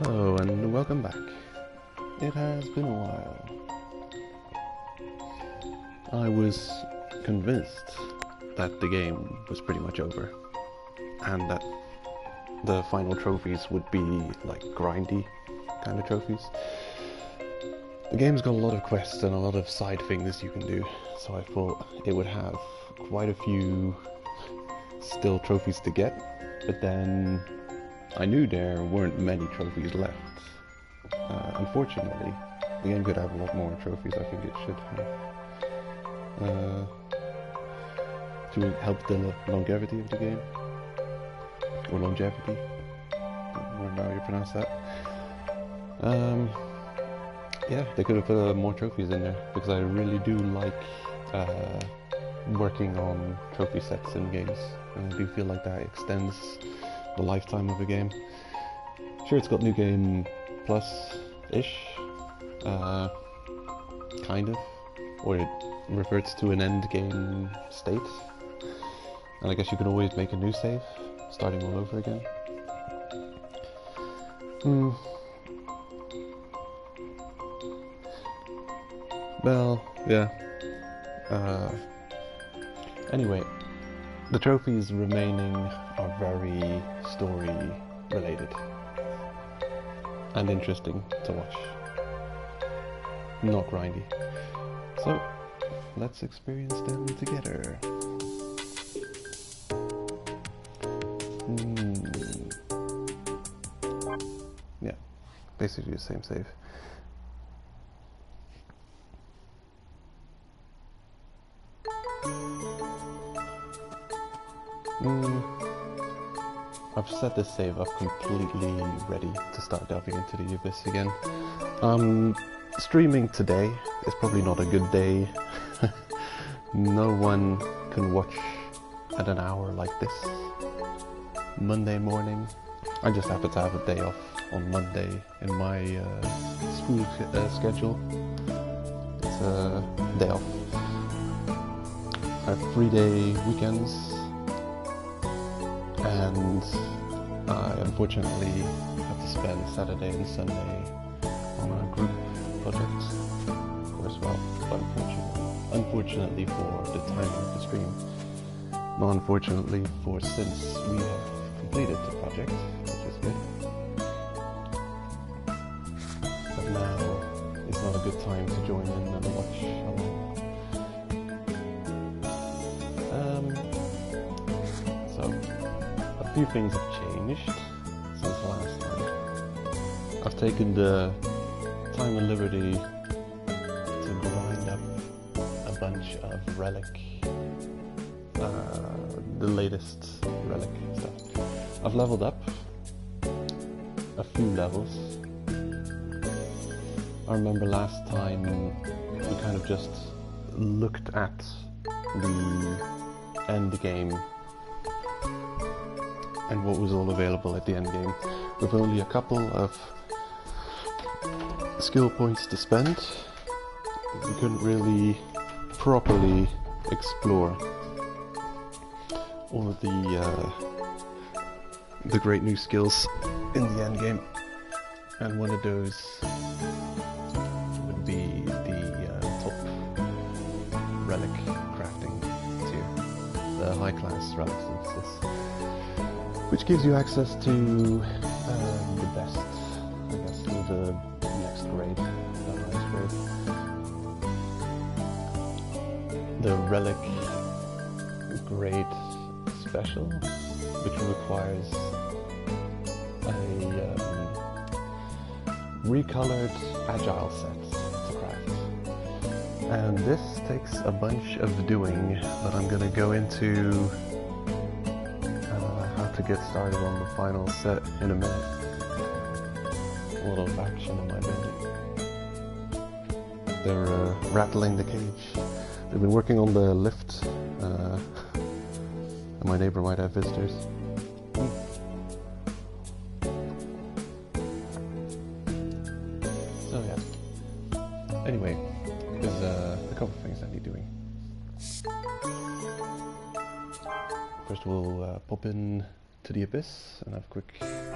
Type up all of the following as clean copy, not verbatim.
Hello and welcome back. It has been a while. I was convinced that the game was pretty much over and that the final trophies would be like grindy kind of trophies. The game's got a lot of quests and a lot of side things you can do, so I thought it would have quite a few still trophies to get, but then I knew there weren't many trophies left. Unfortunately, the game could have a lot more trophies. I think it should have. To help the longevity of the game. Or longevity. I don't know how you pronounce that. Yeah, they could have put more trophies in there, because I really do like working on trophy sets in games. And I do feel like that extends the lifetime of a game. Sure, it's got New Game Plus-ish, kind of, or it reverts to an end game state, and I guess you can always make a new save, starting all over again. Well, yeah. Anyway, the trophies remaining are very story related and interesting to watch. Not grindy. So, let's experience them together. Yeah, basically the same save. I've set this save up completely ready to start delving into the abyss again. Streaming today is probably not a good day. No one can watch at an hour like this. Monday morning. I just happen to have a day off on Monday in my school schedule. It's a day off. I have 3-day weekends. And I unfortunately have to spend Saturday and Sunday on a group project. Of course, well, unfortunately for the timing of the stream. Not unfortunately for since we have completed the project, which is good. But now it's not a good time to join in and watch along. A few things have changed since last time. I've taken the time and liberty to grind up a bunch of relic, the latest relic stuff. I've leveled up a few levels. I remember last time we kind of just looked at the end game and what was all available at the end game, with only a couple of skill points to spend. We couldn't really properly explore all of the great new skills in the end game, and one of those would be the top relic crafting tier, the high class relic synthesis, which gives you access to the best, I guess, to the next grade, the highest grade. The relic grade special, which requires a recolored agile set to craft. And this takes a bunch of doing, but I'm going to go into to get started on the final set in a minute. A lot of action in my belly. They're rattling the cage. They've been working on the lift, and my neighbor might have visitors. So yeah. Anyway, there's a couple of things I need doing. First we'll pop in to the abyss and have a quick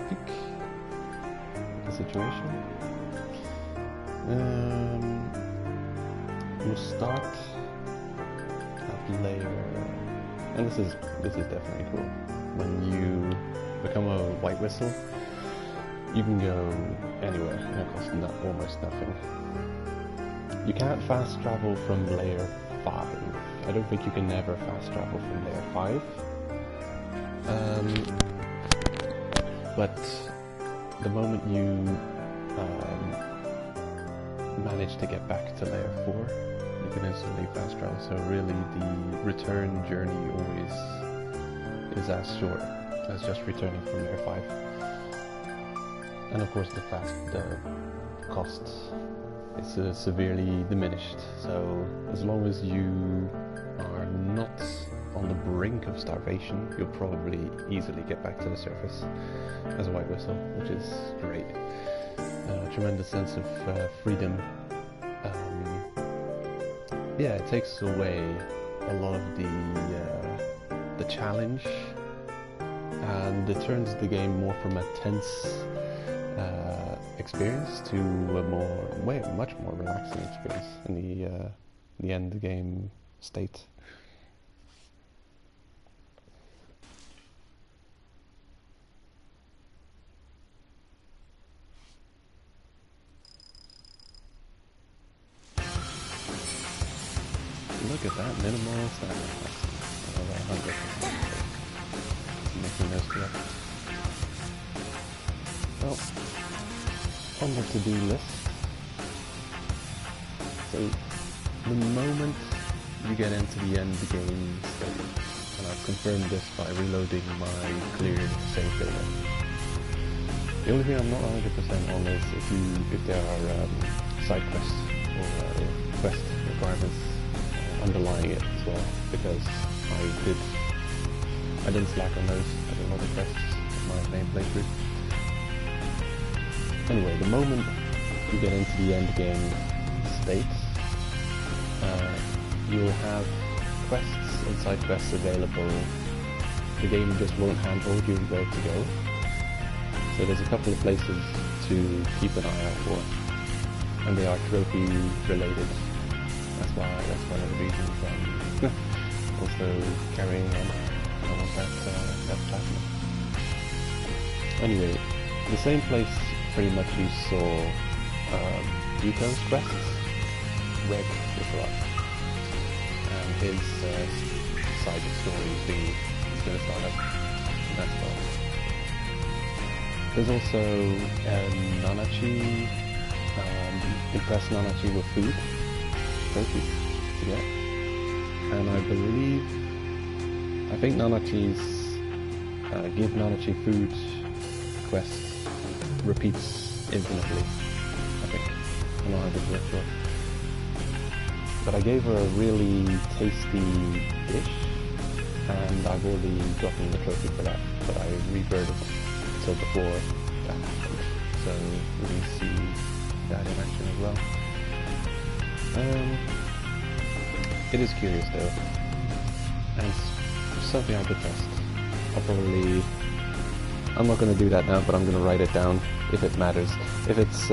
peek. the situation. You'll start at layer, and this is definitely cool. When you become a white whistle, you can go anywhere, and it costs almost nothing. You can't fast travel from layer 5. I don't think you can ever fast travel from layer 5. But the moment you manage to get back to layer 4, you can instantly fast travel. So really the return journey always is as short as just returning from layer 5. And of course the cost is severely diminished. So as long as you are not on the brink of starvation, you'll probably easily get back to the surface as a white whistle, which is great. Tremendous sense of freedom. Yeah, it takes away a lot of the challenge, and it turns the game more from a tense experience to a much more relaxing experience in the end game state. Look at that minimal stamina cost. Oh, that 100%. Making those correct. Well, on the to-do list. So, the moment you get into the end game state, and I've confirmed this by reloading my cleared save data. The only thing I'm not 100% on is if there are side quests or quest requirements underlying it as well, because I didn't slack on those. I did a lot of quests in my main playthrough. Anyway, the moment you get into the end game state, you'll have quests and side quests available. The game just won't handhold you where to go. So there's a couple of places to keep an eye out for, and they are trophy related. That's one of the reasons I'm also carrying on. I want that platinum. Anyway, the same place pretty much you saw Yuko's quests, Reg Islam, and his side story thing is going to start up in that spot. There's also Nanachi, impress Nanachi with food trophies to get, and I think Nanachi's give Nanachi food quest repeats infinitely. I think I'm not 100% sure, but I gave her a really tasty dish, and I've already gotten the trophy for that. But I reverted so before that happened, so we can see that in action as well. It is curious though, and it's something I could test. I'm not going to do that now, but I'm going to write it down if it matters. If it's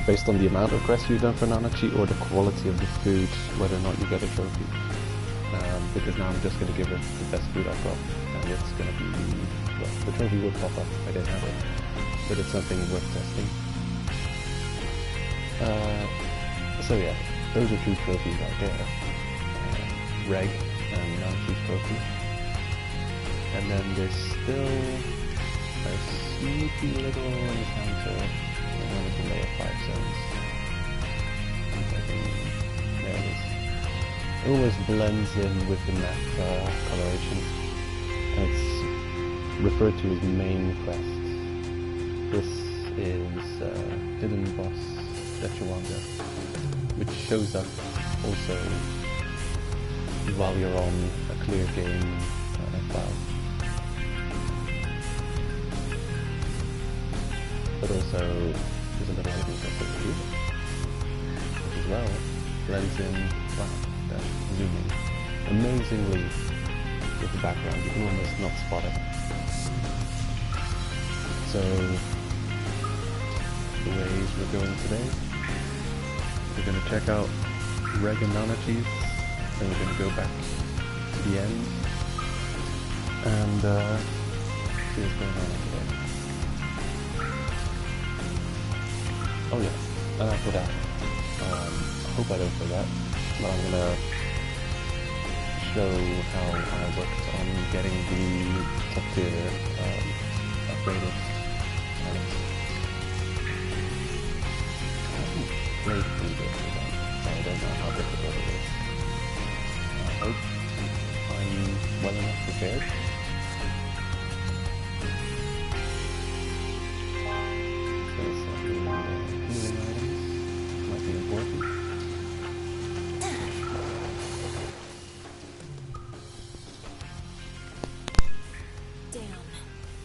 based on the amount of quests you've done for Nanachi or the quality of the food, whether or not you get a trophy. Because now I'm just going to give it the best food I've got, and it's going to be, well, the trophy will pop up if I didn't have it, but it's something worth testing. So yeah, those are two trophies out there. Reg and Nanachi's trophy. And then there's still a sneaky little encounter in one of the layer 5 zones. There it is. It always blends in with the map coloration. And it's referred to as main quest. This is Hidden Boss Dechuanga, which shows up also while you're on a clear game file. But also there's a little hidden quest here, which as well blends in, wow, that's zooming amazingly with the background. You can almost not spot it. So the ways we're going today. We're going to check out Reganonities, then we're going to go back to the end and see what's going on today. Oh yeah, and after that, I hope I don't forget, but I'm going to show how I worked on getting the top tier upgraded items. I haven't played through this again, so I don't know how difficult it is. I hope I'm well enough prepared. So some healing items might be important.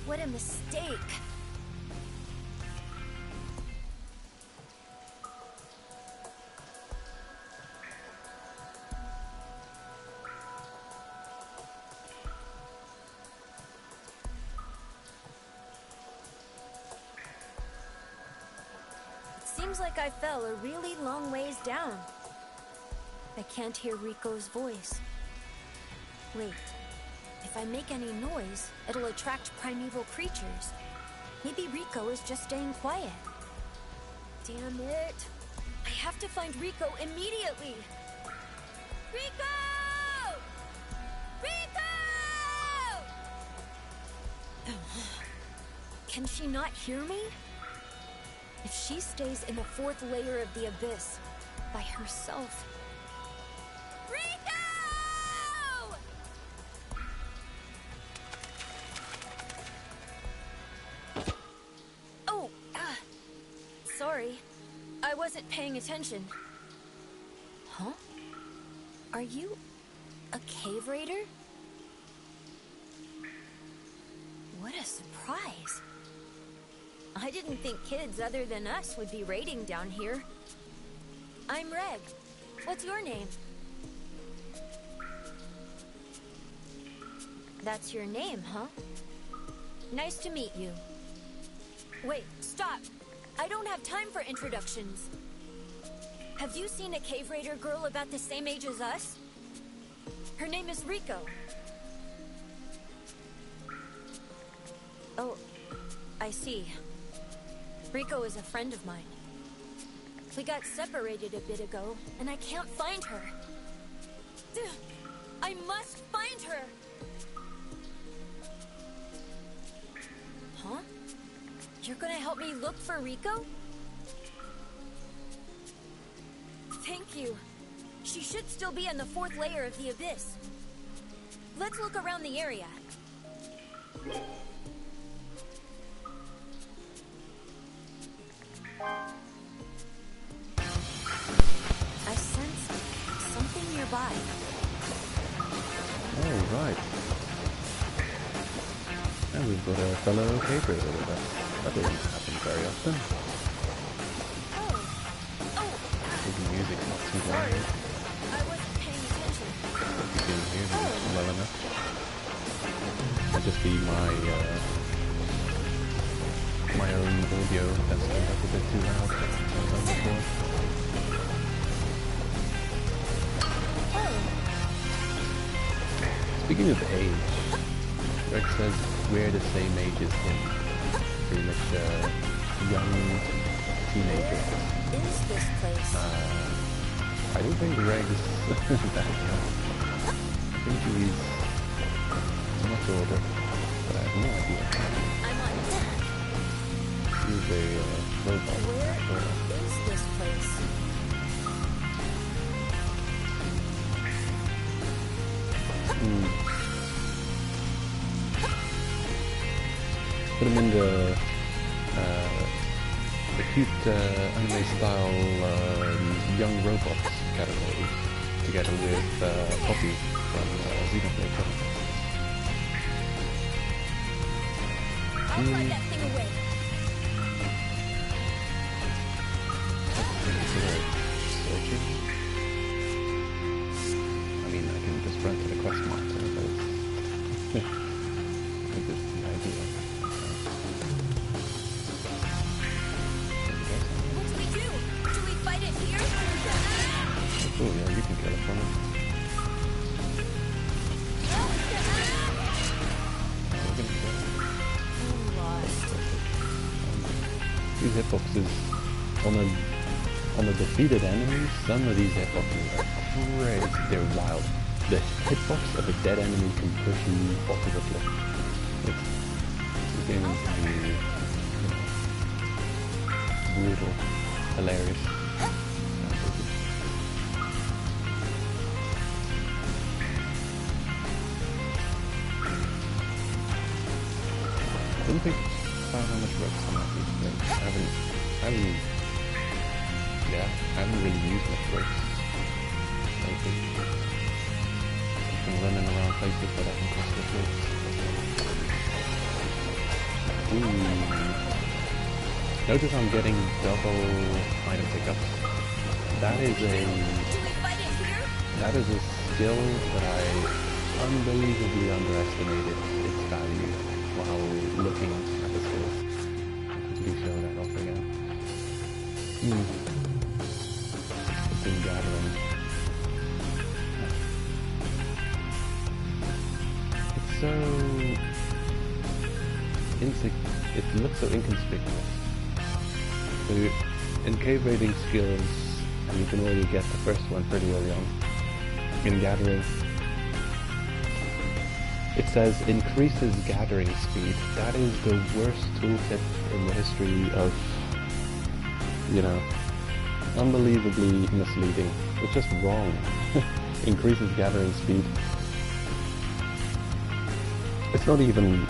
What a mistake! It seems like I fell a really long ways down. I can't hear Rico's voice. Wait. If I make any noise, it'll attract primeval creatures. Maybe Rico is just staying quiet. Damn it. I have to find Rico immediately. Rico! Rico! Can she not hear me? If she stays in the 4th layer of the abyss by herself... Sorry, I wasn't paying attention. Huh? Are you a cave raider? What a surprise. I didn't think kids other than us would be raiding down here. I'm Reg. What's your name? That's your name, huh? Nice to meet you. Wait, stop! I don't have time for introductions. Have you seen a cave raider girl about the same age as us? Her name is Rico. Oh, I see. Rico is a friend of mine. We got separated a bit ago, and I can't find her. I must find her! Huh? You're gonna help me look for Rico? Thank you. She should still be in the 4th layer of the abyss. Let's look around the area. I sense something nearby. Oh, right. And we've got a fellow cave raider with us. That doesn't happen very often. Oh. His music not too loud. Sorry. I wasn't paying attention. Hope you can hear me well enough. Might just be my own audio that's turned up a bit too loud, as I've done before. Speaking of age, Greg says we're the same age as him. Pretty much young teenager. Is this place? I don't think Greg is that young. I think he's much older, but I have no idea. I'm on that. He's a robot. Where is this place? Put him in the cute anime-style young robots category, together with Poppy from Xenoblade Chronicles. I'll fly that thing away. Searching. I mean, I can just run to the quest marker, but it's just the idea. There we go. these hitboxes on the defeated enemies, some of these hitboxes are crazy. They're wild. The hitbox of a dead enemy can push you off of a cliff. This game is really, brutal, hilarious. I didn't think about how much ropes I'm at these things. I haven't really used much ropes lately. I've been running around places that I can cross the ropes. Ooh. Notice I'm getting double item pickups. That is a skill that I unbelievably underestimated its value while looking at the skills. I'll quickly show that off again. It's in gathering. It's so it looks so inconspicuous. So in cave raiding skills, and you can already get the first one pretty early on. In gathering, it says increases gathering speed. That is the worst tooltip in the history of, unbelievably misleading. It's just wrong. Increases gathering speed. It's not even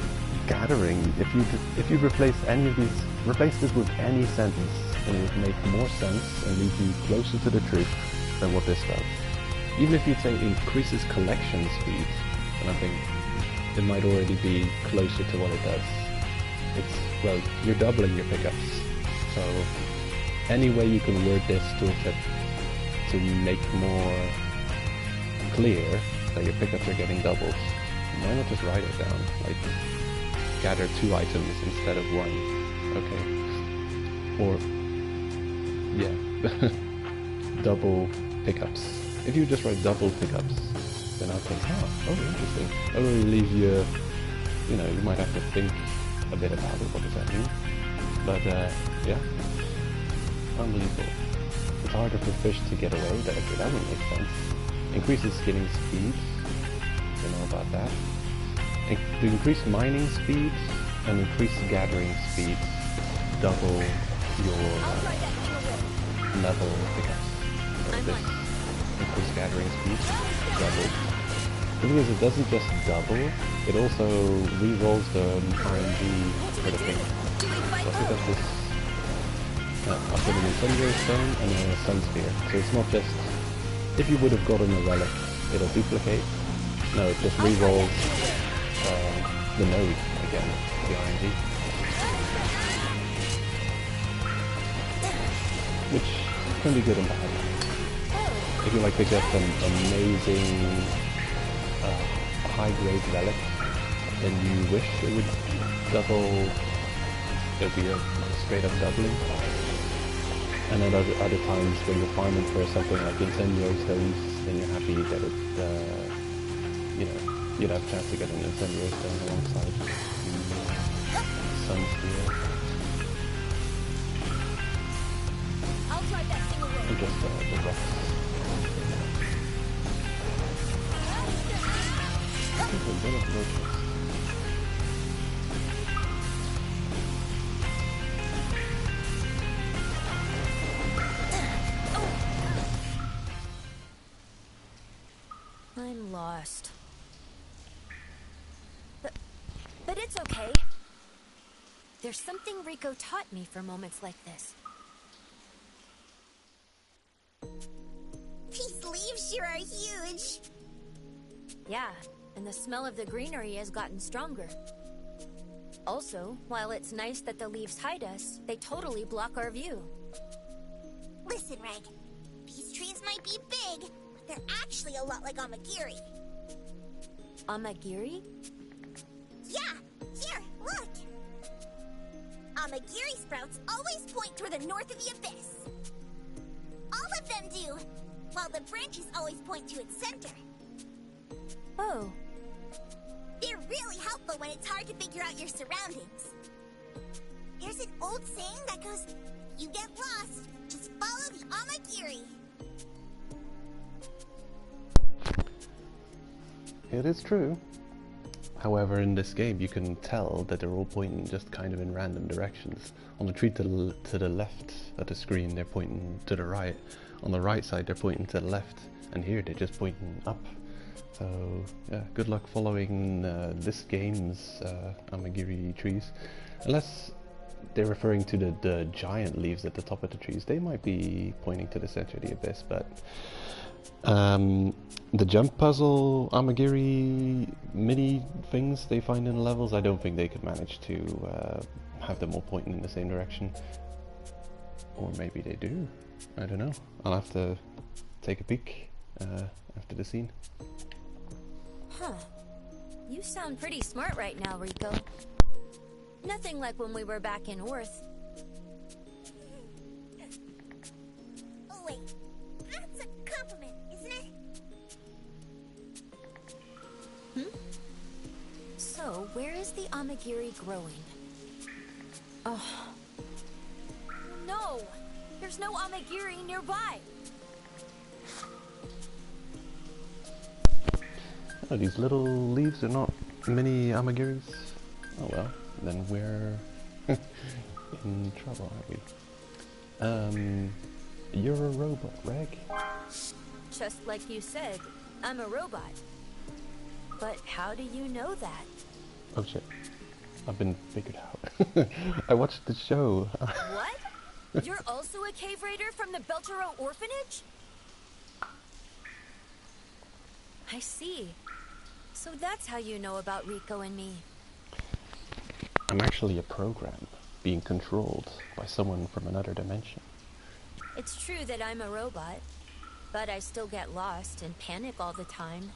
gathering. If you replace any of these, replace this with any sentence, and it would make more sense and lead you closer to the truth than what this does. Even if you'd say increases collection speed, and I think it might already be closer to what it does. Well, you're doubling your pickups. So any way you can word this tooltip to make more clear that your pickups are getting doubled, why not just write it down? Like, gather 2 items instead of 1. Okay. Or, yeah, double pickups. If you just write double pickups, then I'll think, oh, interesting. That will leave you, you might have to think a bit about it. What does that mean? But, yeah. Unbelievable. It's harder for fish to get away. That wouldn't make sense. Increases skinning speed. Don't know about that. To increase mining speed and increase gathering speed, double your level pickups. So this increase gathering speed, double. The thing is, it doesn't just double, it also re-rolls the RNG for the thing. So I picked up this, I've got an incendiary stone and a sun sphere. So it's not just, if you would have gotten a relic, it'll duplicate. No, it just re-rolls the node again, the RNG. Which can be good and bad. If you pick up an amazing high-grade relic, then you wish it would double, it would be a straight-up doubling. And then other times when you're farming for something like incendiary stones, then you're happy that it, you'd have a chance to get an incendiary stone alongside sun sphere. I'll try that thing away. And just the rocks. There's a bit of roaches. I'm lost. But it's okay. There's something Rico taught me for moments like this. These leaves sure are huge. Yeah, and the smell of the greenery has gotten stronger. Also, while it's nice that the leaves hide us, they totally block our view. Listen, Reg. These trees might be big, but they're actually a lot like Amagiri. Amagiri? Yeah, here, look! Amagiri sprouts always point toward the north of the abyss. All of them do, while the branches always point to its center. Oh. They're really helpful when it's hard to figure out your surroundings. There's an old old saying that goes, you get lost, just follow the Amagiri. It is true. However, in this game, you can tell that they're all pointing just kind of in random directions. On the tree to the left of the screen, they're pointing to the right. On the right side, they're pointing to the left. And here, they're just pointing up. So, yeah, good luck following this game's Amagiri trees. Unless they're referring to the giant leaves at the top of the trees. They might be pointing to the center of the abyss, but... the jump puzzle Amagiri mini things they find in the levels, I don't think they could manage to have them all pointing in the same direction. Or maybe they do. I don't know. I'll have to take a peek after the scene. Huh. You sound pretty smart right now, Rico. Nothing like when we were back in Orth. Oh wait, that's a compliment, isn't it? So, where is the Amagiri growing? Oh. No! There's no Amagiri nearby! Oh, these little leaves are not mini Amagiris? Oh well, then we're in trouble, aren't we? You're a robot, Reg. Just like you said, I'm a robot. But how do you know that? Oh shit, I've been figured out. I watched the show. What? You're also a cave raider from the Beltero orphanage? I see. So that's how you know about Rico and me. I'm actually a program being controlled by someone from another dimension. It's true that I'm a robot, but I still get lost and panic all the time.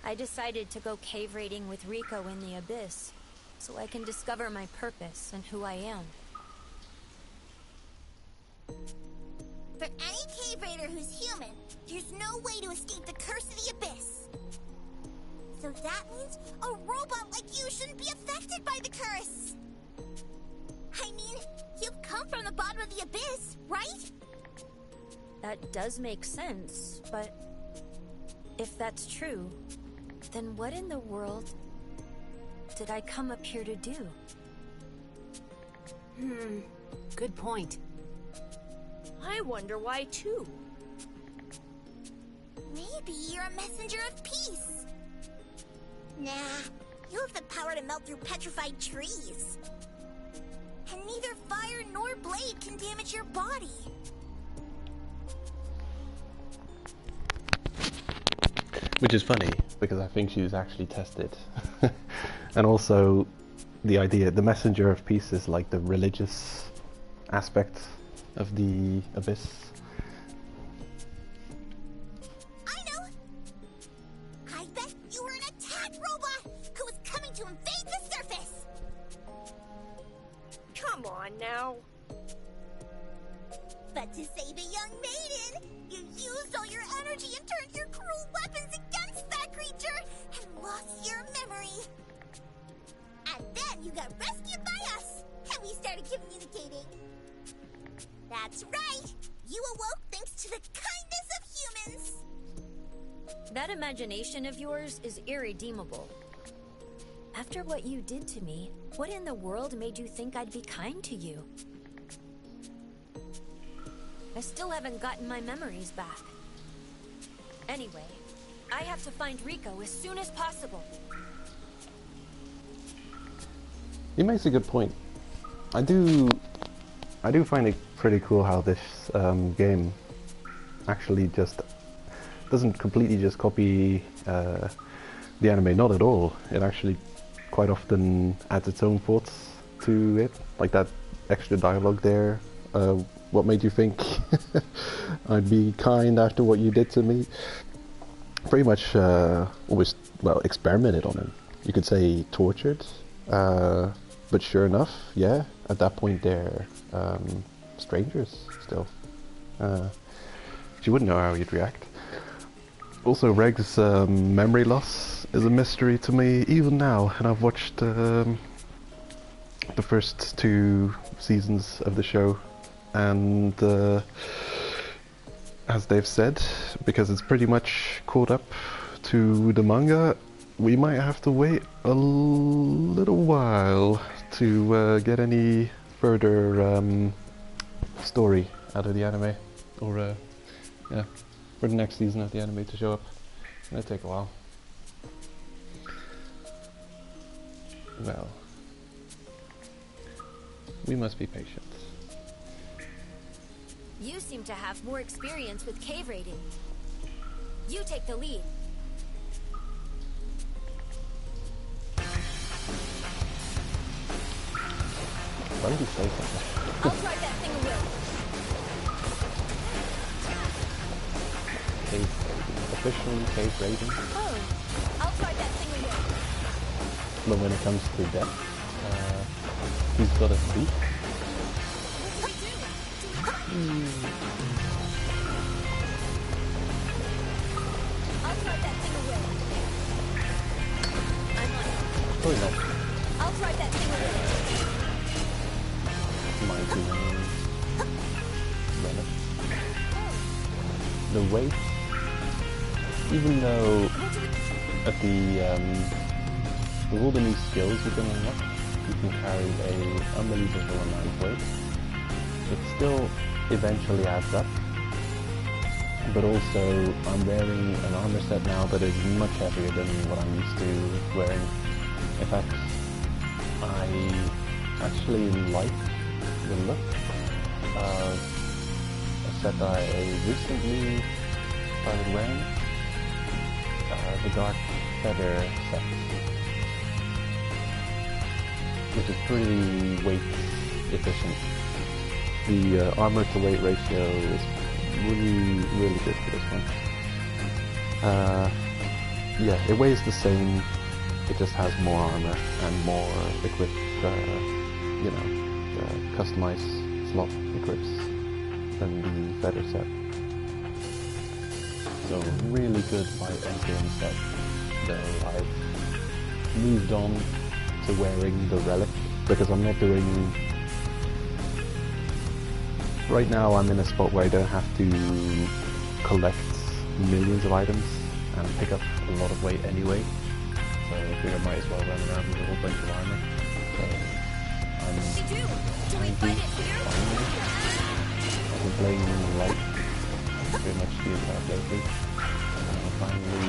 I decided to go cave raiding with Rico in the Abyss, so I can discover my purpose and who I am. For any cave raider who's human, there's no way to escape the curse of the Abyss. So that means a robot like you shouldn't be affected by the curse. I mean, you've come from the bottom of the Abyss, right? That does make sense, but if that's true, then what in the world did I come up here to do? Good point. I wonder why too. Maybe you're a messenger of peace. Nah, you have the power to melt through petrified trees. And neither fire nor blade can damage your body. Which is funny, because I think she was actually tested. And also, the idea, the messenger of peace is like the religious aspect of the Abyss. I know! I bet you were an attack robot who was coming to invade the surface! Come on now. But to save a young maiden, you used all your energy and turned your cruel weapons against that creature and lost your memory. And then you got rescued by us, and we started communicating. That's right! You awoke thanks to the kindness of humans! That imagination of yours is irredeemable. After what you did to me, what in the world made you think I'd be kind to you? I still haven't gotten my memories back. Anyway, I have to find Rico as soon as possible. He makes a good point. I do find it pretty cool how this game actually just doesn't completely just copy the anime, not at all. It actually quite often adds its own thoughts to it, like that extra dialogue there. What made you think I'd be kind after what you did to me? Pretty much always, well, experimented on him. You could say tortured, but sure enough, yeah, at that point they're strangers still. She wouldn't know how he'd react. Also, Reg's memory loss is a mystery to me even now, and I've watched the the first 2 seasons of the show, and as they've said, because it's pretty much caught up to the manga, we might have to wait a little while to get any further story out of the anime, or yeah, for the next season of the anime to show up. It's gonna take a while. Well, we must be patient. You seem to have more experience with cave raiding. You take the lead. Why did you say something? I'll drive that thing away. Cave raiding. Officially cave raiding. Oh, I'll drive that thing away. But when it comes to death, who's got a speak? I'll drive that thing away. I'm on it. Probably not. I'll drive that thing away. Mine too many. The weight, even though at with all the new skills you can unlock, you can carry an unbelievable amount of weight. It still eventually adds up, but also I'm wearing an armor set now that is much heavier than what I'm used to wearing. In fact, I actually like the look of a set that I recently started wearing, the Dark Feather set, which is pretty weight efficient. The armor to weight ratio is really good for this one. Yeah, it weighs the same, it just has more armor and more equipped, you know, customized slot equips than the feather set. So really good fight end set, though I've moved on to wearing the relic because I'm not doing... Right now I'm in a spot where I don't have to collect millions of items and pick up a lot of weight anyway, so I figure I might as well run around with a whole bunch of armor. So I'm finally, I've been playing light pretty much the entire playthrough, and I'm finally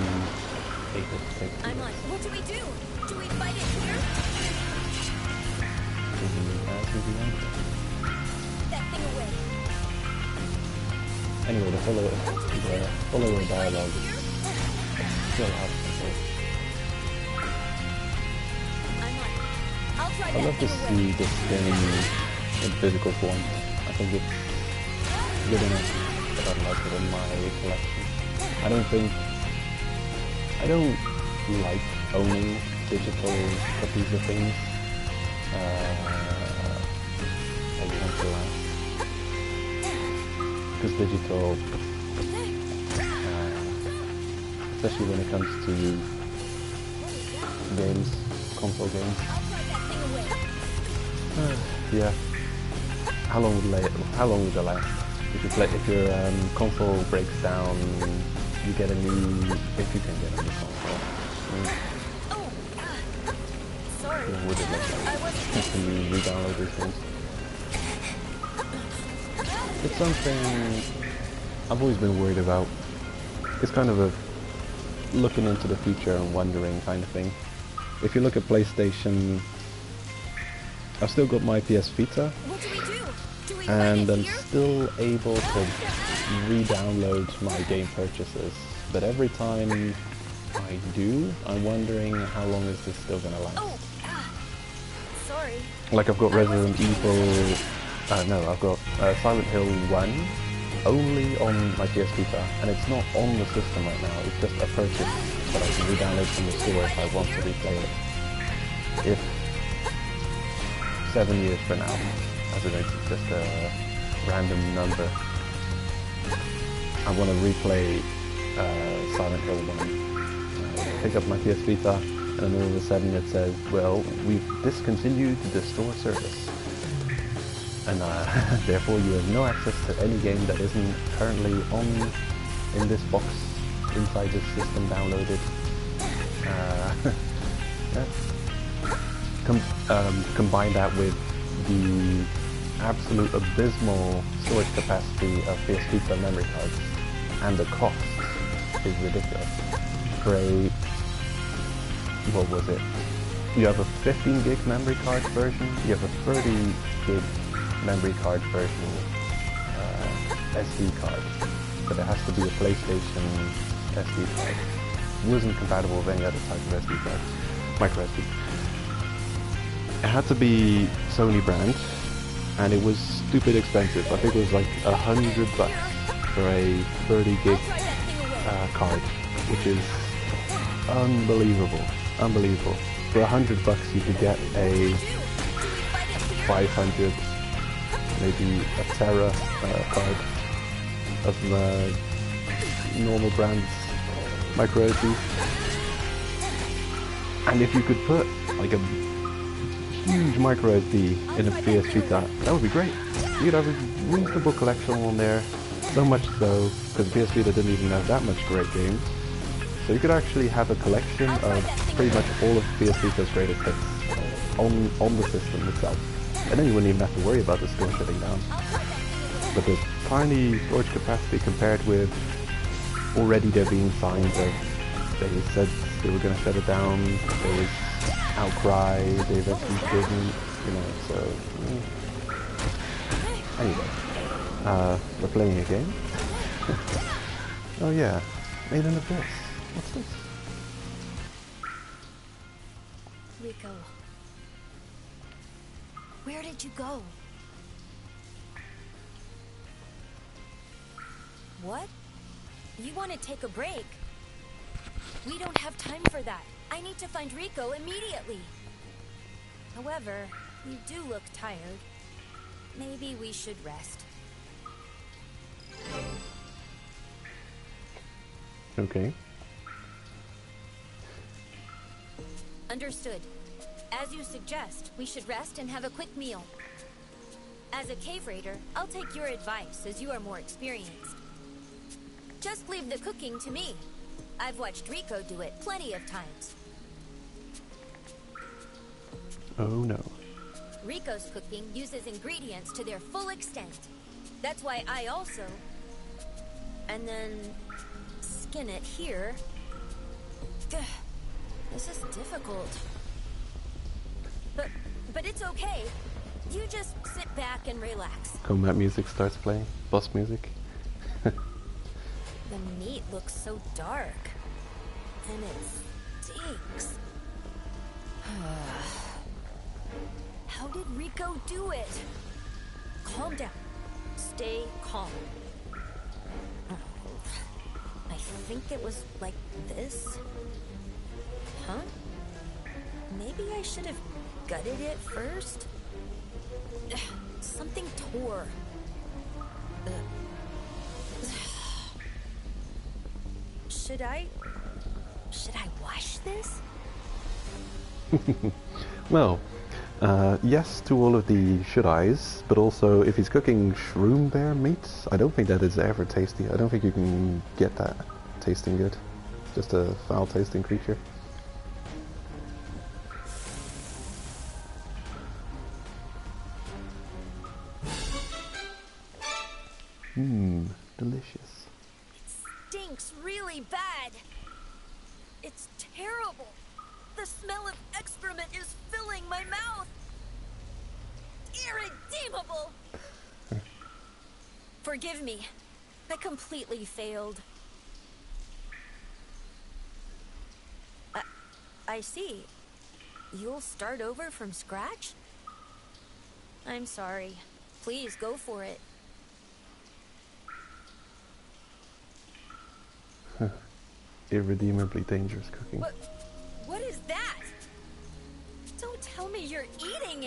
able to take it. I'm on. What do we do? Do we fight it here? That thing away. Anyway, the follower dialogue still has control. I'm on. I'll try I'd that love to thing away. see this game in physical form. I think it's good enough that I'd like it in my collection. I don't like owning digital copies of things that you want to last. Because digital, especially when it comes to games, console games, I'll try that thing away. yeah. How long would it last? If your console breaks down, you get a new. If you can get a new console, Sorry. would it last? I wasn't. Can you re-download these things? It's something I've always been worried about. It's kind of a looking into the future and wondering kind of thing. If you look at PlayStation, I've still got my PS Vita, What do we do? Do we and fight I'm it here? still able to re-download my game purchases. But every time I do, I'm wondering how long is this still gonna last. Oh, sorry. Like I've got Resident Evil, no, I've got Silent Hill 1 only on my PS Vita, and it's not on the system right now, it's just a purchase that I can re-download from the store if I want to replay it. If 7 years from now, as in it's just a random number, I want to replay Silent Hill 1, pick up my PS Vita and all of a sudden it says, well, we've discontinued the store service. And therefore you have no access to any game that isn't currently in this box, inside this system downloaded. Combine that with the absolute abysmal storage capacity of PS Vita memory cards, and the cost is ridiculous. For a, what was it? You have a 15 gig memory card version, you have a 30 gig memory card version SD card, but it has to be a PlayStation SD card. It wasn't compatible with any other type of SD card, micro SD. It had to be Sony brand, and it was stupid expensive. I think it was like $100 for a 30 gig card, which is unbelievable. Unbelievable. For $100 you could get a 500, maybe a Tera card of normal brands micro SD. And if you could put like a huge micro SD in a PS Vita, that would be great. You'd have a reasonable collection on there, so much so because PS Vita didn't even have that much great games. So you could actually have a collection of pretty much all of PS Vita's greatest hits on the system itself. And then you wouldn't even have to worry about the store shutting down. But the tiny storage capacity compared with already there being signs of, they said they were going to shut it down, there was outcry, they eventually didn't, you know, so... Anyway, we're playing a game. Oh yeah, Made in Abyss. What's this? Rico, where did you go? What? You want to take a break? We don't have time for that. I need to find Rico immediately. However, you do look tired. Maybe we should rest. Okay. Understood. As you suggest, we should rest and have a quick meal. As a cave raider, I'll take your advice as you are more experienced. Just leave the cooking to me. I've watched Rico do it plenty of times. Oh no. Rico's cooking uses ingredients to their full extent. That's why I also... And then... skin it here. Gah, this is difficult. But it's okay. You just sit back and relax. Combat music starts playing. Boss music. The meat looks so dark. And it stinks. How did Rico do it? Calm down. Stay calm. I think it was like this. Huh? Maybe I should have gutted it first? Something tore. Should I wash this? Well, yes to all of the should-Is, but also if he's cooking shroom bear meat, I don't think that is ever tasty. I don't think you can get that tasting good. It's just a foul-tasting creature. Delicious. It stinks really bad. It's terrible. The smell of excrement is filling my mouth. Irredeemable. Forgive me. I completely failed. I see. You'll start over from scratch? I'm sorry. Please go for it. Irredeemably dangerous cooking. What is that? Don't tell me you're eating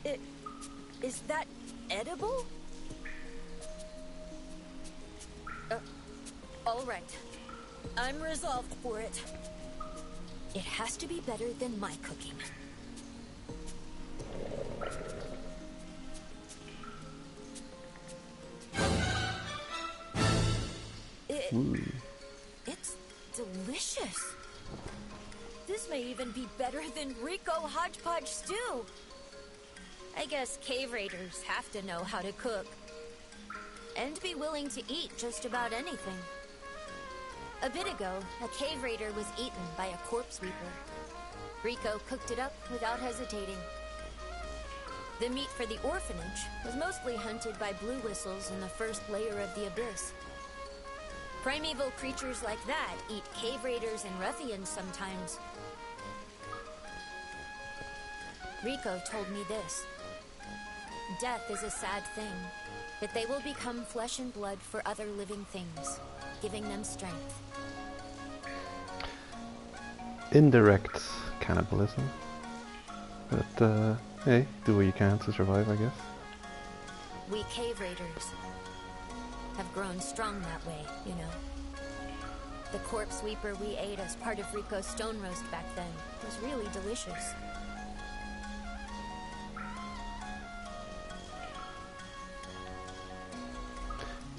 it. Is that edible? All right. I'm resolved for it. It has to be better than my cooking. It's delicious. This may even be better than Rico Hodgepodge stew. I guess cave raiders have to know how to cook. And be willing to eat just about anything. A bit ago, a cave raider was eaten by a corpse sweeper. Rico cooked it up without hesitating. The meat for the orphanage was mostly hunted by blue whistles in the first layer of the abyss. Primeval creatures like that eat cave raiders and ruffians sometimes. Rico told me this. Death is a sad thing, but they will become flesh and blood for other living things, giving them strength. Indirect cannibalism. But, hey, do what you can to survive, I guess. We cave raiders have grown strong that way, you know. The corpse sweeper we ate as part of Rico's stone roast back then was really delicious.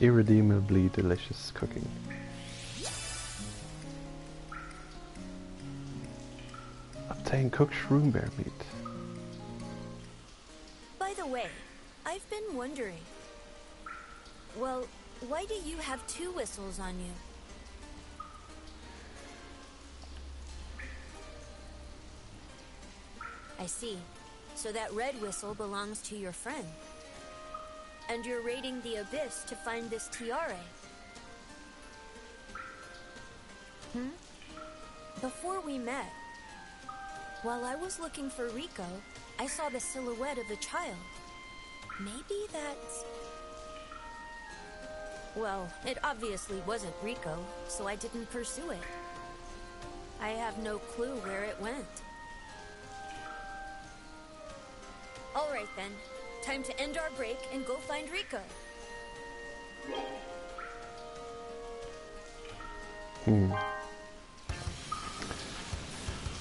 Irredeemably delicious cooking. Obtain cooked shroom bear meat. By the way, I've been wondering. Well, why do you have two whistles on you? I see. So that red whistle belongs to your friend. And you're raiding the abyss to find this tiare. Before we met, while I was looking for Rico, I saw the silhouette of a child. Maybe that's... Well, it obviously wasn't Rico, so I didn't pursue it. I have no clue where it went. Alright then, time to end our break and go find Rico.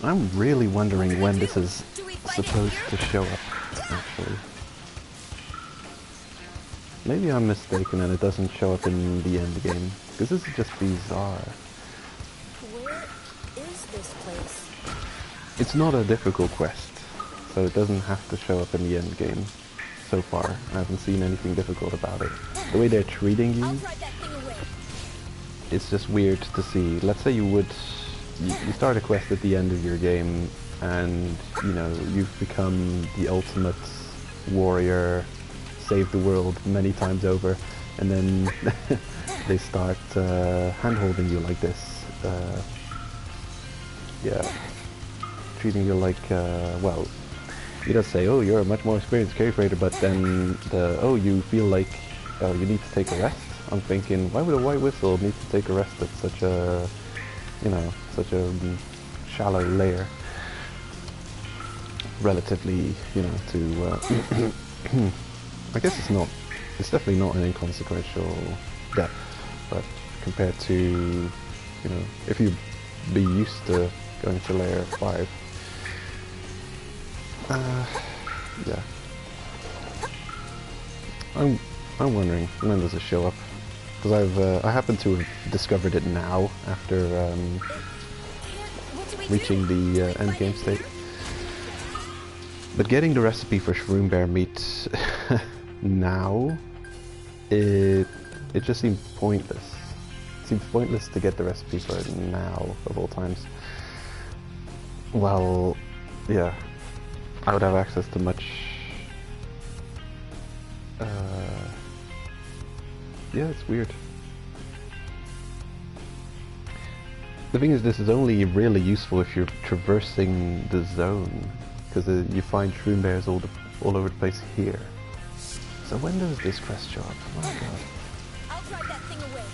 I'm really wondering when this is supposed to show up, actually. Maybe I'm mistaken and it doesn't show up in the end game, because this is just bizarre. Where is this place? It's not a difficult quest, so it doesn't have to show up in the end game. So far, I haven't seen anything difficult about it. The way they're treating you, it's just weird to see. Let's say you start a quest at the end of your game, and you know you've become the ultimate warrior, saved the world many times over, and then they start hand-holding you like this. Yeah, treating you like, well, you don't say, oh, you're a much more experienced cave raider, but then oh, you feel like you need to take a rest. I'm thinking, why would a white whistle need to take a rest at such a, you know, such a shallow layer, relatively, you know, to, I guess it's definitely not an inconsequential depth, but compared to, you know, if you be used to going to layer 5, yeah. I'm wondering when does it show up, because I happen to have discovered it now after reaching the end game state. But getting the recipe for shroom bear meat now, it just seemed pointless. It seems pointless to get the recipe for it now, of all times. Well, yeah, I would have access to much... yeah, it's weird. The thing is, this is only really useful if you're traversing the zone, because you find shroom bears all over the place here. So when does this quest show up? Oh my god. I'll drive that thing away.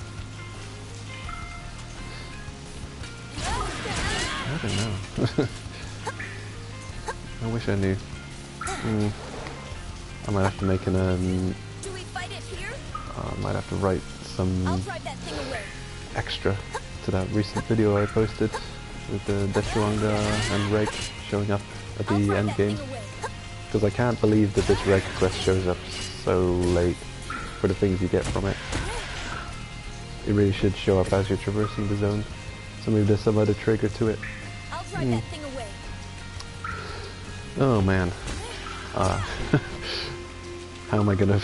I don't know. I wish I knew. I might have to make an Do we fight it here? I might have to write some I'll drive that thing away. extra to that recent video I posted with the Deshuanga and Reg showing up at the end game. Because I can't believe that this Reg quest shows up so late for the things you get from it. It really should show up as you're traversing the zone. So maybe there's some other trigger to it. I'll drive that thing away. Oh man. How am I gonna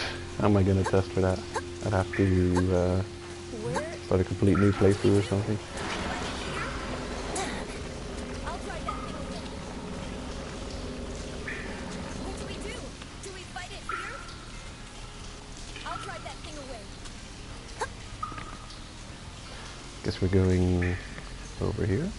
test for that? I'd have to start a complete new playthrough or something. I'll drive that thing away. What do we do? Do we fight it here? I'll drive that thing away. Guess we're going over here.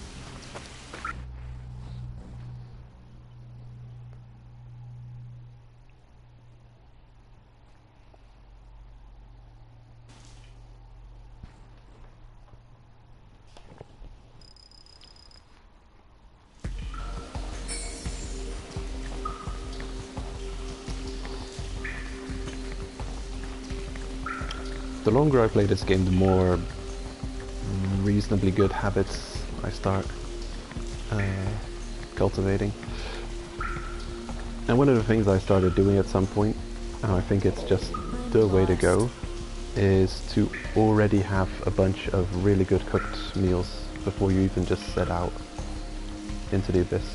The longer I play this game, the more reasonably good habits I start cultivating. And one of the things I started doing at some point, and I think it's just the way to go, is to already have a bunch of really good cooked meals before you even just set out into the abyss.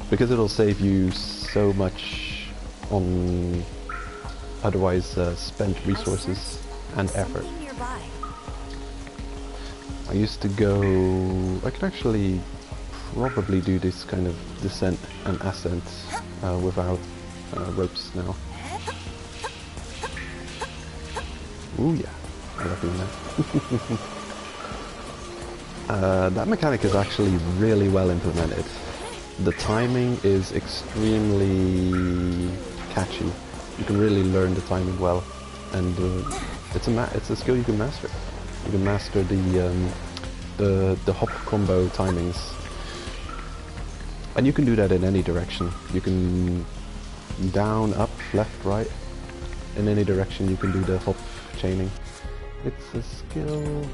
Because it'll save you so much on otherwise spent resources and effort. Nearby. I used to go... I could actually probably do this kind of descent and ascent without ropes now. Ooh yeah, I love doing that. That mechanic is actually really well implemented. The timing is extremely catchy. You can really learn the timing well, and it's a skill you can master. You can master the hop combo timings, and you can do that in any direction. You can down, up, left, right. In any direction you can do the hop chaining. It's a skill.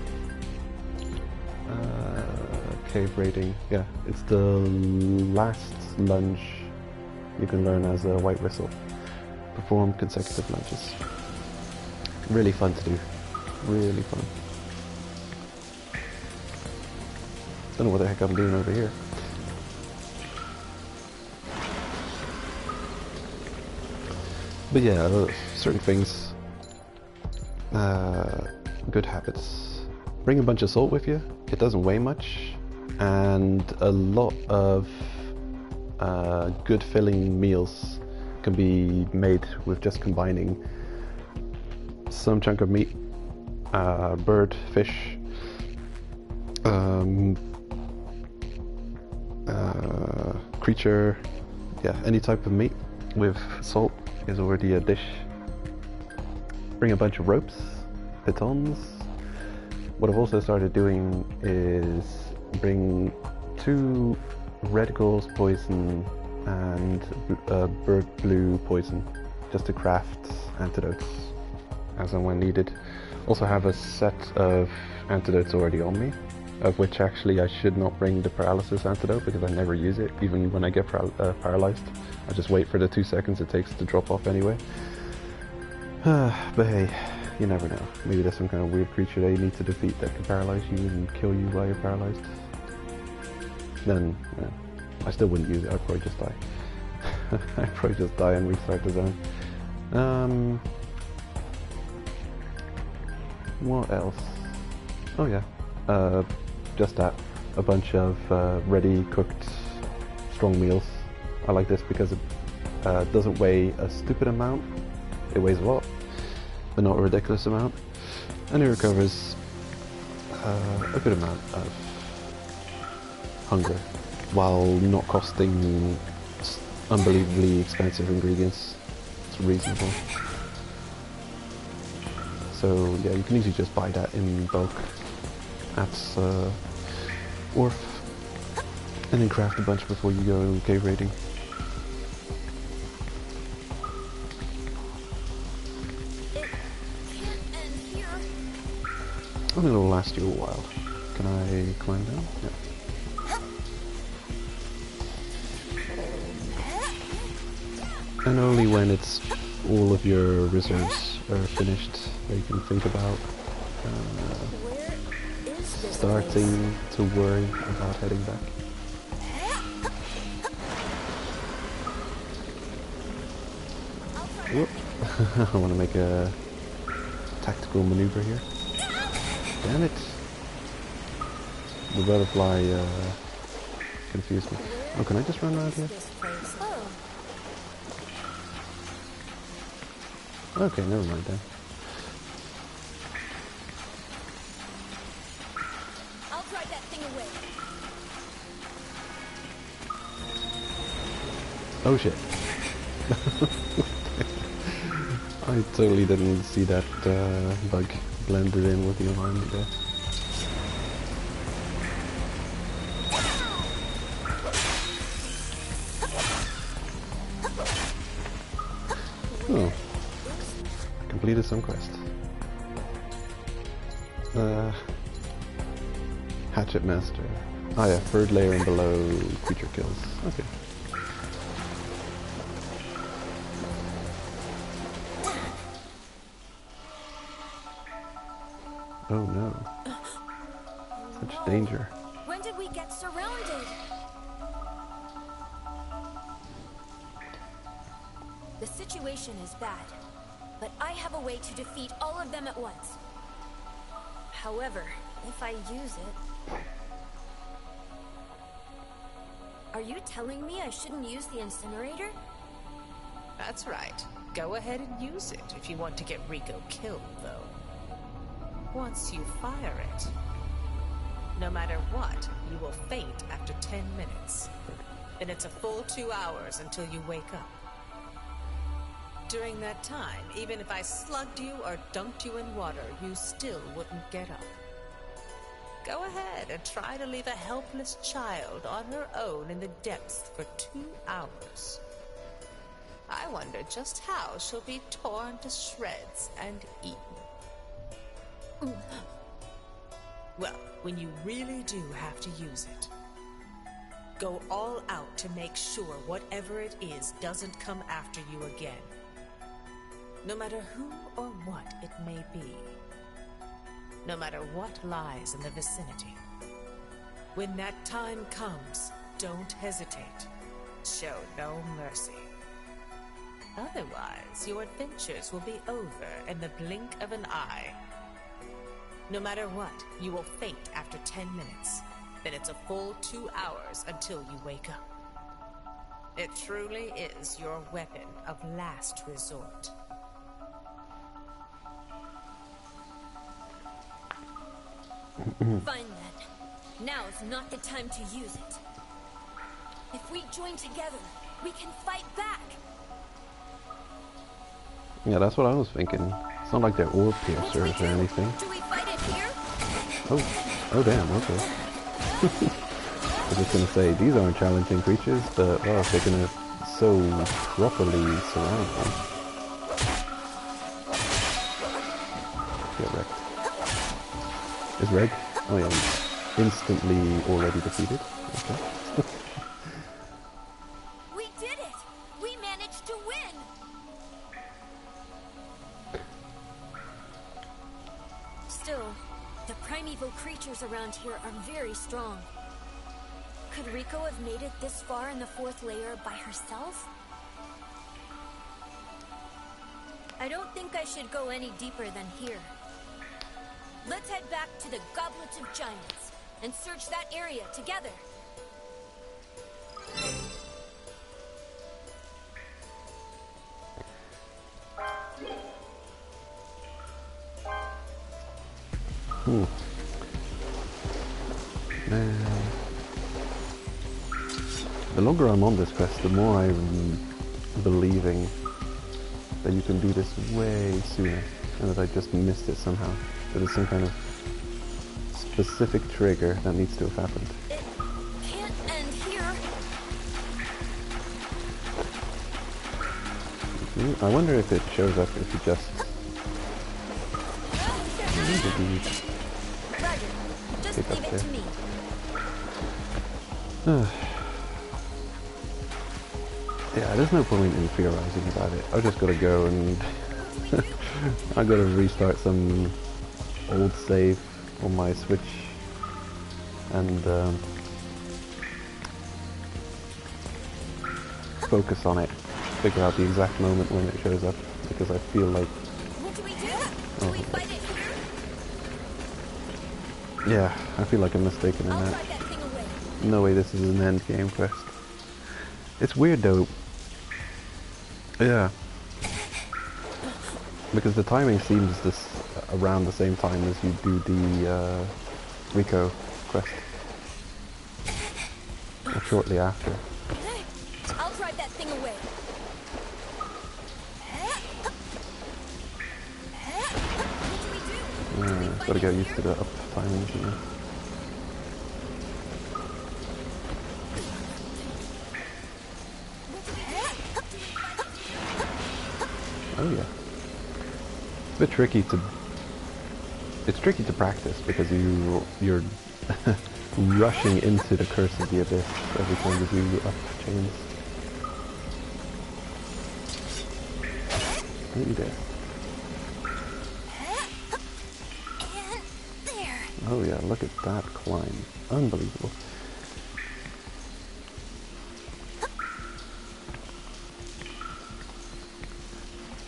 Cave raiding. Yeah, it's the last lunge you can learn as a white whistle. Perform consecutive lunges. Really fun to do. Really fun. Don't know what the heck I'm doing over here. But yeah, certain things. Good habits. Bring a bunch of salt with you. It doesn't weigh much. And a lot of good filling meals can be made with just combining some chunk of meat, bird, fish, creature, yeah, any type of meat with salt is already a dish. Bring a bunch of ropes, pitons. What I've also started doing is bring 2 reticles poison and bird blue poison, just to craft antidotes as and when needed. Also have a set of antidotes already on me, of which actually I should not bring the paralysis antidote because I never use it, even when I get paralyzed. I just wait for the 2 seconds it takes to drop off anyway. But hey, you never know. Maybe there's some kind of weird creature that you need to defeat that can paralyze you and kill you while you're paralyzed. Then, I still wouldn't use it, I'd probably just die. I'd probably just die and restart the zone. What else? Oh yeah, just that. A bunch of ready cooked strong meals. I like this because it doesn't weigh a stupid amount. It weighs a lot, but not a ridiculous amount. And it recovers a good amount of hunger, while not costing unbelievably expensive ingredients. It's reasonable. So yeah, you can easily just buy that in bulk at Orf, and then craft a bunch before you go cave raiding. I think it'll last you a while. Can I climb down? Yeah. And only when it's all of your reserves are finished that you can think about Where is this starting to worry about heading back. Whoop. I want to make a tactical maneuver here. Damn it! The butterfly confused me. Oh, can I just run around here? this place? Oh, Okay, never mind then. I'll drive that thing away. Oh shit. I totally didn't see that bug blended in with the environment there. Oh. Completed some quest. Hatchet Master. Oh yeah, third layer and below creature kills. Okay. Oh no. Such danger. When did we get surrounded? The situation is bad, but I have a way to defeat all of them at once. However, if I use it... Are you telling me I shouldn't use the incinerator? That's right. Go ahead and use it if you want to get Rico killed, though. Once you fire it, no matter what, you will faint after 10 minutes. Then it's a full 2 hours until you wake up. During that time, even if I slugged you or dunked you in water, you still wouldn't get up. Go ahead and try to leave a helpless child on her own in the depths for 2 hours. I wonder just how she'll be torn to shreds and eaten. Well, when you really do have to use it, go all out to make sure whatever it is doesn't come after you again. No matter who or what it may be. No matter what lies in the vicinity. When that time comes, don't hesitate. Show no mercy. Otherwise, your adventures will be over in the blink of an eye. No matter what, you will faint after 10 minutes. Then it's a full 2 hours until you wake up. It truly is your weapon of last resort. Fine then. Now is not the time to use it. If we join together, we can fight back. Yeah, that's what I was thinking. It's not like they're orb piercers or anything. Do we fight it here? Oh damn, okay. I was just gonna say, these aren't challenging creatures, but wow, they're gonna so properly surround them. Get wrecked. Is Reg? Oh yeah, he's instantly already defeated. Okay. We did it! We managed to win! Still, the primeval creatures around here are very strong. Could Rico have made it this far in the 4th layer by herself? I don't think I should go any deeper than here. Let's head back to the Goblets of Giants and search that area together. Man. The longer I'm on this quest, the more I'm believing that you can do this way sooner, and that I just missed it somehow. That is some kind of specific trigger that needs to have happened. It can't end here. I wonder if it shows up if you just... Roger. Just leave it it to me. Yeah, there's no point in theorizing about it. I just gotta go and I gotta restart some old save on my Switch and focus on it, figure out the exact moment when it shows up, because I feel like... What do we do? Do we fight it here? Yeah, I feel like I'm mistaken in I'll that. drive that thing away. No way this is an end game quest. It's weird though. Yeah. Because the timing seems this around the same time as you do the Rico quest. Or shortly after. I'll drive that thing away. What do we do? Gotta get used to the up timings, you know. Oh yeah. It's a bit tricky to... It's tricky to practice because you're rushing into the Curse of the Abyss every time you do up chains. Maybe there. Oh yeah, look at that climb. Unbelievable.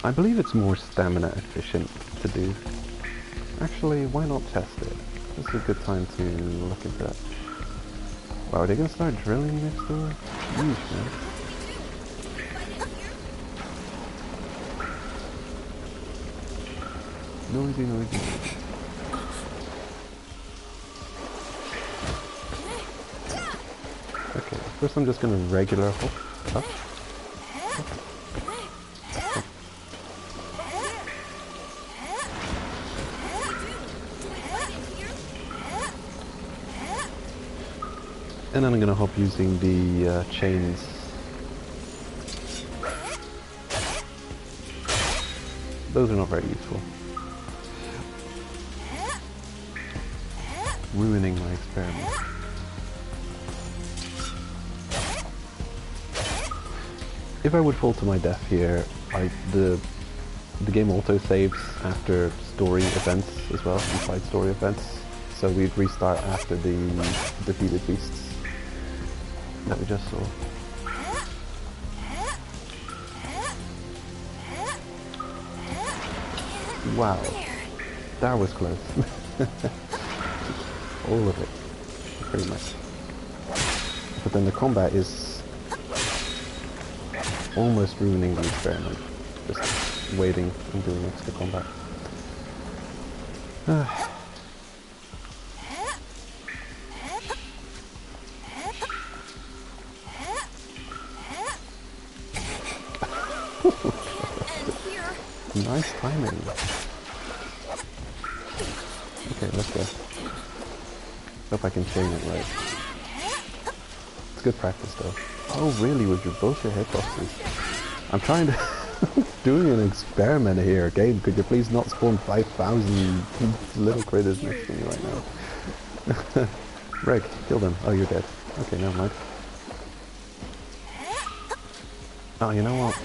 I believe it's more stamina efficient to do. Actually, why not test it? This is a good time to look into that. Wow, are they gonna start drilling next door? Yeesh, man. Noisy, noisy. Okay, first I'm just gonna regular hop up. And then I'm gonna hop using the chains. Those are not very useful. Ruining my experiment. If I would fall to my death here, the game auto saves after story events as well, side story events. So we'd restart after the defeated beasts that we just saw. Wow, that was close. All of it, pretty much. But then the combat is almost ruining the experiment. Just waiting and doing extra combat. Nice timing. Okay, let's go. Hope I can chain it right. It's good practice though. Oh really, with your bullshit hitboxes? I'm trying to... doing an experiment here, game. Could you please not spawn 5,000 little critters next to me right now? Reg, kill them. Oh, you're dead. Okay, never mind. Oh, you know what?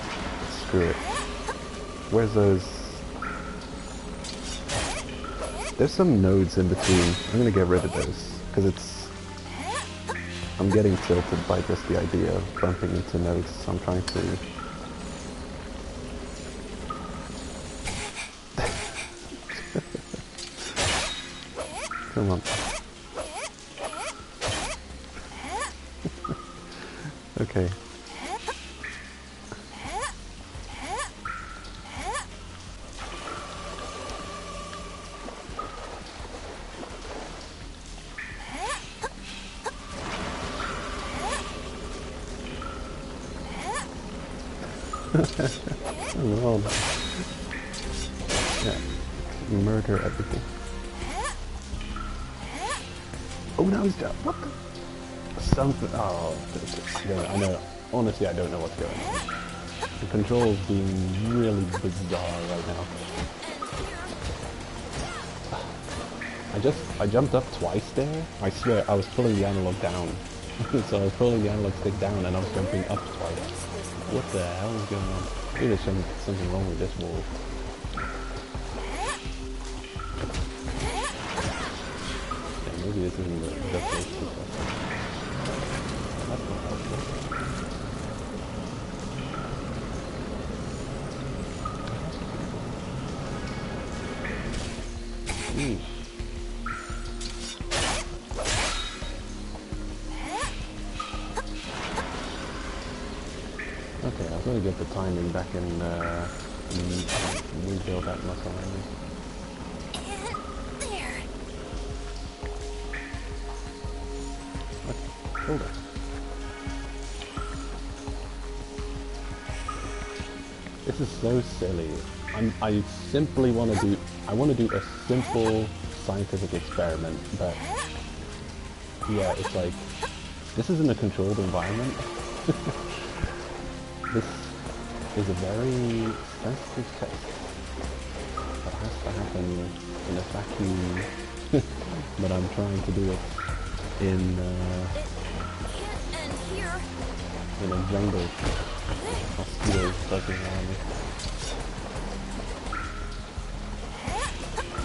Screw it. Where's those? There's some nodes in between. I'm gonna get rid of those because it's... I'm getting tilted by just the idea of bumping into nodes, so I'm trying to... Come on. Okay. Oh, yeah. Murder everything. Oh, now he's down. What the? Something. Oh, I know. Honestly, I don't know what's going on. The controls being really bizarre right now. I jumped up twice there. I swear, I was pulling the analog down. So I was pulling the analog stick down and I was jumping up twice. What the hell is going on? Maybe there's something wrong with this wall. Yeah, maybe this isn't the place to go. That's not helpful. Okay, I've got to get the timing back and rebuild that muscle memory. There. Okay, hold on. This is so silly. I simply want to do. I want to do a simple scientific experiment, but yeah, it's like this isn't a controlled environment. This is a very sensitive test that has to happen in a vacuum, but I'm trying to do it in a jungle. Mosquitoes buzzing around me.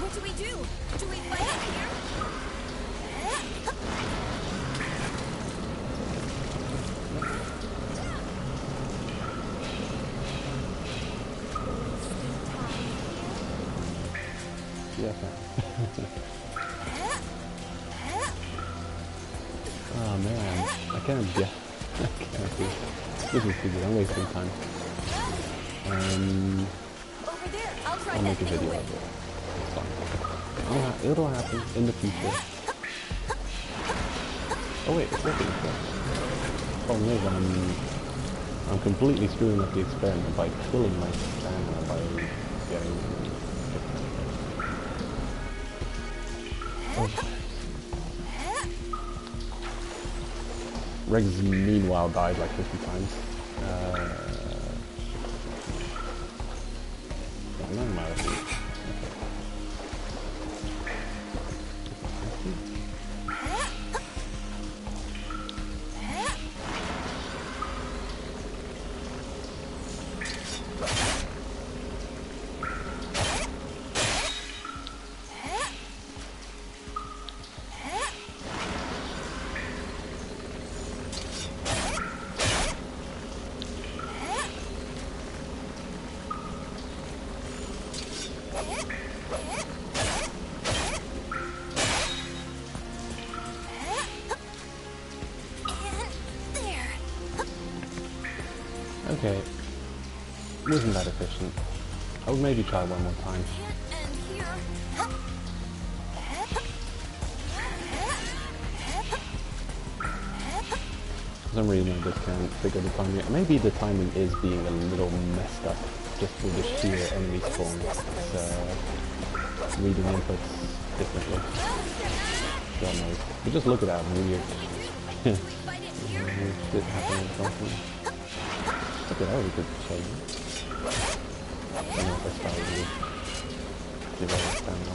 What do we do? Do we fight it here? Yeah. Oh man, I can't get. I can't do. This is stupid. I'm wasting time. Over there. I'll try I'll that make a video of it. It's fine. It'll happen in the future. Oh wait, it's working. Problem is, I'm completely screwing up the experiment by killing my stamina by getting. Oh. Rex meanwhile died like 50 times. I'm out of here. Okay, wasn't that efficient. I would maybe try one more time. For some reason I just can't figure the timing out. Maybe the timing is being a little messed up just with the sheer enemy spawn. It's reading inputs differently. God knows. But just look at that weird weird shit happening in front of me. Look at that, we could change. I don't know if I started with develop stamina.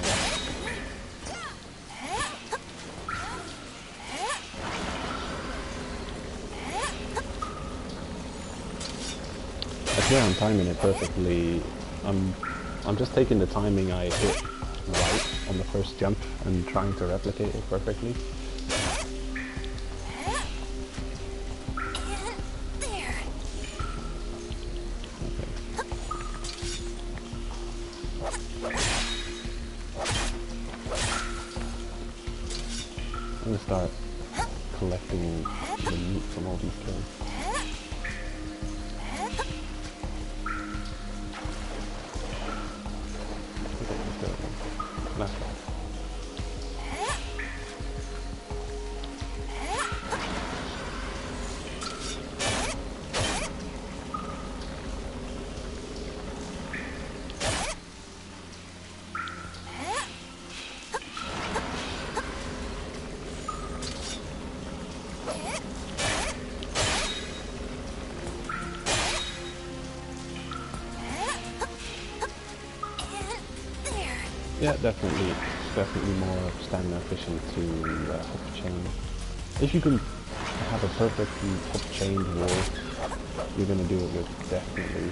I swear I'm timing it perfectly. I'm just taking the timing I hit right on the first jump and trying to replicate it perfectly. I'm gonna start collecting the loot from all these kills. Okay, let's go. Last one. Yeah, definitely definitely more stamina efficient to hop chain. If you can have a perfectly hop chained wall, you're gonna do it with definitely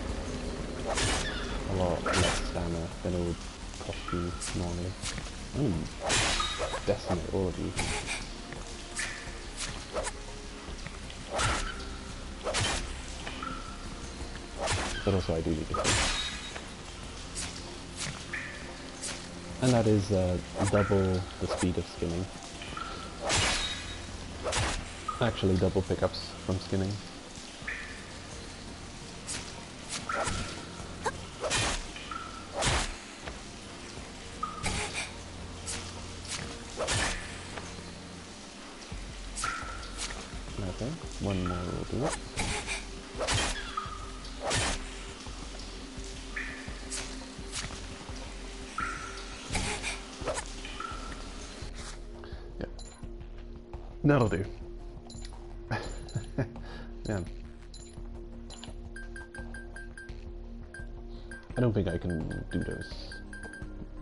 a lot less stamina than it would cost you normally. Decimate all of you. But also I do need to think. And that is double the speed of skinning. Actually double pickups from skinning. Okay, one more will do it. Yeah, that'll do. Yeah. I don't think I can do those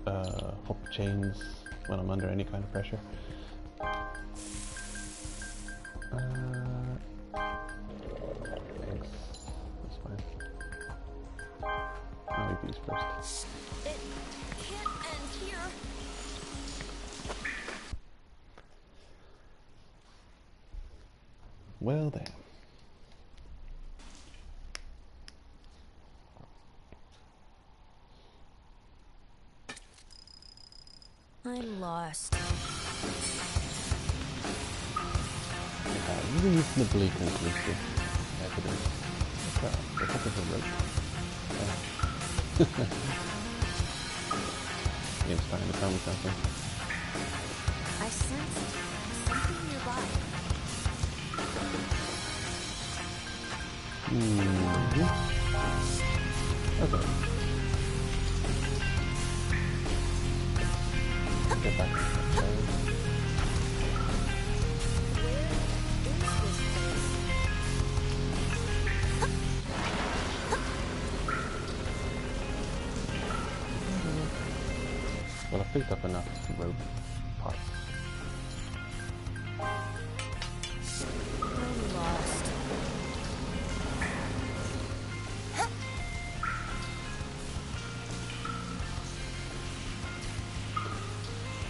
hop chains when I'm under any kind of pressure. Thanks. That's fine. I'll leave these first. It can't end here. Well then. I'm lost. You reasonably conclusive evidence. What's that? The top of a rope? Oh. It's trying to tell me something. I sensed something nearby. Okay. Get back to the show. Well, I've picked up enough rope parts. I'm lost.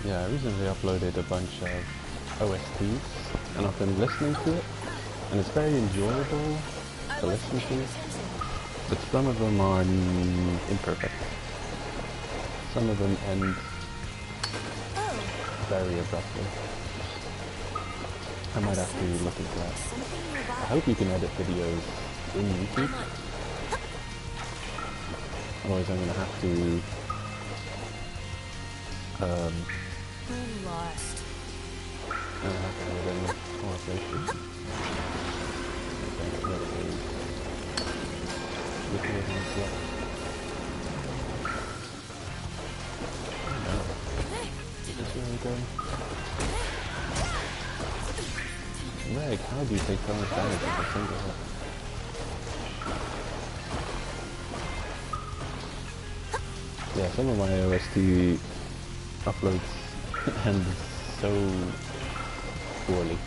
Yeah, I recently uploaded a bunch of OSTs, and I've been listening to it, and it's very enjoyable to listen to, but some of them are imperfect. Some of them end very abruptly. I might have to look into that. I hope you can edit videos in YouTube. Otherwise I'm gonna have to I'm lost. edit in more places. Okay, another game. Look at it. Meg, how do you take so much damage with a single hit? Yeah, some of my OST uploads end so poorly.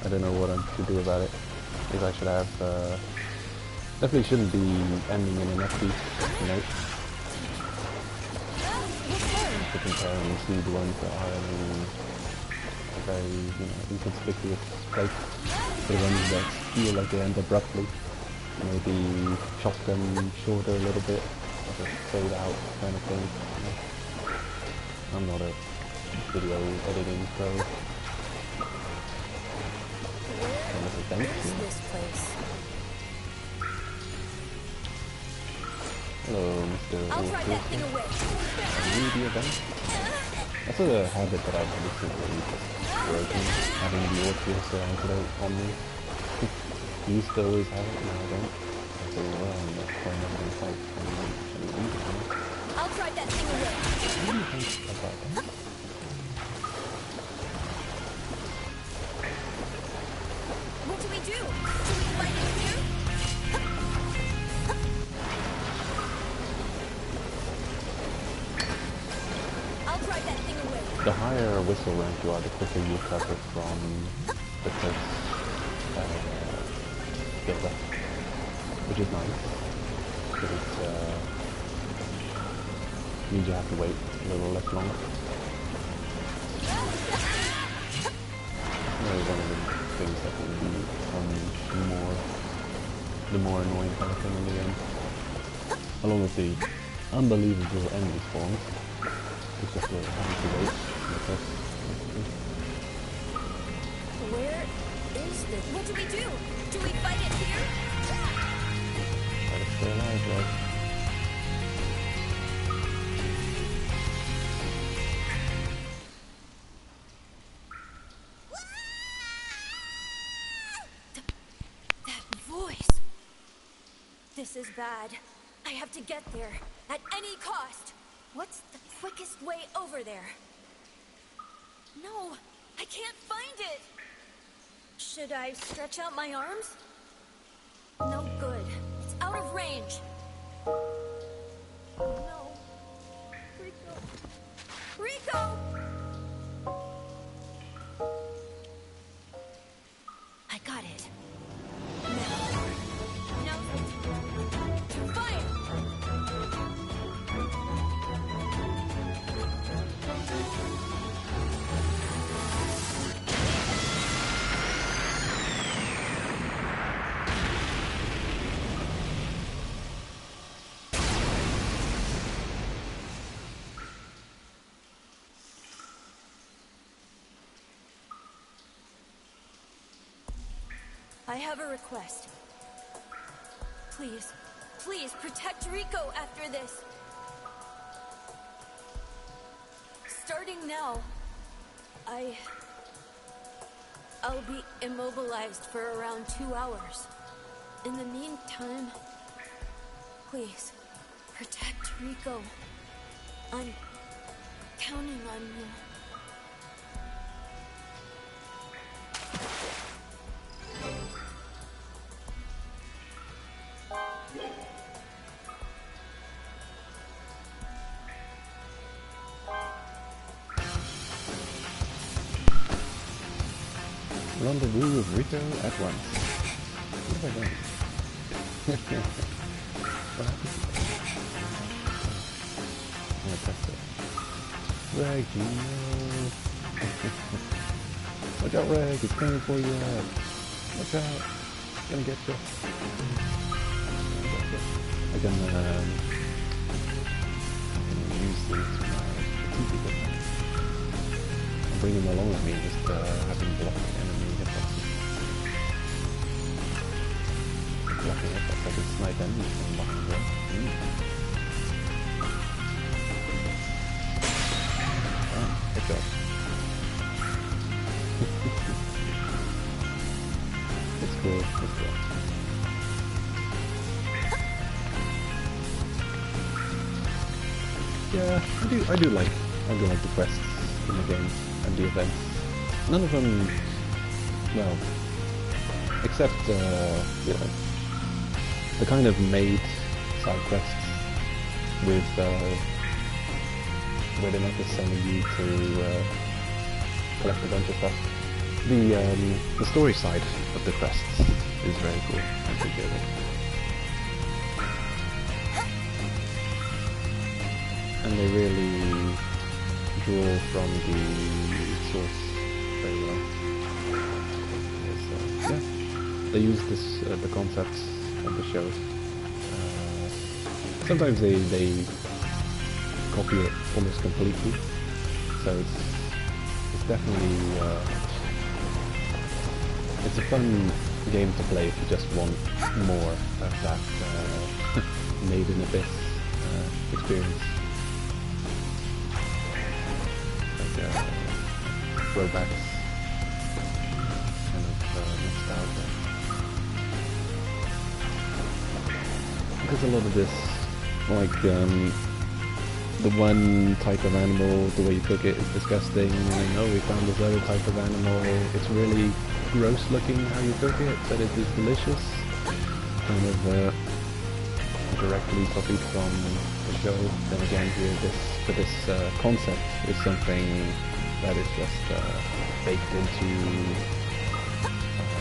I don't know what I should do about it. Maybe I should have, definitely shouldn't be ending in an upbeat note. To compare and see the ones that are in a very, inconspicuous place. The ones that feel like they end abruptly. Maybe chop them shorter a little bit, or just fade out kind of thing. I'm not a video editing pro. Where is this place? Hello, Mr. I'll try that thing away. Media bank? That's a habit that I've recently broken, having the Orpheus surrounded on me. Used to always have it, now I don't. I say, well, I'm not quite not going to fight. I'll try that thing away. What do you think about that? What do we do? Do we fight it here? I'll try that thing away. the higher whistle rank you are, the quicker you recover from the first build-up, which is nice, because it means you have to wait a little less long. Really one of the things that will become the more annoying kind of thing in the end. Along with the unbelievable enemy spawns. It's just having to wait for the first. Where is this? What do we do? Do we fight it here? Try to stay alive, right? That voice! This is bad. I have to get there, at any cost. What's the quickest way over there? No, I can't find it! Should I stretch out my arms? No good. It's out of range. No. Rico. Rico! I got it. Now fire! I have a request. Please, please protect Rico after this. Starting now, I'll be immobilized for around 2 hours. In the meantime, please protect Rico. I'm counting on you. Rendezvous with Rico at once. What have I done? I'm gonna press it. Reg, no! Watch out, Reg! It's coming for you! Watch out! It's gonna get you! I can use these for my strategic attack. I'll bring them along with me, just have them block enemy hitboxes. Blocking hitbox, I can snipe enemies from behind there. Ah, good job. It's cool, it's cool. Yeah, I do like the quests in the game and the events. None of them, well, except you know, the kind of made side quests with where they're not just sending you to collect a bunch of stuff. The story side of the quests is very cool. I appreciate it. And they really draw from the source very well. So, yeah, they use the concepts of the show. Sometimes they copy it almost completely. So it's definitely it's a fun game to play if you just want more of that Made in Abyss experience. Throwbacks, kind of nostalgia. Because a lot of this, like the one type of animal, the way you cook it is disgusting, and we found this other type of animal, it's really gross looking how you cook it, but it is delicious. Kind of directly copied from the show. Then again here, this concept is something that is just baked into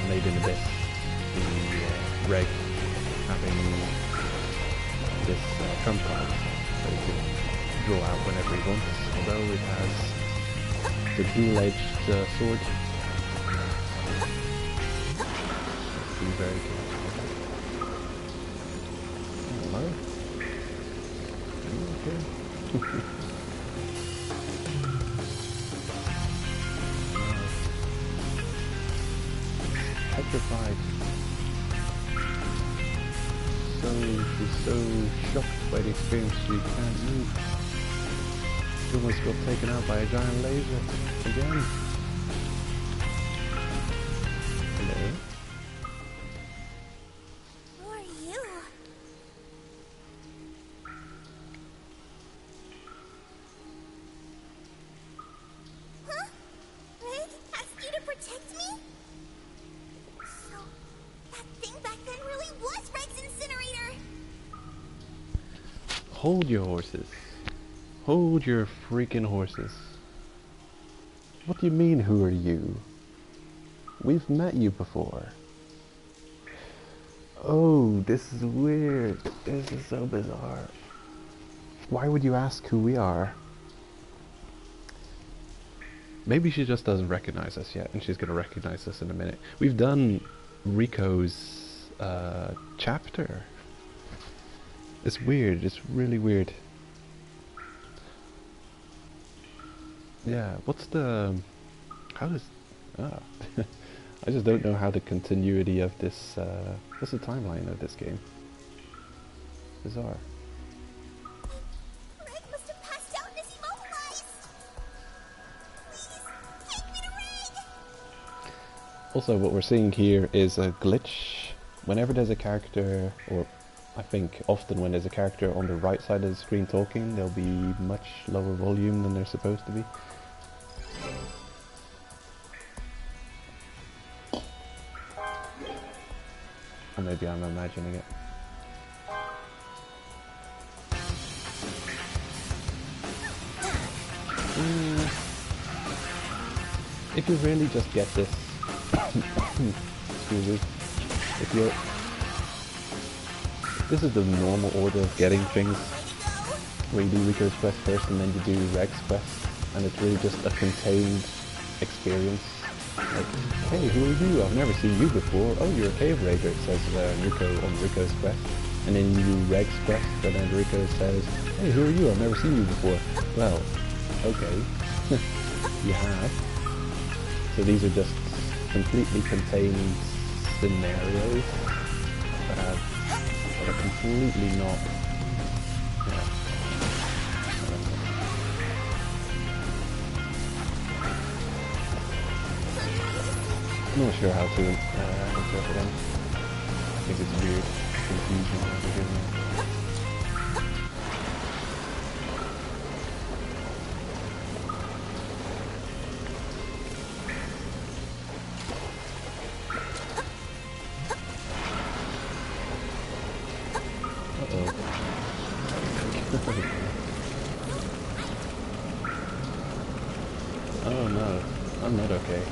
Made in Abyss. The reg having this trump card that he can draw out whenever he wants, although it has the dual-edged sword. Be very careful. Hello? Are you okay? Petrified. She's so shocked by the experience she can't move. She almost got taken out by a giant laser again. Hello? Who are you? Huh? Rig asked you to protect me? So, that thing back then really was Reg's incinerator! Hold your horses. Hold your freaking horses. What do you mean, who are you? We've met you before. Oh, this is weird. This is so bizarre. Why would you ask who we are? Maybe she just doesn't recognize us yet, and she's gonna recognize us in a minute. We've done Rico's chapter. It's weird. It's really weird. Yeah, what's the... How does... Ah. I just don't know how the continuity of this... what's the timeline of this game? Bizarre. Reg must have passed out and is immobilized! Please, take me to Reg! Also, what we're seeing here is a glitch. Whenever there's a character, or I think often when there's a character on the right side of the screen talking, they'll be much lower volume than they're supposed to be. Or maybe I'm imagining it. If you really just get this, excuse me, if you're, this is the normal order of getting things, where you do Rico's quest first and then you do Reg's quest, and it's really just a contained experience. Like, hey, who are you? I've never seen you before. Oh, you're a cave raider, it says Rico on Rico's quest. And then you do Reg's quest, and then Rico says, hey, who are you? I've never seen you before. Well, okay. You have. So these are just completely contained scenarios that are completely not... I'm not sure how to interpret them. I think it's weird, confusing what we're doing. Uh-oh. Oh no, I'm not okay.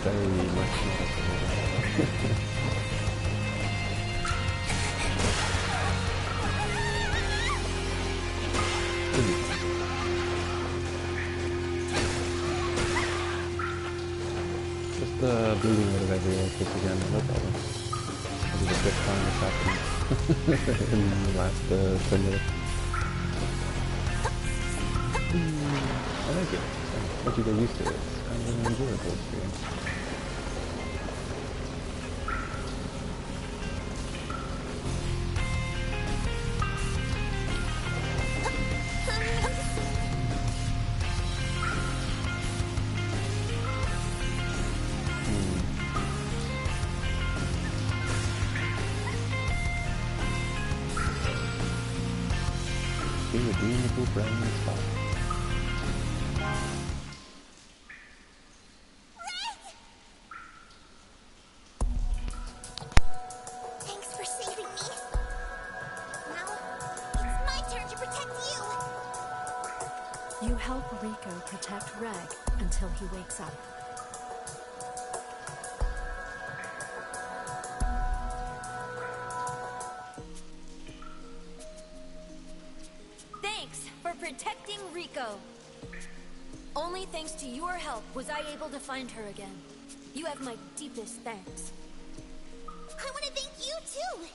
Very much just bleeding out of every orifice again, no problem. This is a good time this happened in the last 10 minutes. I like it. Once you get used to it, it's kind of an enjoyable experience. Irredeemable brand new spot. Thanks for saving me. Now, it's my turn to protect you. You help Rico protect Reg until he wakes up. Thanks for protecting Rico. Only thanks to your help was I able to find her again. You have my deepest thanks. I want to thank you, too.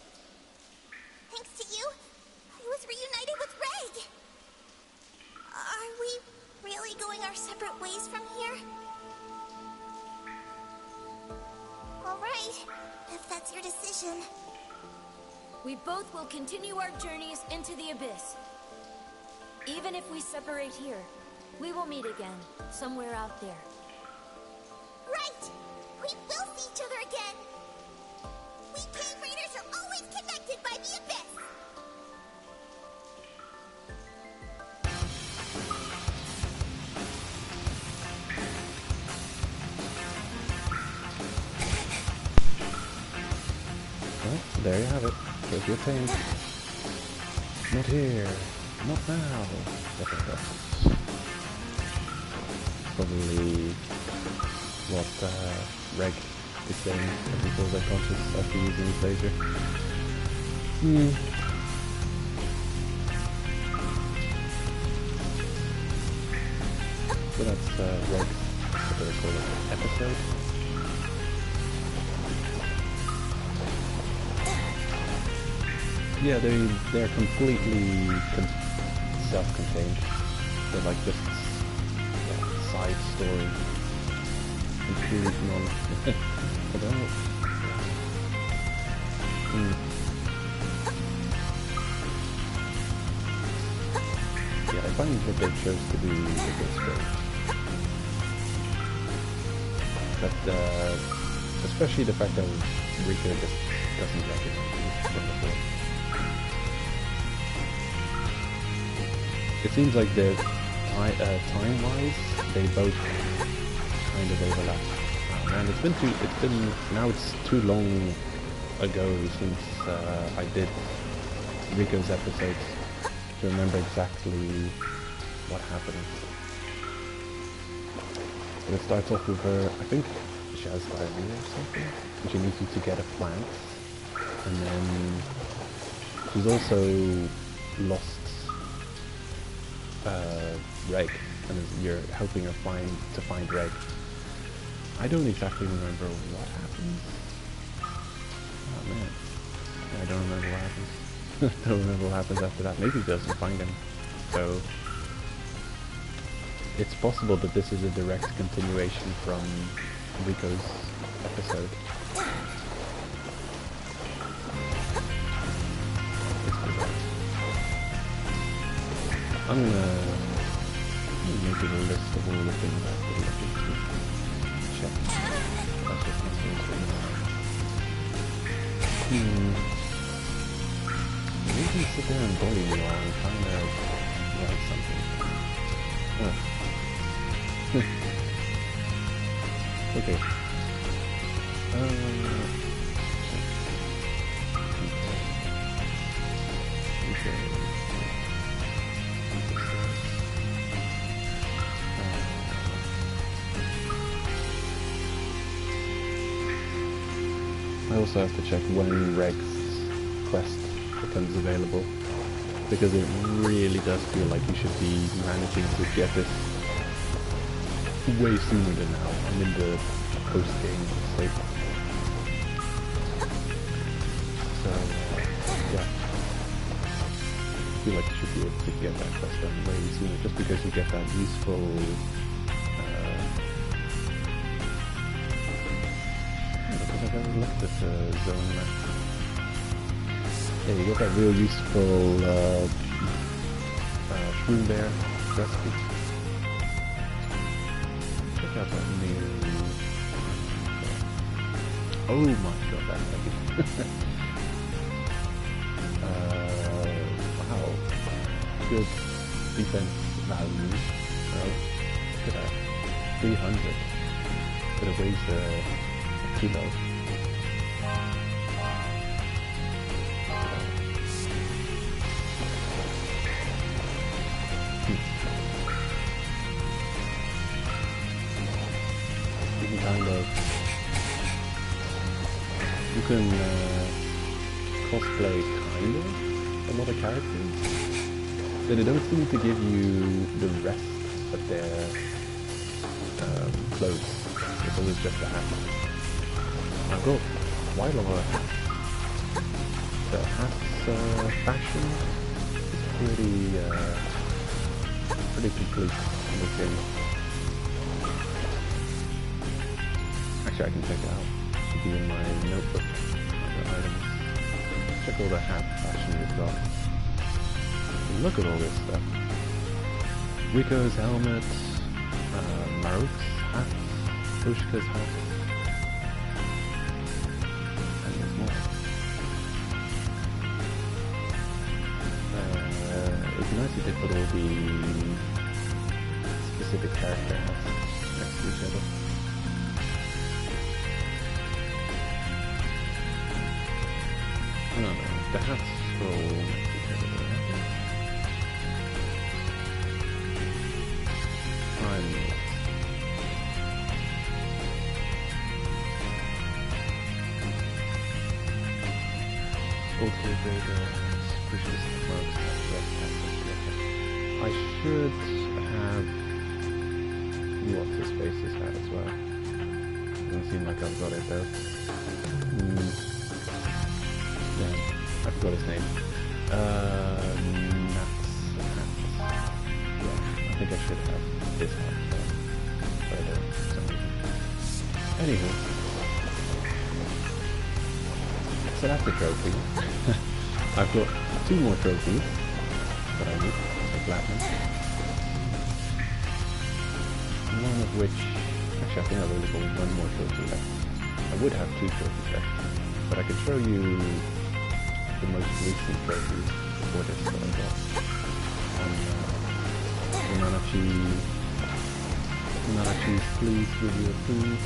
Thanks to you, I was reunited with Reg. Are we really going our separate ways from here? All right, if that's your decision. We both will continue our journeys into the abyss. Even if we separate here, we will meet again, somewhere out there. Right! We will see each other again! We Cave Raiders are always connected by the abyss! Well, there you have it. There's your pain. Not here. Not now. Probably what Reg is saying as he feels unconscious after using his laser. So that's Reg's, what do they call it, episode? Yeah, they're completely self-contained. They're like just side story. Completely non. I don't know. Yeah, I find what they chose to do a bit strange. But especially the fact that Rico just doesn't recognize you from before. It seems like the time-wise, they both kind of overlap. Oh man, it's too long ago since I did Rico's episodes to remember exactly what happened. And it starts off with her, I think she has diarrhea or something, and she needs you to get a plant, and then she's also lost Reg, and you're helping her find Reg. I don't exactly remember what happens. Oh man, I don't remember what happens. I don't remember what happens after that. Maybe he doesn't find him. So it's possible that this is a direct continuation from Rico's episode. I'm gonna make it a list of all the things I have to look into. Check. That's just my You can sit there and bully me while I'm trying to write something. Okay. I also have to check when Reg's quest becomes available, because it really does feel like you should be managing to get this way sooner than now. I'm in the post-game state. So, yeah. I feel like you should be able to get that quest done way sooner, just because you get that useful I've never looked at the zone map. Yeah, you get that real useful shroom bear recipe. Check out that new... Oh my god, that's heavy. Wow. Good defense value. Well, look at that. 300. Could have weighs a kilo. can cosplay kind of a lot of characters, but they don't seem to give you the rest of their clothes. It's always just a hat. I've got quite a lot of hats. The hats fashion is pretty complete in this game. Actually, I can check it out. It should be in my notebook. Other items. Check all the hat fashion we've got. Look at all this stuff. Rico's helmet, Maruk's hat, Ushka's hat, and there's more. It'd be nice if they put all the specific character hats next to each other. I don't know, the hats are all next to each other. I should have what's his face's hat as well. Doesn't seem like I've got it though. Damn, I forgot his name. Yeah, I think I should have his hat, but I don't for some reason. Anywho. So that's the trophy. I've got 2 more trophies that I need, so platinum. One of which, actually I think I've only got 1 more trophy left. I would have 2 trophies left, but I could show you the most recent trophies before this that I got. Nanachi's pleased with your food.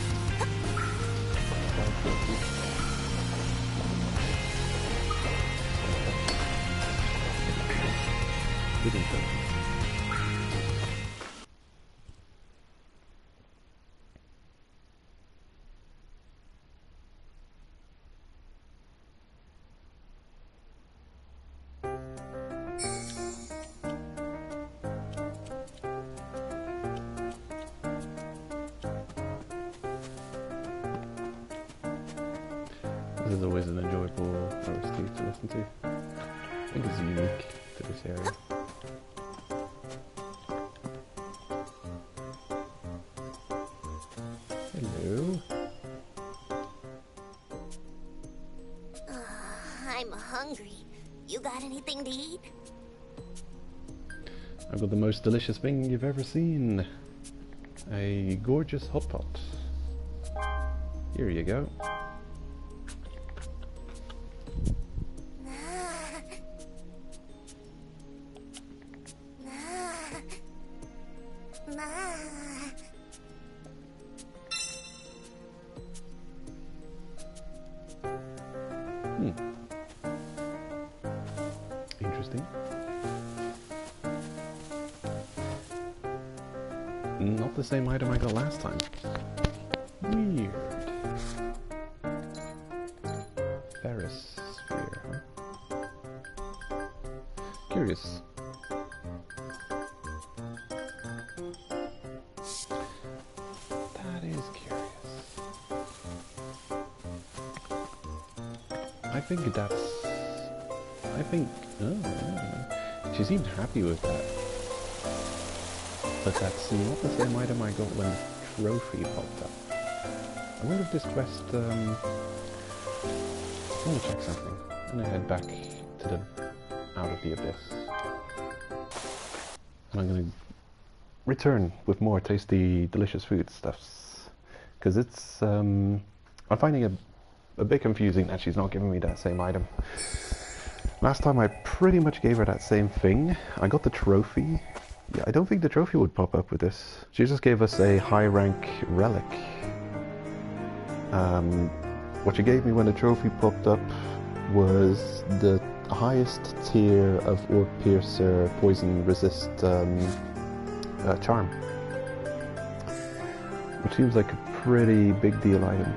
5 trophies. This is always an enjoyable OST to listen to. I think it's unique to this area. Hello. I'm hungry. You got anything to eat? I've got the most delicious thing you've ever seen. A gorgeous hot pot. Here you go. Interesting. Not the same item I got last time. Weird. Ferris sphere, huh? Curious. That is curious. I think that's... oh, she seemed happy with that. But that's not the same item I got when Trophy popped up. I wonder if this quest, I want to check something. I'm gonna head back to the Out of the Abyss. And I'm gonna return with more tasty, delicious food stuffs. Because it's, I'm finding it a bit confusing that she's not giving me that same item. Last time I pretty much gave her that same thing. I got the trophy. Yeah, I don't think the trophy would pop up with this. She just gave us a high rank relic. What she gave me when the trophy popped up was the highest tier of Orb Piercer poison resist charm. Which seems like a pretty big deal item.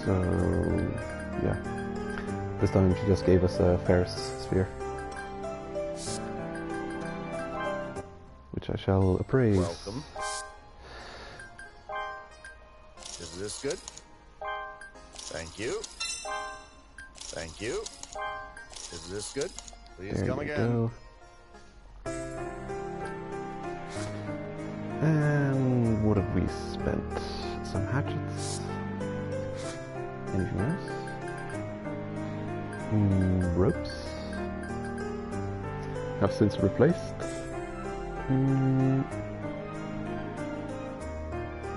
So, yeah. This time she just gave us a Ferris sphere. Which I shall appraise. Welcome. Is this good? Thank you. Thank you. Is this good? Please There come you again. go. And what have we spent? Some hatchets. Anything else? Ropes. Have since replaced.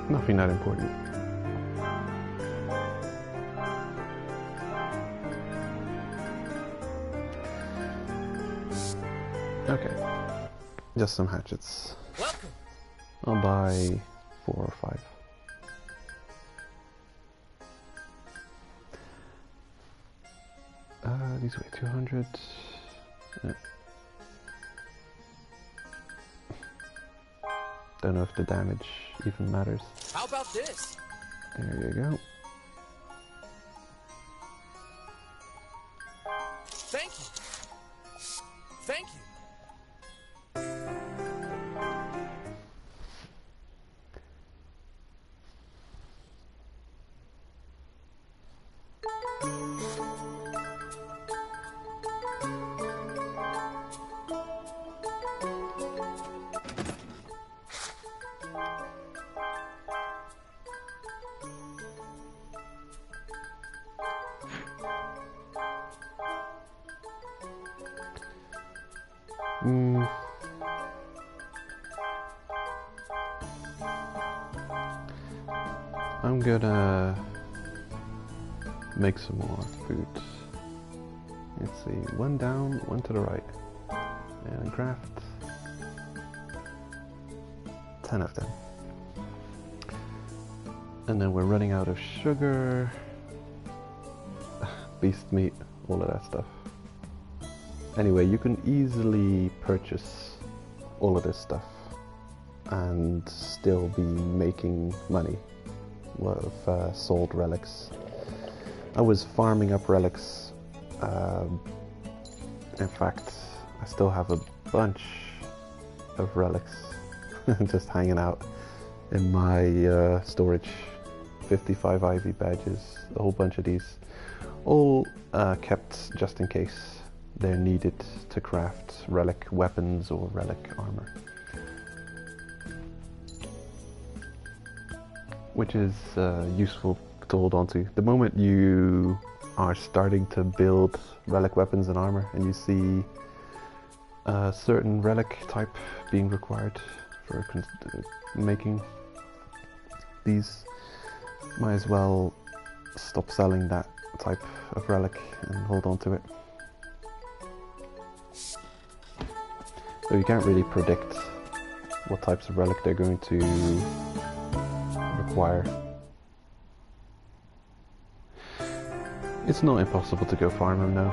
Nothing that important. Okay. Just some hatchets. Welcome. I'll buy 4 or 5. These weigh 200. Yeah. Don't know if the damage even matters. How about this? There you go. Thank you. Thank you. I'm gonna make some more food. Let's see, 1 down, 1 to the right. And craft 10 of them. And then we're running out of sugar, beast meat, all of that stuff. Anyway, you can easily purchase all of this stuff and still be making money with sold relics. I was farming up relics. In fact, I still have a bunch of relics just hanging out in my storage. 55 Ivy badges, a whole bunch of these, all kept just in case they're needed to craft relic weapons or relic armor. Which is useful to hold on to. The moment you are starting to build relic weapons and armor and you see a certain relic type being required for making these, might as well stop selling that type of relic and hold on to it. So you can't really predict what types of relic they're going to require. It's not impossible to go farm them now.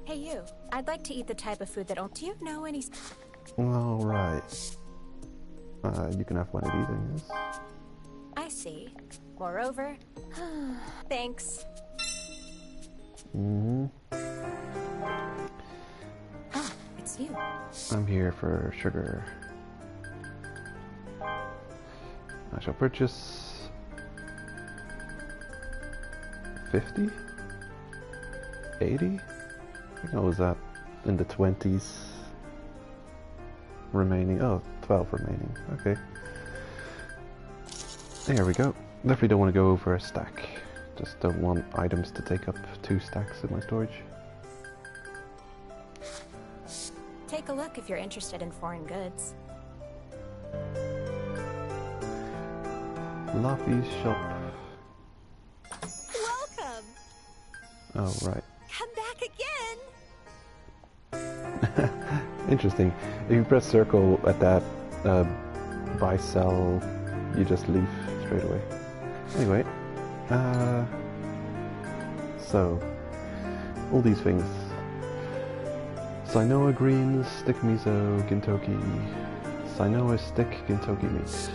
Hey you, I'd like to eat the type of food that don't... Do you know any... Alright. You can have one of these, I guess. I see. Moreover... Thanks. Oh, Oh, it's you. I'm here for sugar. I shall purchase 50? 80? I think I was at in the 20s remaining. Oh, 12 remaining. Okay. There we go. Definitely don't want to go over a stack. Just don't want items to take up 2 stacks in my storage. Take a look if you're interested in foreign goods. Laffy's shop. Welcome. Oh, right. Come back again. Interesting. If you press circle at that buy sell, you just leave straight away. Anyway, so all these things: Sinoa greens, stick miso, gintoki, Sinoa stick, gintoki meat.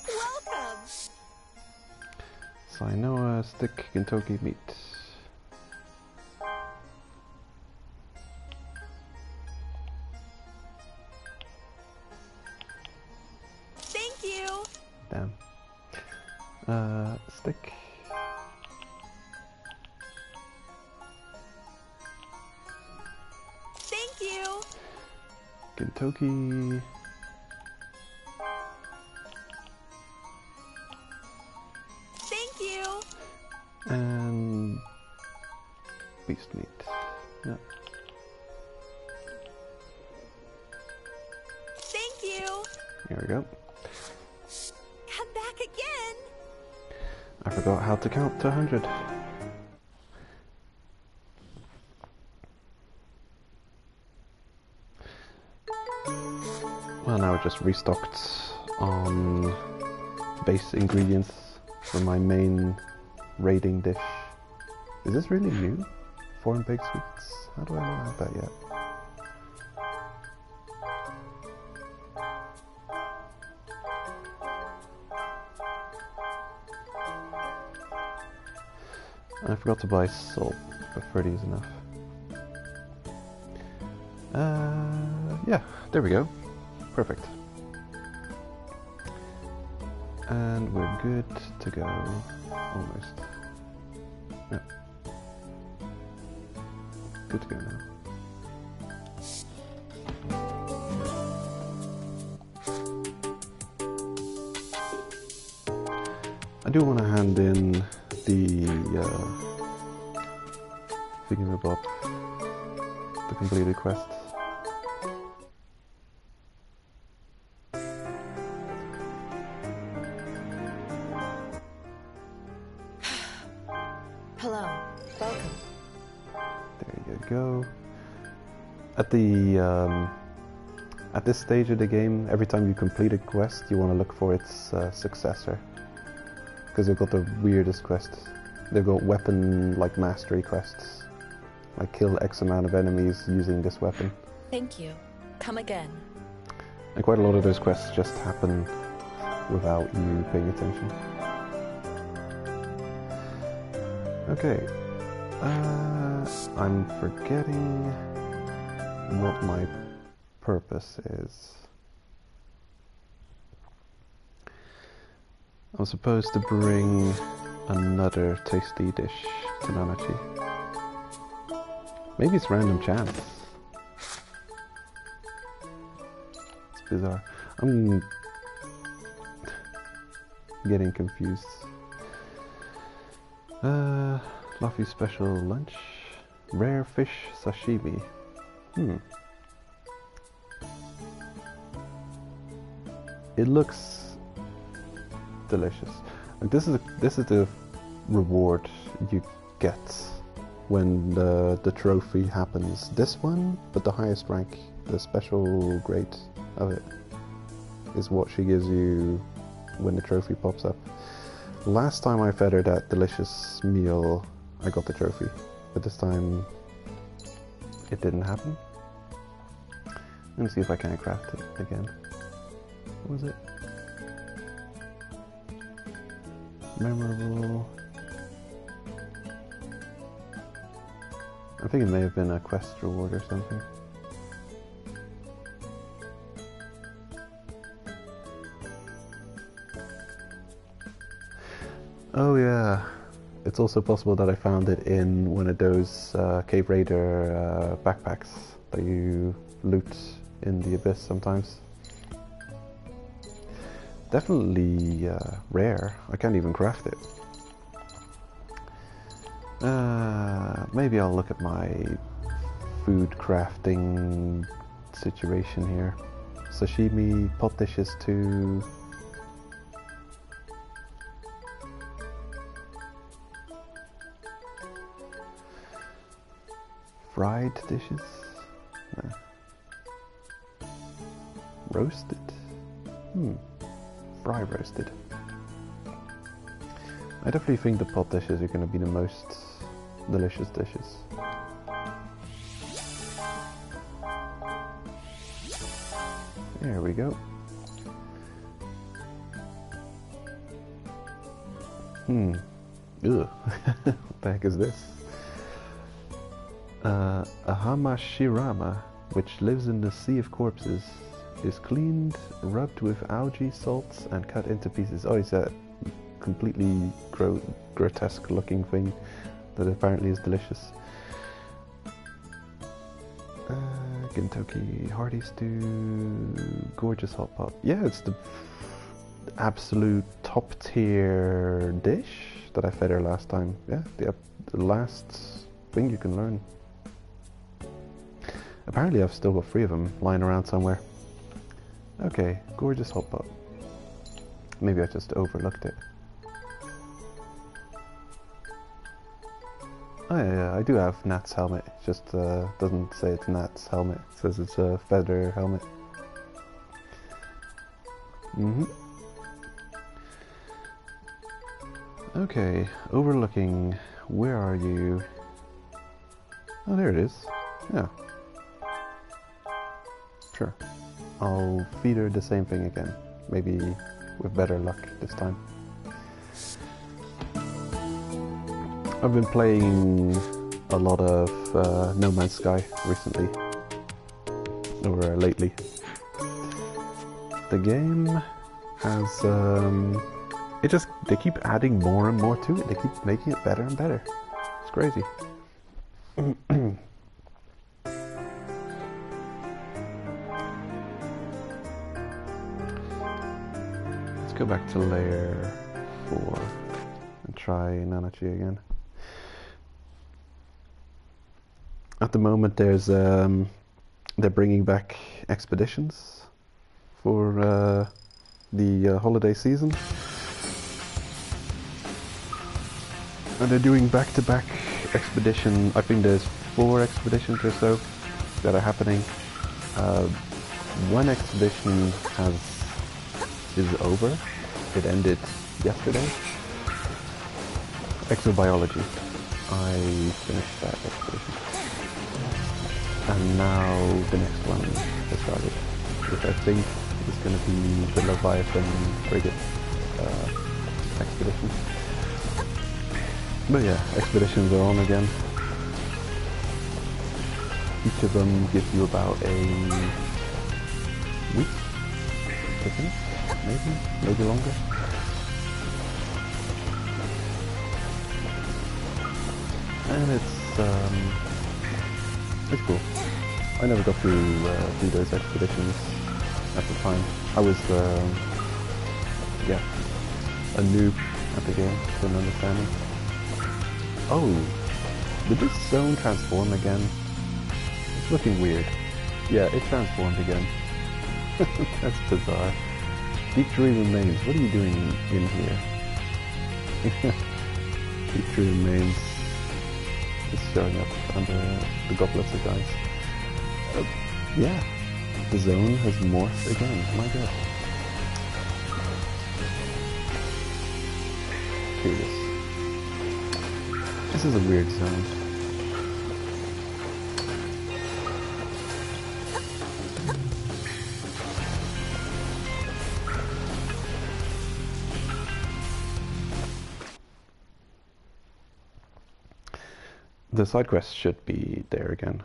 Welcome. Sainoa stick Gintoki meat. Thank you. Damn. Stick. Thank you. Gintoki. Thank you. And beast meat. Yeah. Thank you. Here we go. Come back again. I forgot how to count to 100. Well, now we're just restocked on base ingredients for my main raiding dish. Is this really new? Foreign baked sweets? How do I not have that yet? I forgot to buy salt, but 30 is enough. Yeah, there we go. Perfect. And we're good to go. Almost. Yeah. Good to go now. I do want to hand in the thingamabob, the completed quests. Hello. Welcome. There you go. At the at this stage of the game, every time you complete a quest, you want to look for its successor, because they've got the weirdest quests. They've got weapon like mastery quests, like kill X amount of enemies using this weapon. Thank you. Come again. And quite a lot of those quests just happen without you paying attention. Okay, I'm forgetting what my purpose is. I'm supposed to bring another tasty dish to Nanachi. Maybe it's random chance. It's bizarre. I'm getting confused. Luffy special lunch. Rare fish sashimi. It looks delicious. Like this is the reward you get when the trophy happens. This one, but the highest rank, the special grade of it, is what she gives you when the trophy pops up. Last time I fed her that delicious meal, I got the trophy, but this time it didn't happen. Let me see if I can craft it again. What was it? Memorable. I think it may have been a quest reward or something. Oh yeah, it's also possible that I found it in one of those Cave Raider backpacks that you loot in the Abyss sometimes. Definitely rare. I can't even craft it. Maybe I'll look at my food crafting situation here. Sashimi, pot dishes too. Fried dishes? No. Roasted? Fry roasted. I definitely think the pot dishes are going to be the most delicious dishes. There we go. Ugh. What the heck is this? A Hamashirama, which lives in the sea of corpses, is cleaned, rubbed with algae, salts, and cut into pieces. Oh, it's a completely grotesque looking thing that apparently is delicious. Gintoki, hearty stew, gorgeous hot pot. Yeah, it's the absolute top tier dish that I fed her last time. Yeah, the last thing you can learn. Apparently I've still got 3 of them lying around somewhere. Okay, gorgeous hot pot. Maybe I just overlooked it. Oh yeah, I do have Nat's helmet. It just doesn't say it's Nat's helmet. It says it's a feather helmet. Okay, overlooking. Where are you? Oh, there it is. Yeah. Sure. I'll feed her the same thing again. Maybe with better luck this time. I've been playing a lot of No Man's Sky recently. Or lately. The game has... they keep adding more and more to it. They keep making it better and better. It's crazy. Let's go back to layer 4 and try Nanachi again. At the moment there's they're bringing back expeditions for the holiday season. And they're doing back-to-back expedition. I think there's 4 expeditions or so that are happening. One expedition is over. It ended yesterday. Exobiology. I finished that expedition. And now the next one has started, which I think is going to be the Leviathan frigate expedition. But yeah, expeditions are on again. Each of them gives you about a week to finish, maybe longer. And it's cool. I never got to do those expeditions at the time. I was a noob at the game, didn't understand it. Oh, did this zone transform again? It's looking weird. Yeah, it transformed again. That's bizarre. Deep Tree Remains, what are you doing in here? Deep Tree Remains is showing up under the goblets of guys. Yeah, the zone has morphed again, my god. Curious. This is a weird zone. The side quest should be there again.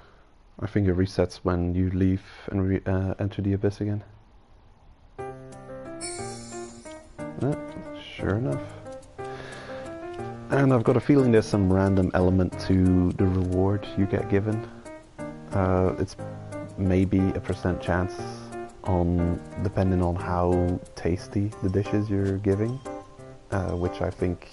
I think it resets when you leave and enter the abyss again. Sure enough. And I've got a feeling there's some random element to the reward you get given. It's maybe a % chance depending on how tasty the dishes you're giving, which I think,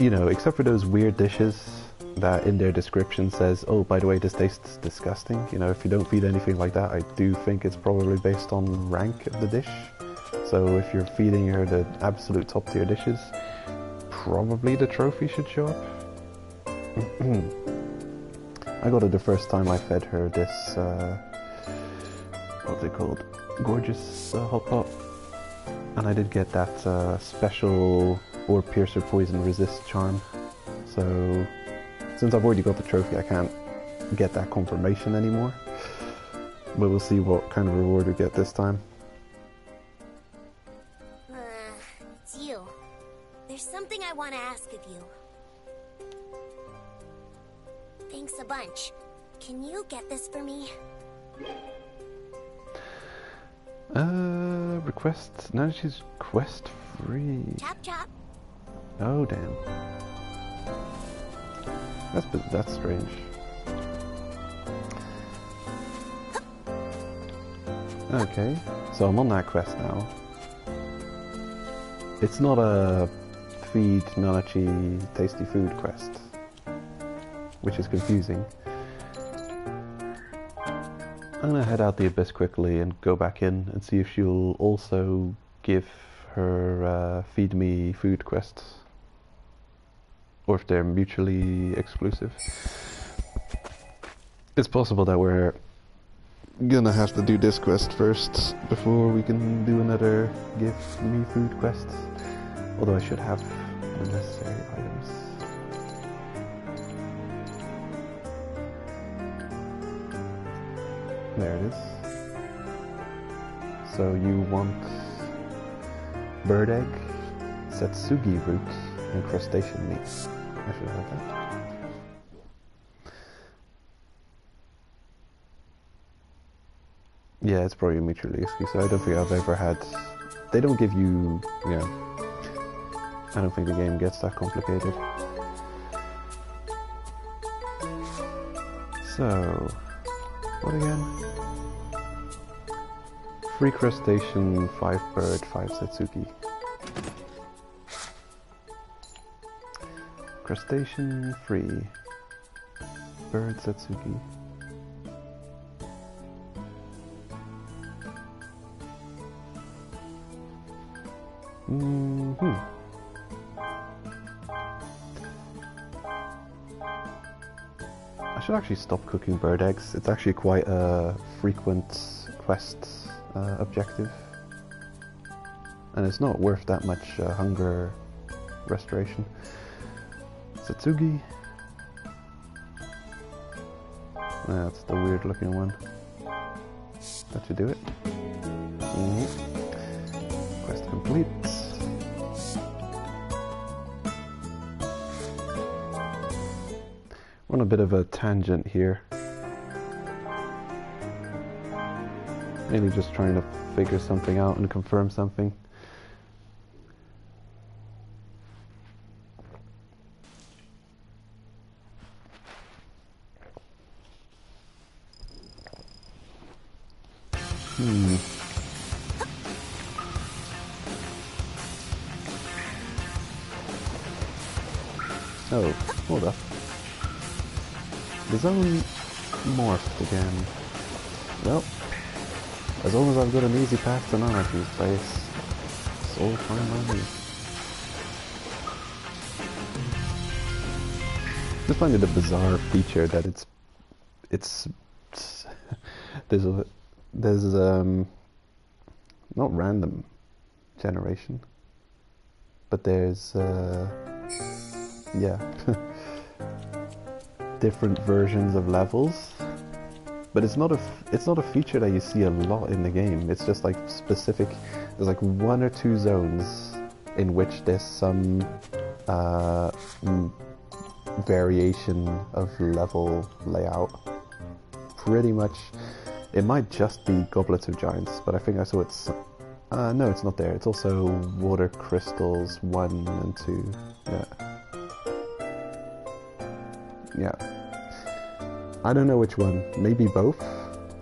except for those weird dishes that in their description says, oh, by the way, this tastes disgusting. If you don't feed anything like that, I do think it's probably based on rank of the dish. So if you're feeding her the absolute top tier dishes, probably the trophy should show up. I got it the first time I fed her this, what's it called? Gorgeous hot pot. And I did get that special or piercer poison resist charm. So since I've already got the trophy, I can't get that confirmation anymore. But we'll see what kind of reward we get this time. It's you. There's something I want to ask of you. Thanks a bunch. Can you get this for me? Request. Now she's quest free. Chop chop. Oh damn. That's strange. Okay, so I'm on that quest now. It's not a feed Nanachi tasty food quest, which is confusing. I'm gonna head out the abyss quickly and go back in and see if she'll also give her feed me food quests, or if they're mutually exclusive. It's possible that we're gonna have to do this quest first before we can do another give me food quest. Although I should have the necessary items. There it is. So you want bird egg, satsugi root, and crustacean meat. I should have that. Yeah, it's probably mutually exclusive. I don't think I've ever had... They don't give you... Yeah. I don't think the game gets that complicated. So... What again? 3 crustacean, 5 bird, 5 satsuki. Crustacean, 3. Bird, satsuki. I should actually stop cooking bird eggs. It's actually quite a frequent quest objective. And it's not worth that much hunger restoration. Satsugi. That's the weird looking one. That should do it. Quest complete. We're on a bit of a tangent here. Maybe just trying to figure something out and confirm something. Oh, hold up. The zone morphed again. Well, as long as I've got an easy path to Nanachi's place, it's all fine by me. I just find it a bizarre feature that it's there's not random generation, but there's yeah. Different versions of levels, but it's not a feature that you see a lot in the game. It's just like specific. There's like 1 or 2 zones in which there's some variation of level layout. Pretty much, it might just be Goblets of Giants, but I think I saw it's. No, it's not there. It's also Water Crystals 1 and 2. Yeah. Yeah. I don't know which one. Maybe both.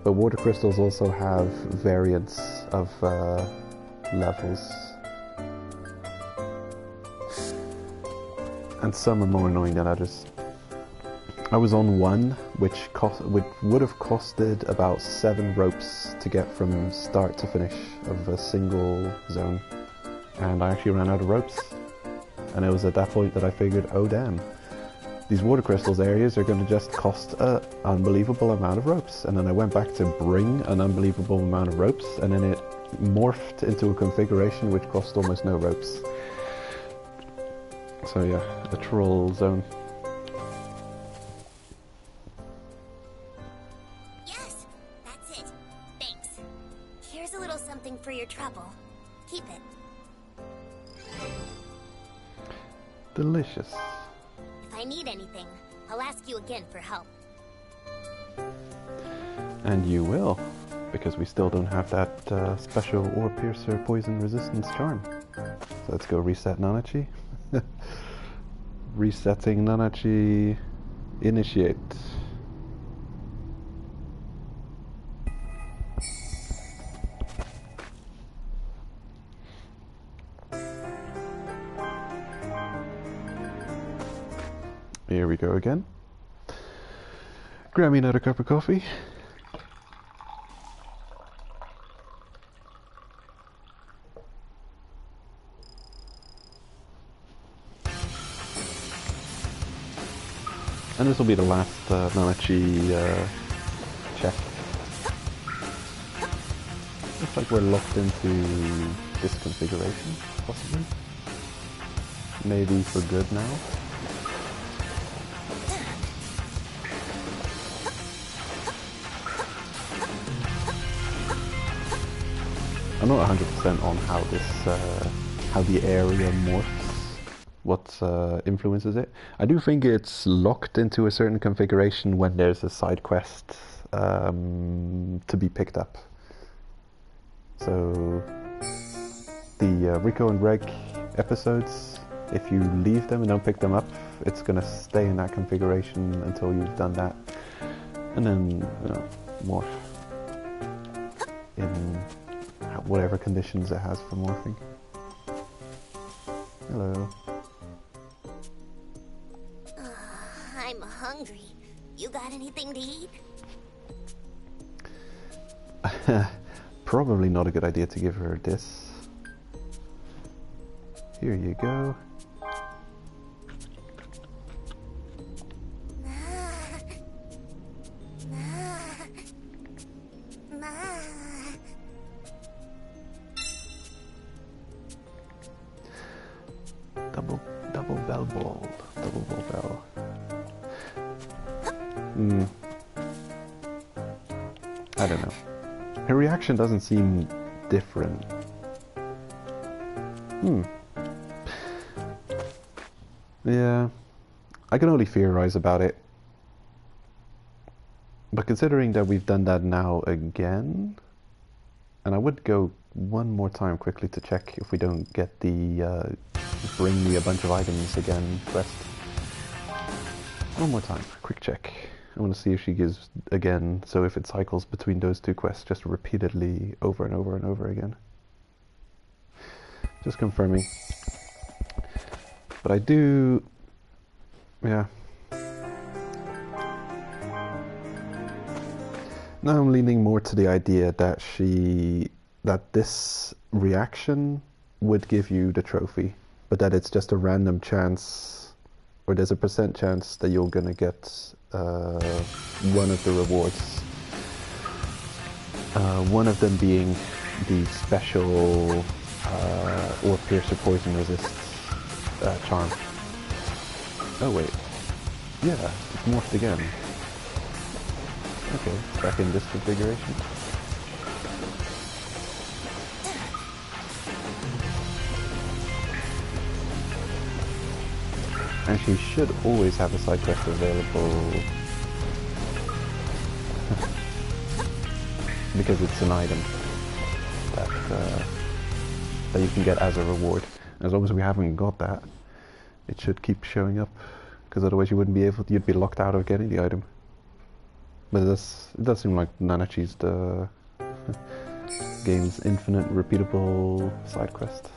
But Water Crystals also have variants of levels. And some are more annoying than others. I was on one, which would have costed about 7 ropes to get from start to finish of a single zone. And I actually ran out of ropes. And it was at that point that I figured, oh damn. These Water Crystals areas are going to just cost an unbelievable amount of ropes. And then I went back to bring an unbelievable amount of ropes, and then it morphed into a configuration which cost almost no ropes. So yeah, a troll zone. Yes, that's it. Thanks. Here's a little something for your trouble. Keep it. Delicious. If I need anything, I'll ask you again for help. And you will, because we still don't have that special Ore Piercer poison resistance charm. So let's go reset Nanachi. Resetting Nanachi. Initiate. Here we go again. Grab me another cup of coffee. And this will be the last Nanachi check. Looks like we're locked into this configuration, possibly. Maybe for good now. I'm not 100% on how this, how the area morphs, what influences it. I do think it's locked into a certain configuration when there's a side quest to be picked up. So the Rico and Reg episodes, if you leave them and don't pick them up, it's gonna stay in that configuration until you've done that, and then you know, morph in whatever conditions it has for morphing. Hello. I'm hungry. You got anything to eat? Probably not a good idea to give her this. Here you go. Double bell ball. Double ball bell. I don't know. Her reaction doesn't seem different. Yeah. I can only theorize about it. But considering that we've done that now again, and I would go one more time quickly to check if we don't get the bring me a bunch of items again quest. One more time, quick check. I want to see if she gives again, so if it cycles between those two quests just repeatedly over and over and over again. Just confirming. But I do... yeah. Now I'm leaning more to the idea that that this reaction would give you the trophy, but that it's just a random chance, or there's a % chance that you're gonna get one of the rewards. One of them being the special Ore Piercer Poison Resist charm. Oh wait, yeah, it's morphed again. Okay, back in this configuration. And she should always have a side quest available because it's an item that you can get as a reward. As long as we haven't got that, it should keep showing up, because otherwise you wouldn't be able to, you'd be locked out of getting the item. But it does seem like Nanachi's the game's infinite repeatable side quest.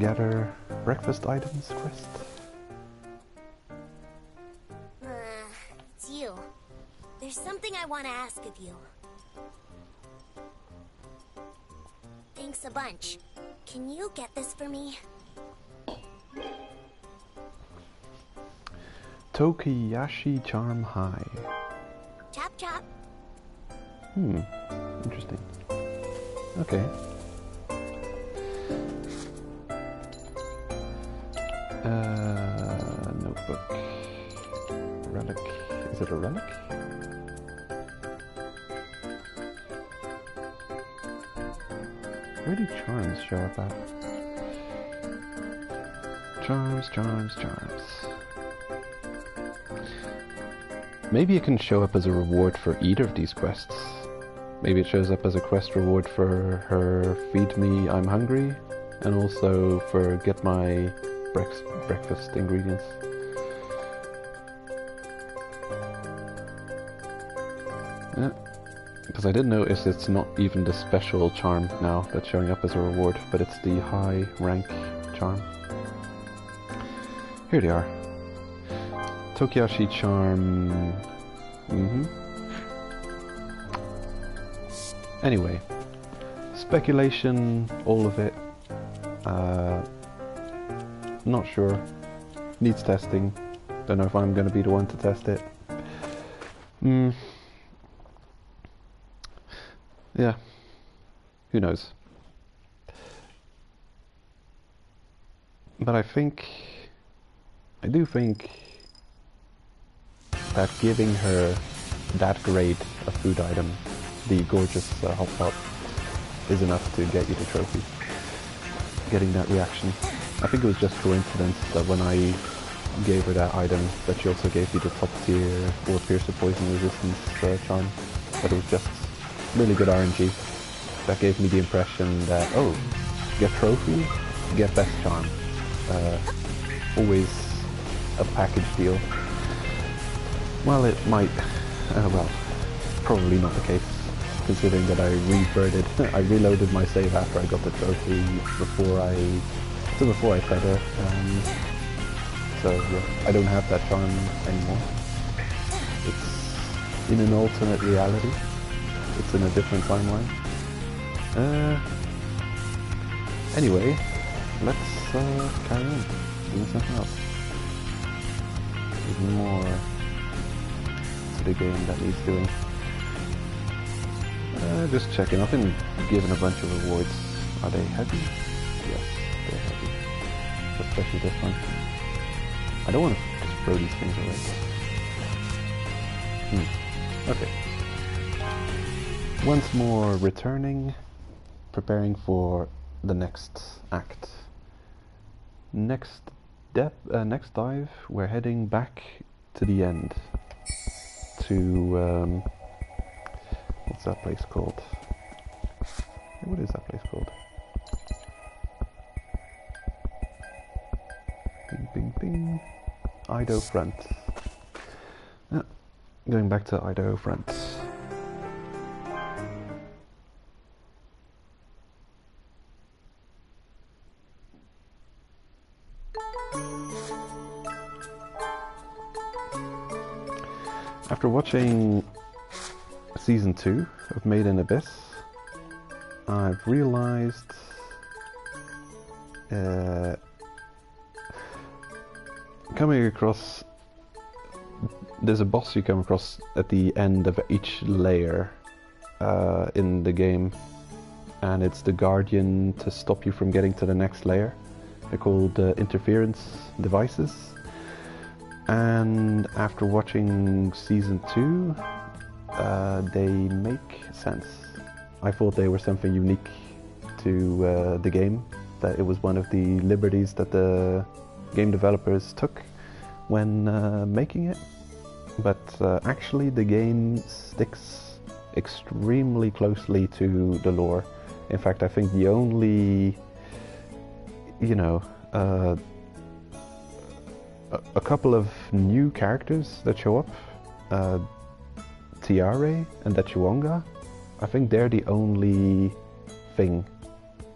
Gather breakfast items quest. It's you. There's something I want to ask of you. Thanks a bunch. Can you get this for me? Tokiyashi Charm High. Chop chop. Interesting. Okay. Notebook. Relic. Is it a relic? Where do charms show up at? Charms, charms, charms. Maybe it can show up as a reward for either of these quests. Maybe it shows up as a quest reward for her feed me, I'm hungry, and also for get my breakfast ingredients. Yeah, because I did notice it's not even the special charm now that's showing up as a reward, but it's the high rank charm. Here they are. Tokiyashi charm. Anyway, speculation, all of it. Not sure. Needs testing. Don't know if I'm going to be the one to test it. Yeah. Who knows? But I do think that giving her that grade of food item, the gorgeous hot pot, is enough to get you the trophy. Getting that reaction. I think it was just coincidence that when I gave her that item, that she also gave me the top tier 4 piercer poison resistance charm. But it was just really good RNG. That gave me the impression that, oh, get trophy, get best charm. Always a package deal. Well, it might, well, probably not the case, considering that I I reloaded my save after I got the trophy before I fed her. So yeah, I don't have that charm anymore. It's in an alternate reality. It's in a different timeline. Anyway, let's carry on doing something else. There's more to the game that needs doing. Just checking. I've been given a bunch of rewards. Are they heavy? Yes, they're heavy. Especially this one. I don't want to just throw these things away. Okay. Once more returning, preparing for the next act. Next dive, we're heading back to the end. To, what's that place called? What is that place called? Bing, bing, bing. Idaho Front. Yeah, going back to Idaho Front. After watching Season 2 of Made in Abyss, I've realized coming across, there's a boss you come across at the end of each layer in the game, and it's the guardian to stop you from getting to the next layer. They're called interference devices. And after watching Season 2, they make sense. I thought they were something unique to the game, that it was one of the liberties that the game developers took when making it. But actually the game sticks extremely closely to the lore. In fact, I think the only, a couple of new characters that show up, Tiare and Dachuonga, I think they're the only thing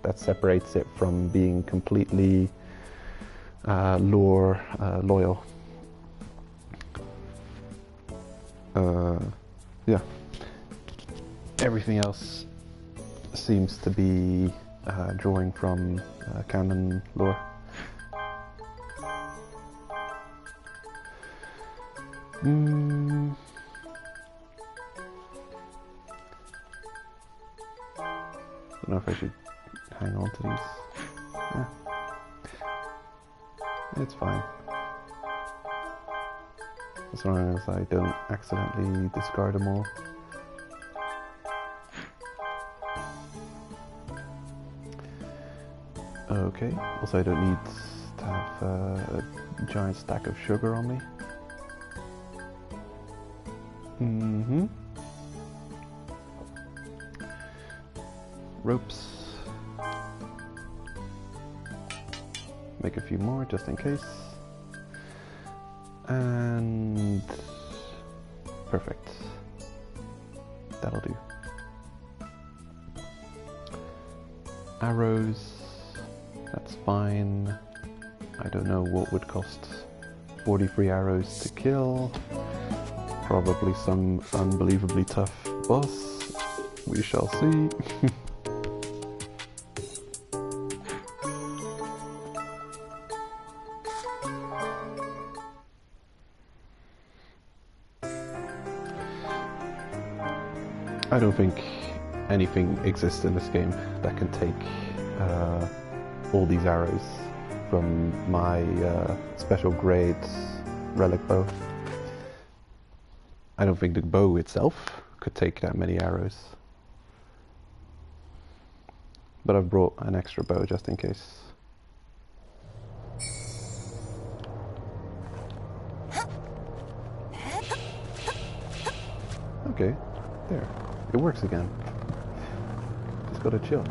that separates it from being completely lore loyal. Yeah. Everything else seems to be drawing from canon lore. I don't know if I should hang on to these. Yeah. It's fine. As long as I don't accidentally discard them all. Okay, also I don't need to have a giant stack of sugar on me. Mm-hmm. Ropes. Make a few more just in case. And perfect. That'll do. Arrows. That's fine. I don't know what would cost 43 arrows to kill. Probably some unbelievably tough boss. We shall see. I don't think anything exists in this game that can take all these arrows from my special grade relic bow. I don't think the bow itself could take that many arrows. But I've brought an extra bow just in case. Okay, there. It works again. Just gotta chill.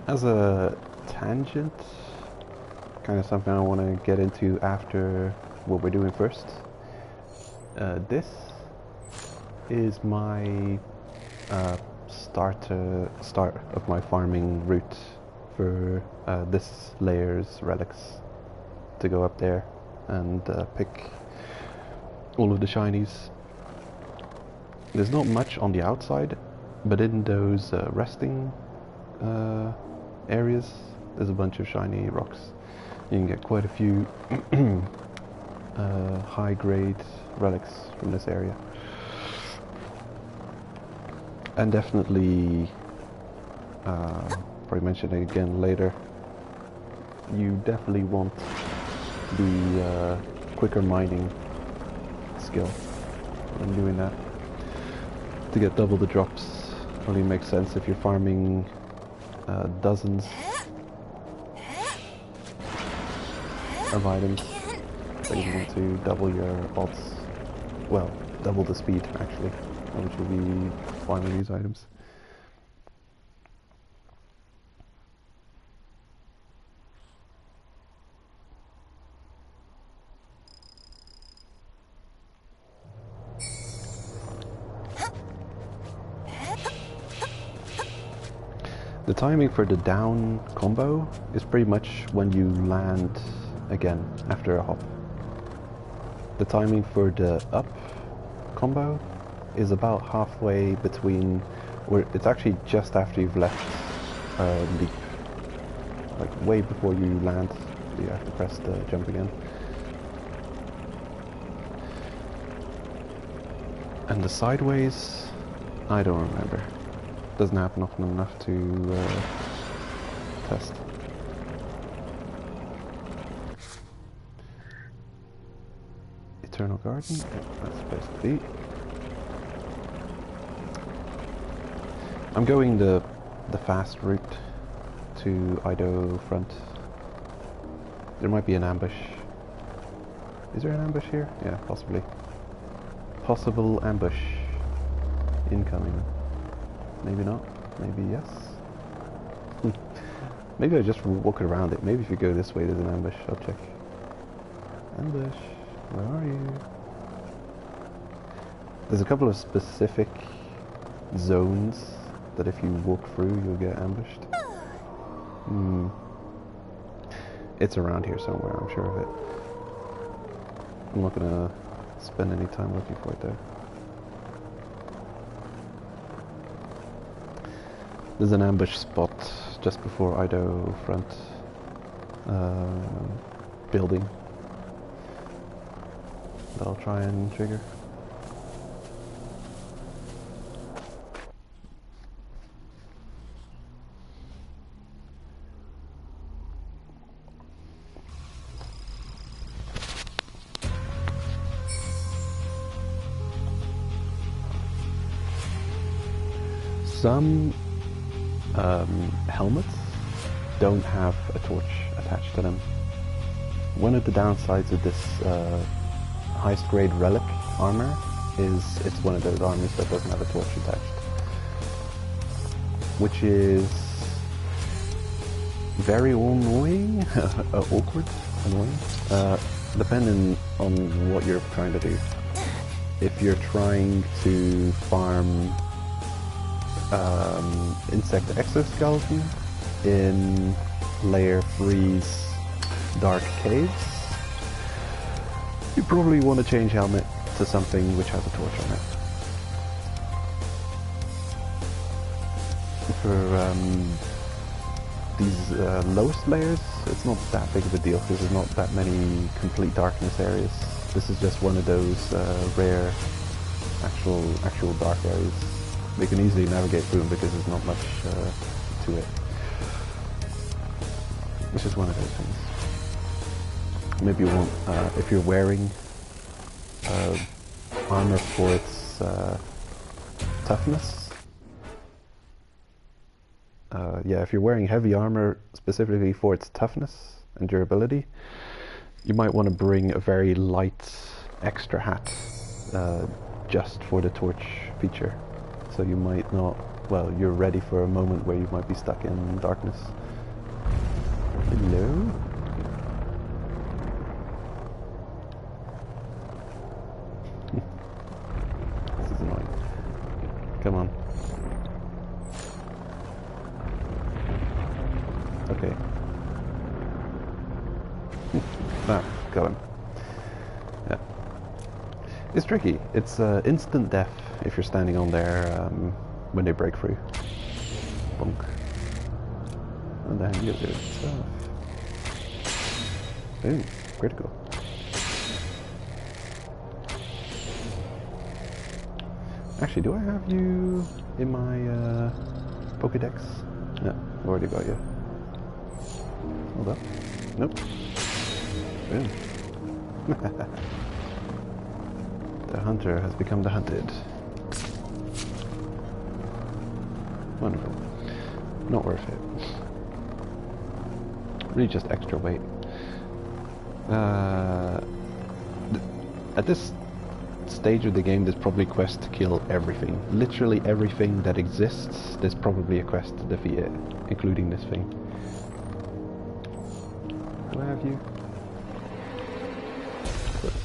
As a tangent, kind of something I want to get into after what we're doing first. This is my start of my farming route for this layer's relics, to go up there and pick all of the shinies. There's not much on the outside, but in those resting areas there's a bunch of shiny rocks. You can get quite a few high grade relics from this area. And definitely, probably mention it again later, you definitely want the quicker mining skill when doing that. To get double the drops only makes sense if you're farming dozens of items, but you want to double your odds, well, double the speed actually, which will be farming these items. The timing for the down combo is pretty much when you land again after a hop. The timing for the up combo is about halfway between, or it's actually just after you've left leap. Like way before you land, you have to press the jump again. And the sideways, I don't remember. Doesn't happen often enough to test. Eternal Garden, that's the place to be. I'm going the fast route to Ido front. There might be an ambush. Is there an ambush here? Yeah, possibly. Possible ambush incoming. Maybe not. Maybe yes. Maybe I just walk around it. Maybe if you go this way there's an ambush. I'll check. Ambush. Where are you? There's a couple of specific zones that if you walk through you'll get ambushed. It's around here somewhere, I'm sure of it. I'm not gonna spend any time looking for it though. There's an ambush spot just before Ido front building that I'll try and trigger. Some helmets don't have a torch attached to them. One of the downsides of this highest grade relic armor is it's one of those armors that doesn't have a torch attached, which is very annoying, awkward, annoying, depending on what you're trying to do. If you're trying to farm insect exoskeleton in layer 3's dark caves, you probably want to change helmet to something which has a torch on it. For these lowest layers, it's not that big of a deal because there's not that many complete darkness areas. This is just one of those rare actual dark areas. We can easily navigate through them because there's not much to it. It's just one of those things. Maybe you want, if you're wearing armor for its toughness. Yeah, if you're wearing heavy armor specifically for its toughness and durability, you might want to bring a very light extra hat just for the torch feature. So you might not, well, you're ready for a moment where you might be stuck in darkness. Hello? This is annoying. Come on. Okay. Ah, got him. Yeah. It's tricky. It's instant death if you're standing on there when they break free. Bonk. And then you do stuff. Ooh, critical. Actually, do I have you in my Pokédex? No, I've already got you. Hold up. Nope. Boom. The hunter has become the hunted. Wonderful. Not worth it. Really just extra weight. At this stage of the game, there's probably quests to kill everything. Literally everything that exists, there's probably a quest to defeat it, including this thing. Do I have you?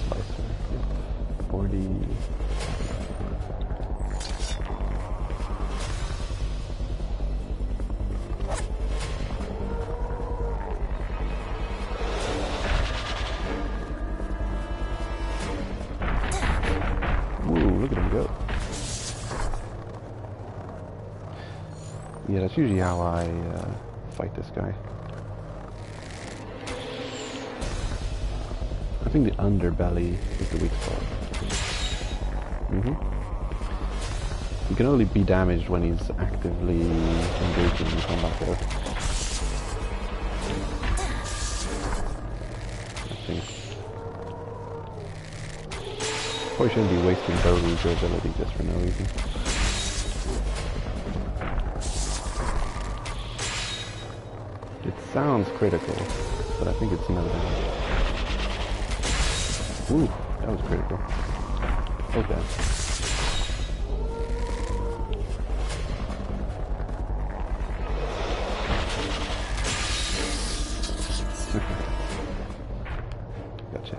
Slicer. 40. Ooh, look at him go. Yeah, that's usually how I fight this guy. I think the underbelly is the weak spot. He can only be damaged when he's actively engaging in combat though. I think. Probably shouldn't be wasting Boru's durability just for no reason. It sounds critical, but I think it's another damage. Ooh, that was critical. Okay. Gotcha.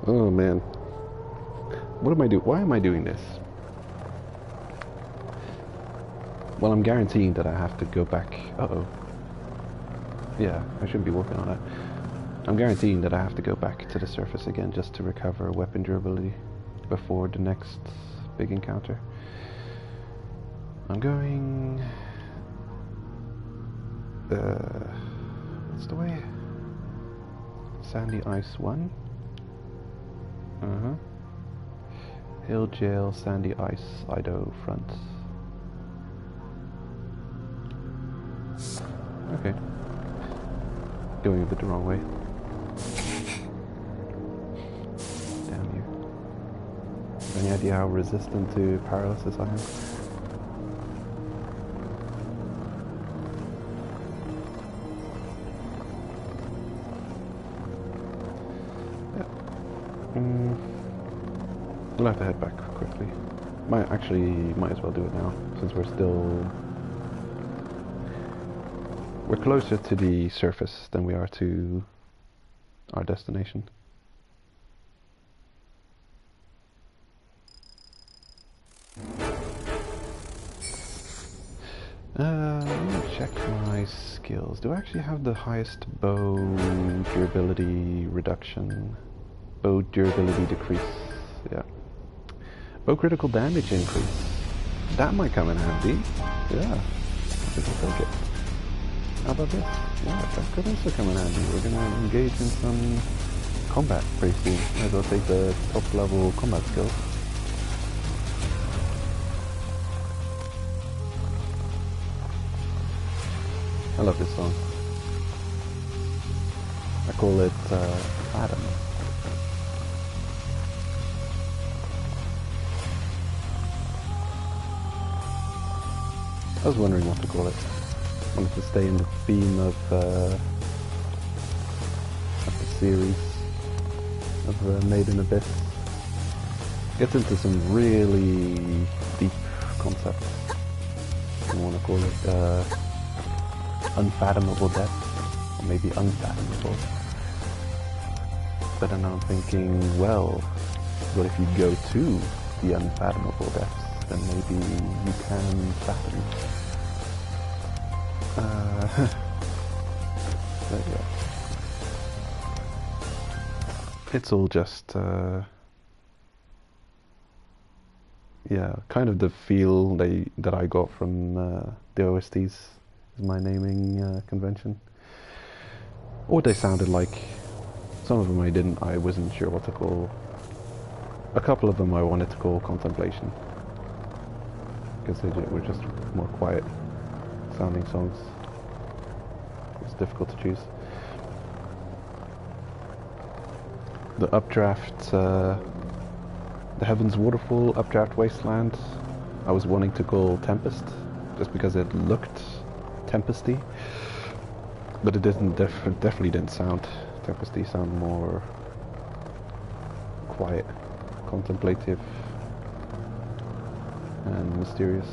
Oh man. What am I doing? Why am I doing this? Well, I'm guaranteeing that I have to go back. Uh-oh. Yeah, I shouldn't be working on it. I'm guaranteeing that I have to go back to the surface again just to recover weapon durability before the next big encounter. I'm going... what's the way? Sandy Ice 1? Hill Jail, Sandy Ice, Ido front. Okay. going a bit the wrong way. Damn you. Any idea how resistant to paralysis I am? We'll have to head back quickly. Might as well do it now, since we're closer to the surface than we are to our destination. Let me check my skills. Do I actually have the highest bow durability reduction? Bow durability decrease, yeah. Bow critical damage increase. That might come in handy. Yeah, I think I'll take it. How about this? Yeah, that could also come in handy. We're gonna engage in some combat pretty soon. Might as well take the top level combat skills. I love this song. I call it Adam. I was wondering what to call it. I wanted to stay in the theme of the series of Made in Abyss. Gets into some really deep concepts. I want to call it unfathomable depth, or maybe unfathomable. But then I'm thinking, well, what if you go to the unfathomable depths? Then maybe you can fathom. There you go. It's all just, yeah, kind of the feel that I got from the OSTs is my naming convention. Or they sounded like. Some of them I wasn't sure what to call. A couple of them I wanted to call Contemplation. Because they were just more quiet sounding songs. It's difficult to choose. The Updraft, the Heaven's Waterfall, Updraft Wasteland, I was wanting to call Tempest, just because it looked tempesty. But it definitely didn't sound tempesty, sound more quiet, contemplative, and mysterious.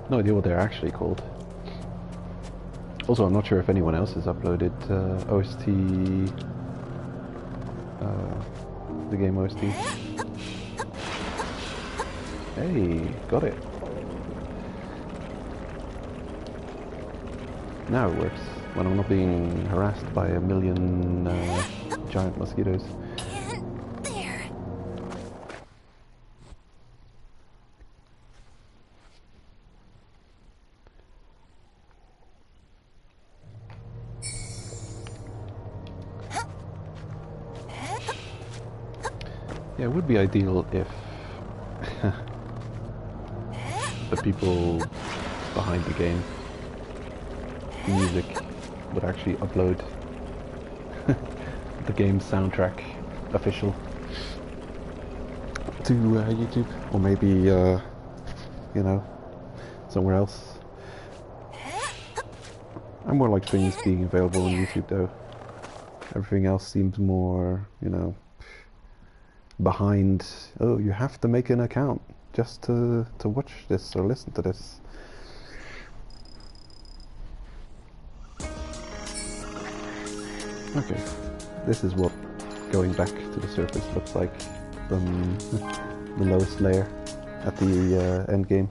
No idea what they're actually called. Also, I'm not sure if anyone else has uploaded OST, the game OST. Hey, got it. Now it works, when I'm not being harassed by a million giant mosquitoes. There. Yeah, it would be ideal if the people behind the game, music, would actually upload the game's soundtrack official to YouTube, or maybe you know, somewhere else. I more like things being available on YouTube though. Everything else seems more, you know, behind. Oh, you have to make an account just to watch this or listen to this. Okay, this is what going back to the surface looks like from the lowest layer at the end game.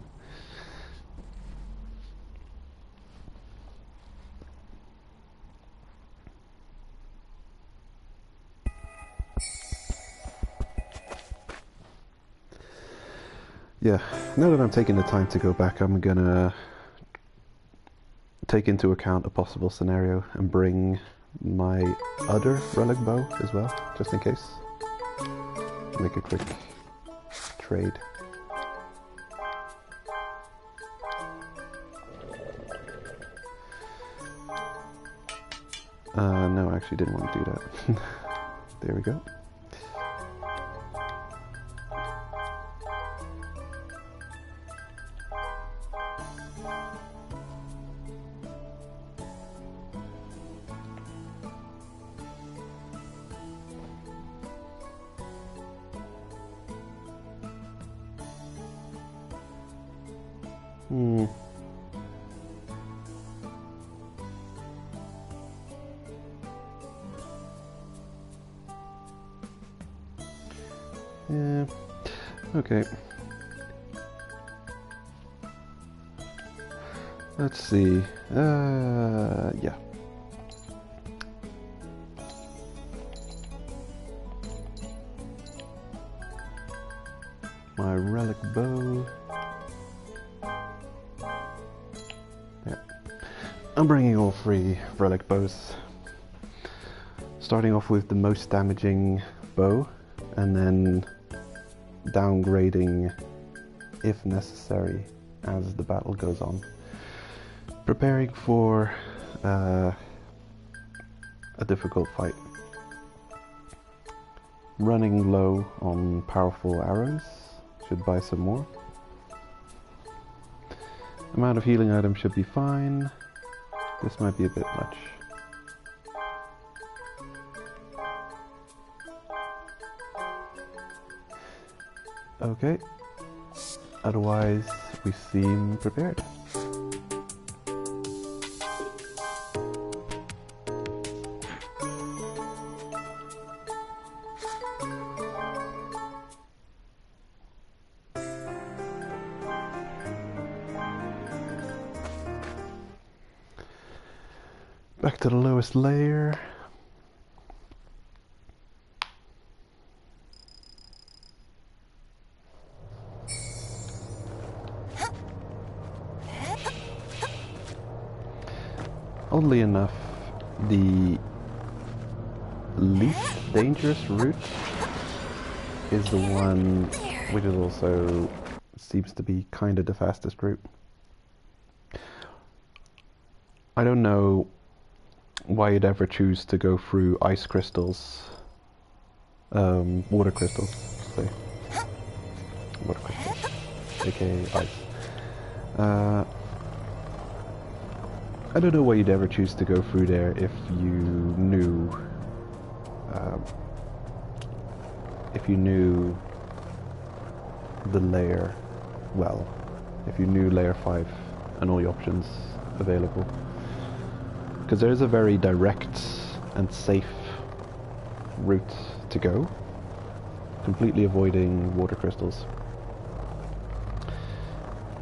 Yeah, now that I'm taking the time to go back, I'm gonna take into account a possible scenario and bring my other relic bow as well, just in case. Make a quick trade. No, I actually didn't want to do that. There we go. Hmm. Yeah. Okay. Let's see. Yeah. My relic bow. Yeah. I'm bringing all 3 relic bows. Starting off with the most damaging bow, and then downgrading if necessary as the battle goes on. Preparing for a difficult fight. Running low on powerful arrows. Should buy some more. Amount of healing items should be fine. This might be a bit much. Okay. Otherwise, we seem prepared. Back to the lowest layer. Oddly enough, the least dangerous route is the one which is also seems to be kind of the fastest route. I don't know why you'd ever choose to go through ice crystals, water crystals, say. Water crystals, aka ice. I don't know why you'd ever choose to go through there if you knew the layer well, if you knew layer 5 and all the options available. Because there is a very direct and safe route to go, completely avoiding water crystals.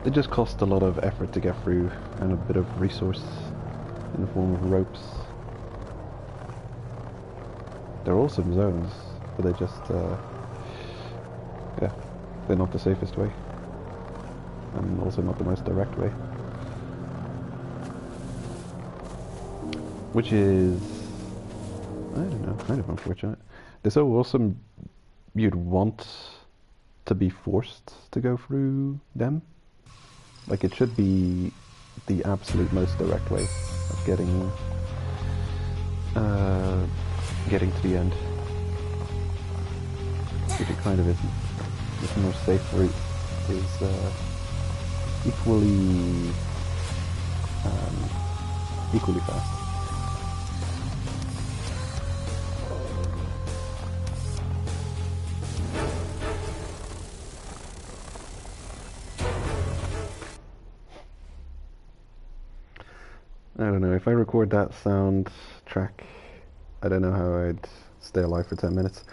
They just cost a lot of effort to get through and a bit of resource in the form of ropes. They're awesome zones, but they just, yeah, they're not the safest way. And also not the most direct way. Which is, I don't know, kind of unfortunate. They're so awesome, you'd want to be forced to go through them. Like, it should be the absolute most direct way of getting to the end. Which it kind of isn't. This more safe route is equally fast. I don't know, if I record that sound track, I don't know how I'd stay alive for 10 minutes.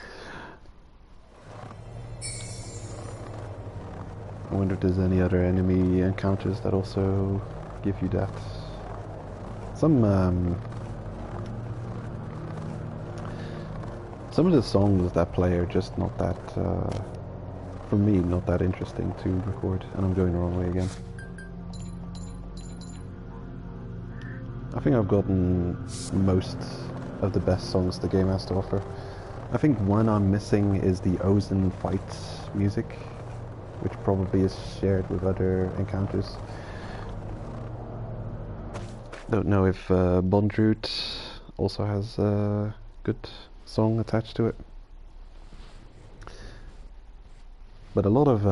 I wonder if there's any other enemy encounters that also give you that. Some of the songs that play are just not that, for me, not that interesting to record, and I'm going the wrong way again. I think I've gotten most of the best songs the game has to offer. I think one I'm missing is the Ozen fights music, which probably is shared with other encounters. Don't know if Bondroot also has a good song attached to it. But a lot of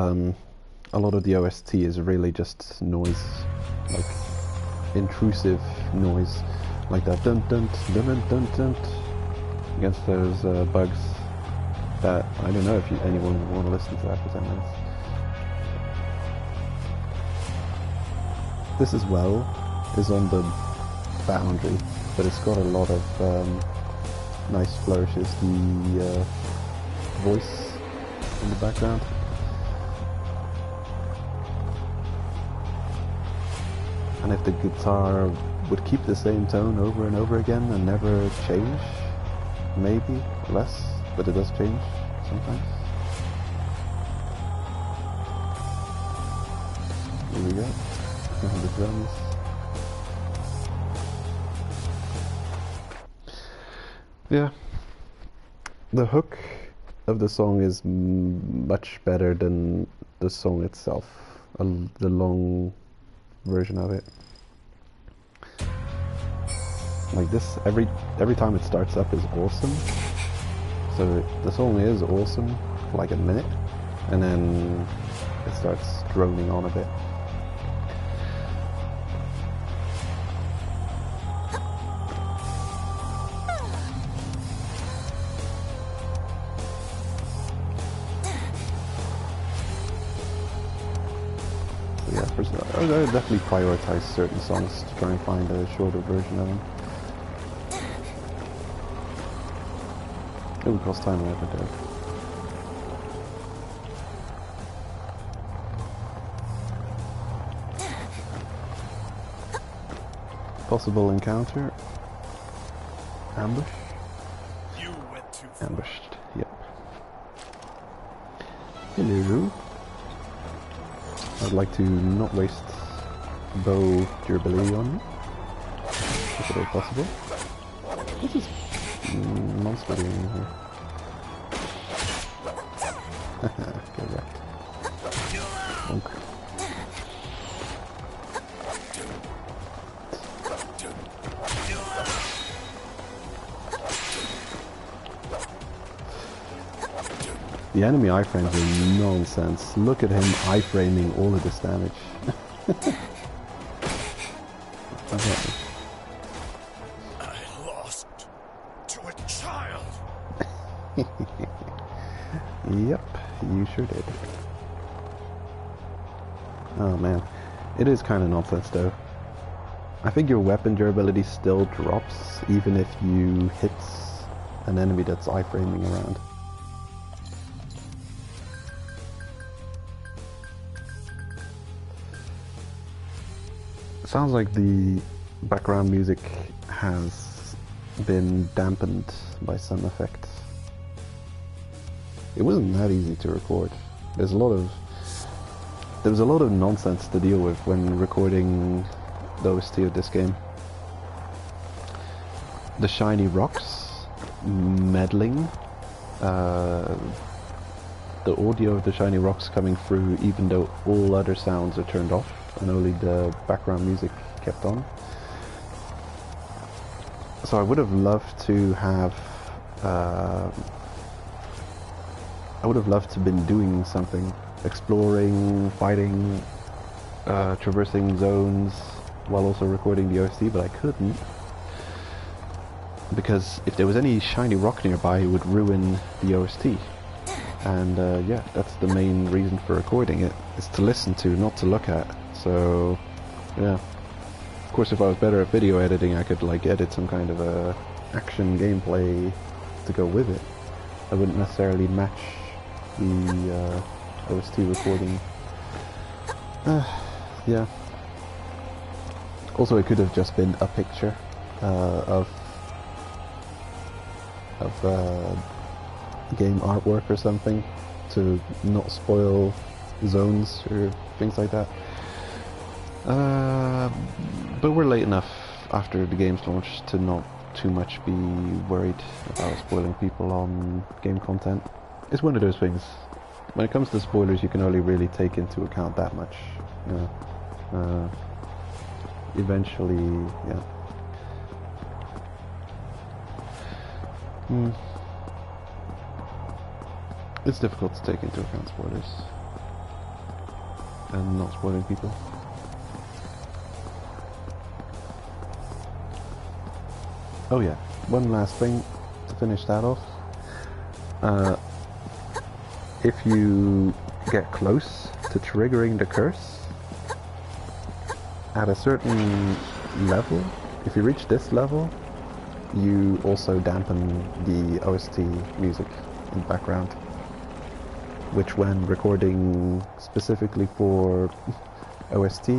the OST is really just noise, like intrusive noise, like that dun dun dun dun dun dun against those bugs. That I don't know if anyone would want to listen to that for 10 minutes. This as well is on the boundary, but it's got a lot of nice flourishes. The voice in the background. And if the guitar would keep the same tone over and over again and never change, maybe less, but it does change sometimes. Here we go. And the drums. Yeah. The hook of the song is much better than the song itself. The long version of it. Like this, every time it starts up is awesome. So the song is awesome for like a minute, and then it starts droning on a bit. I would definitely prioritize certain songs to try and find a shorter version of them. It would cost time if it did. Possible encounter. Ambush. You went too far. Ambushed, yep. Hello. I'd like to not waste bow durability on you, if at all possible. What's this monster doing in here? Get wrecked. Bonk. The enemy iframes are nonsense. Look at him iframing all of this damage. Okay. I lost to a child. Yep, you sure did. Oh man, it is kind of nonsense though. I think your weapon durability still drops even if you hit an enemy that's iframing around. Sounds like the background music has been dampened by some effects. It wasn't that easy to record. There was a lot of nonsense to deal with when recording the OST of this game. The shiny rocks meddling, the audio of the shiny rocks coming through even though all other sounds are turned off and only the background music kept on. So I would have loved to have been doing something, exploring, fighting, traversing zones while also recording the OST, but I couldn't because if there was any shiny rock nearby it would ruin the OST. And yeah, that's the main reason for recording it, is to listen to, not to look at. So yeah, of course if I was better at video editing I could like edit some kind of a action gameplay to go with it. I wouldn't necessarily match the OST recording. Yeah. Also it could have just been a picture of game artwork or something to not spoil zones or things like that. But we're late enough after the game's launch to not too much be worried about spoiling people on game content. It's one of those things. When it comes to spoilers, you can only really take into account that much. You know. Eventually, yeah. Hmm. It's difficult to take into account spoilers and not spoiling people. Oh yeah, one last thing to finish that off. If you get close to triggering the curse at a certain level, if you reach this level, you also dampen the OST music in the background, which when recording specifically for OST,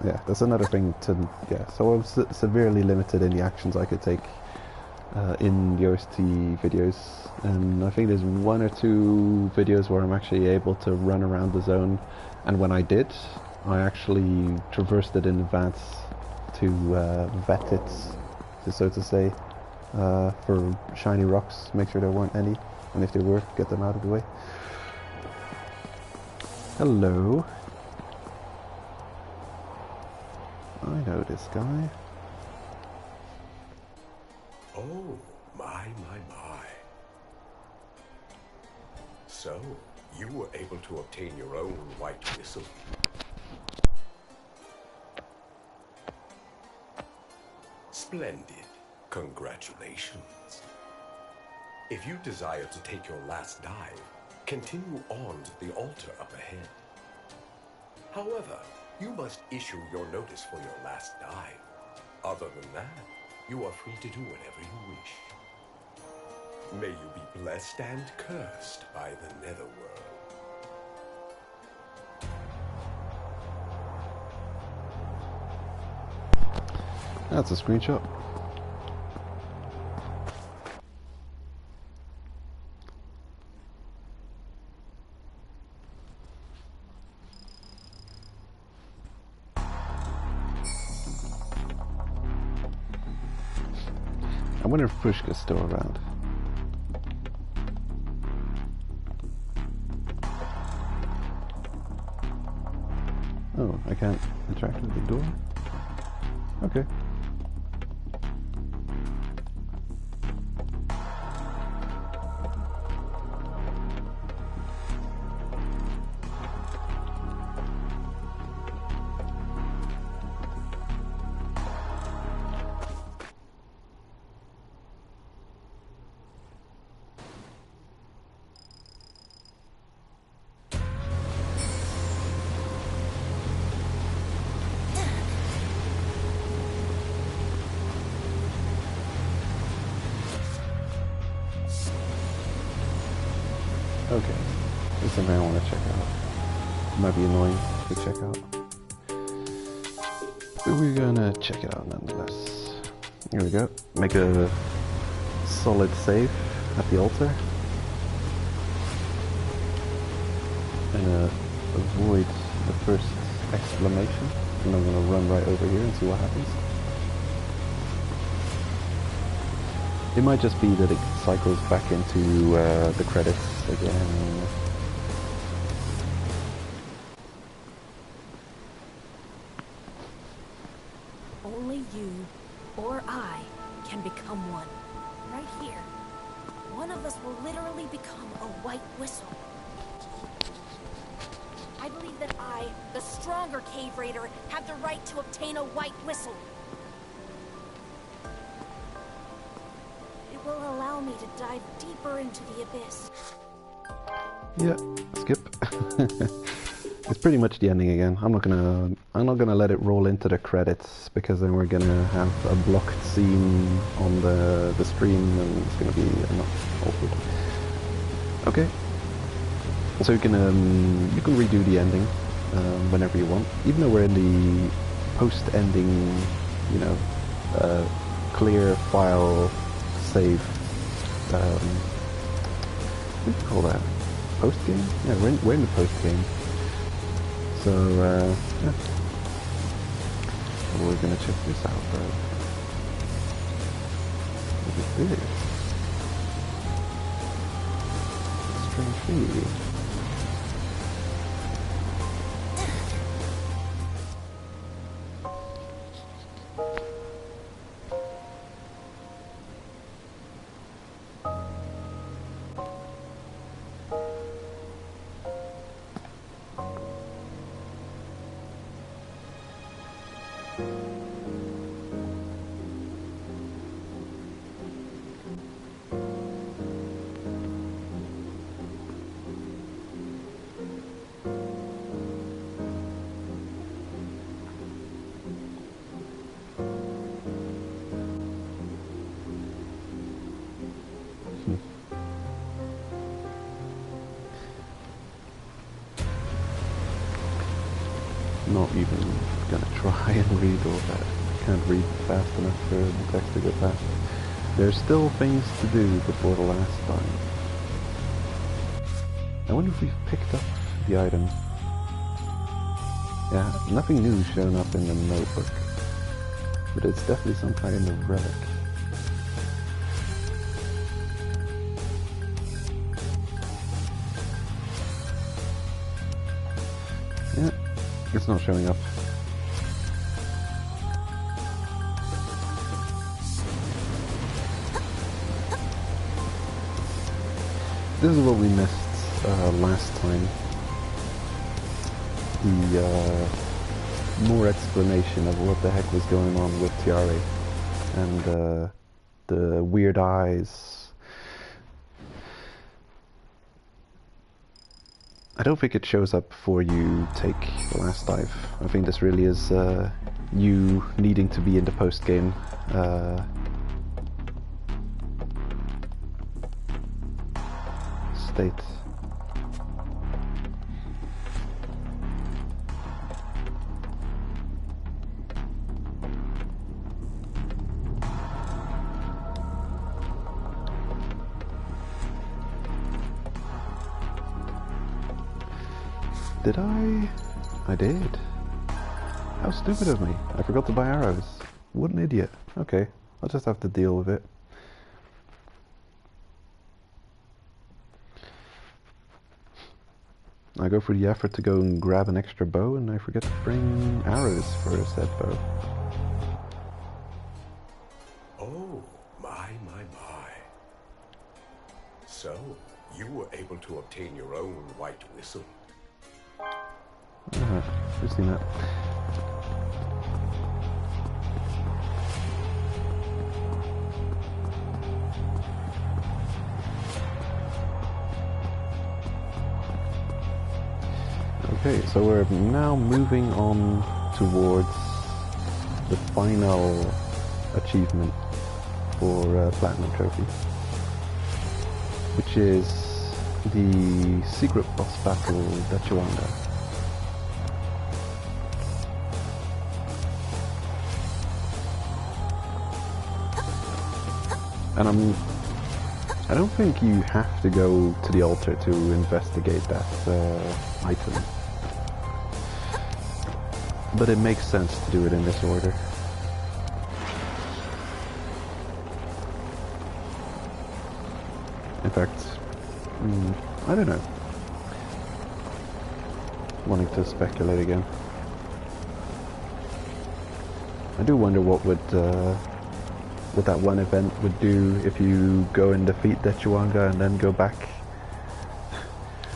yeah, that's another thing to, yeah, so I was severely limited in the actions I could take in the OST videos, and I think there's one or two videos where I'm actually able to run around the zone, and when I did, I actually traversed it in advance to vet it, so to say, for shiny rocks, make sure there weren't any, and if there were, get them out of the way. Hello. I know this guy. Oh, my. So, you were able to obtain your own white whistle. Splendid. Congratulations. If you desire to take your last dive, continue on to the altar up ahead. However, you must issue your notice for your last dive. Other than that, you are free to do whatever you wish. May you be blessed and cursed by the netherworld. That's a screenshot. I wonder if Pushka's still around. Oh, I can't interact with the door? Okay. Okay, there's something I want to check out. It might be annoying to check out, but we're gonna check it out nonetheless. Here we go. Make a solid save at the altar. And avoid the first exclamation. And I'm gonna run right over here and see what happens. It might just be that it cycles back into the credits again. Only you or I can become one. Right here. One of us will literally become a white whistle. I believe that I, the stronger cave raider, have the right to obtain a white whistle. It will allow me to dive deeper into the abyss. Yeah, skip. It's pretty much the ending again. I'm not gonna let it roll into the credits, because then we're gonna have a blocked scene on the stream and it's gonna be awkward. Okay. So you can redo the ending whenever you want, even though we're in the post-ending, you know, clear file save. What do you call that? Post game? Yeah, we're in the post game. So yeah. So we're gonna check this out, bro. What is this? Strange feed. Not even gonna try and read all that. Can't read fast enough for the text to go past. There's still things to do before the last time. I wonder if we've picked up the item. Yeah, nothing new shown up in the notebook. But it's definitely some kind of relic. Yeah, it's not showing up. This is what we missed last time. The more explanation of what the heck was going on with Tiare and the weird eyes. I don't think it shows up before you take the last dive. I think this really is you needing to be in the post-game state. Did I? I did. How stupid of me. I forgot to buy arrows. What an idiot. Okay, I'll just have to deal with it. I go through the effort to go and grab an extra bow and I forget to bring arrows for said bow. Oh, my. So, you were able to obtain your own white whistle. We've seen that. Okay, so we're now moving on towards the final achievement for Platinum Trophy, which is the secret boss battle Dachawanga. And I don't think you have to go to the altar to investigate that item. But it makes sense to do it in this order. In fact, I don't know. Wanting to speculate again. I do wonder what that one event would do if you go and defeat Dechawanga and then go back.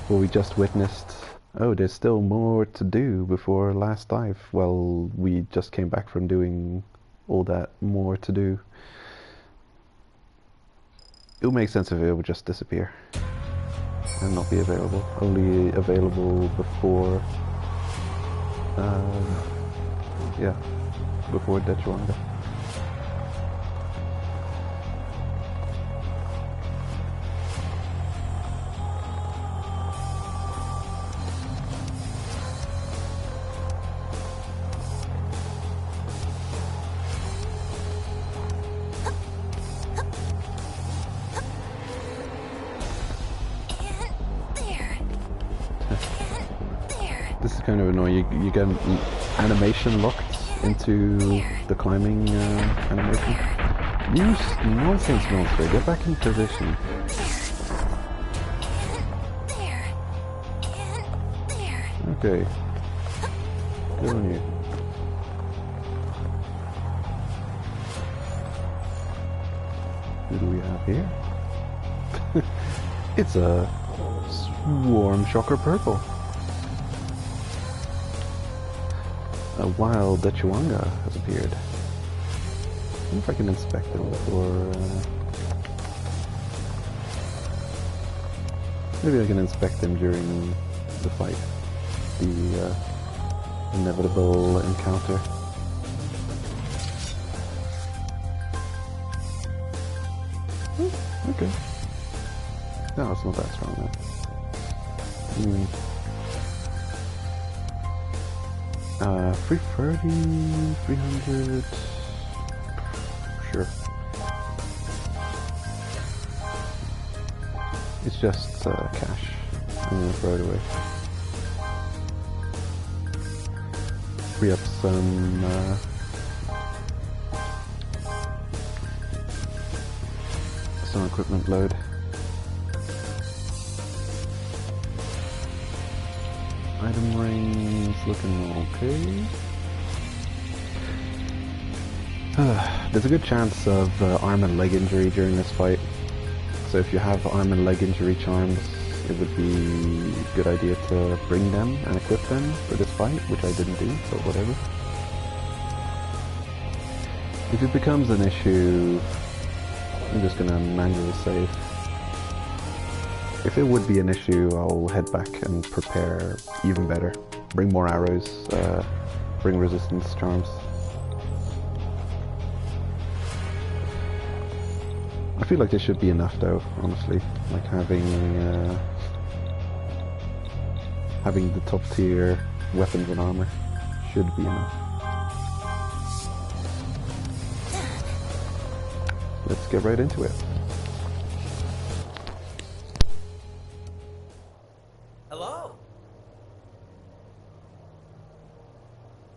What we just witnessed. Oh, there's still more to do before last dive. Well, we just came back from doing all that more to do. It would make sense if it would just disappear and not be available. Only available before, yeah, before Dechawanga. This is kind of annoying. You get an animation locked into the climbing animation. You nonsense monster, get back in position. Okay. Good on you. Who do we have here? It's a Swarm Shocker Purple. A wild Dechuanga has appeared. I wonder if I can inspect him before... Maybe I can inspect him during the fight. The inevitable encounter. Okay. No, it's not that strong then. 330, 300... Sure. It's just cash. I'm gonna throw it away. Free up some equipment load. Item rings looking okay. There's a good chance of arm and leg injury during this fight. So if you have arm and leg injury charms, it would be a good idea to bring them and equip them for this fight, which I didn't do, so whatever. If it becomes an issue, I'm just gonna manually save. If it would be an issue, I'll head back and prepare even better. Bring more arrows, bring resistance charms. I feel like this should be enough though, honestly. Like having the top tier weapons and armor should be enough. Let's get right into it. Hello?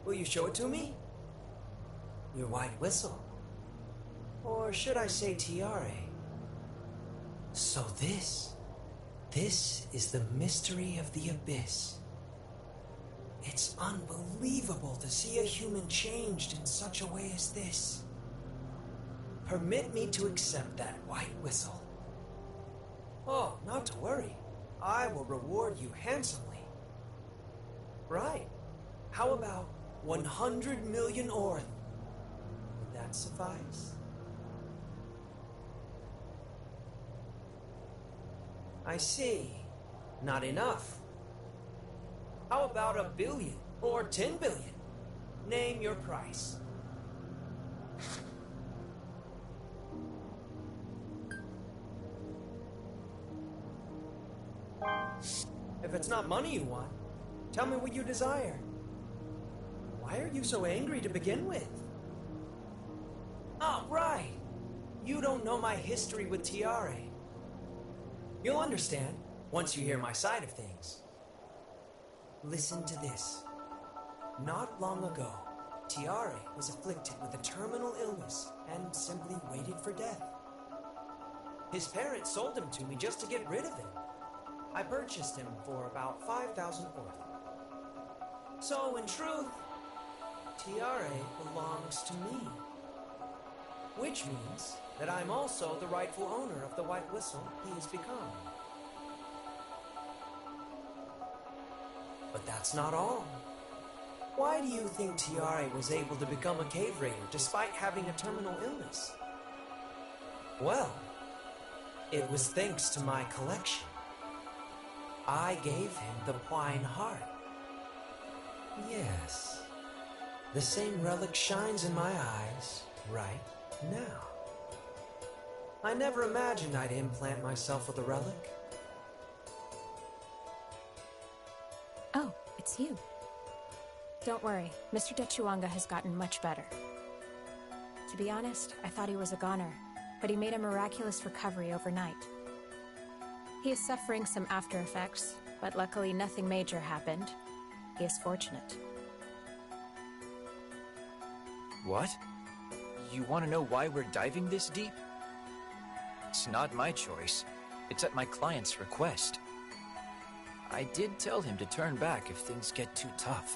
Will you show it to me? Your white whistle. Or should I say tiare? So this is the mystery of the abyss. It's unbelievable to see a human changed in such a way as this. Permit me to accept that white whistle. Oh, not to worry. I will reward you handsomely. Right. How about 100 million orth? Would that suffice? I see. Not enough. How about 1 billion or 10 billion? Name your price. If it's not money you want, tell me what you desire. Why are you so angry to begin with? Oh, right. You don't know my history with tiare. You'll understand once you hear my side of things. Listen to this. Not long ago, Tiare was afflicted with a terminal illness and simply waited for death. His parents sold him to me just to get rid of him. I purchased him for about 5,000 orth. So, in truth, Tiare belongs to me. Which means that I'm also the rightful owner of the white whistle he has become. But that's not all. Why do you think Tiare was able to become a cave raider despite having a terminal illness? Well, it was thanks to my collection. I gave him the Wine Heart. Yes, the same relic shines in my eyes right now. I never imagined I'd implant myself with a relic. Oh, it's you. Don't worry, Mr. Dechuanga has gotten much better. To be honest, I thought he was a goner, but he made a miraculous recovery overnight. He is suffering some after effects, but luckily nothing major happened. He is fortunate. What? You want to know why we're diving this deep? It's not my choice. It's at my client's request. I did tell him to turn back if things get too tough.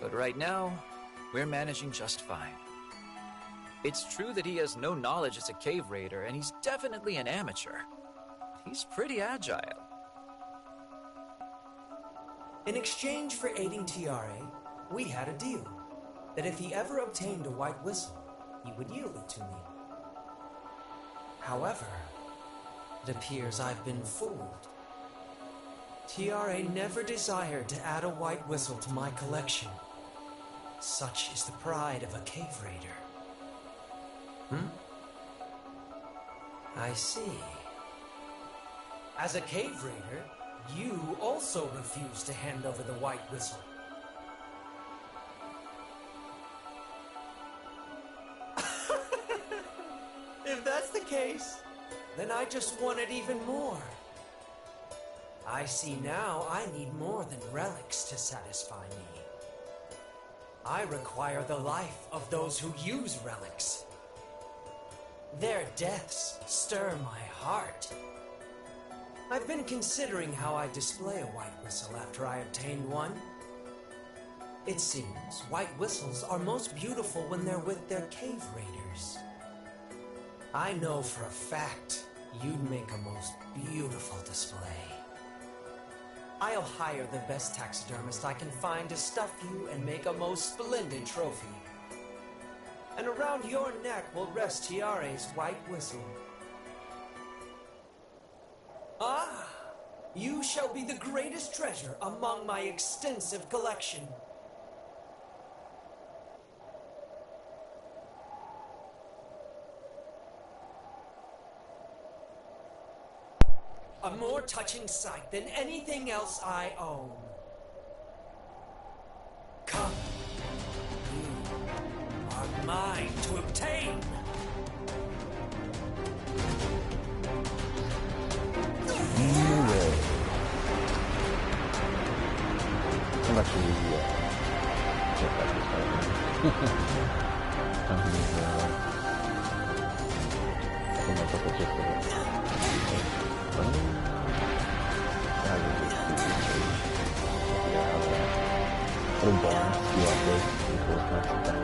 But right now, we're managing just fine. It's true that he has no knowledge as a cave raider, and he's definitely an amateur. He's pretty agile. In exchange for aiding Tiare, We had a deal that if he ever obtained a white whistle, he would yield it to me. However, it appears I've been fooled. TRA never desired to add a white whistle to my collection. Such is the pride of a cave raider. I see. As a cave raider, you also refuse to hand over the white whistle. If that's the case, then I just want it even more. I see now I need more than relics to satisfy me. I require the life of those who use relics. Their deaths stir my heart. I've been considering how I display a white whistle after I obtain one. It seems white whistles are most beautiful when they're with their cave raiders. I know for a fact you'd make a most beautiful display. I'll hire the best taxidermist I can find to stuff you and make a most splendid trophy. And around your neck will rest TRA's white whistle. Ah! You shall be the greatest treasure among my extensive collection. A more touching sight than anything else I own. Come. You are mine to obtain. I'm actually check that this I think I got the gist of it. What a balance you upload into a concept that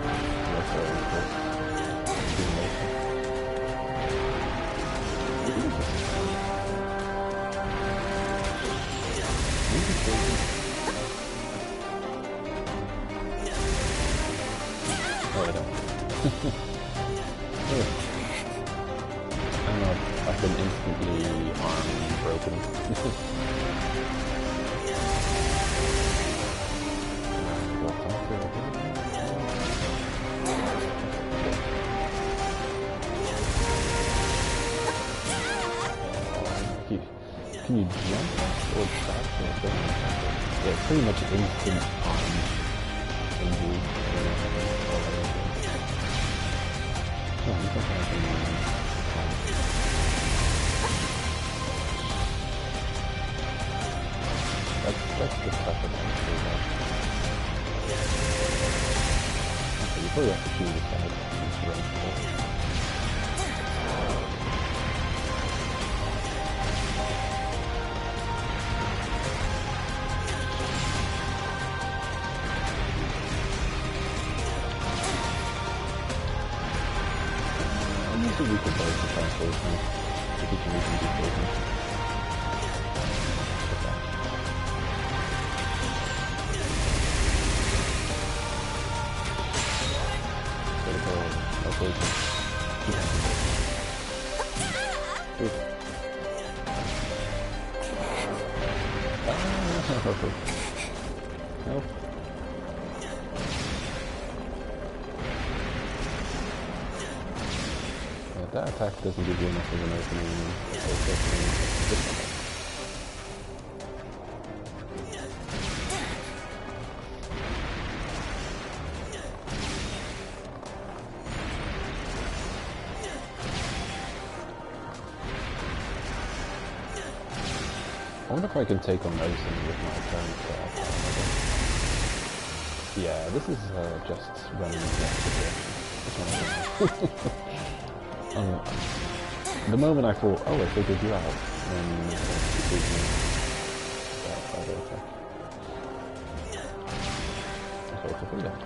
oh, I don't. I don't know, I've been instantly arm broken. Can you jump or dash or something? Yeah, it's pretty much instant arm injury. That's the stuff that I'm sure about. Okay, you probably have to choose a side and just run forward. We could both the translation if we can even do business. Gotta go upload. Nope. That attack doesn't give you enough of an opening. I wonder if I can take on those things with my current yeah, this is just running the direction. The moment I thought, oh, I figured you out, and it gives me that other attack. So it's a free attack.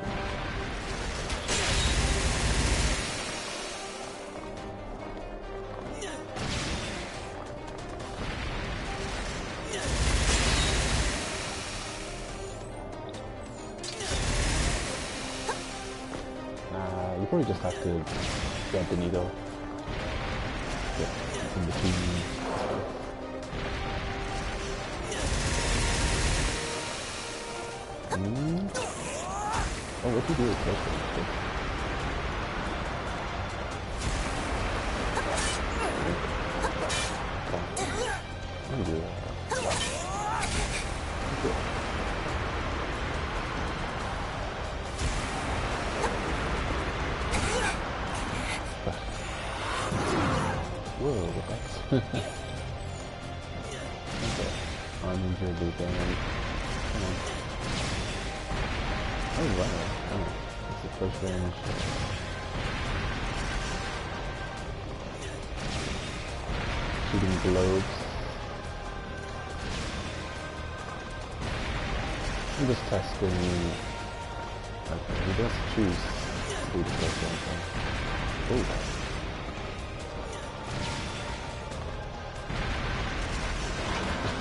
probably just have to grab the needle. Yeah, it's in between. Oh, what do you do with this? What do you do? Okay. Whoa, that's... okay. I'm injured again. Come on. Oh wow, oh, that's the first range. Shooting globes. I'm just testing. Okay, he does choose to do the first range. Oh.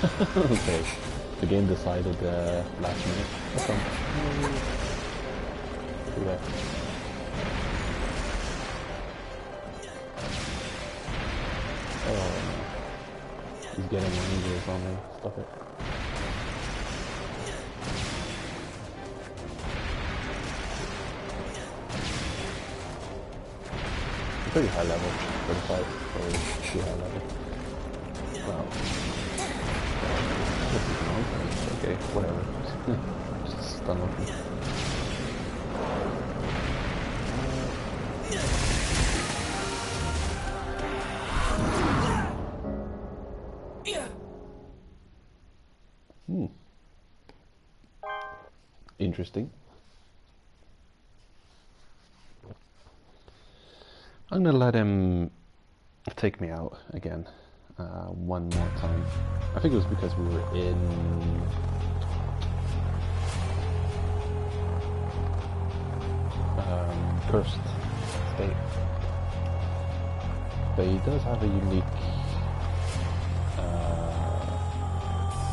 Okay, the game decided last minute. Okay. Do that. Oh no. He's getting angles on me. Stop it. Pretty high level for the fight, or too high level. Wow. This is nonsense. Okay, whatever. Just stun with me. Interesting. I'm gonna let him take me out again one more time. I think it was because we were in cursed state. But he does have a unique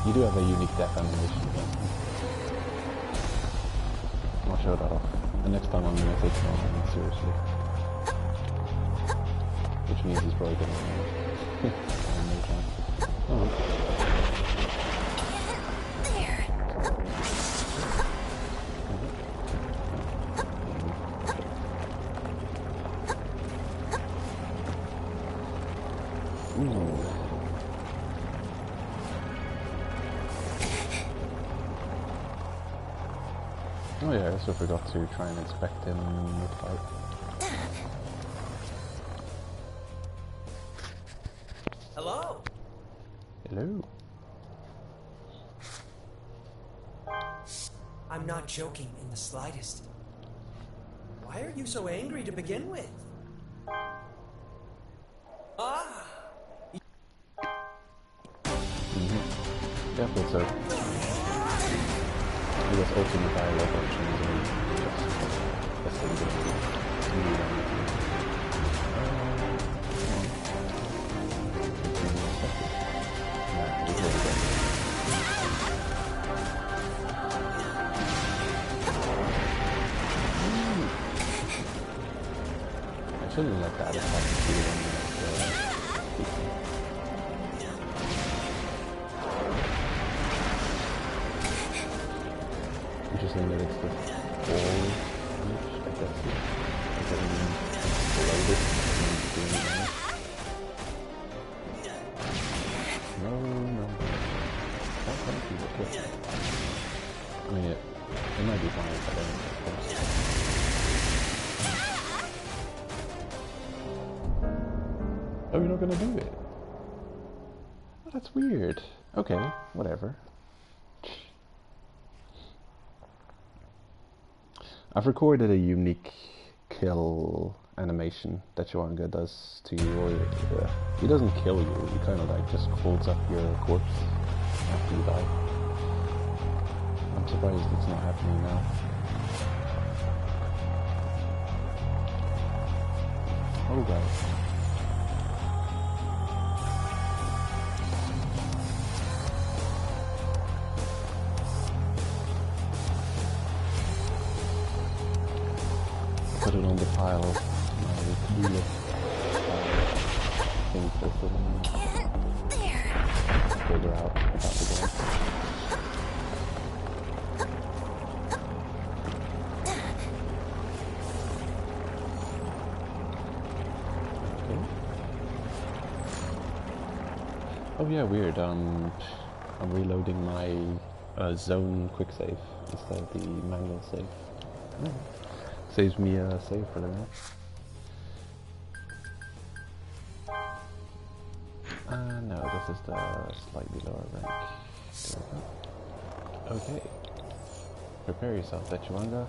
you do have a unique death animation. I'll show that off. The next time I'm gonna take him seriously. Which means he's probably gonna oh. Oh yeah, I also forgot to try and inspect him mid-fight. Hello? Hello? I'm not joking in the slightest. Why are you so angry to begin with? Ah! Yeah, I thought so. I guess ultimate dialogue options and just that's the I shouldn't let that attack be the one interesting that it's the wall, I guess it doesn't mean below this, it means doing damage. No. That's how people quit. I mean, it might be fine if I don't, of course. Oh, you're not gonna do it? Oh, that's weird. Okay, whatever. I've recorded a unique kill animation that Chuanga does to you, or he doesn't kill you, he kind of like just holds up your corpse after you die. I'm surprised it's not happening now. Oh god. put it on the pile of my to-do list things to figure out about the game. Okay. Oh yeah, weird. I'm reloading my zone quick save instead of the manual save. Oh. Saves me a save for the next. No, this is the slightly lower rank. Okay. Prepare yourself, Tetsuanga.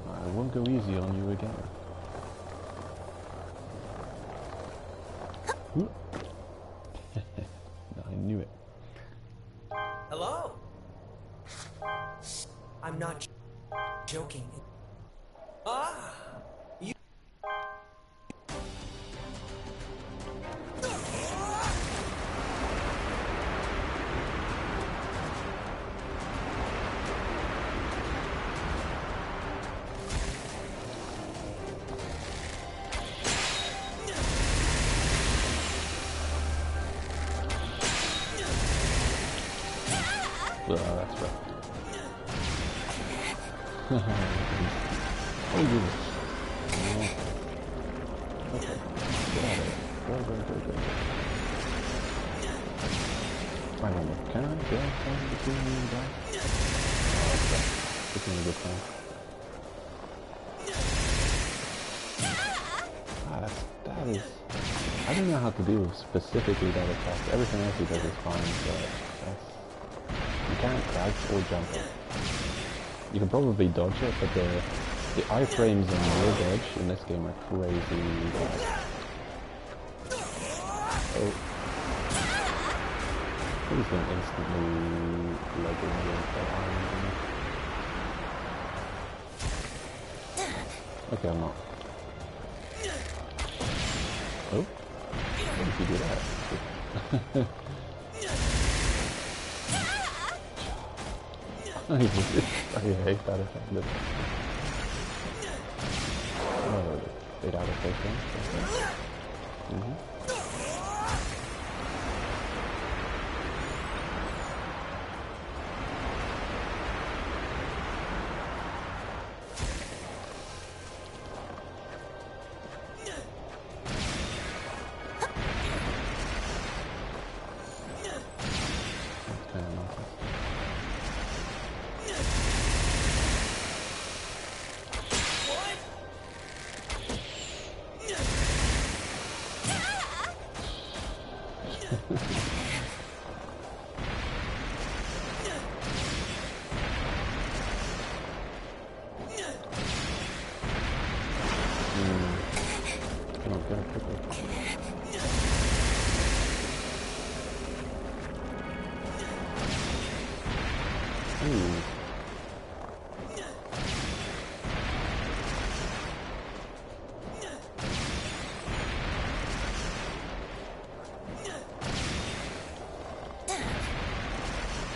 I won't go easy on you again. I knew it. Hello? I'm not joking. Ah! You... That's rough. Oh, goodness. Okay. Get out of it. Go. Wait a minute. Can I grab time between you and that? Oh, okay. This is a good time. That is... I don't know how to deal with specifically that attack. Everything else he does is fine, but that's... You can't crouch or jump it. You can probably dodge it, but the iframes and rear dodge in this game are crazy bad. Oh. He's gonna instantly leg in the arm. Okay, I'm not. Oh? How did you do that? I hate that effect. Oh, 8 out of 6 range.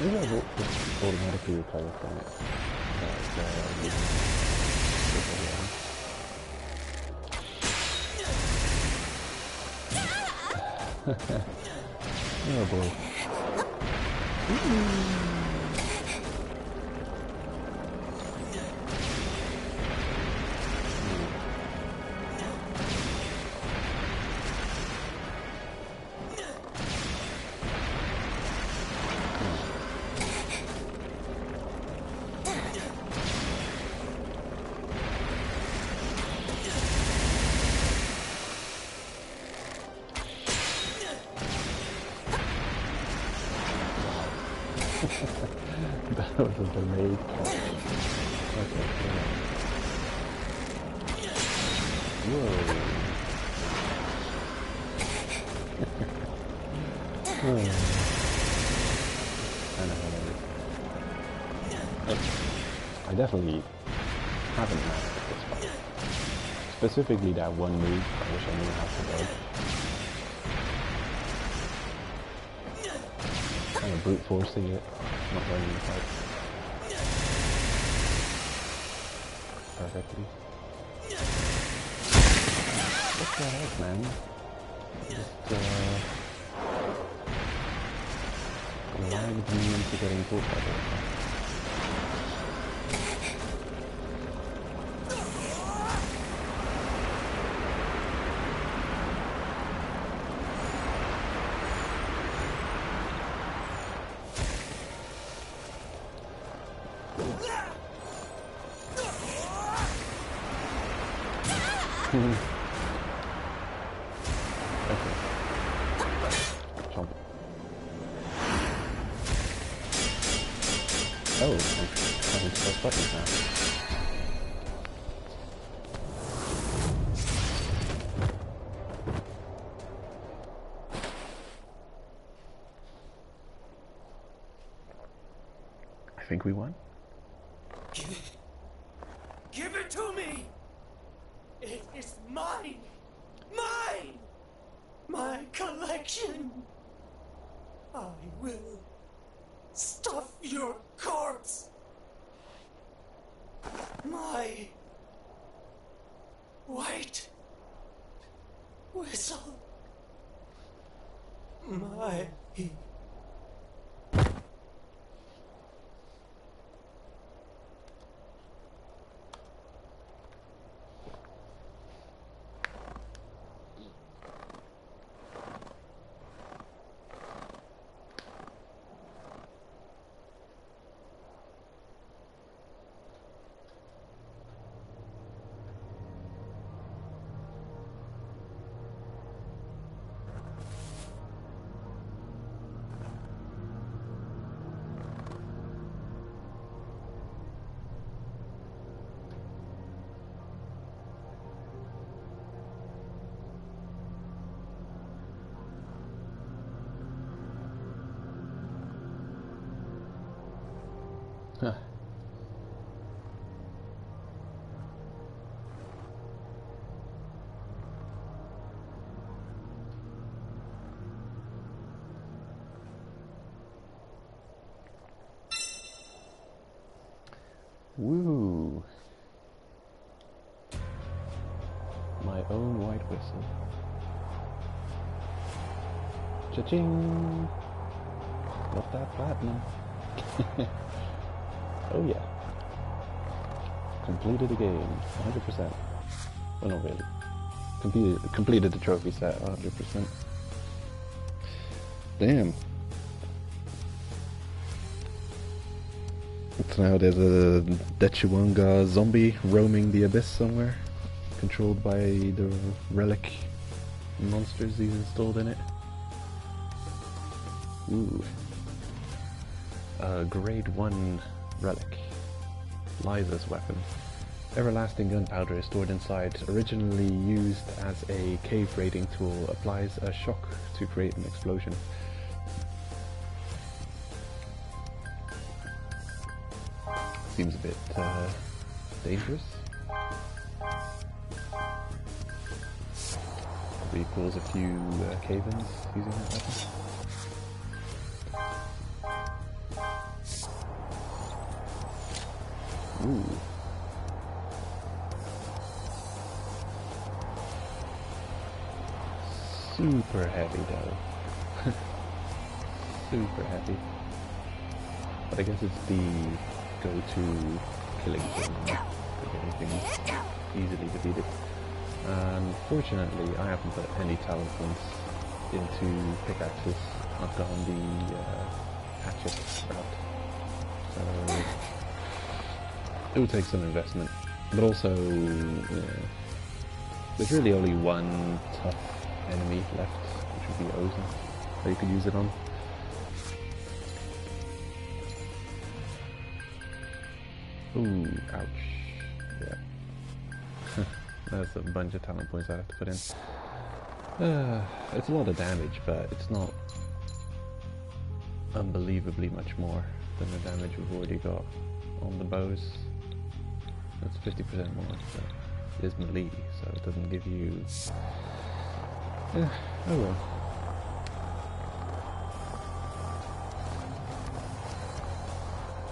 Maybe I will just automatically recover from it. Oh boy. That was a delayed catch. Okay, whoa. I definitely haven't mastered this fight. Specifically that one move, I wish I knew how to dodge. Kind of brute forcing it, not learning the fight perfectly. What the heck, man? Just lagged me into getting caught by that. Oh, I'm having to press buttons now. I think we won. Give it. Give it to me! It is mine! Mine! My collection! I will stuff your corpse! My white whistle! My... Huh. Woo! My own white whistle. Cha-ching! Got that platinum. Oh yeah. Completed the game, 100%. Well, not really. Completed the trophy set, 100%. Damn. So now there's a Dechuanga zombie roaming the abyss somewhere, controlled by the relic monsters he's installed in it. Ooh. Grade 1 relic. Liza's weapon. Everlasting gunpowder is stored inside. Originally used as a cave raiding tool, applies a shock to create an explosion. Seems a bit dangerous. Probably cause a few cave-ins using that weapon. Ooh. Super heavy though. Super heavy. But I guess it's the go-to killing thing now. Anything easily defeated. Unfortunately, I haven't put any talent points into pickaxes. I've gone the hatchet route. So it will take some investment. But also, there's really only one tough enemy left, which would be Ozen, that you could use it on. Ooh, ouch. Yeah. That's a bunch of talent points I have to put in. It's a lot of damage, but it's not unbelievably much more than the damage we've already got on the bows. That's 50% more, so it is melee, so it doesn't give you... oh well.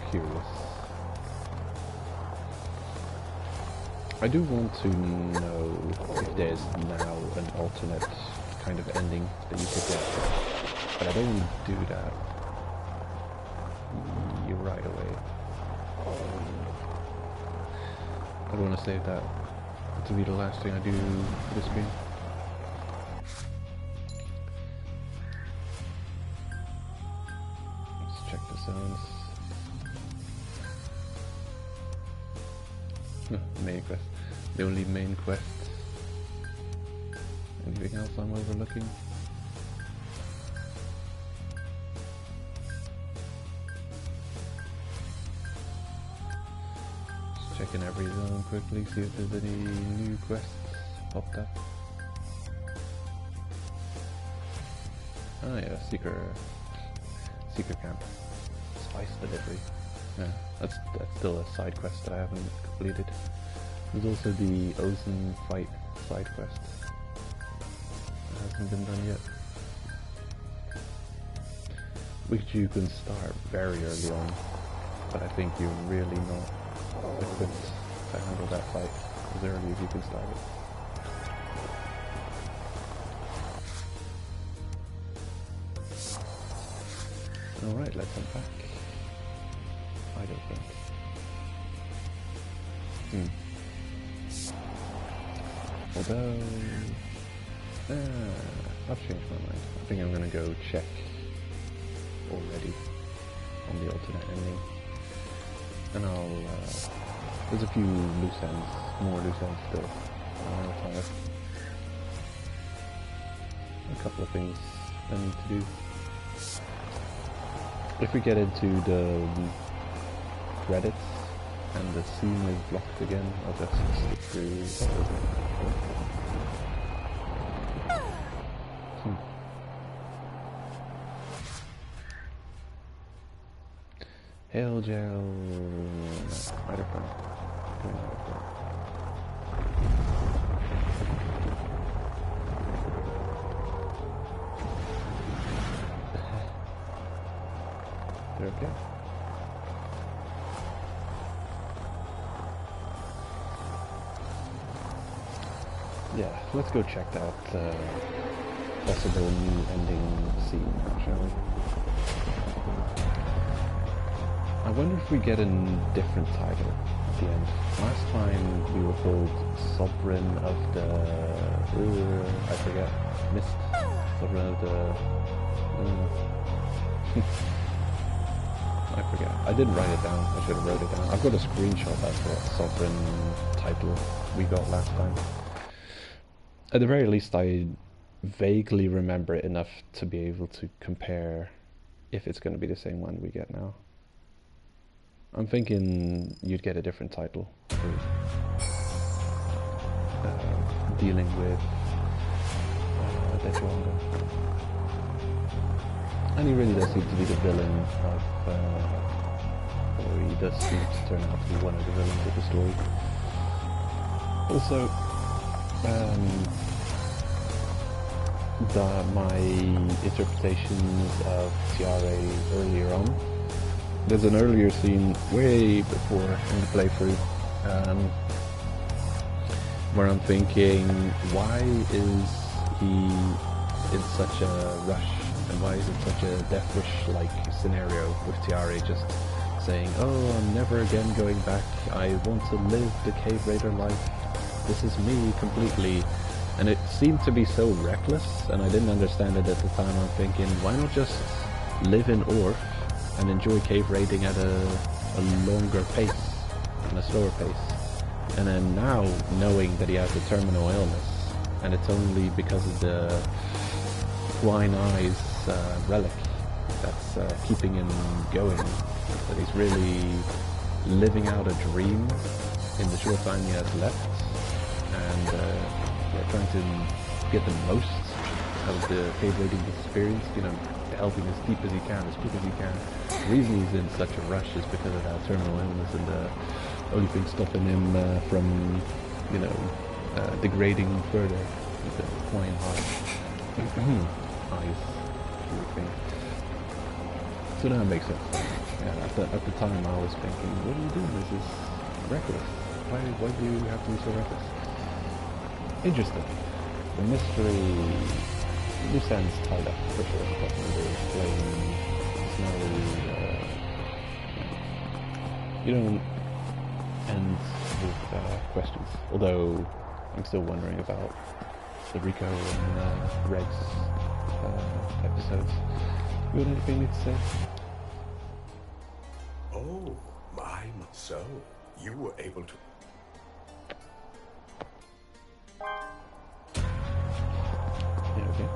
Curious. I do want to know if there's now an alternate kind of ending that you could get, but I don't want to do that right away. I don't want to save that to be the last thing I do for this game. Let's check the sounds. No, main quest. The only main quest. Anything else I'm overlooking? Just checking every zone quickly, see if there's any new quests popped up. Oh yeah, seeker camp. Spice delivery. Yeah, that's still a side quest that I haven't completed. There's also the Ozen fight side quest. That hasn't been done yet. Which you can start very early on, but I think you're really not equipped to handle that fight as early as you can start it. Alright, let's unpack. I don't think. Although... I've changed my mind. I think I'm gonna go check already on the alternate ending. And I'll... there's a few loose ends, more loose ends still. I'll have a couple of things I need to do. If we get into the credits and the scene is blocked again, I'll just skip through. Hail gel. Microphone. They're okay. Yeah, let's go check that possible new ending scene, shall we? I wonder if we get a different title at the end. Last time we were called Sovereign of the... I forget. Mist. Sovereign of the... I forget. I didn't write it down. I should have wrote it down. I've got a screenshot of the Sovereign title we got last time. At the very least, I vaguely remember it enough to be able to compare if it's going to be the same one we get now. I'm thinking you'd get a different title for dealing with Dechuanga. And he really does seem to be the villain of, or he does seem to turn out to be one of the villains of the story. Also, my interpretations of Tiare earlier on. There's an earlier scene way before in the playthrough where I'm thinking, why is he in such a rush and why is it such a Death Wish-like scenario with Tiare just saying, oh, I'm never again going back, I want to live the Cave Raider life, this is me completely. And it seemed to be so reckless, and I didn't understand it at the time. I'm thinking, why not just live in Orf and enjoy cave raiding at a longer pace, and a slower pace. And then now, knowing that he has a terminal illness, and it's only because of the Blind Eyes relic that's keeping him going, that he's really living out a dream in the short time he has left, and trying to get the most out of the cave raiding experience, you know, helping as deep as he can, as quick as he can. The reason he's in such a rush is because of that terminal illness and the only thing stopping him from, you know, degrading further with the flying eyes. So that makes sense. Yeah, at the time I was thinking, what are you doing? This is reckless. Why do you have to be so reckless? Interesting. The mystery loose ends tied up for sure. Definitely explain. You don't end with questions. Although I'm still wondering about the Rico and Rex episodes. You have anything to say? Oh, so you were able to. Yeah, okay.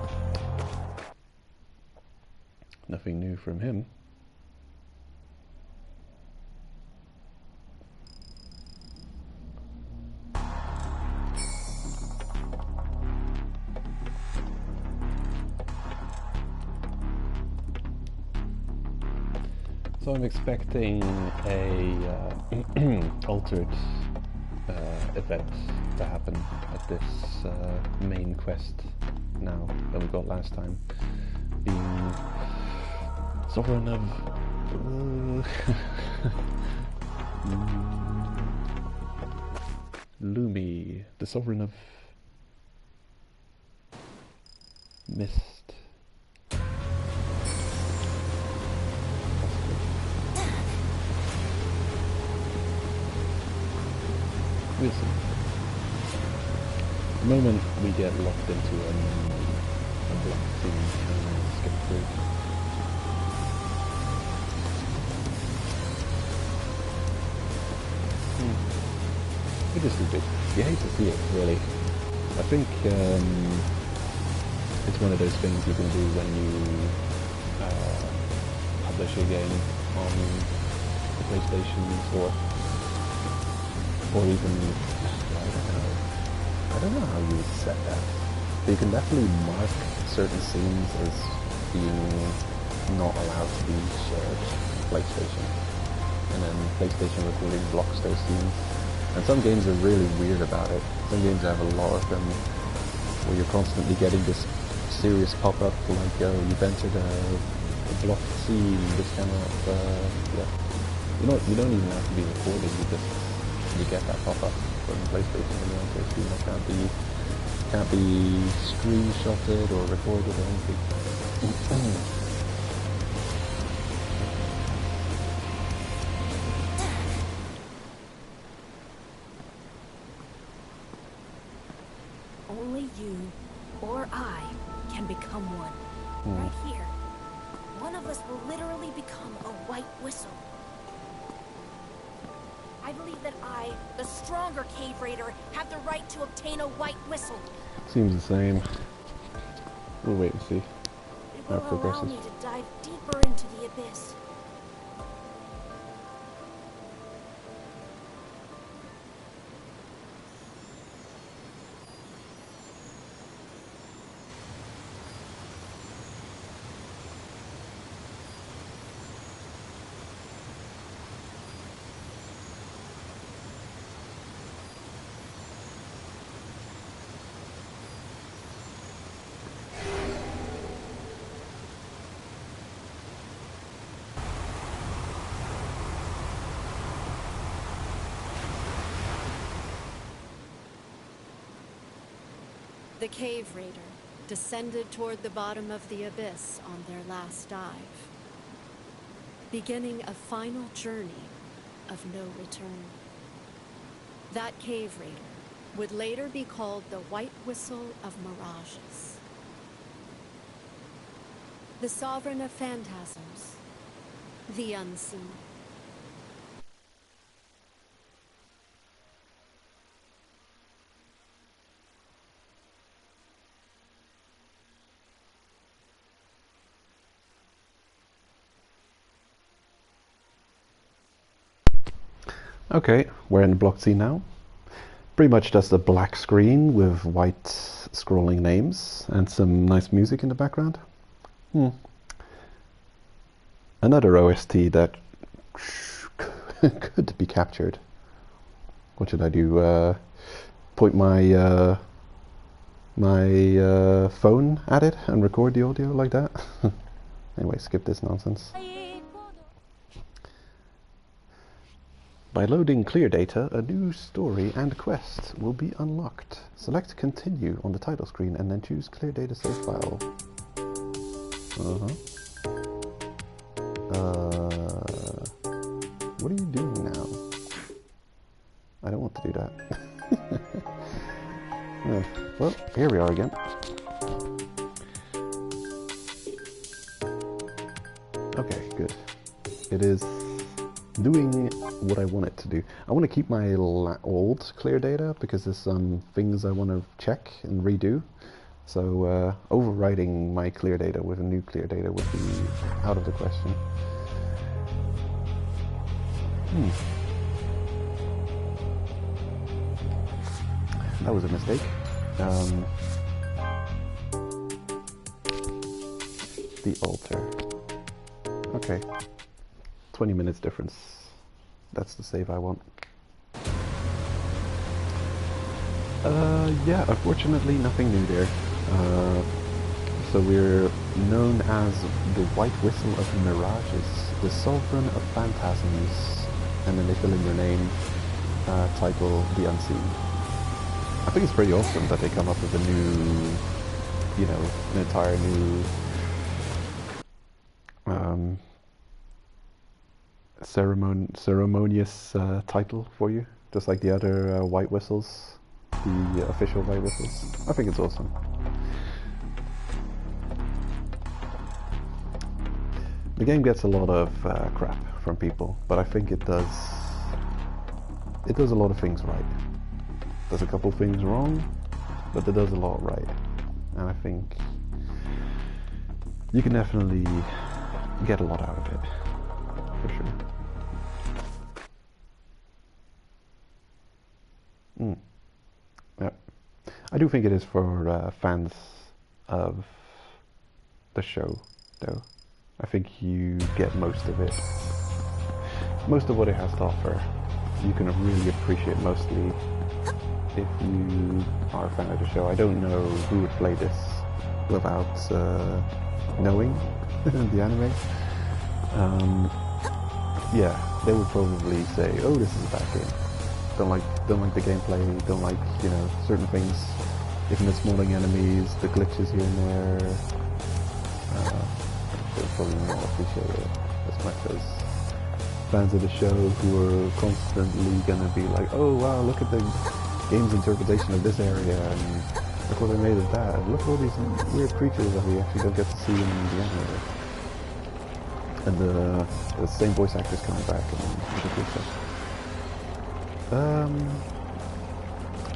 Nothing new from him. So I'm expecting a altered event to happen at this main quest now that we got last time, being sovereign of Lumi, the sovereign of Mist. We'll see. The moment we get locked into a block scene and skip through. It is stupid. You hate to see it, really. I think it's one of those things you can do when you publish a game on the PlayStation Store. Or even, I don't know how you would set that. You can definitely mark certain scenes as being not allowed to be shared to PlayStation. And then PlayStation recording blocks those scenes. And some games are really weird about it. Some games have a lot of them where you're constantly getting this serious pop-up like, oh, you've entered a blocked scene, this cannot, yeah. You don't even have to be recording, you get that pop-up from PlayStation and you're on screen. It can't be screenshotted or recorded or anything. Only you or I can become one. Right here. One of us will literally become a white whistle. I believe that I, the stronger cave raider, have the right to obtain a white whistle. Seems the same. We'll wait and see It how will it progresses. allow me to dive deeper into the abyss. The cave raider descended toward the bottom of the abyss on their last dive, beginning a final journey of no return. That cave raider would later be called the White Whistle of Mirages, the sovereign of phantasms, the unseen. Okay, we're in the block scene now. Pretty much just a black screen with white scrolling names and some nice music in the background. Another OST that could be captured. What should I do? Point my phone at it and record the audio like that? Anyway, skip this nonsense. By loading clear data, a new story and quest will be unlocked. Select continue on the title screen and then choose clear data save file. What are you doing now? I don't want to do that. Well, here we are again. Okay, good. It is doing what I want it to do. I want to keep my old clear data because there's some things I want to check and redo. So overriding my clear data with a new clear data would be out of the question. That was a mistake. The altar. Okay. 20 minutes difference. That's the save I want. Yeah, unfortunately nothing new there. So we're known as the White Whistle of Mirages, the Sovereign of Phantasms, and then they fill in your name, title, The Unseen. I think it's pretty awesome that they come up with a new, you know, an entire new ceremonious title for you, just like the other white whistles, the official white whistles. I think it's awesome. The game gets a lot of crap from people, but I think it does a lot of things right. Does a couple things wrong, but it does a lot right, and I think you can definitely get a lot out of it, for sure. Yeah, I do think it is for fans of the show, though. I think you get most of it, most of what it has to offer. You can really appreciate mostly if you are a fan of the show. I don't know who would play this without knowing the anime. Yeah, they would probably say, "Oh, this is a bad game. Don't like the gameplay. Don't like, you know, certain things, even the smalling enemies, the glitches here and there." They'll probably not appreciate it as much as fans of the show who are constantly gonna be like, "Oh wow, look at the game's interpretation of this area, and look what they made of that. Look at all these weird creatures that we actually don't get to see in the anime." And the same voice actors coming back and ridiculous stuff.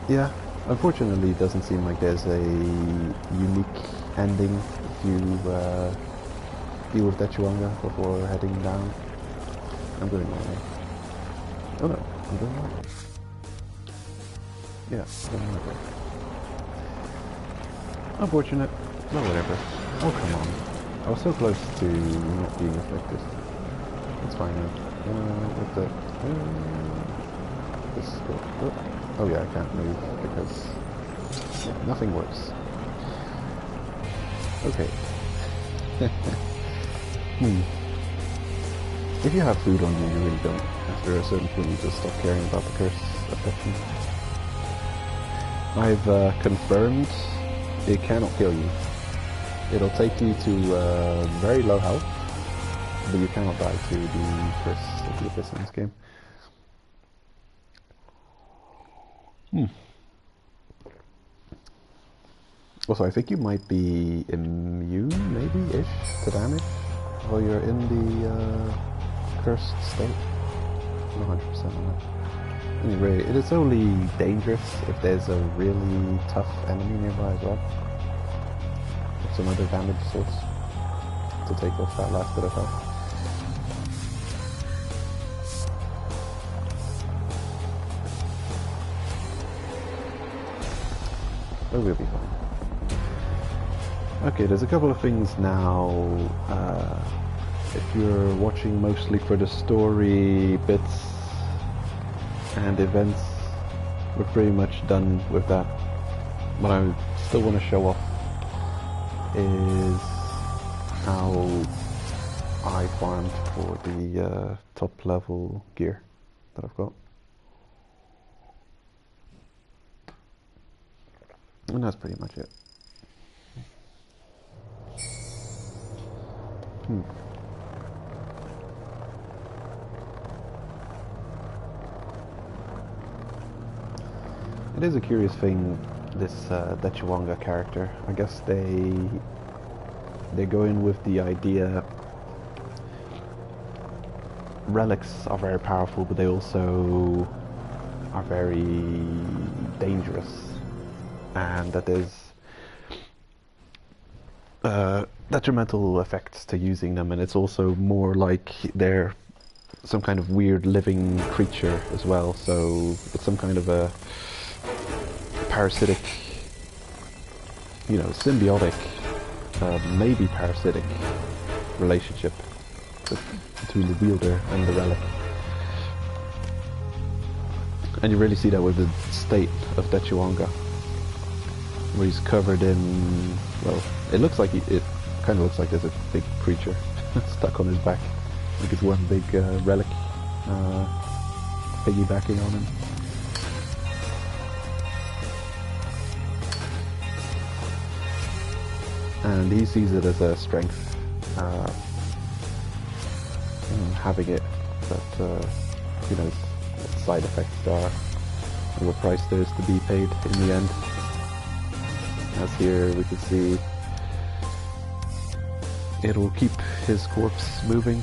Yeah, unfortunately it doesn't seem like there's a unique ending if you deal with Dechuanga before heading down. I'm going my way. Oh no, I'm going my way. Yeah, I'm going my way. Unfortunate, but whatever. Oh come on. I was so close to not being affected. It's fine now. With the... this is good. Oh yeah, I can't move because nothing works. Okay. If you have food on you, you really don't. After a certain point, you just stop caring about the curse affection. I've confirmed it cannot kill you. It'll take you to very low health, but you cannot die to the curse of the abyss in this game. Also, I think you might be immune, maybe-ish, to damage while you're in the cursed state. I'm not 100% on that. Anyway, it is only dangerous if there's a really tough enemy nearby as well. With some other damage source to take off that last bit of health. But we'll be fine. Okay, there's a couple of things now. If you're watching mostly for the story bits and events, we're pretty much done with that. What I still want to show off is how I farmed for the top level gear, that I've got. And that's pretty much it. It is a curious thing, this Dechawanga character. I guess they go in with the idea relics are very powerful, but they also are very dangerous, and that there's detrimental effects to using them, and it's also more like they're some kind of weird living creature as well, so it's some kind of a parasitic, you know, symbiotic, maybe parasitic relationship between the wielder and the relic. And you really see that with the state of Dechawanga, where he's covered in, well, it looks like it kind of looks like there's a big creature stuck on his back, like it's one big relic piggybacking on him. And he sees it as a strength, having it, but who knows what side effects are and what price there is to be paid in the end. As here we can see, it'll keep his corpse moving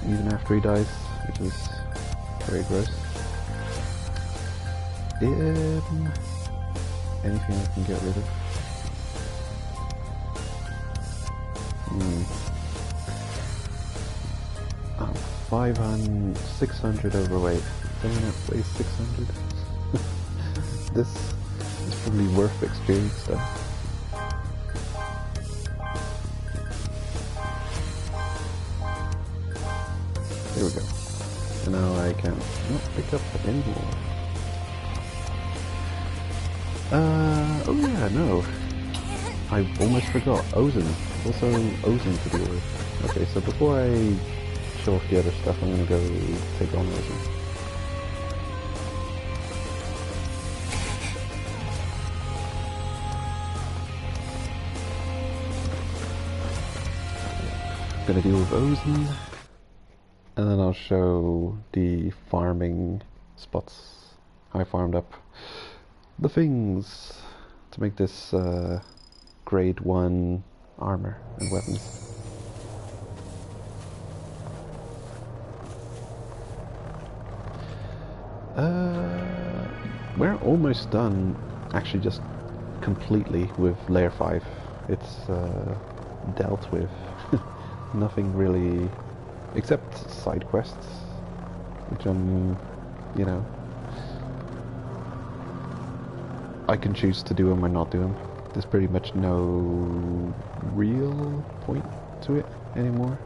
even after he dies, which is very gross. Anything I can get rid of? I'm 600 overweight. Dang it, weighs 600. This is probably worth experience though. There we go. And now I can not pick up anymore. Oh yeah, no. I almost forgot. Ozen. Also Ozen to deal with. Okay, so before I show off the other stuff, I'm gonna go take on Ozen. I'm gonna deal with Ozen, and then I'll show the farming spots. I farmed up the things to make this grade 1 armor and weapons. We're almost done, actually, just completely with layer 5. It's dealt with. Nothing really, except side quests, which I'm, you know, I can choose to do them or not do them. There's pretty much no real point to it anymore,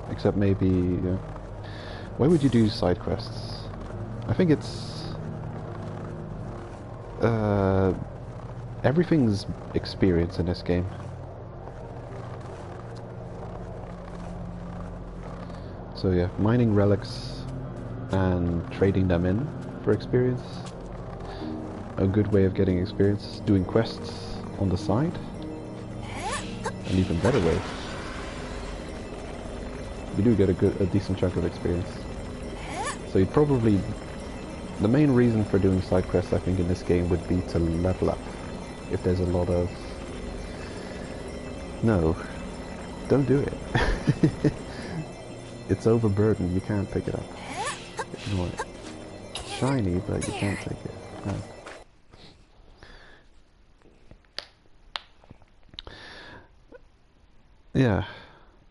except maybe, why would you do side quests? I think it's everything's experience in this game. So yeah, mining relics and trading them in for experience. A good way of getting experience. Doing quests on the side. An even better way. You do get a decent chunk of experience. So you'd probably... The main reason for doing side quests, I think, in this game would be to level up. If there's a lot of... No. Don't do it. It's overburdened, you can't pick it up. Ignore it. It's shiny, but you can't take it. No. Yeah,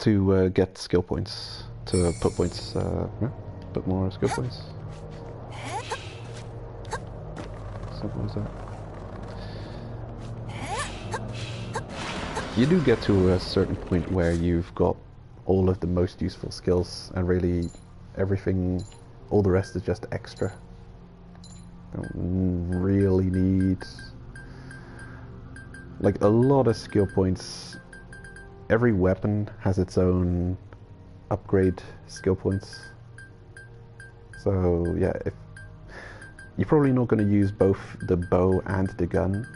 to get skill points, to put points, put more skill points. Simple as that. You do get to a certain point where you've got all of the most useful skills, and really everything, all the rest is just extra. Don't really need, like, a lot of skill points. Every weapon has its own upgrade skill points. So yeah, if you're probably not going to use both the bow and the gun,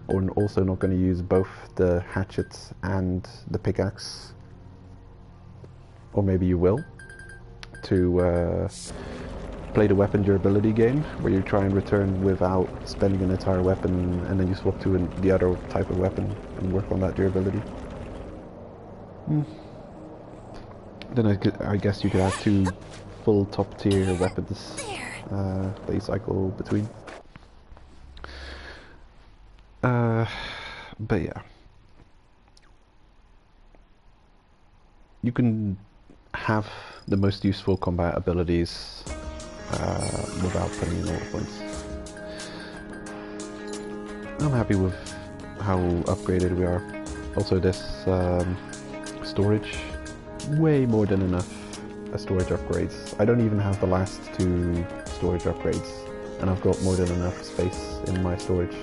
or also not going to use both the hatchets and the pickaxe, or maybe you will, to play the weapon durability game, where you try and return without spending an entire weapon, and then you swap to the other type of weapon and work on that durability. Then I guess you could have two full top tier weapons that you cycle between. But yeah, you can have the most useful combat abilities without putting in all the points. I'm happy with how upgraded we are. Also, this storage, way more than enough storage upgrades. I don't even have the last two storage upgrades, and I've got more than enough space in my storage.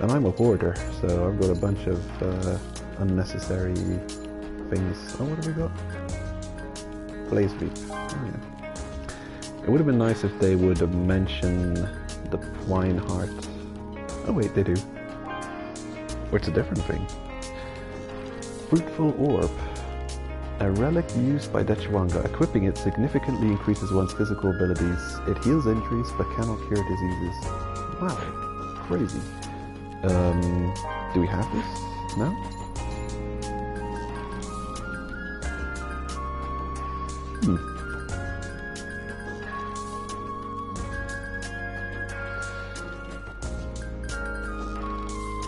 And I'm a hoarder, so I've got a bunch of unnecessary things. Oh, what have we got? Blaze Beep. Oh, yeah. It would have been nice if they would have mentioned the Twine Heart. Oh wait, they do. Or it's a different thing. Fruitful Orb. A relic used by Dechuanga. Equipping it significantly increases one's physical abilities. It heals injuries but cannot cure diseases. Wow, crazy. Do we have this? No?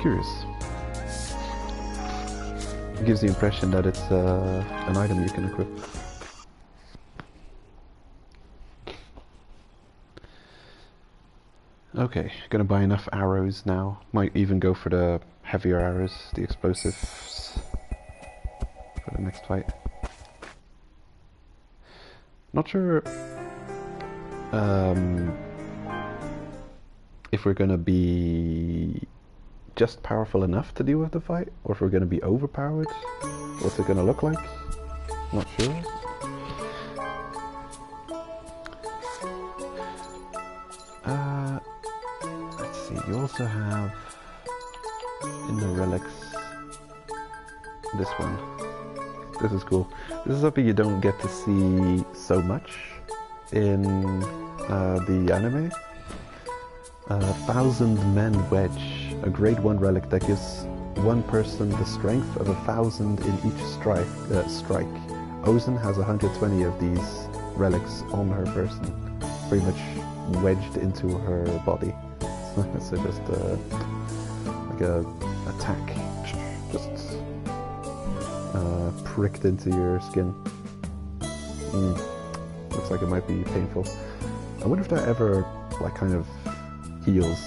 Curious. It gives the impression that it's an item you can equip. Okay, gonna buy enough arrows now. Might even go for the heavier arrows, the explosives, for the next fight. Not sure if we're gonna be just powerful enough to deal with the fight, or if we're gonna be overpowered. What's it gonna look like? Not sure. Let's see, you also have in the relics this one. This is cool. This is something you don't get to see so much in the anime. 1,000 Men Wedge, a grade 1 relic that gives one person the strength of 1,000 in each strike. Ozen has 120 of these relics on her person, pretty much wedged into her body. So just like a attack, just pricked into your skin. Looks like it might be painful. I wonder if that ever like kind of heals.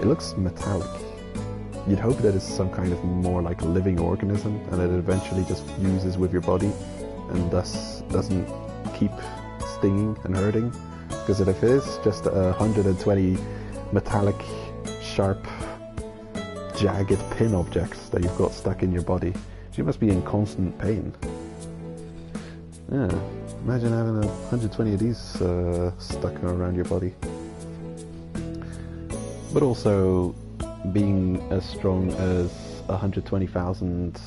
It looks metallic. You'd hope that it's some kind of more like living organism, and that it eventually just fuses with your body and thus doesn't keep stinging and hurting. Because if it is just 120 metallic, sharp, jagged pin objects that you've got stuck in your body, you must be in constant pain. Yeah, imagine having 120 of these stuck around your body. But also being as strong as 120,000.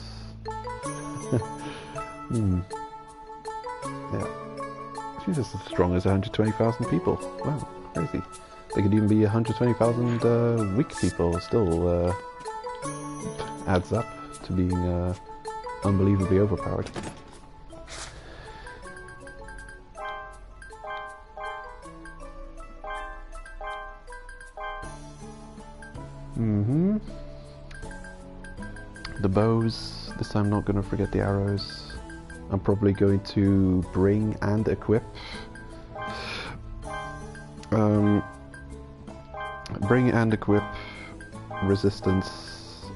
Yeah. She's just as strong as 120,000 people. Wow, crazy. They could even be 120,000 weak people. Still adds up to being unbelievably overpowered. The bows, this time not going to forget the arrows. I'm probably going to bring and equip. Bring and equip resistance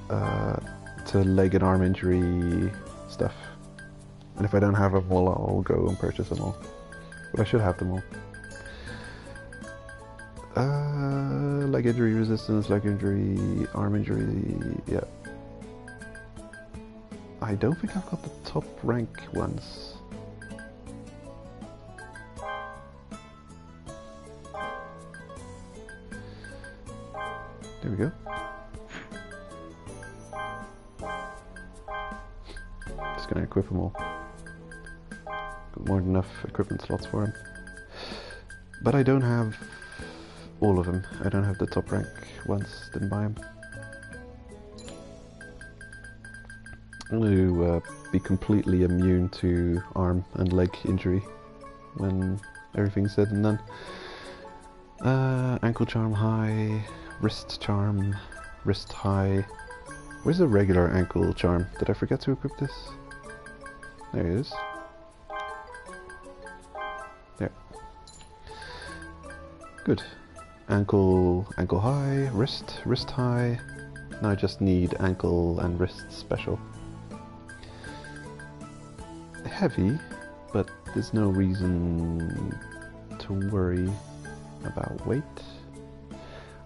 to leg and arm injury stuff. And if I don't have them all, I'll go and purchase them all. But I should have them all. Leg injury resistance, leg injury, arm injury, yeah. I don't think I've got the top rank ones. There we go. Just gonna equip them all. Got more than enough equipment slots for him. But I don't have all of them. I don't have the top rank ones, didn't buy them. I'm going to be completely immune to arm and leg injury when everything's said and done. Ankle charm high, wrist charm, wrist high. Where's the regular ankle charm? Did I forget to equip this? There it is. There. Good. Ankle high, wrist high. Now I just need ankle and wrist special. Heavy, but there's no reason to worry about weight.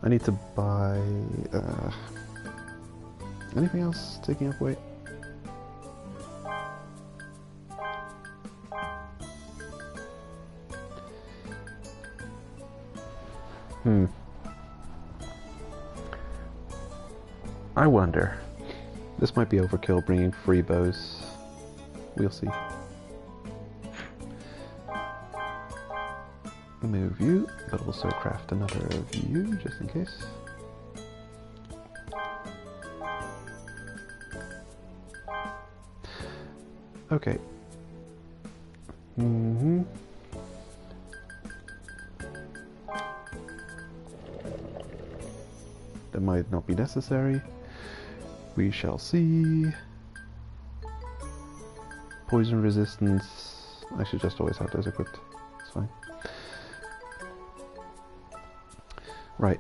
I need to buy anything else taking up weight? I wonder. This might be overkill bringing 3 bows. We'll see. Move you, but also craft another of you, just in case. Okay. That might not be necessary. We shall see. Poison resistance. I should just always have those equipped. It's fine. Right.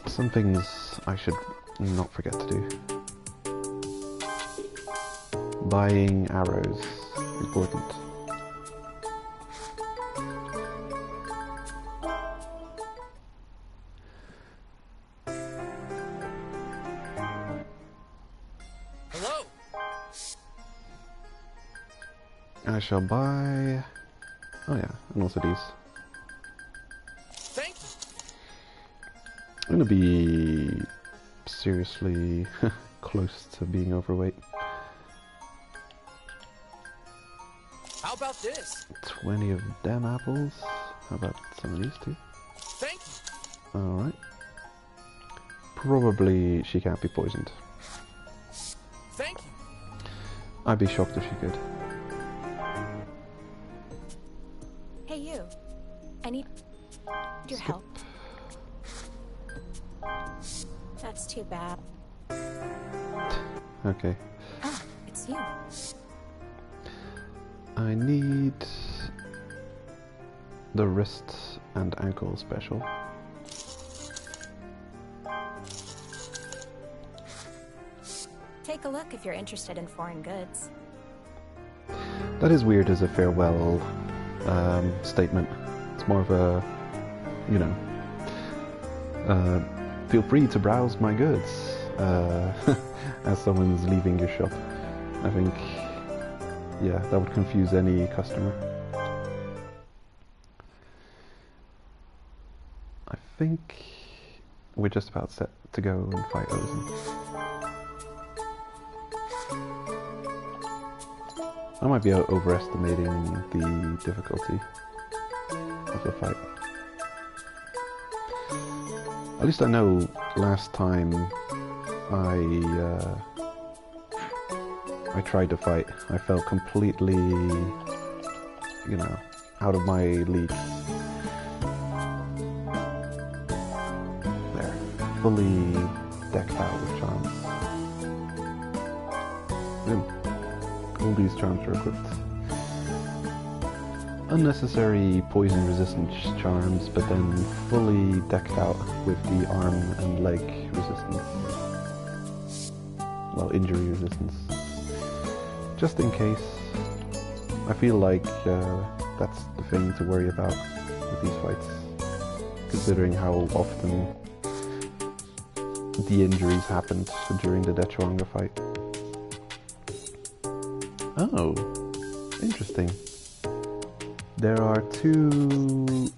Some things I should not forget to do. Buying arrows. Important. Hello. I shall buy... Oh yeah, and also these. Thank you. I'm gonna be seriously close to being overweight. How about this? 20 of them apples. How about some of these too? Thank you. Alright. Probably she can't be poisoned. Thank you. I'd be shocked if she could. Hey you, I need your help. That's too bad. Okay. Ah, it's you. I need the wrist and ankle special. Take a look if you're interested in foreign goods. That is weird as a farewell statement. It's more of a, you know, feel free to browse my goods as someone's leaving your shop. I think, yeah, that would confuse any customer. I think we're just about set to go and fight Ozen. I might be overestimating the difficulty of the fight. At least I know last time I tried to fight, I felt completely, you know, out of my league. There, fully decked out with charms. All these charms are equipped. Unnecessary poison resistance charms, but then fully decked out with the arm and leg resistance. Well, injury resistance. Just in case. I feel like that's the thing to worry about with these fights. Considering how often the injuries happened during the Dechuanga fight. Oh, interesting. There are 2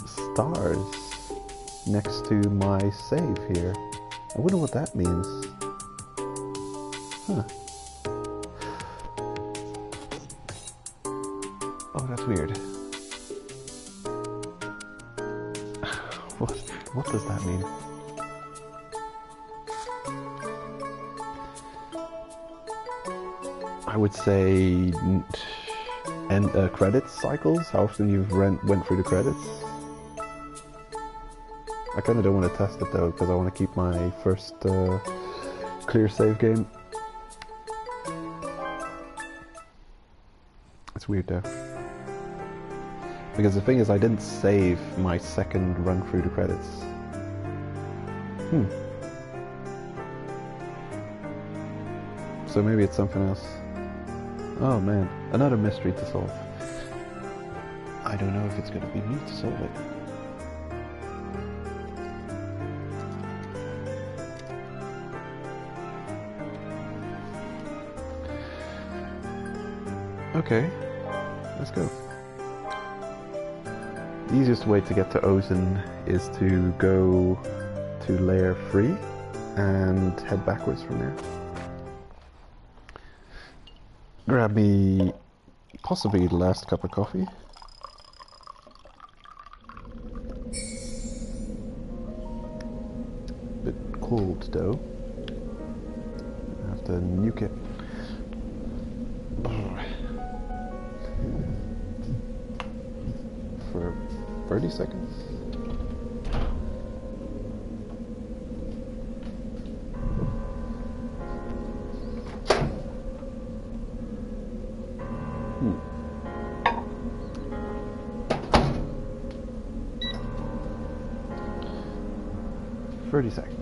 stars next to my save here. I wonder what that means. Huh. Oh, that's weird. What does that mean? I would say end credits cycles. How often you've went through the credits? I kind of don't want to test it though, because I want to keep my first clear save game. It's weird though. Because the thing is, I didn't save my second run through the credits. So maybe it's something else. Oh man, another mystery to solve. I don't know if it's going to be me to solve it. Okay, let's go. The easiest way to get to Ozen is to go to layer 3 and head backwards from there. Grab me possibly the last cup of coffee. Bit cold though. I have to nuke it. For 30 seconds. Hmm. 30 seconds.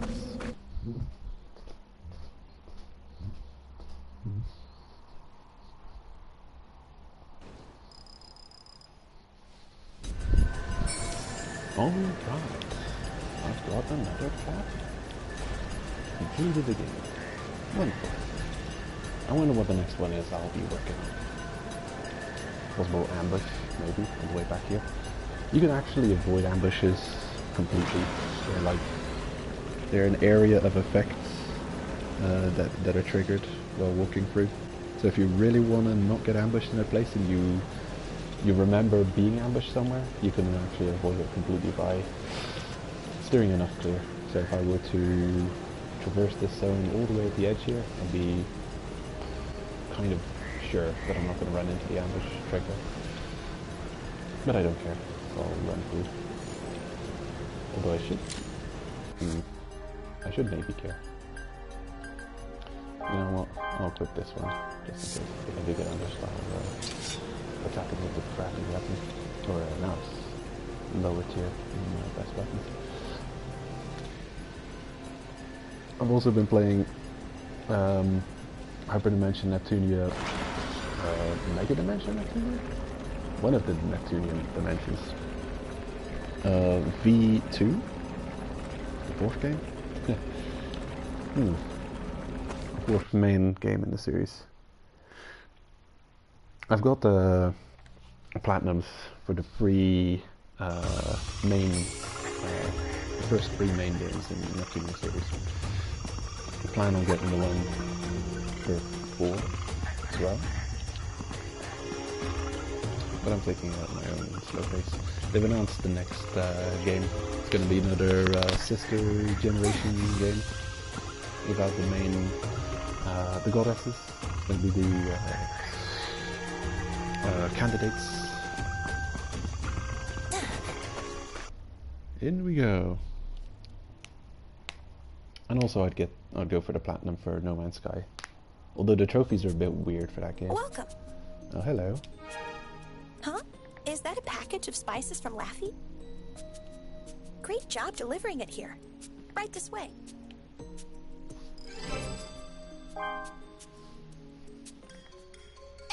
All right, I've got another chapter. Completed the game. Wonderful. I wonder what the next one is I'll be working on. Possible ambush, maybe, on the way back here. You can actually avoid ambushes completely. They're an area of effects that are triggered while walking through. So if you really want to not get ambushed in a place and you remember being ambushed somewhere, you can actually avoid it completely by steering enough clear. So if I were to traverse this zone all the way at the edge here, I'd be kind of sure that I'm not going to run into the ambush trigger. But I don't care, so I'll run through. Although I should maybe care. You know what, I'll quit this one, just in case if I do get ambushed, I'll attack it with a crappy weapon, or now it's lower tier than my best weapon. I've also been playing Hyperdimension Neptunia, Mega Dimension Neptunia? One of the Neptunian dimensions. V2? The fourth game? Fourth main game in the series. I've got the platinums for the three first three main games in the Neptunia series. I plan on getting the one for 4 as well. But I'm taking it at my own slow pace. They've announced the next game. It's going to be another sister generation game without the main, the goddesses. It's going to be the candidates. In we go. And also I'd go for the platinum for No Man's Sky. Although the trophies are a bit weird for that game. Welcome. Oh, hello. Huh? Is that a package of spices from Laffy? Great job delivering it here. Right this way.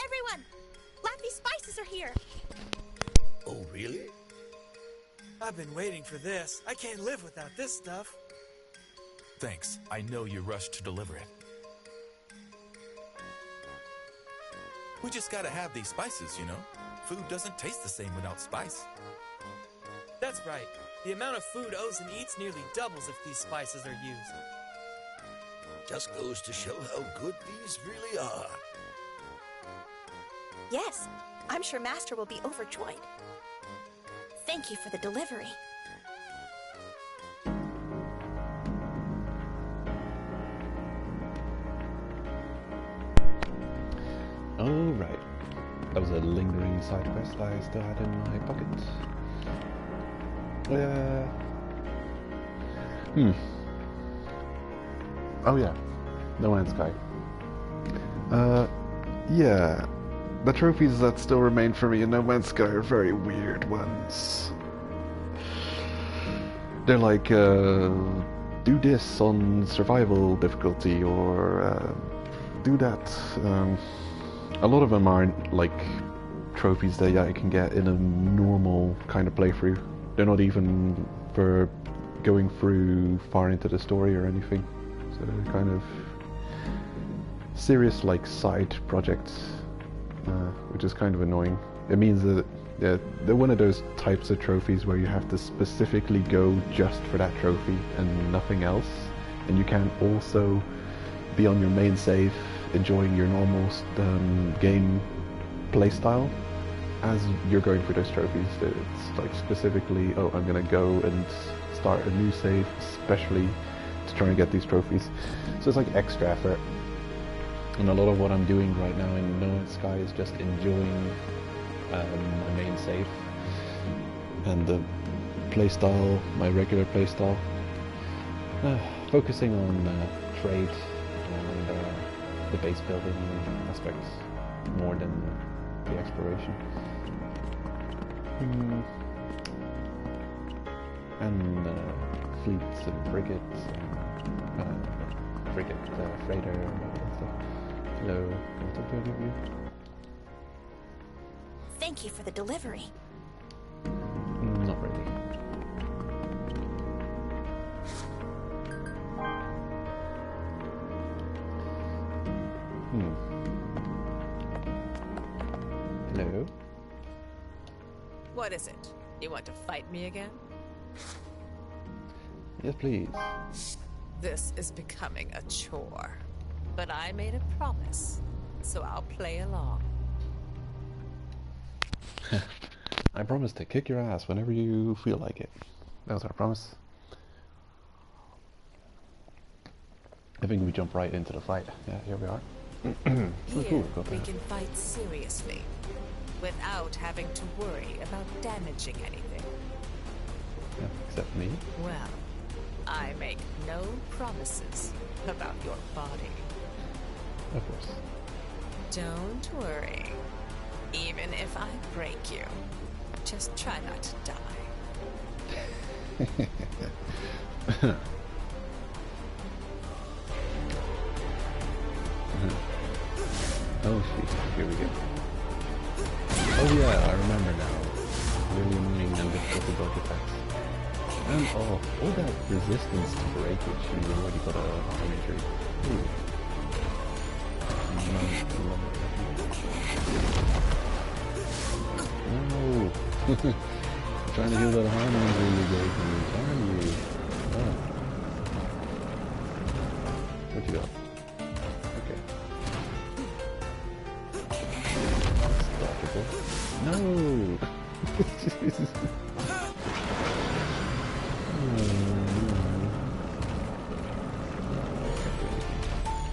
Everyone! Laffy spices are here! Oh, really? I've been waiting for this. I can't live without this stuff. Thanks. I know you rushed to deliver it. We just gotta have these spices, you know? Food doesn't taste the same without spice. That's right. The amount of food Ozen eats nearly doubles if these spices are used. Just goes to show how good these really are. Yes, I'm sure Master will be overjoyed. Thank you for the delivery. Alright. That was a lingering side quest I still had in my pocket. Oh yeah. No Man's Sky. Yeah. The trophies that still remain for me in No Man's Sky are very weird ones. They're like, do this on survival difficulty, or do that. A lot of them aren't like trophies that I can get in a normal kind of playthrough. They're not even for going through far into the story or anything. So they're kind of serious like side projects, which is kind of annoying. It means that they're one of those types of trophies where you have to specifically go just for that trophy and nothing else, and you can't also be on your main save enjoying your normal game playstyle as you're going for those trophies. It's like specifically, oh, I'm gonna go and start a new save especially to try and get these trophies. So it's like extra effort. And a lot of what I'm doing right now in No Man's Sky is just enjoying my main save and the playstyle, my regular playstyle. Focusing on trade and the base building aspects more than the exploration. And fleets and frigates and frigate freighter and all that stuff. Hello, can I talk to any of you? Thank you for the delivery. Not really. Hello? What is it? You want to fight me again? Yes, please. This is becoming a chore. But I made a promise, so I'll play along. I promise to kick your ass whenever you feel like it. That was our promise. I think we jump right into the fight. Yeah, here we are. Here, we can fight seriously, without having to worry about damaging anything. Yeah, except me. Well, I make no promises about your body. Of course. Don't worry. Even if I break you, just try not to die. Oh shit, here we go. Oh yeah, I remember now. Really annoying and difficult to dodge attacks. And all that resistance to breakage, and you already got a imagery. Ooh. No! Trying to heal that harm injury you gave me, damn you! Oh. What you got? Okay. That's dodgeable. No! Jesus.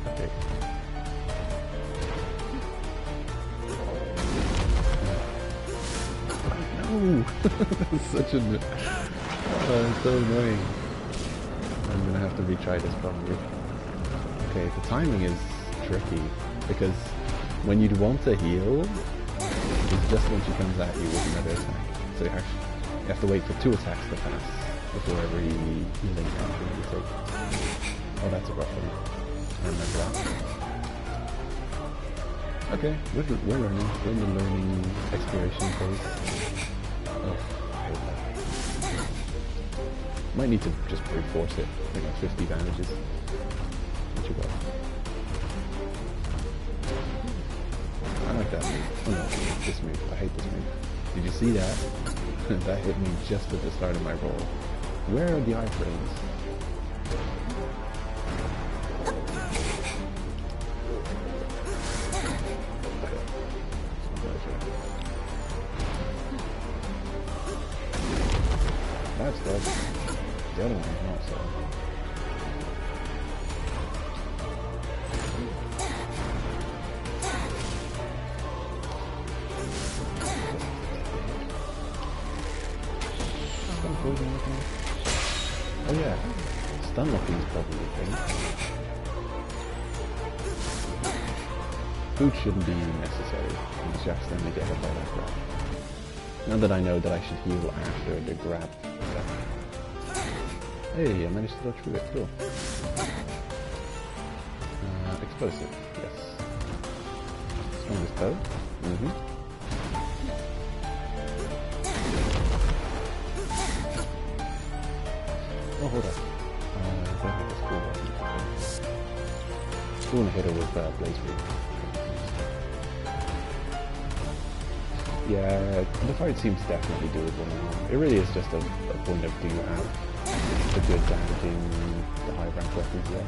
Okay. No! That's such a... it's so annoying. I'm gonna have to retry this probably. Okay, the timing is tricky because when you'd want to heal, it's just when she comes at you with another attack. So you have to wait for 2 attacks to pass before every healing action you take. Oh, that's a rough one. I remember that. Okay, we're learning. We're in the learning exploration phase. Oh, I hate that. Might need to just brute force it. I got 50 damages. What you got? I like that move. Oh no, this move. I hate this move. Did you see that? That hit me just at the start of my roll. Where are the iframes? That's good. The other one's not so. Oh yeah, stun locking is probably a thing. Food shouldn't be necessary. It's just then to get hit by that grab. Now that I know that I should heal after the grab. Hey, I managed to go through it. Cool. Explosive. Yes. Strongest bow. Oh, hold up. Don't hit this cool button. Cool hit her with Blaze Reed. Yeah, the fight seems definitely doable now. It really is just a point of do you have a good damaging the high rank weapons there.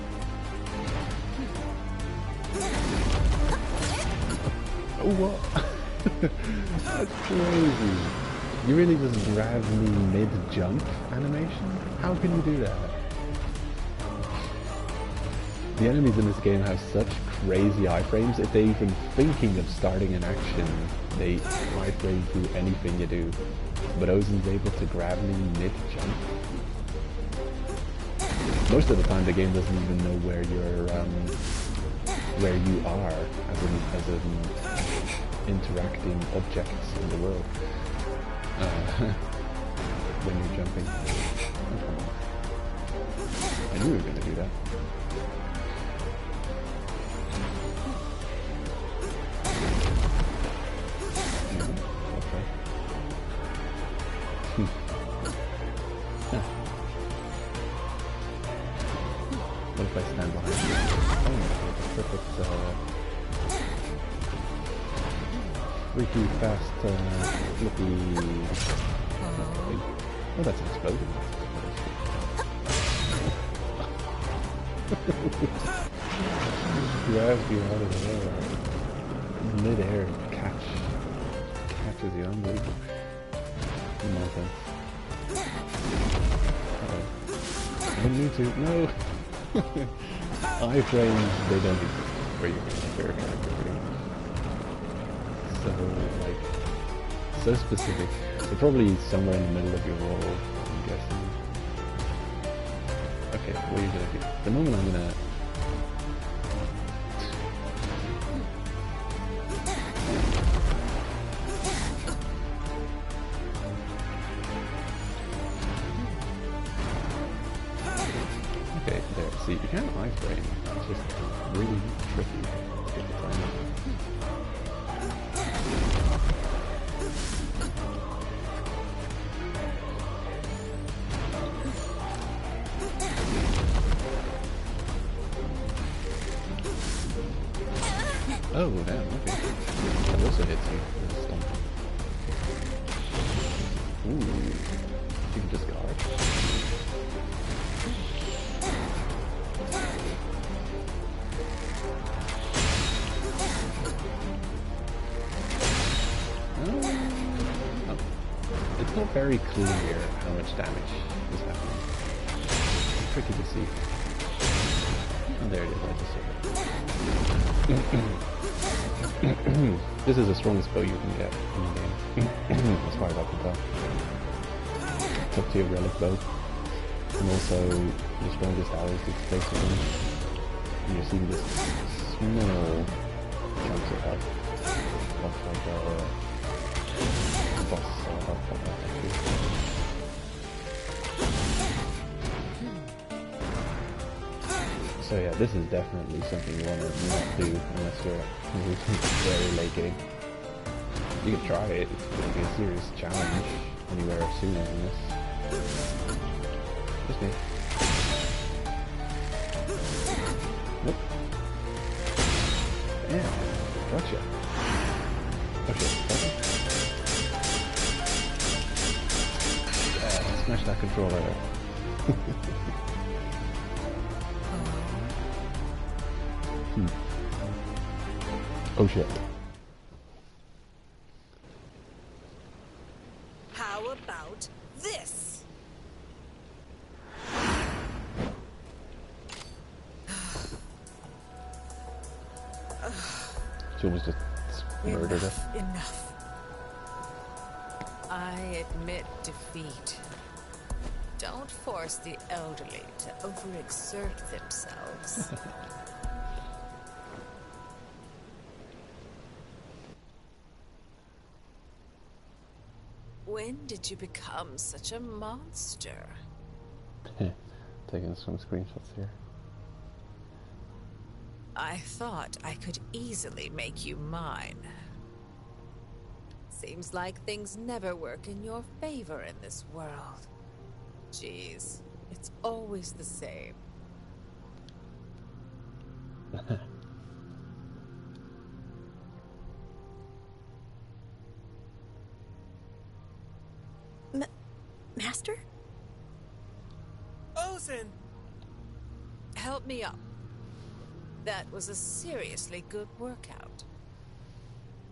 Oh, what? That's crazy. You really just grab me mid-jump animation? How can you do that? The enemies in this game have such crazy iframes, if they're even thinking of starting an action, they iframe through anything you do. But Ozen's able to grab me mid-jump. Most of the time the game doesn't even know where you're, where you are as in interacting objects in the world. When you're jumping. Oh, come on. I knew we were going to do that. Okay. What if I stand behind you? Oh my god, perfect, freaky fast, flippy... Oh, that's an explosion. Grabs you out of the air. Mid-air catches you, unbelievable. Nonsense. I didn't need to, no! Iframes, they don't exist where you can clear a character pretty much. So, like, so specific. They're probably somewhere in the middle of your roll, I'm guessing. Okay, what are you gonna do? The moment I'm gonna... Okay, there. See, you can't iframe. It's just really tricky to get the timing. Oh, damn, okay. That also hits you with a stomp. Ooh. You can just guard. It's not very clear how much damage is happening. It's tricky to see. Oh, there it is, I just saw it. This is the strongest bow you can get in the game, as far as I can tell. Top tier relic bow, and also the strongest arrows to place it in. And you're seeing this small chunks of health, like boss health like that actually. So yeah, this is definitely something you want to not do unless you're very late game. You can try it, it's going to be a serious challenge anywhere sooner than this. Just me. Nope. Yeah, gotcha. Okay, smash that controller. Oh shit. How about this? She almost just murdered her. Enough. I admit defeat. Don't force the elderly to overexert themselves. When did you become such a monster? Taking some screenshots here. I thought I could easily make you mine. Seems like things never work in your favor in this world. Jeez, it's always the same. Master? Ozen! Help me up. That was a seriously good workout.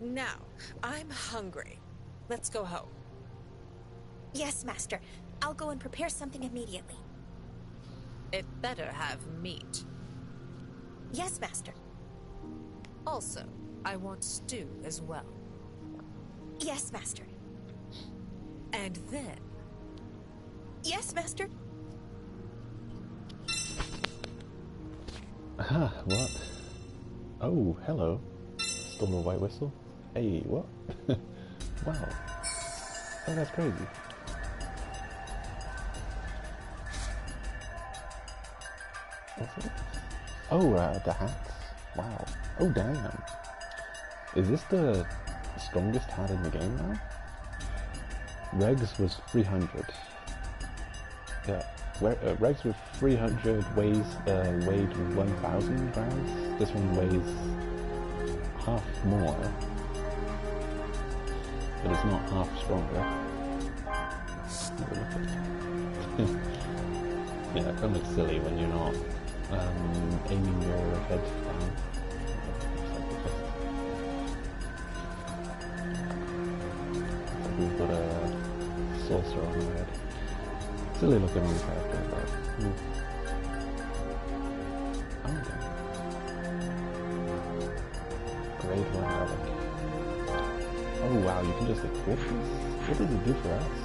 Now, I'm hungry. Let's go home. Yes, Master. I'll go and prepare something immediately. It better have meat. Yes, Master. Also, I want stew as well. Yes, Master. And then... Yes, Master. Ah, what? Oh, hello. Stole a white whistle? Hey, what? Wow. Oh, that's crazy. What's it? Oh, the hats. Wow. Oh, damn. Is this the strongest hat in the game now? Regs was 300. Yeah. Regs was 300, weighed 1,000 grams. This one weighs half more, but it's not half stronger. Yeah, it kind of looks silly when you're not aiming your head down. We've got a saucer on our head. Silly looking on the character, but okay. Grade 1 relic. Oh wow, you can just equip this? What does it do for us?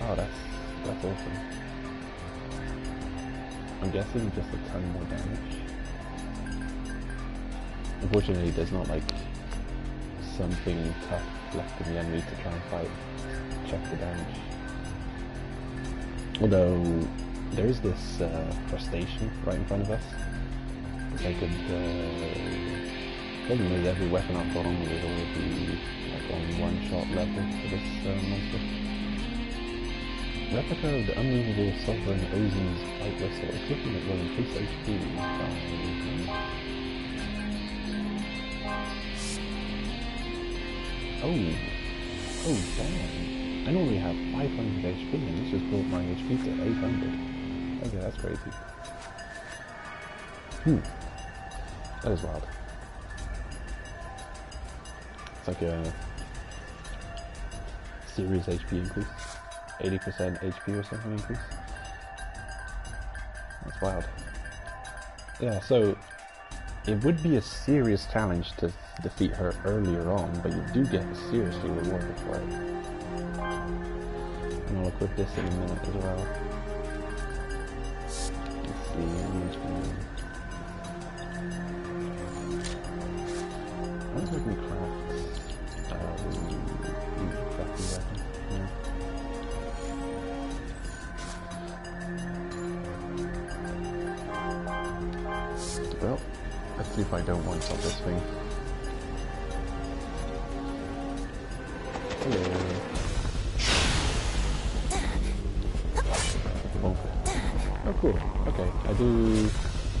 Oh, that's awesome. I'm guessing just a ton more damage. Unfortunately, there's not like something tough left in the enemy to try and fight. Check the damage. Although, there is this crustacean right in front of us, which I could, problem is every weapon I've got on me is already like on one-shot level for this monster. Replica of the unmovable sovereign Ozen's white whistle. Equipping it will increase HP by... Oh damn. I normally have 500 HP and this just brought my HP to 800. Okay, that's crazy. That is wild. It's like a serious HP increase. 80% HP or something increase. That's wild. Yeah, so it would be a serious challenge to defeat her earlier on, but you do get seriously rewarded for it. And I'll equip this in a minute as well. Let's see, I wonder if I can craft crafting weapon. Yeah. Well, let's see if I don't want some of this thing. Hello. Oh cool, okay, I do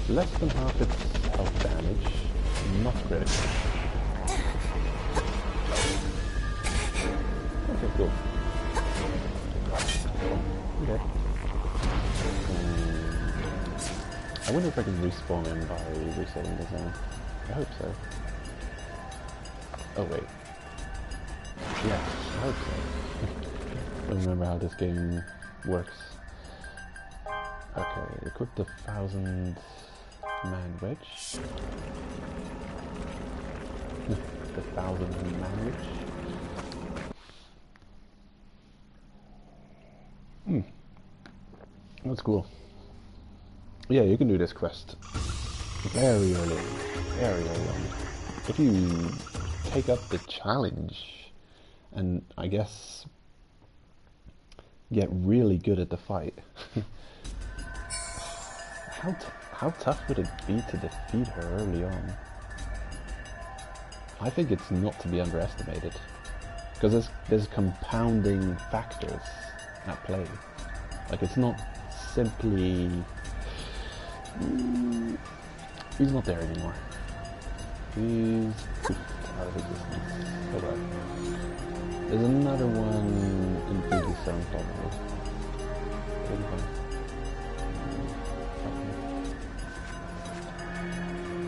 less than half its health damage, not critical. Okay, cool. Okay. I wonder if I can respawn him by resetting the zone. I hope so. Oh wait. Yeah, I hope so. I don't remember how this game works. Okay, equip the 1,000-man wedge. The 1,000-man wedge. That's cool. Yeah, you can do this quest very early on. If you take up the challenge and I guess get really good at the fight, how tough would it be to defeat her early on? I think it's not to be underestimated, because there's compounding factors at play. Like, it's not simply... he's not there anymore. He's out of existence. Oh well. There's another one in previous zone probably.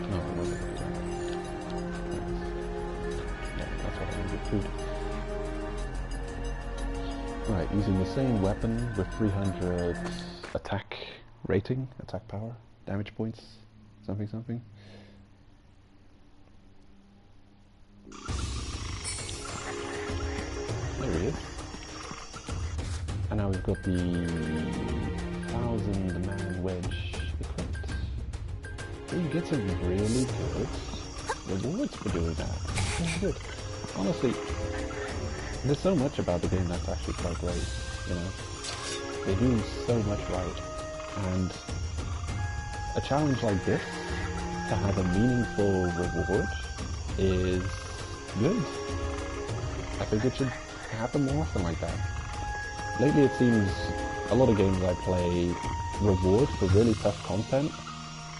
No, it wasn't. Yeah, that's what I needed. Food. Right, using the same weapon with 300 attack rating, attack power, damage points, something. There he is. And now we've got the 1,000-man wedge equipped. So you get some really good rewards for doing that. Really good. Honestly, there's so much about the game that's actually quite great, you know. They do so much right. And a challenge like this, to have a meaningful reward, is good. I think it should happen more often like that. Lately it seems a lot of games I play, reward for really tough content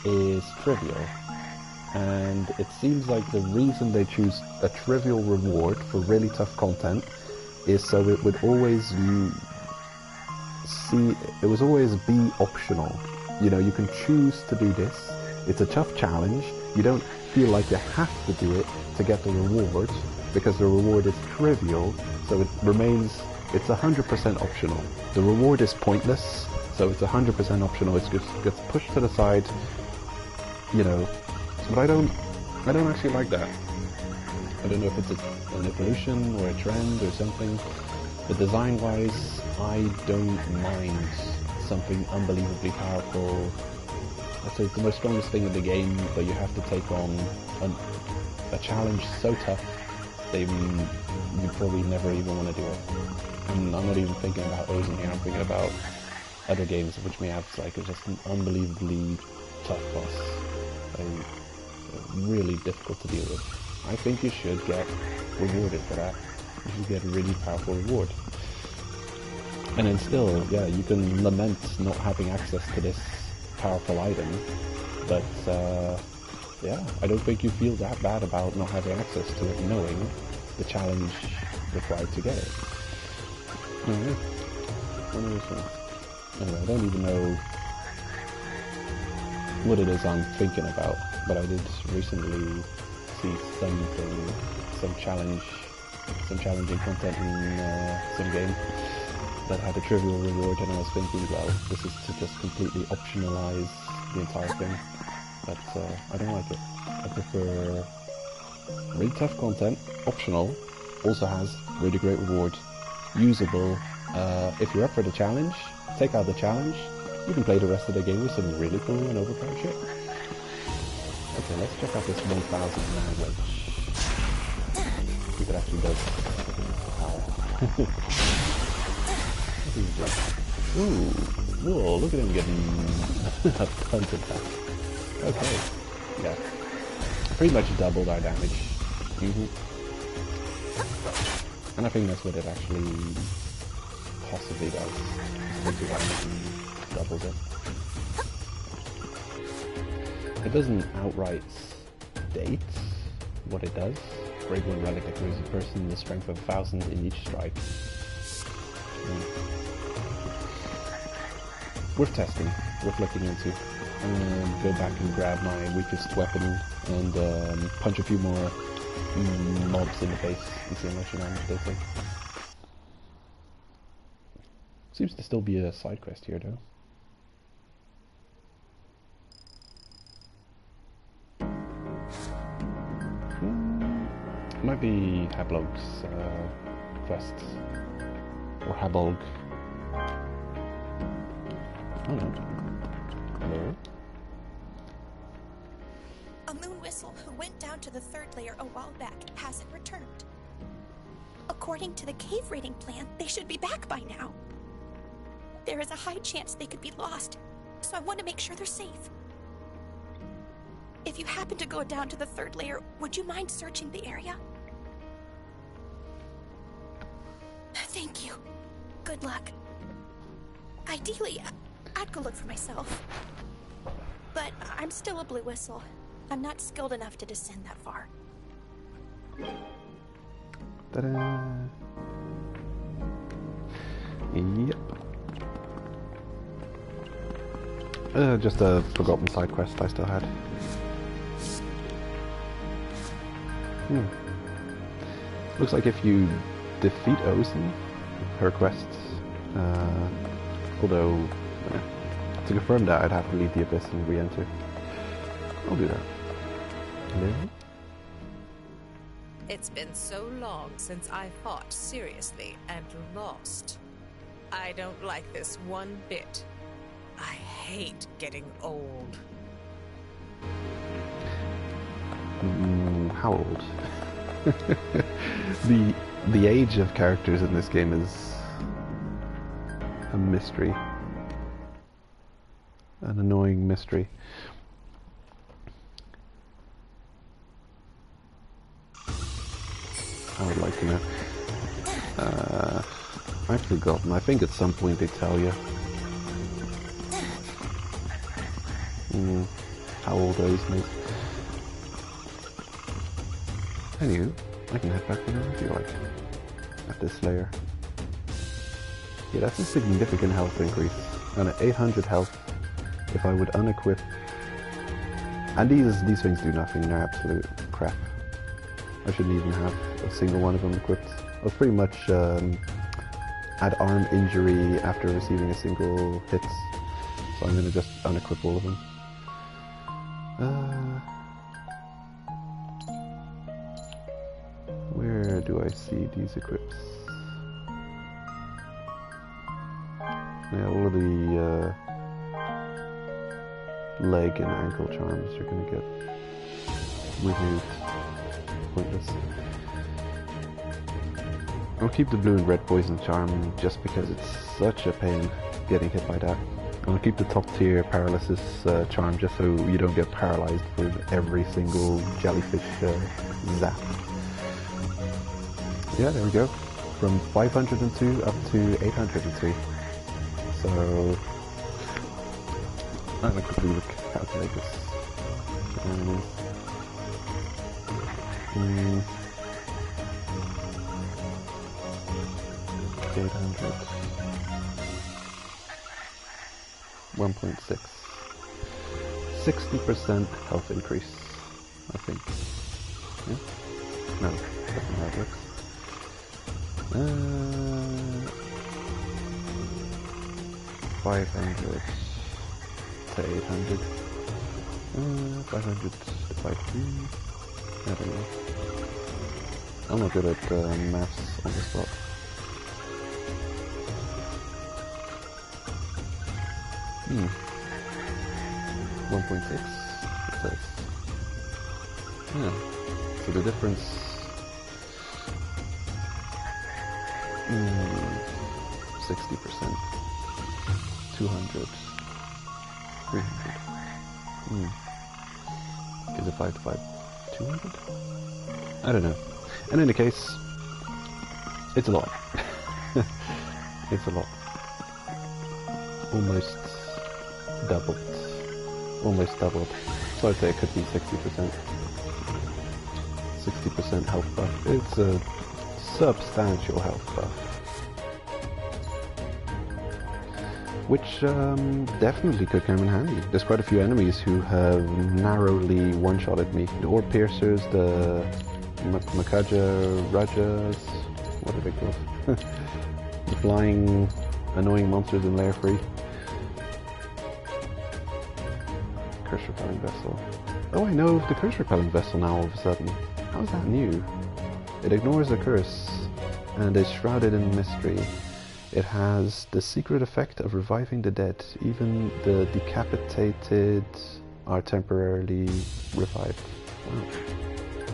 is trivial. And it seems like the reason they choose a trivial reward for really tough content is so it would always be optional. You know, you can choose to do this. It's a tough challenge. You don't feel like you have to do it to get the reward, because the reward is trivial, so it's 100% optional. The reward is pointless, so it's 100% optional. It gets pushed to the side, you know. But I don't actually like that. I don't know if it's an evolution or a trend or something. But design-wise, I don't mind something unbelievably powerful. I'd say it's the most strongest thing in the game, but you have to take on a challenge so tough that you probably never even want to do it. And I'm not even thinking about Ozen here, I'm thinking about other games which may have like just an unbelievably tough boss. Really difficult to deal with. I think you should get rewarded for that. You should get a really powerful reward. And then still, yeah, you can lament not having access to this powerful item, but yeah, I don't think you feel that bad about not having access to it, knowing the challenge required to get it. Anyway, I don't even know what it is I'm thinking about, but I did recently see some challenging content in some game that had a trivial reward, and I was thinking, well, this is to just completely optionalize the entire thing, but I don't like it. I prefer really tough content, optional, also has really great reward, usable. If you're up for the challenge, take out the challenge, you can play the rest of the game with some really cool and overpowered shit. Okay, let's check out this 1,000-man wedge. See if it actually does power. Ooh, whoa, look at him getting a punch attack. Okay, yeah. Pretty much doubled our damage. And I think that's what it actually possibly does. Doubles it. It doesn't outright state what it does. Break one relic accrues a person the strength of 1,000 in each strike. worth testing, worth looking into. I'm gonna go back and grab my weakest weapon and punch a few more mobs in the face and see how much damage they take. Seems to still be a side quest here though. Might be Hablog's quest. Or Hablog. Oh no. Hello? A moon whistle who went down to the 3rd layer a while back hasn't returned. According to the cave raiding plan, they should be back by now. There is a high chance they could be lost, so I want to make sure they're safe. If you happen to go down to the 3rd layer, would you mind searching the area? Thank you. Good luck. Ideally, I'd go look for myself. But I'm still a blue whistle. I'm not skilled enough to descend that far. Ta-da! Yep. Just a forgotten side quest I still had. Looks like if you defeat Ozen, her quest, although to confirm that I'd have to leave the Abyss and re-enter. I'll do that. It's been so long since I fought seriously and lost. I don't like this one bit. I hate getting old. How old? The age of characters in this game is a mystery. An annoying mystery. I would like to know. I've forgotten. I think at some point they tell you. How old Ozen is. Anywho, I can head back whenever I feel like. At this layer. Yeah, that's a significant health increase. And at 800 health, if I would unequip... And these things do nothing, they're absolute crap. I shouldn't even have a single one of them equipped. I was pretty much had arm injury after receiving a single hit, so I'm going to just unequip all of them. Where do I see these equips? Yeah, all of the leg and ankle charms are going to get removed. Pointless. I'll keep the blue and red poison charm just because it's such a pain getting hit by that. I'll keep the top tier paralysis charm just so you don't get paralyzed with every single jellyfish zap. Yeah, there we go. From 502 up to 803. So I'm gonna quickly calculate this. 800. 1.6. 60% health increase, I think. Yeah? No, that's not how it works. 500 to 800. 500 divided by 2. I don't know. I'm not good at maths on the spot. Hmm. 1.6, it says. Yeah. So the difference... 60%. 200. 300. Is it 5 to 5? 200? I don't know. In any case, it's a lot. It's a lot. Almost doubled. Almost doubled. So I'd say it could be 60%. 60% health buff. It's a substantial health buff. which definitely could come in handy. There's quite a few enemies who have narrowly one-shotted me. The orb piercers, the Makaja Rajas, what are they called? The flying, annoying monsters in Layer 3. Curse repelling vessel. Oh, I know of the curse repelling vessel now all of a sudden. How is that new? It ignores the curse and is shrouded in mystery. It has the secret effect of reviving the dead. Even the decapitated are temporarily revived. Wow.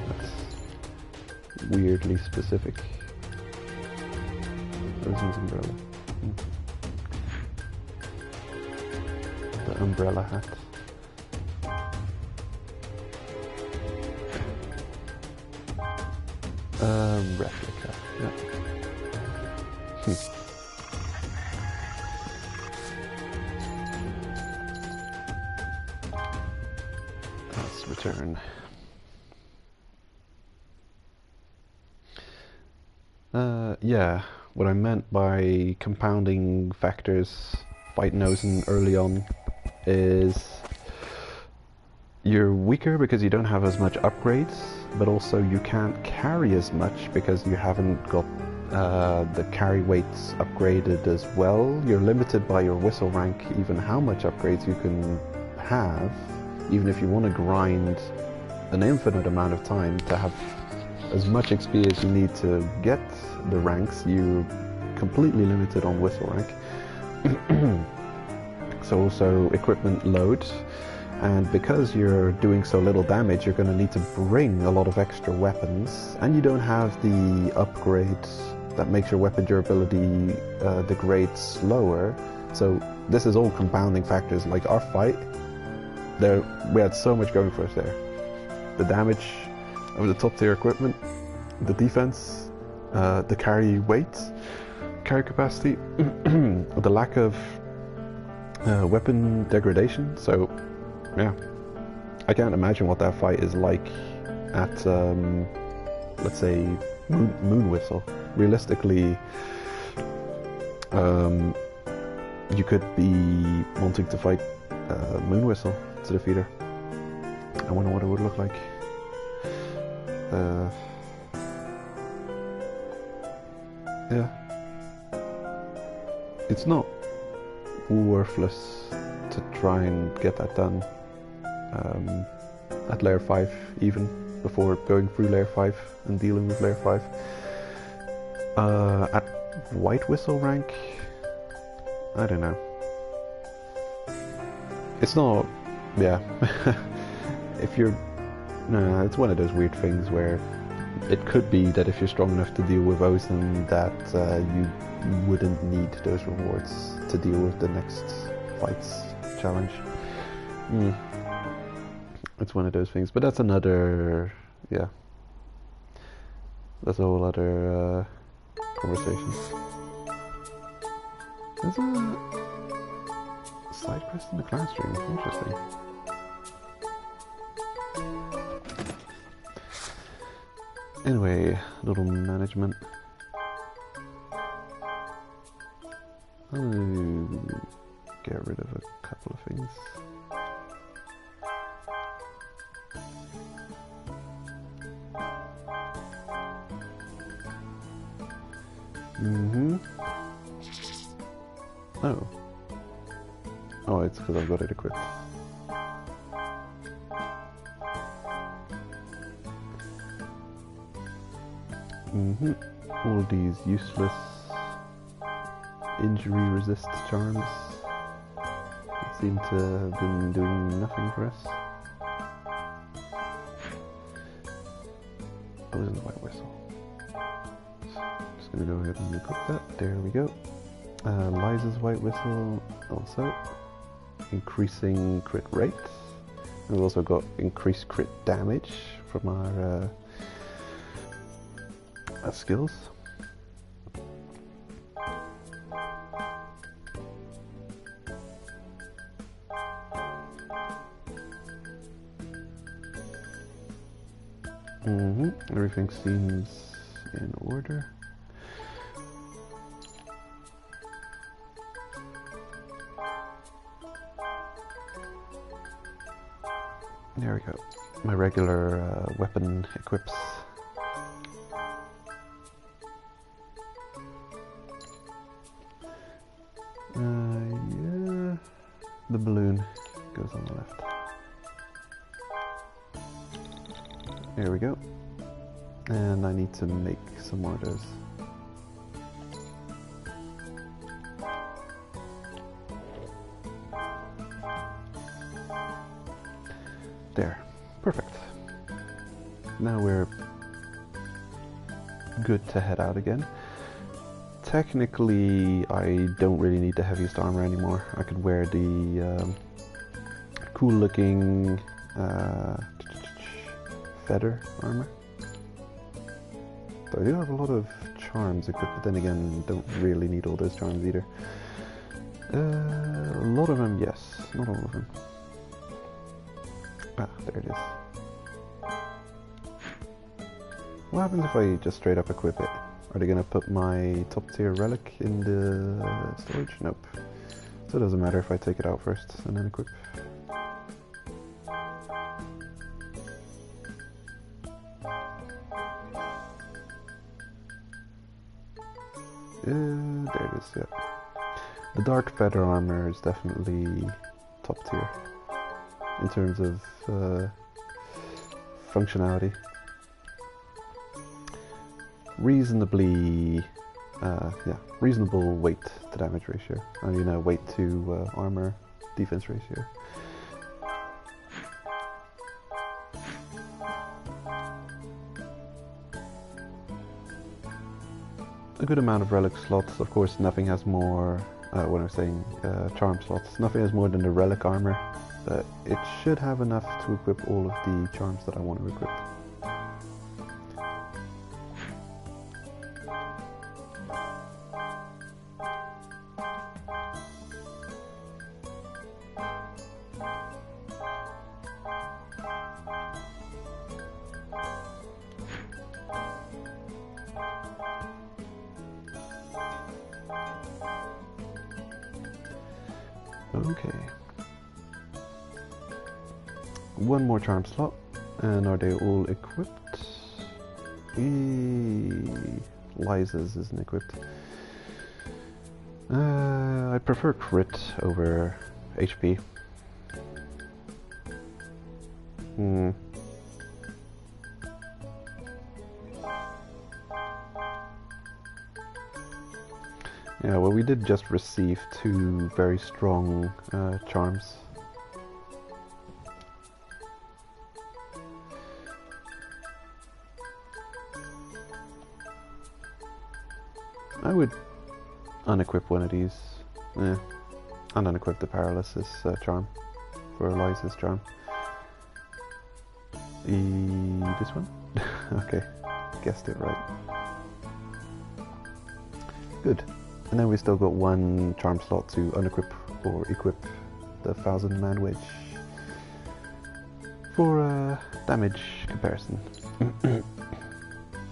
That's weirdly specific. Rosen's umbrella. The umbrella hat. Replica. Yeah. Let's return. Yeah, what I meant by compounding factors, fight Nozen early on, is you're weaker because you don't have as much upgrades, but also you can't carry as much because you haven't got the carry weights upgraded as well. You're limited by your whistle rank, even how much upgrades you can have, even if you want to grind an infinite amount of time to have as much XP as you need to get the ranks, you're completely limited on whistle rank. So also equipment load, and because you're doing so little damage, you're going to need to bring a lot of extra weapons, and you don't have the upgrades that makes your weapon durability degrade slower. So this is all compounding factors. Like our fight, we had so much going for us there. The damage of the top tier equipment, the defense, the carry weight, carry capacity, the lack of weapon degradation. So yeah, I can't imagine what that fight is like at let's say Moon Whistle. Realistically, you could be wanting to fight Moon Whistle to defeat her. I wonder what it would look like. Yeah, it's not worthless to try and get that done at layer 5, even before going through layer 5 and dealing with layer 5. At White Whistle rank, I don't know. It's not, yeah. If you're, no, it's one of those weird things where it could be that if you're strong enough to deal with Ozen, that you wouldn't need those rewards to deal with the next fight's challenge. It's one of those things, but that's another, yeah. That's a whole other conversation. There's a side quest in the classroom. Interesting. Anyway, little management. I'll get rid of a couple of things. Oh. Oh, it's because I've got it equipped. All these useless injury resist charms that seem to have been doing nothing for us. Oh, isn't the White Whistle. Just gonna go ahead and equip that. There we go. Liza's White Whistle also increasing crit rate. We've also got increased crit damage from our skills. Everything seems in order. There we go. My regular weapon equips. Yeah, the balloon goes on the left. There we go. And I need to make some more of those. There. Perfect. Now we're good to head out again. Technically, I don't really need the heaviest armor anymore. I could wear the cool looking feather armor. So I do have a lot of charms equipped, but then again, don't really need all those charms either. A lot of them, yes. Not all of them. Ah, there it is. What happens if I just straight up equip it? Are they gonna put my top tier relic in the storage? Nope. So it doesn't matter if I take it out first and then equip. There it is, yeah. The dark feather armor is definitely top tier in terms of functionality. Reasonably, yeah, reasonable weight to damage ratio. I mean, weight to armor defense ratio. A good amount of relic slots. Of course, nothing has more. When I'm saying charm slots, nothing has more than the relic armor, but it should have enough to equip all of the charms that I want to equip. Okay. One more charm slot, and are they all equipped? Liza's isn't equipped. I prefer crit over HP. Yeah, well, we did just receive 2 very strong charms. I would unequip one of these. Yeah, and unequip the paralysis charm for Eliza's charm. This one? Okay, guessed it right. Good. And then we still got 1 charm slot to unequip or equip the 1000-man wedge for damage comparison.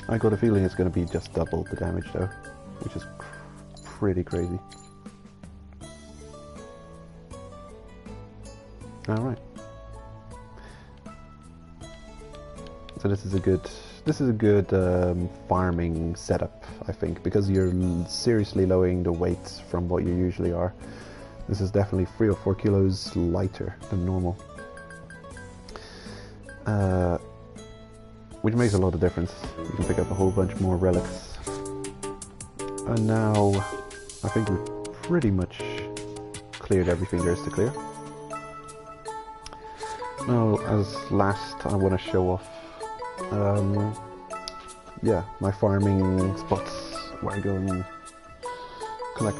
I got a feeling it's going to be just double the damage though, which is pretty crazy. Alright. So this is a good farming setup, I think, because you're seriously lowering the weight from what you usually are. This is definitely 3 or 4 kilos lighter than normal, which makes a lot of difference. You can pick up a whole bunch more relics. And now I think we've pretty much cleared everything there is to clear. Now, as last, I want to show off yeah, my farming spots where I go and collect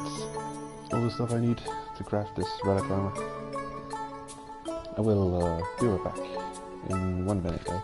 all the stuff I need to craft this relic armor. I will be right back in 1 minute though.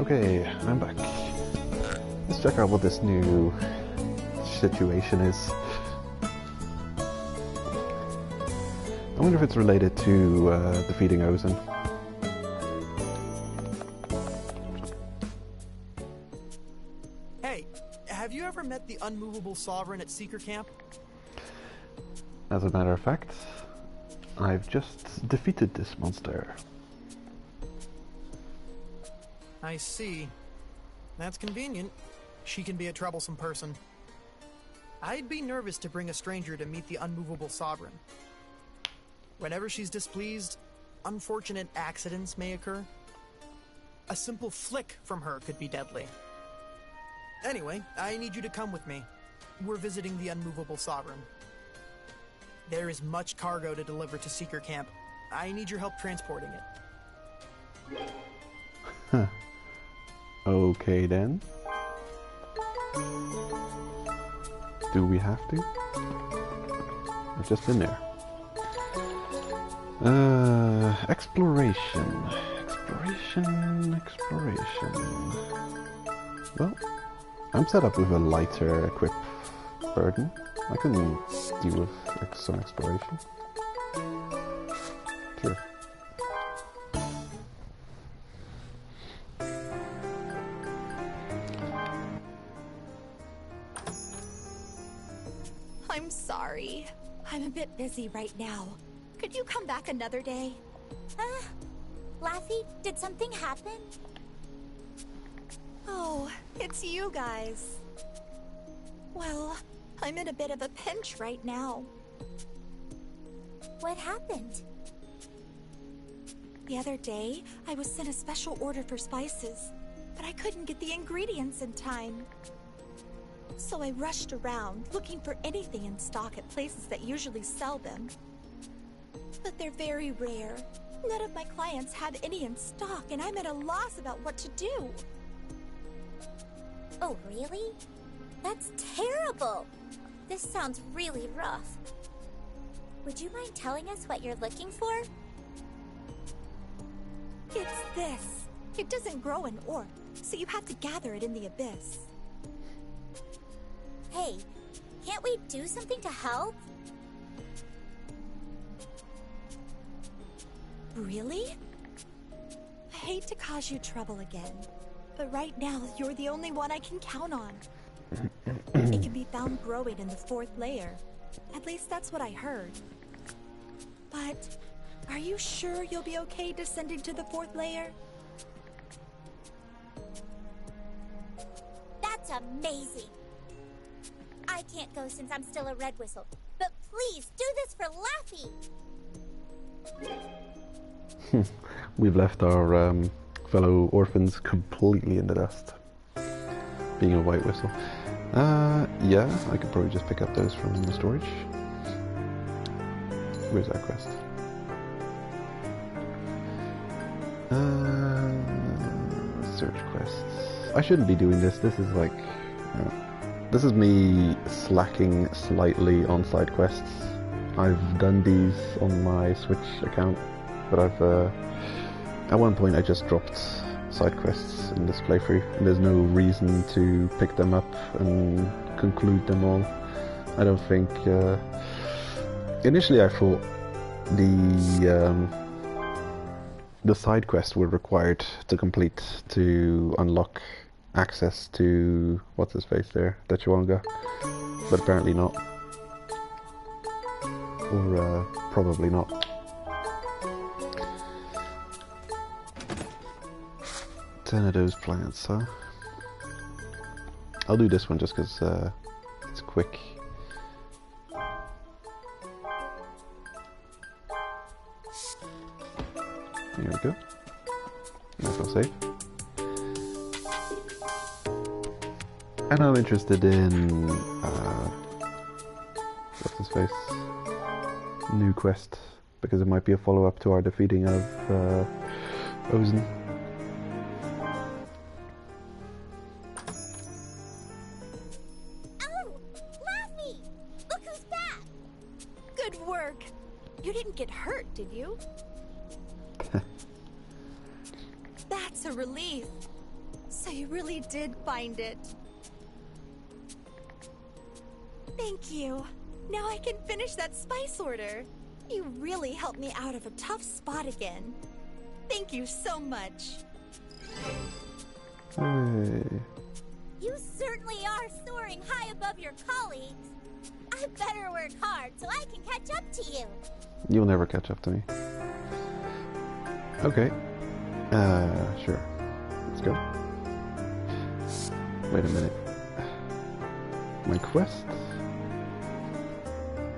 Okay, I'm back. Let's check out what this new situation is. I wonder if it's related to defeating Ozen. Hey, have you ever met the unmovable sovereign at Seeker Camp? As a matter of fact, I've just defeated this monster. I see. That's convenient. She can be a troublesome person. I'd be nervous to bring a stranger to meet the unmovable sovereign. Whenever she's displeased, unfortunate accidents may occur. A simple flick from her could be deadly. Anyway, I need you to come with me. We're visiting the unmovable sovereign. There is much cargo to deliver to Seeker Camp. I need your help transporting it. Huh. Okay then. Do we have to? I've just been there. Exploration. Well, I'm set up with a lighter equip burden. I can deal with some exploration. Sure. I'm sorry. I'm a bit busy right now. Could you come back another day? Laffy, did something happen? Oh, it's you guys. Well, I'm in a bit of a pinch right now. What happened? The other day, I was sent a special order for spices, but I couldn't get the ingredients in time. So I rushed around, looking for anything in stock at places that usually sell them. But they're very rare. None of my clients have any in stock, and I'm at a loss about what to do. Oh, really? That's terrible! This sounds really rough. Would you mind telling us what you're looking for? It's this. It doesn't grow in Orc, so you have to gather it in the abyss. Hey, can't we do something to help? Really? I hate to cause you trouble again, but right now you're the only one I can count on. It can be found growing in the 4th layer. At least that's what I heard. But are you sure you'll be okay descending to the 4th layer? That's amazing! I can't go since I'm still a Red Whistle, but please do this for Laffy! We've left our fellow orphans completely in the dust. Being a White Whistle. Yeah, I could probably just pick up those from the storage. Where's that quest? Search quests. I shouldn't be doing this. This is like... this is me slacking slightly on side quests. I've done these on my Switch account, but I've... at one point I just dropped side quests in this playthrough, and there's no reason to pick them up and conclude them all. I don't think... initially I thought the side quests were required to complete to unlock access to what's his face there, Dechuanga, but apparently not, or probably not. 10 of those plants, huh? I'll do this one just because it's quick. There we go. Nice little save. And I'm interested in what's his face? New quest, because it might be a follow-up to our defeating of Ozen. Oh! Laffy! Look who's back! Good work! You didn't get hurt, did you? That's a relief. So you really did find it. Thank you. Now I can finish that spice order. You really helped me out of a tough spot again. Thank you so much. Hey. You certainly are soaring high above your colleagues. I better work hard so I can catch up to you. You'll never catch up to me. Okay. Sure. Let's go. Wait a minute. My quest?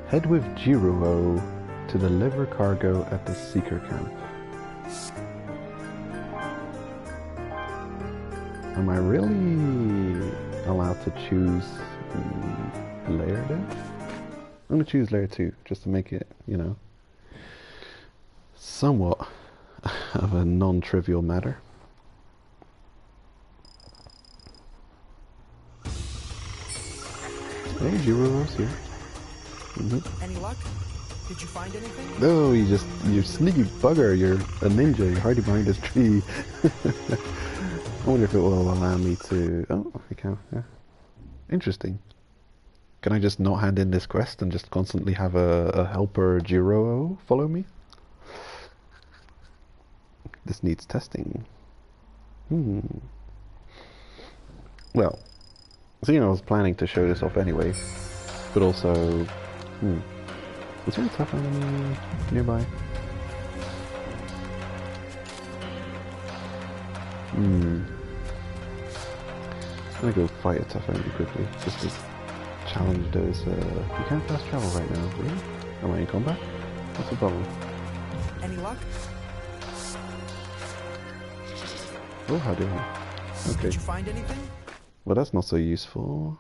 Head with Jiruo to deliver cargo at the Seeker camp. Am I really allowed to choose layer then? I'm gonna choose layer 2 just to make it, you know, somewhat of a non-trivial matter. Hey, Jiruo's here. Any luck? Did you find anything? No, you sneaky bugger, you're a ninja, you're hiding behind this tree. I wonder if it will allow me to... Oh, I can, yeah. Interesting. Can I just not hand in this quest and just constantly have a helper Jiruo follow me? This needs testing. Well, seeing I was planning to show this off anyway, but also... Was there a tough enemy nearby? I'm gonna go fight a tough enemy quickly, just to challenge those, you can't fast travel right now, really? Am I in combat? What's the problem? Any luck? Oh, how do I? Okay. Did you find anything? Well, that's not so useful.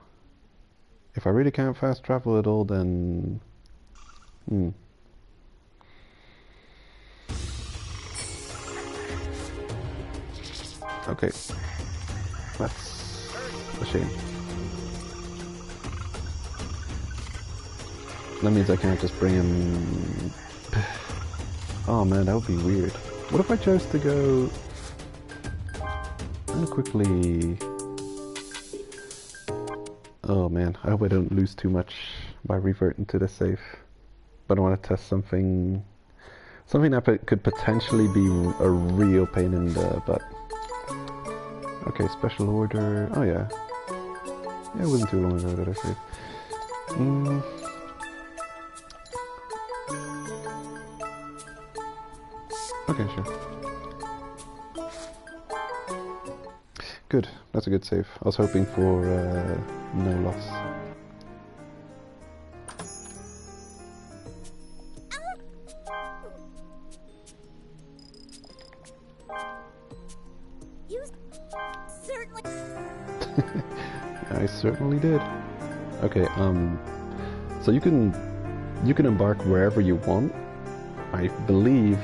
If I really can't fast travel at all, then... Okay. That's a shame. That means I can't just bring him... Oh man, that would be weird. What if I chose to go... I'm gonna quickly... Oh man, I hope I don't lose too much by reverting to the save. But I want to test something that could potentially be a real pain in the butt. Okay, special order. Oh yeah. Yeah, it wasn't too long ago that I saved. Okay, sure. Good. That's a good save. I was hoping for no loss. I certainly did. Okay, so you can embark wherever you want. I believe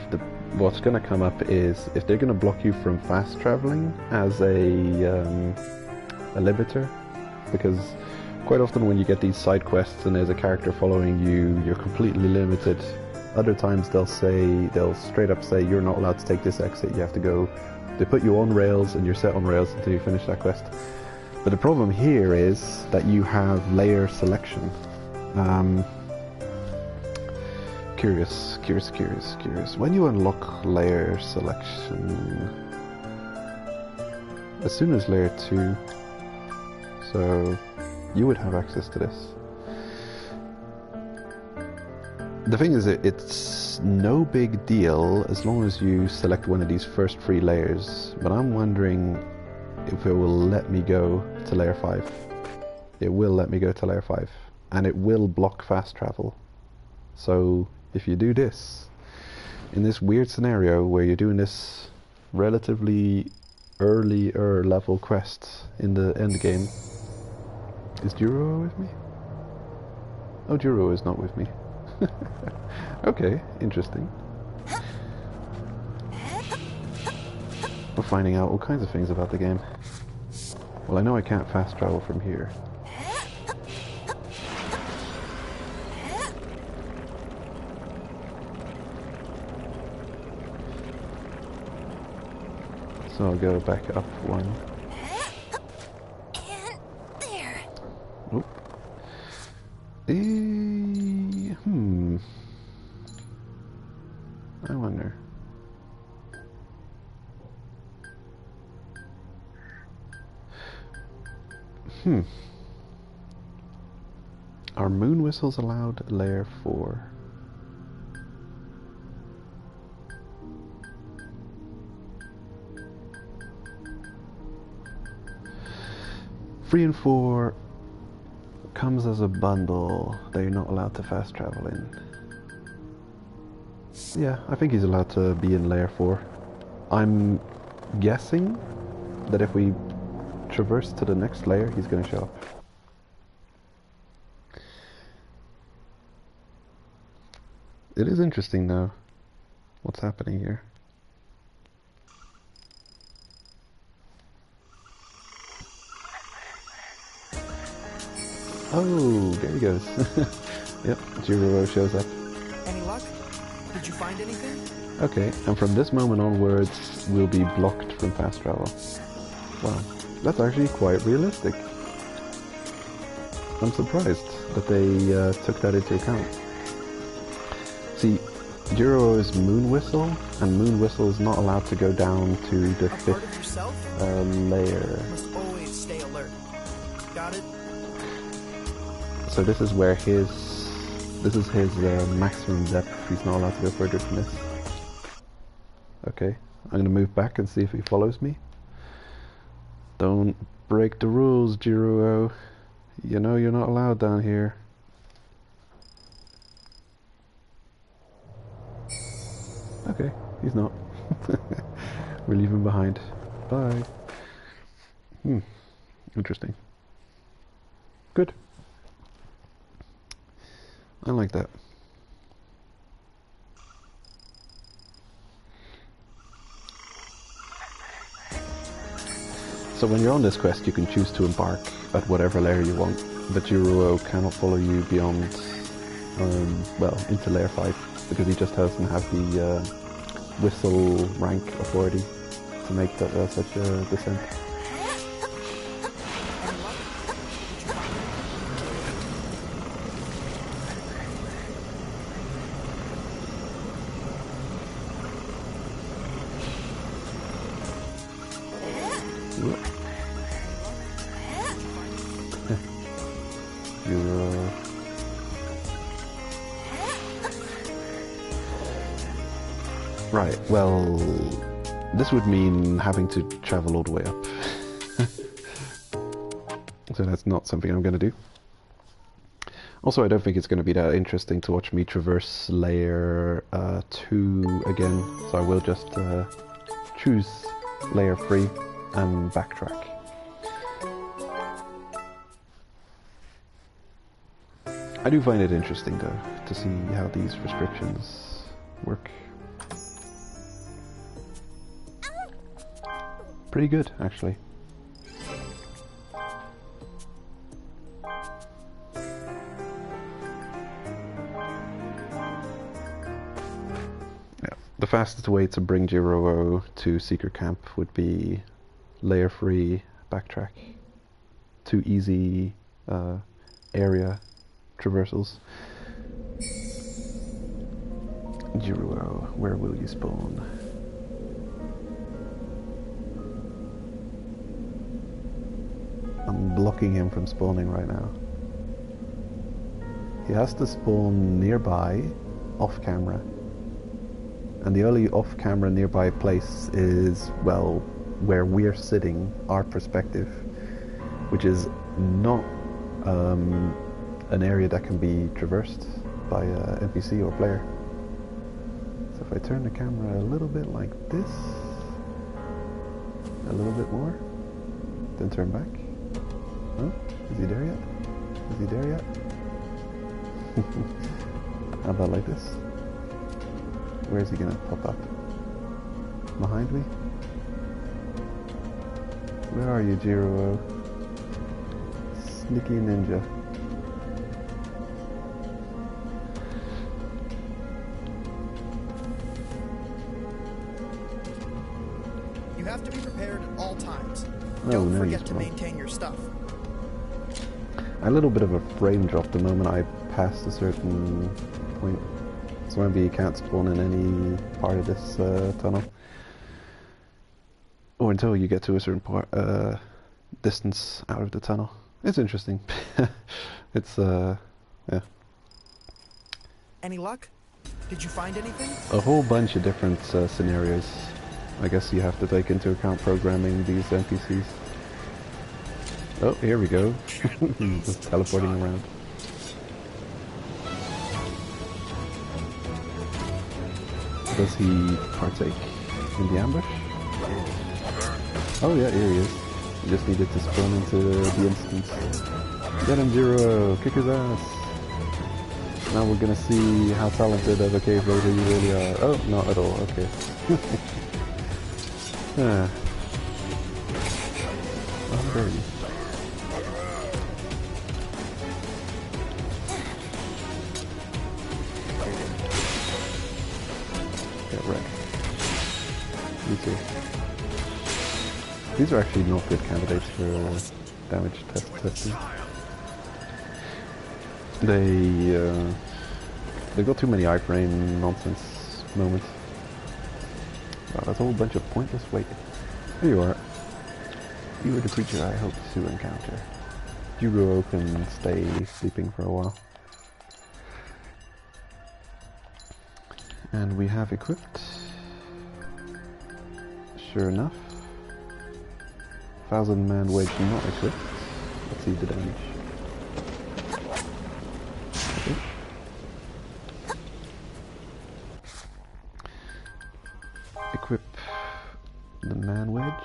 what's going to come up is if they're going to block you from fast traveling as a limiter, because quite often when you get these side quests and there's a character following you, you're completely limited. Other times they'll straight up say you're not allowed to take this exit. You have to go. They put you on rails and you're set on rails until you finish that quest. But the problem here is that you have layer selection. Curious. When you unlock layer selection, as soon as layer 2, so you would have access to this. The thing is, it's no big deal as long as you select one of these first 3 layers, but I'm wondering if it will let me go to layer 5. It will let me go to layer 5, and it will block fast travel. So if you do this, in this weird scenario where you're doing this relatively earlier level quest in the end game, is Jiruo with me? Oh, Jiruo is not with me. Okay, interesting. We're finding out all kinds of things about the game. Well, I know I can't fast travel from here. So I'll go back up 1. Are moon whistles allowed layer 4? Free and 4 comes as a bundle that you're not allowed to fast travel in. Yeah, I think he's allowed to be in layer 4. I'm guessing that if we traverse to the next layer, he's going to show up. It is interesting though, what's happening here. Oh, there he goes. Yep, Jiro shows up. Any luck? Did you find anything? Okay, and from this moment onwards, we'll be blocked from fast travel. Wow, that's actually quite realistic. I'm surprised that they took that into account. See, Jiro is Moon Whistle, and Moon Whistle is not allowed to go down to the 5th layer. Must always stay alert. Got it? So this is where his maximum depth. He's not allowed to go further than this. Okay, I'm gonna move back and see if he follows me. Don't break the rules, Jiro. You know you're not allowed down here. Okay, he's not. We're leaving behind. Bye. Interesting. Good. I like that. So when you're on this quest, you can choose to embark at whatever layer you want, but Jiro cannot follow you beyond, well, into layer 5, because he just doesn't have the whistle rank authority to make that, such a descent. Right, well, this would mean having to travel all the way up. So that's not something I'm going to do. Also, I don't think it's going to be that interesting to watch me traverse layer 2 again, so I will just choose layer 3 and backtrack. I do find it interesting though, to see how these restrictions work. Pretty good, actually. Yeah, the fastest way to bring Jiro to Secret Camp would be layer 3 backtrack. 2 easy area traversals. Jiro, where will you spawn? I'm blocking him from spawning right now. He has to spawn nearby, off camera. And the only off camera nearby place is, well, where we're sitting, our perspective, which is not an area that can be traversed by a NPC or player. So if I turn the camera a little bit like this, a little bit more, then turn back. Huh? Is he there yet? Is he there yet? How about like this? Where is he gonna pop up? Behind me? Where are you, Jiro? Sneaky ninja. You have to be prepared at all times. Oh, Don't no, forget to maintain your stuff. A little bit of a frame drop the moment I passed a certain point, so maybe you can't spawn in any part of this tunnel, or until you get to a certain part, distance out of the tunnel. It's interesting. It's yeah, Any luck? Did you find anything? a whole bunch of different scenarios. I guess you have to take into account programming these NPCs. Oh, here we go. Just teleporting around. Does he partake in the ambush? Oh yeah, here he is. He just needed to spawn into the instance. Get him, Zero! Kick his ass! Now we're gonna see how talented of a cave raider you really are. Oh, not at all, okay. Ah. Oh, dirty. Get wrecked. Me too. These are actually not good candidates for damage testing. They've got too many iframe nonsense moments. Wow, that's a whole bunch of pointless weight. There you are. You are the creature I hope to encounter. Juro can stay sleeping for a while. And we have equipped. Sure enough. 1,000-man wedge not equipped. Let's see the damage. Okay. Equip the man wedge.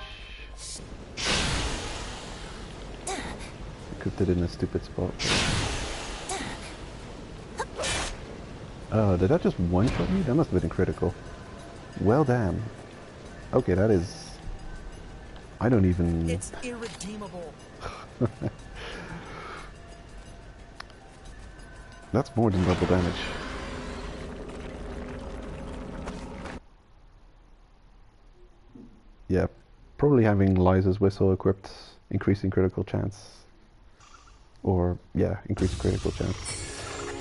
Equipped it in a stupid spot. Oh, did that just one-shot me? That must have been critical. Well, damn. Okay, that is... I don't even... It's irredeemable. That's more than double damage. Yeah, probably having Liza's whistle equipped, increasing critical chance. Or, yeah, increasing critical chance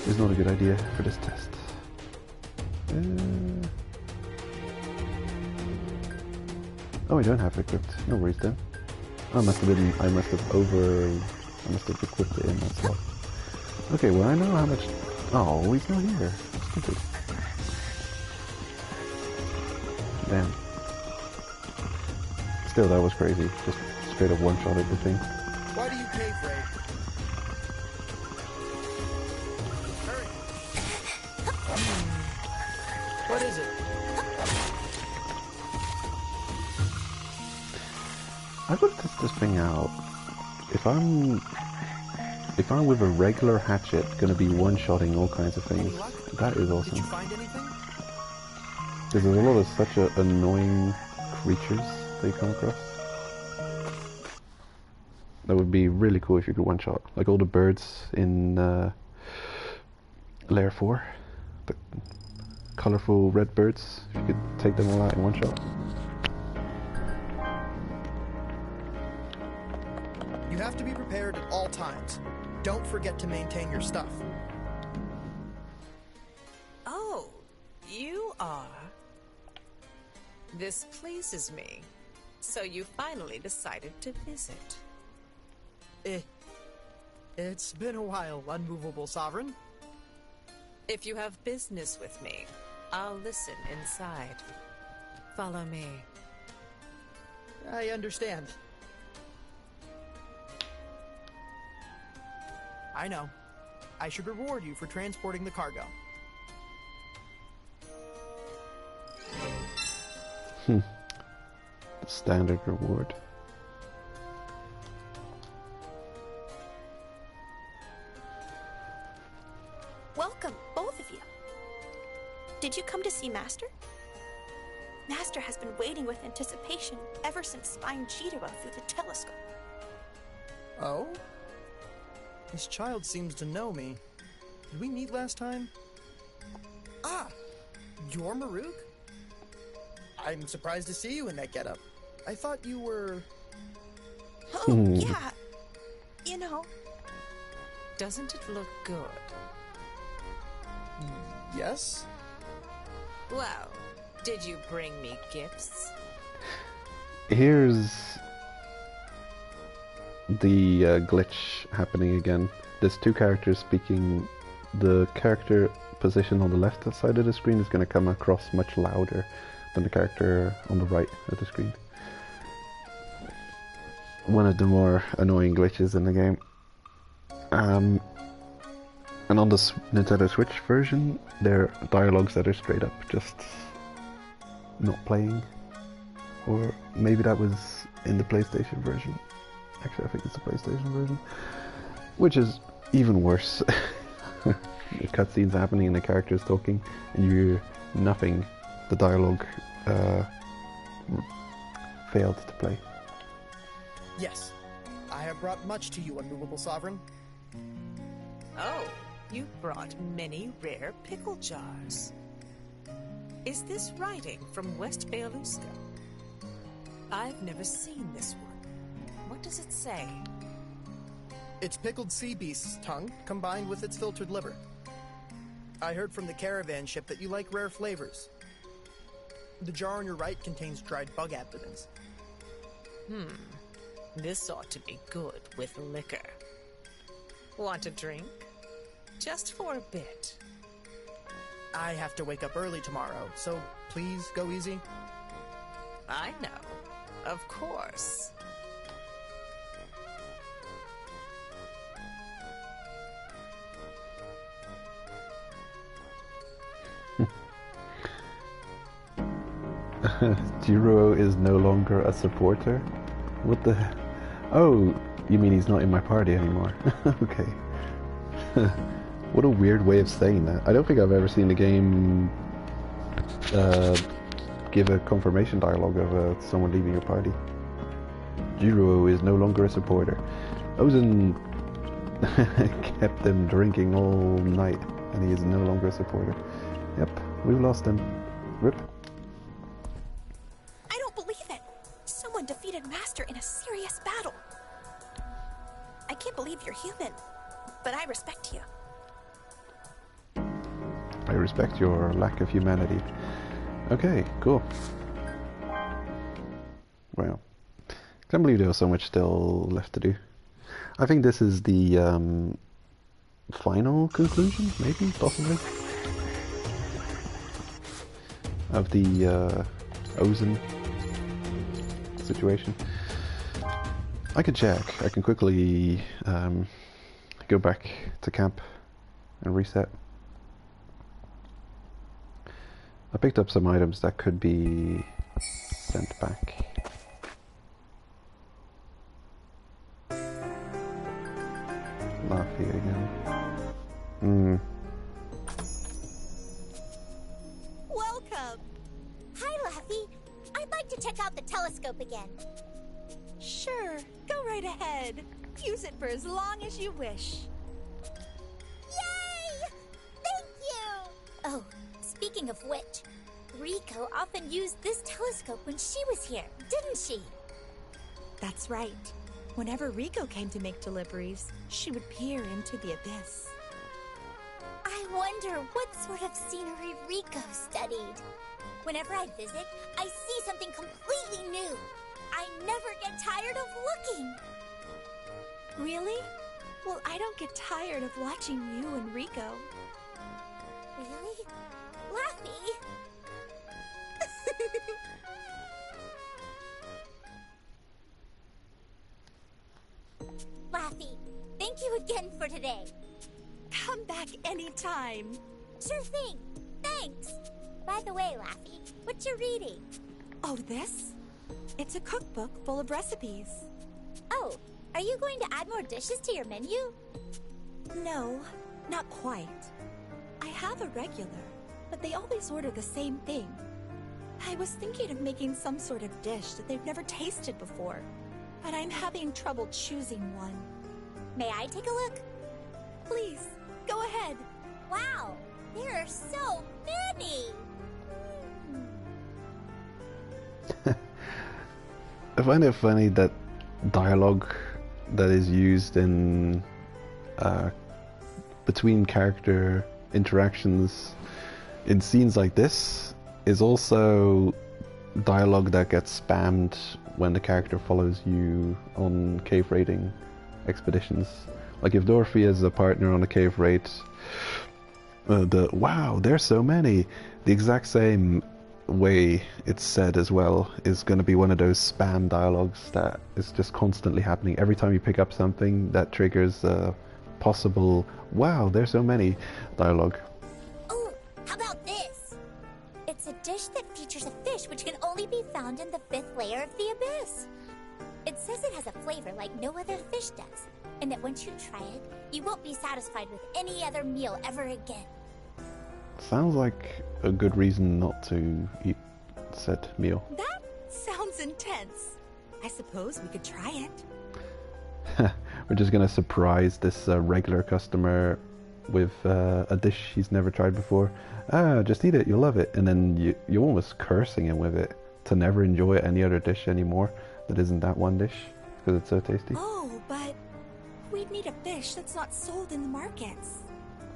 is not a good idea for this test. Oh, I don't have it equipped. No worries then. I must have equipped it in myself. Okay, well I know how much... Oh, he's not here. Stupid. Damn. Still, that was crazy. Just straight up one-shotted the thing. Why do you cave raid? Hurry. What is it? I've got to test this thing out. If I'm with a regular hatchet gonna be one-shotting all kinds of things, that is awesome. Did you find anything? Because there's a lot of such annoying creatures they come across. That would be really cool if you could one-shot. Like all the birds in Lair 4. The colourful red birds. If you could take them all out in one shot. You have to be prepared at all times. Don't forget to maintain your stuff. Oh, you are. This pleases me. So you finally decided to visit. It's been a while, unmovable sovereign. If you have business with me, I'll listen inside. Follow me. I understand. I know. I should reward you for transporting the cargo. The standard reward. Welcome, both of you. Did you come to see Master? Master has been waiting with anticipation ever since spying Chidora through the telescope. Oh? This child seems to know me. Did we meet last time? Ah! You're Maruk? I'm surprised to see you in that getup. I thought you were... Oh, yeah. You know. Doesn't it look good? Yes? Well, did you bring me gifts? Here's the glitch happening again. There's two characters speaking. The character position on the left side of the screen is going to come across much louder than the character on the right of the screen. One of the more annoying glitches in the game. And on the Nintendo Switch version, there are dialogues that are straight up just not playing. Or maybe that was in the PlayStation version. Actually, I think it's the PlayStation version. Which is even worse. The cutscenes happening and the characters talking, and you hear nothing. The dialogue failed to play. Yes, I have brought much to you, unmovable sovereign. Oh, you brought many rare pickle jars. Is this writing from West Bayaluska? I've never seen this one. What does it say? It's pickled sea beast's tongue combined with its filtered liver. I heard from the caravan ship that you like rare flavors. The jar on your right contains dried bug abdomens. This ought to be good with liquor. Want a drink? Just for a bit. I have to wake up early tomorrow, so please go easy. I know. Of course. Jiro is no longer a supporter? What the... Oh, you mean he's not in my party anymore? Okay. What a weird way of saying that. I don't think I've ever seen the game give a confirmation dialogue of someone leaving your party. Jiro is no longer a supporter. Ozen kept them drinking all night, and he is no longer a supporter. Yep, we've lost him. Rip. I don't believe it! Someone defeated Master in a serious battle. I can't believe you're human, but I respect you. I respect your lack of humanity. Okay, cool. Well, can't believe there was so much still left to do. I think this is the final conclusion, maybe, possibly, of the Ozen situation. I can check. I can quickly go back to camp and reset. I picked up some items that could be sent back. Laffy again. Welcome! Hi, Laffy. I'd like to check out the telescope again. Sure, go right ahead. Use it for as long as you wish. Yay! Thank you! Oh, speaking of which, Rico often used this telescope when she was here, didn't she? That's right. Whenever Rico came to make deliveries, she would peer into the abyss. I wonder what sort of scenery Rico studied. Whenever I visit, I see something completely new. I never get tired of looking. Really? Well, I don't get tired of watching you and Rico. Really? Laffy? Laffy, thank you again for today. Come back anytime. Sure thing. Thanks. By the way, Laffy, what you reading? Oh, this? It's a cookbook full of recipes. Oh, are you going to add more dishes to your menu? No, not quite. I have a regular, but they always order the same thing. I was thinking of making some sort of dish that they've never tasted before, but I'm having trouble choosing one. May I take a look? Please, go ahead. Wow, there are so many! I find it funny that dialogue that is used in between character interactions in scenes like this is also dialogue that gets spammed when the character follows you on cave raiding expeditions. Like if Dorothy is a partner on a cave raid, wow, there's so many. The exact same way it's said as well is going to be one of those spam dialogues that is just constantly happening. Every time you pick up something that triggers possible, wow, there's so many dialogue. Ooh, how about this? It's a dish that features a fish which can only be found in the 5th layer of the abyss. It says it has a flavor like no other fish does, and that once you try it, you won't be satisfied with any other meal ever again. Sounds like a good reason not to eat said meal. That sounds intense. I suppose we could try it. We're just gonna surprise this regular customer with a dish he's never tried before. Just eat it, you'll love it. And then you're almost cursing him with it to never enjoy any other dish anymore that isn't that one dish because it's so tasty. Oh, but we'd need a fish that's not sold in the markets.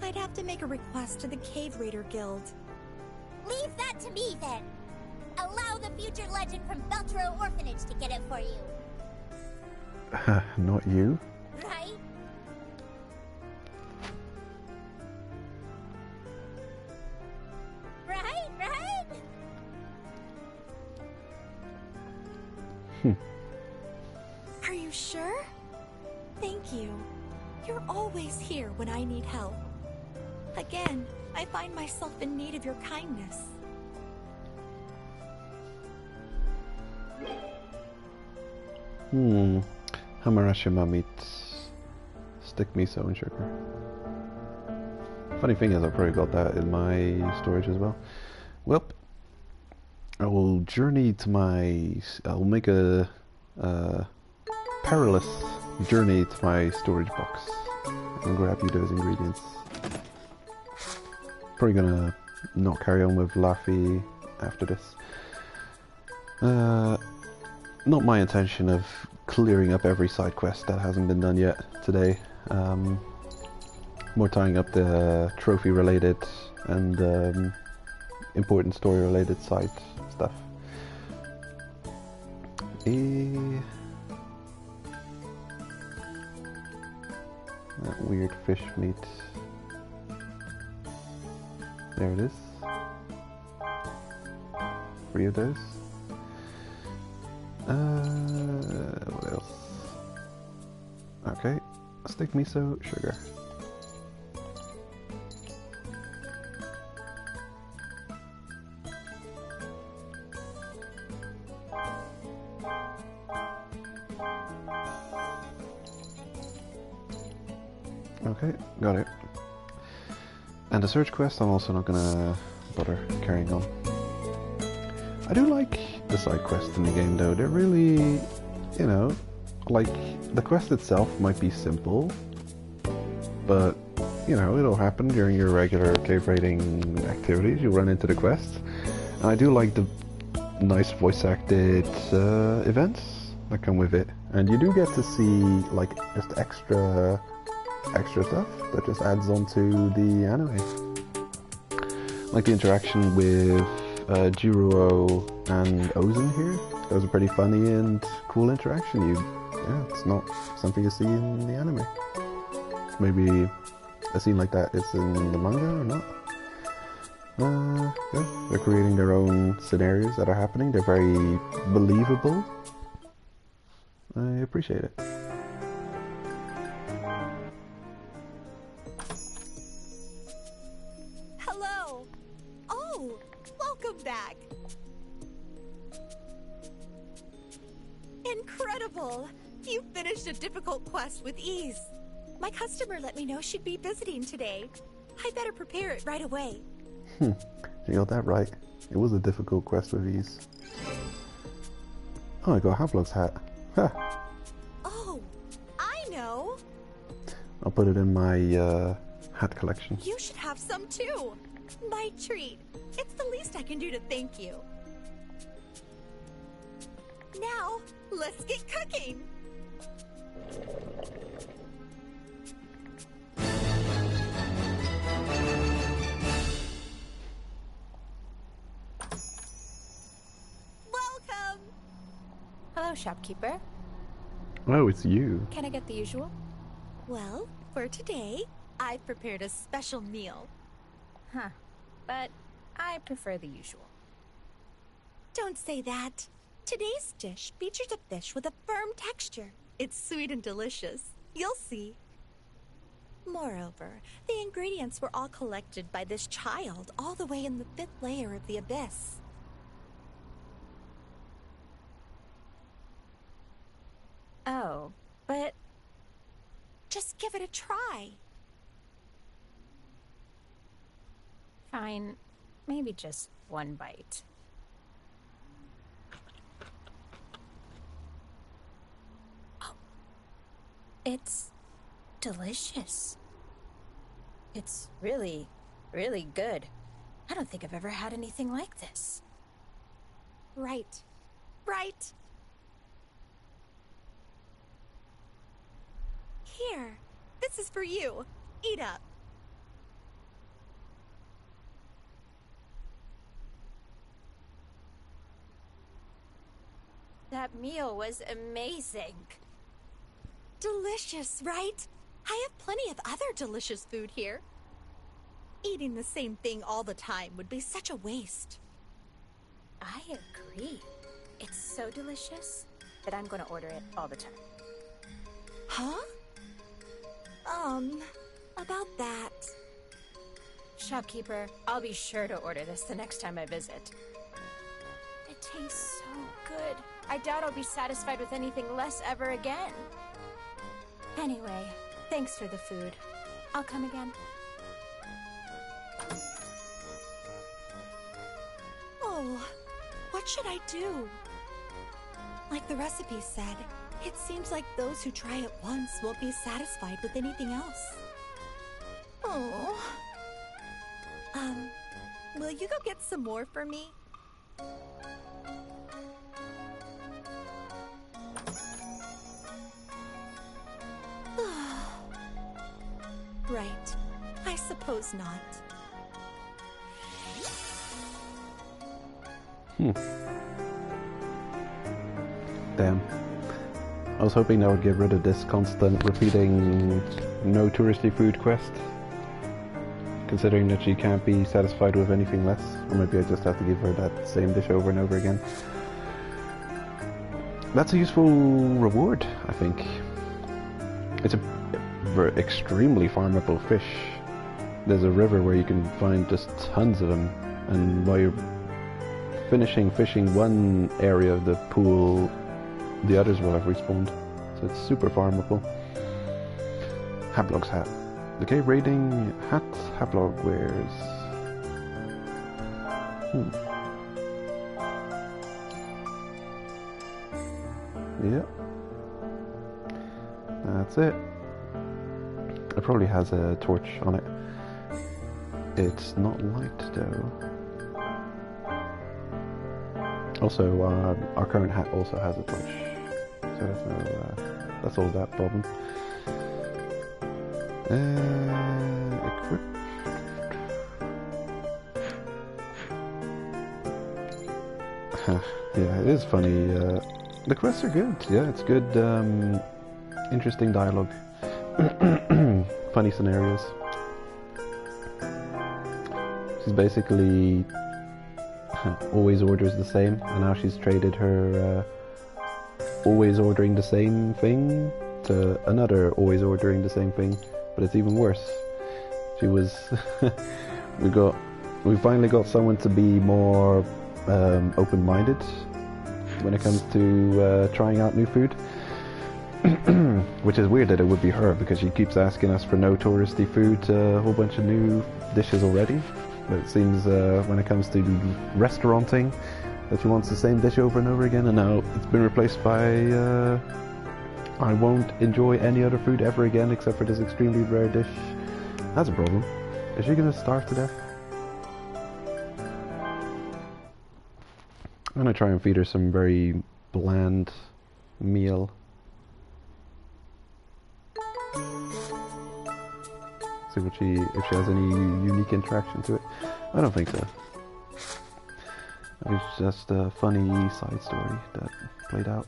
I'd have to make a request to the Cave Raider Guild. Leave that to me, then. Allow the future legend from Beltro Orphanage to get it for you. Not you. Right? Right? Are you sure? Thank you. You're always here when I need help. Again, I find myself in need of your kindness. Hamarashima meat. Stick miso and sugar. Funny thing is, I probably got that in my storage as well. Well, I will journey to my... I'll make a perilous journey to my storage box and grab you those ingredients. Probably gonna not carry on with Laffy after this. Not my intention of clearing up every side quest that hasn't been done yet today. More tying up the trophy related and important story related side stuff. That weird fish meat. There it is. 3 of those. What else? Okay, stick miso, sugar. Okay, got it. And the search quest, I'm also not gonna bother carrying on. I do like the side quests in the game though. They're really, you know, like the quest itself might be simple, but you know, it'll happen during your regular cave raiding activities. You'll run into the quests. And I do like the nice voice acted events that come with it. And you do get to see like just extra stuff that just adds on to the anime. Like the interaction with Jiruo and Ozen here. That was a pretty funny and cool interaction. Yeah, it's not something you see in the anime. Maybe a scene like that is in the manga or not. Yeah, they're creating their own scenarios that are happening. They're very believable. I appreciate it. Hello! Oh, welcome back! Incredible! You finished a difficult quest with ease. My customer let me know she'd be visiting today. I better prepare it right away. You got that right. It was a difficult quest with ease. Oh, I got a Havelog's hat. Ha! Oh, I know! I'll put it in my hat collection. You should have some too. My treat. It's the least I can do to thank you. Now, let's get cooking! Hello, Hello, shopkeeper. Oh, it's you. Can I get the usual? Well, for today, I've prepared a special meal. Huh. But I prefer the usual. Don't say that. Today's dish features a fish with a firm texture. It's sweet and delicious. You'll see. Moreover, the ingredients were all collected by this child all the way in the 5th layer of the abyss. Oh, but... Just give it a try. Fine. Maybe just one bite. Oh. It's delicious. It's really, really good. I don't think I've ever had anything like this. Right. Right. Here. This is for you. Eat up. That meal was amazing. Delicious, right? I have plenty of other delicious food here. Eating the same thing all the time would be such a waste. I agree. It's so delicious that I'm going to order it all the time. Huh? About that. Shopkeeper, I'll be sure to order this the next time I visit. It tastes so good. I doubt I'll be satisfied with anything less ever again. Anyway, thanks for the food. I'll come again. Oh, what should I do? Like the recipe said, it seems like those who try it once won't be satisfied with anything else. Oh. Will you go get some more for me? Right. I suppose not. Damn. I was hoping that would get rid of this constant repeating no touristy food quest. Considering that she can't be satisfied with anything less. Or maybe I just have to give her that same dish over and over again. That's a useful reward, I think. It's a extremely farmable fish. There's a river where you can find just tons of them, and while you're finishing fishing one area of the pool, the others will have respawned. So it's super farmable. Hablog's hat. The cave raiding hat Hablog wears. Yeah. That's it. It probably has a torch on it. It's not light though. Also, our current hat also has a torch. So that's no, that's all that problem. Equip. Yeah, it is funny. The quests are good. Yeah, it's good. Interesting dialogue. Funny scenarios. She's basically always orders the same, and now she's traded her always ordering the same thing to another always ordering the same thing, but it's even worse. She was we finally got someone to be more open-minded when it comes to trying out new food. Which is weird that it would be her, because she keeps asking us for no touristy food, a whole bunch of new dishes already. But it seems when it comes to restauranting, that she wants the same dish over and over again, and now it's been replaced by I won't enjoy any other food ever again except for this extremely rare dish. That's a problem. Is she gonna starve to death? I'm gonna try and feed her some very bland meal. See if she has any unique interaction to it. I don't think so. It's just a funny side story that played out.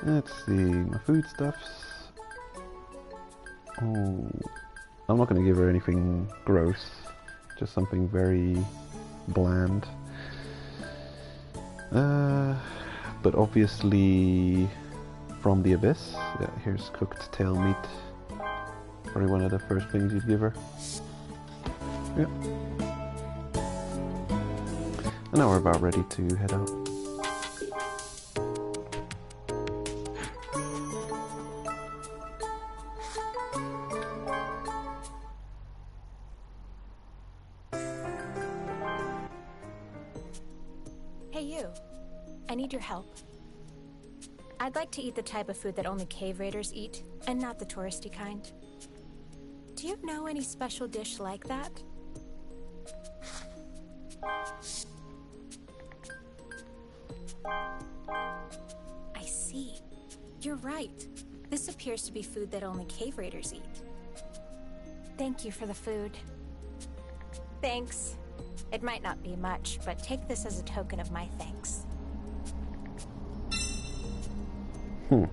Let's see, my foodstuffs. Oh, I'm not going to give her anything gross, just something very bland. But obviously from the Abyss. Yeah, here's cooked tail meat. Probably one of the first things you'd give her. Yeah. And now we're about ready to head out. Hey you, I need your help. I'd like to eat the type of food that only cave raiders eat, and not the touristy kind. Do you know any special dish like that? I see. You're right. This appears to be food that only cave raiders eat. Thank you for the food. Thanks. It might not be much, but take this as a token of my thanks. Okay.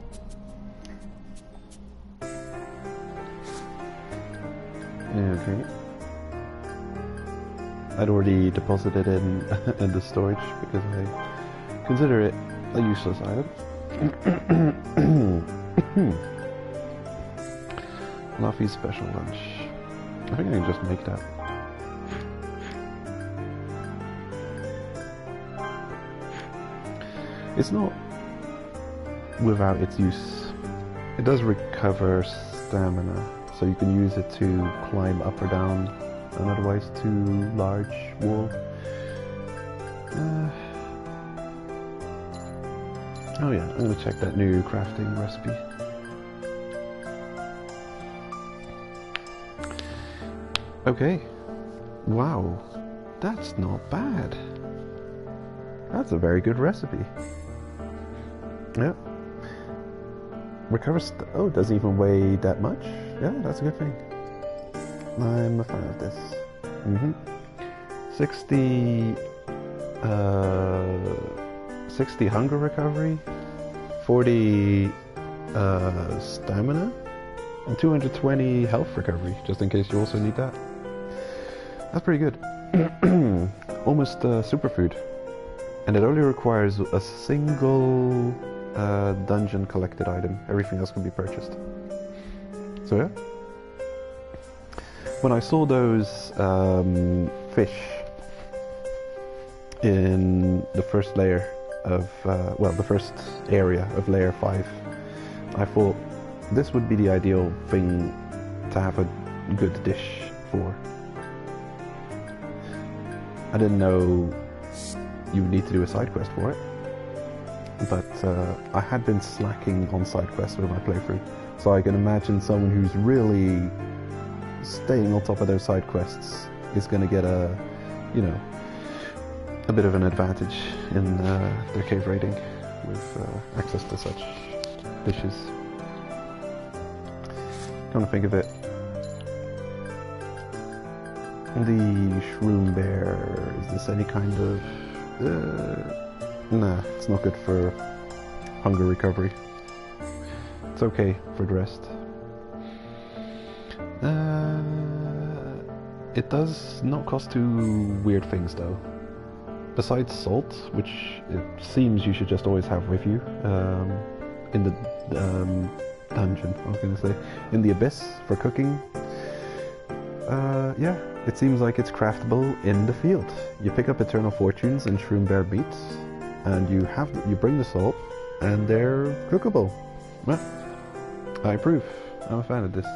I'd already deposited in in the storage because I consider it a useless item. Luffy's special lunch. I think I can just make that. It's not without its use. It does recover stamina, so you can use it to climb up or down an otherwise too large wall. Oh yeah, I'm gonna check that new crafting recipe. Okay. Wow, that's not bad. That's a very good recipe. Yeah. Recovers. Oh, it doesn't even weigh that much. Yeah, that's a good thing. I'm a fan of this. 60 hunger recovery, 40 stamina, and 220 health recovery, just in case you also need that. That's pretty good. Almost superfood. And it only requires a single dungeon collected item. Everything else can be purchased. So yeah. When I saw those fish in the first layer of, well, the first area of layer 5, I thought this would be the ideal thing to have a good dish for. I didn't know you would need to do a side quest for it, but I had been slacking on side quests with my playthrough, so I can imagine someone who's really staying on top of those side quests is going to get a, you know, a bit of an advantage in their cave raiding with access to such dishes. Come to think of it, the shroom bear, is this any kind of... nah, it's not good for hunger recovery. It's okay for the rest. It does not cost two weird things though. Besides salt, which it seems you should just always have with you in the dungeon, I was going to say, in the Abyss for cooking. Yeah, it seems like it's craftable in the field. You pick up Eternal Fortunes and Shroom Bear Beets, and you bring the salt, and they're cookable. Well, I approve. I'm a fan of this.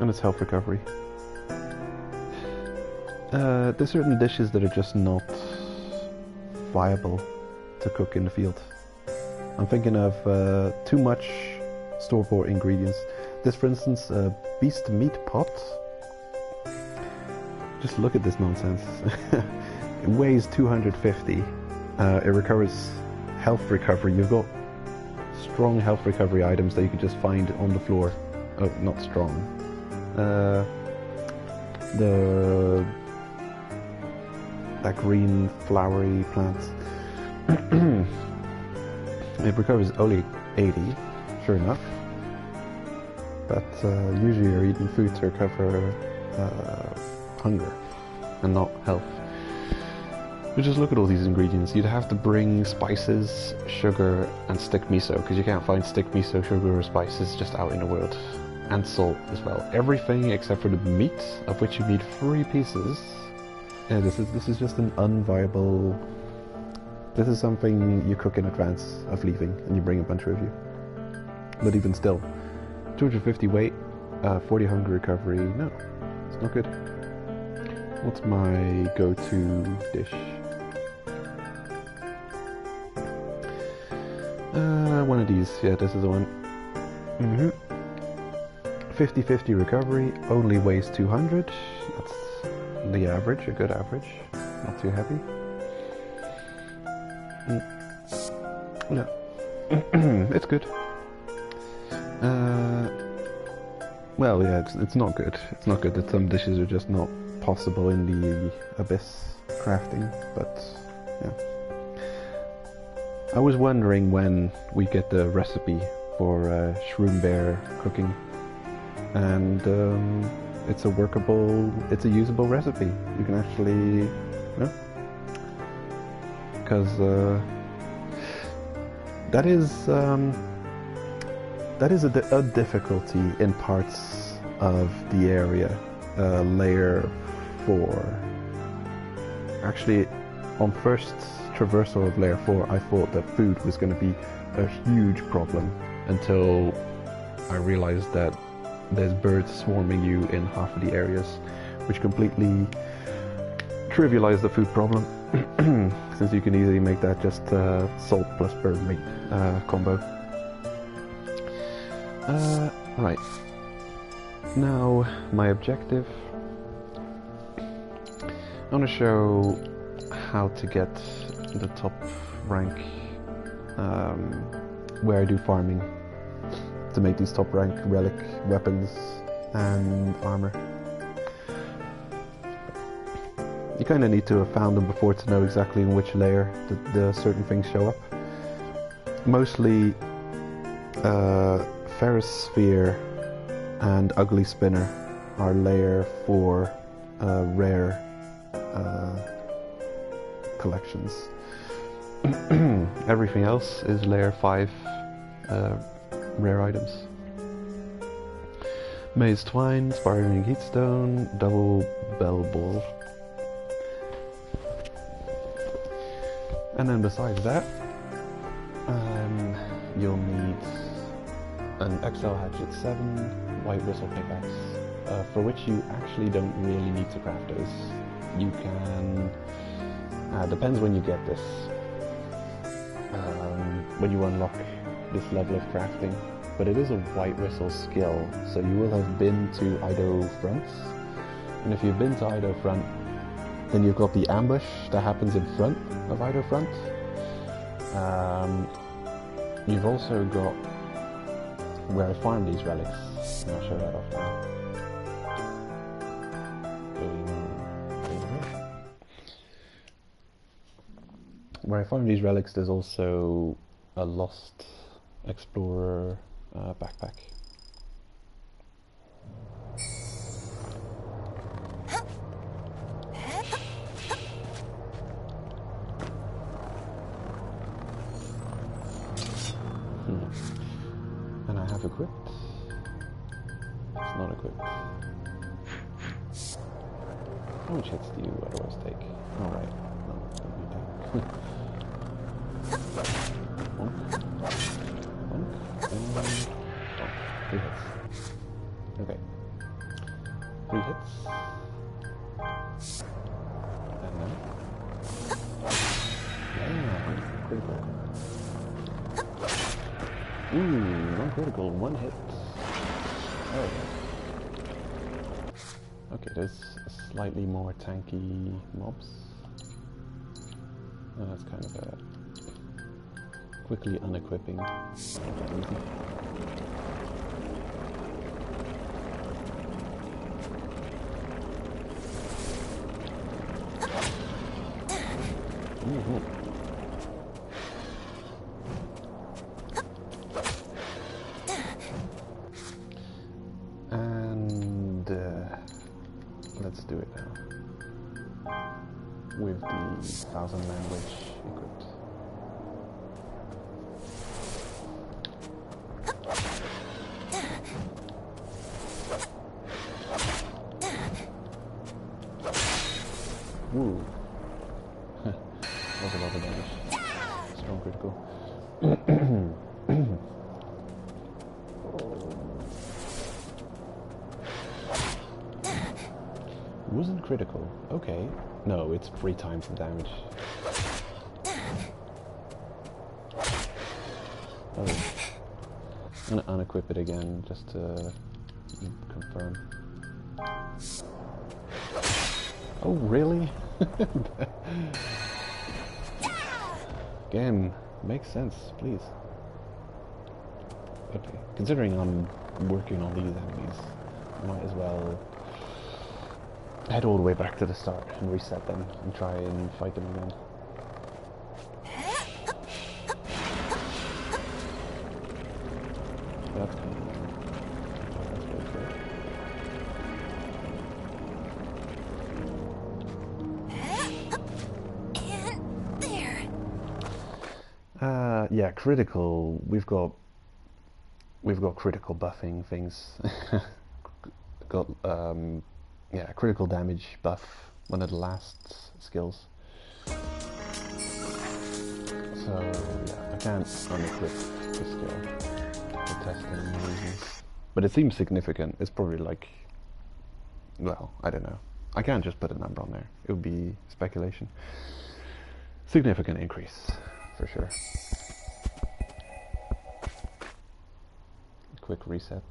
And it's health recovery. There's certain dishes that are just not viable to cook in the field. I'm thinking of too much store-bought ingredients. This, for instance, beast meat pot. Just look at this nonsense. It weighs 250. It recovers health recovery. You've got strong health recovery items that you can just find on the floor. Oh, not strong. That green flowery plant. It recovers only 80, sure enough. But usually you're eating food to recover hunger and not health. You just look at all these ingredients. You'd have to bring spices, sugar, and stick miso, because you can't find stick miso, sugar, or spices just out in the world. And salt as well. Everything except for the meat, of which you need 3 pieces. Yeah, this is just an unviable. This is something you cook in advance of leaving, and you bring a bunch with you. But even still, 250 weight, 40 hunger recovery. No, it's not good. What's my go-to dish? One of these. Yeah, this is the one. 50-50 recovery, only weighs 200. That's the average, a good average. Not too heavy. No. It's good. Well, yeah, it's not good. It's not good that some dishes are just not possible in the Abyss crafting, but yeah. I was wondering when we get the recipe for shroom bear cooking, and it's a workable, it's a usable recipe. You can actually, because that is a difficulty in parts of the area. Layer 4. Actually, on first traversal of layer 4, I thought that food was going to be a huge problem until I realized that there's birds swarming you in half of the areas, which completely trivialized the food problem, since you can easily make that just salt plus bird meat combo. Right. Now, my objective. I want to show how to get the top rank, where I do farming to make these top rank relic weapons and armor. You kind of need to have found them before to know exactly in which layer the certain things show up. Mostly Ferrous Sphere and Ugly Spinner are layer 4 rare collections. Everything else is layer 5 rare items. Maze Twine, Sparring Heatstone, Double Bell Ball. And then besides that, you'll need an XL Hatchet 7, White Whistle Pickaxe, for which you actually don't really need to craft those. You can, depends when you get this, when you unlock this level of crafting, but it is a White Whistle skill, so you will have been to Ido Fronts, and if you've been to Ido Front, then you've got the ambush that happens in front of Ido Front. You've also got where I farm these relics, and I'll show that off now. Where I farm these relics, there's also a Lost Explorer backpack. And I have equipped. It's not equipped. How much hits do you otherwise take? Alright, no, don't need that. And 3 hits. Okay. 3 hits. And then. Yeah, critical. Non-critical, 1 hit. Oh. Okay, there's slightly more tanky mobs. And that's kind of a quickly unequipping. Easy. with the 1000 language equipped. Woo. That's a lot of damage. Strong critical. Wasn't critical. Okay. No, it's 3 times the damage. Oh. I'm gonna unequip it again just to confirm. Oh, really? Again, makes sense, please. Okay, considering I'm working on these enemies, I might as well head all the way back to the start and reset them and try and fight them again. That's kind of that's good. Yeah, critical. We've got critical buffing things. Got yeah, critical damage buff, one of the last skills. So yeah, I can't unequip the skill for testing reasons. But it seems significant. It's probably like, well, I don't know. I can't just put a number on there. It would be speculation. Significant increase, for sure. Quick reset.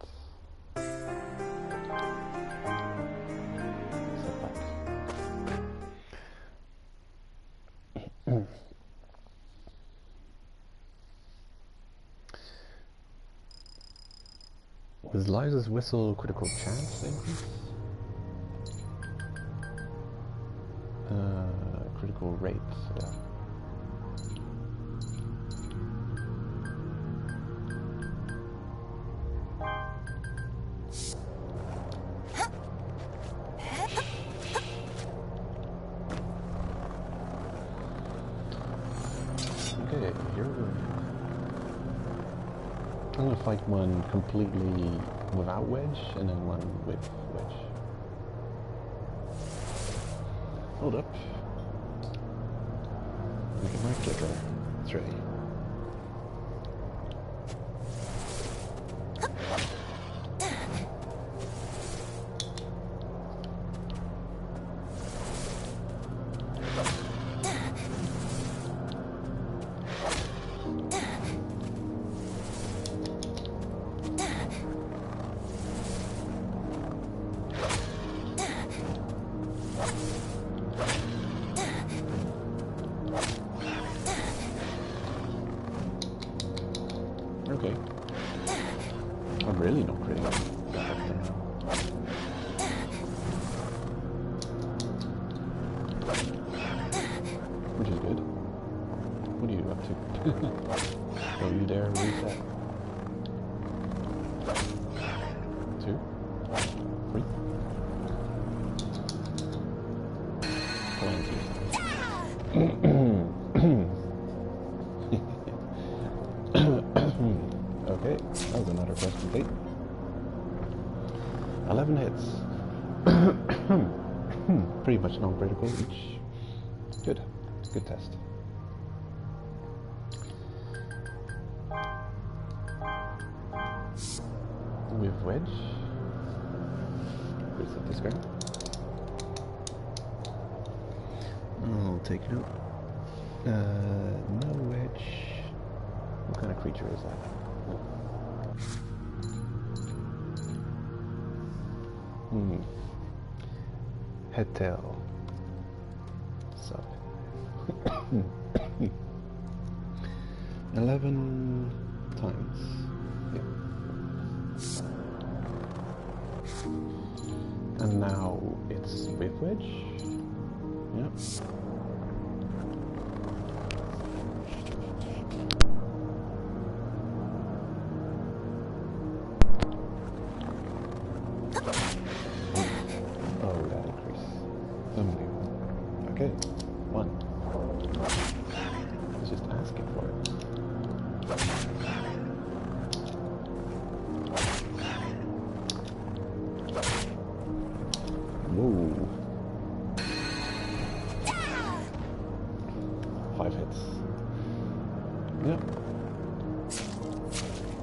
Was Liza's whistle critical chance increase? Critical rate, yeah. Okay, here we're... I'm gonna fight one completely without wedge, and then one with wedge. Hold up. Look at my clicker. It's ready. Okay. I'm really not pretty bad now. Which is good. What are you up to? Don't you dare reset. 2, 3. Okay, that was another quest complete. 11 hits. Pretty much non-critical each. Good. Good test. With wedge. Reset this guy. I'll take note. No wedge. What kind of creature is that? Head tail. So 11 times. Yeah. And now it's with wedge. Yep. Oh, that increase. Unbelievable. Okay.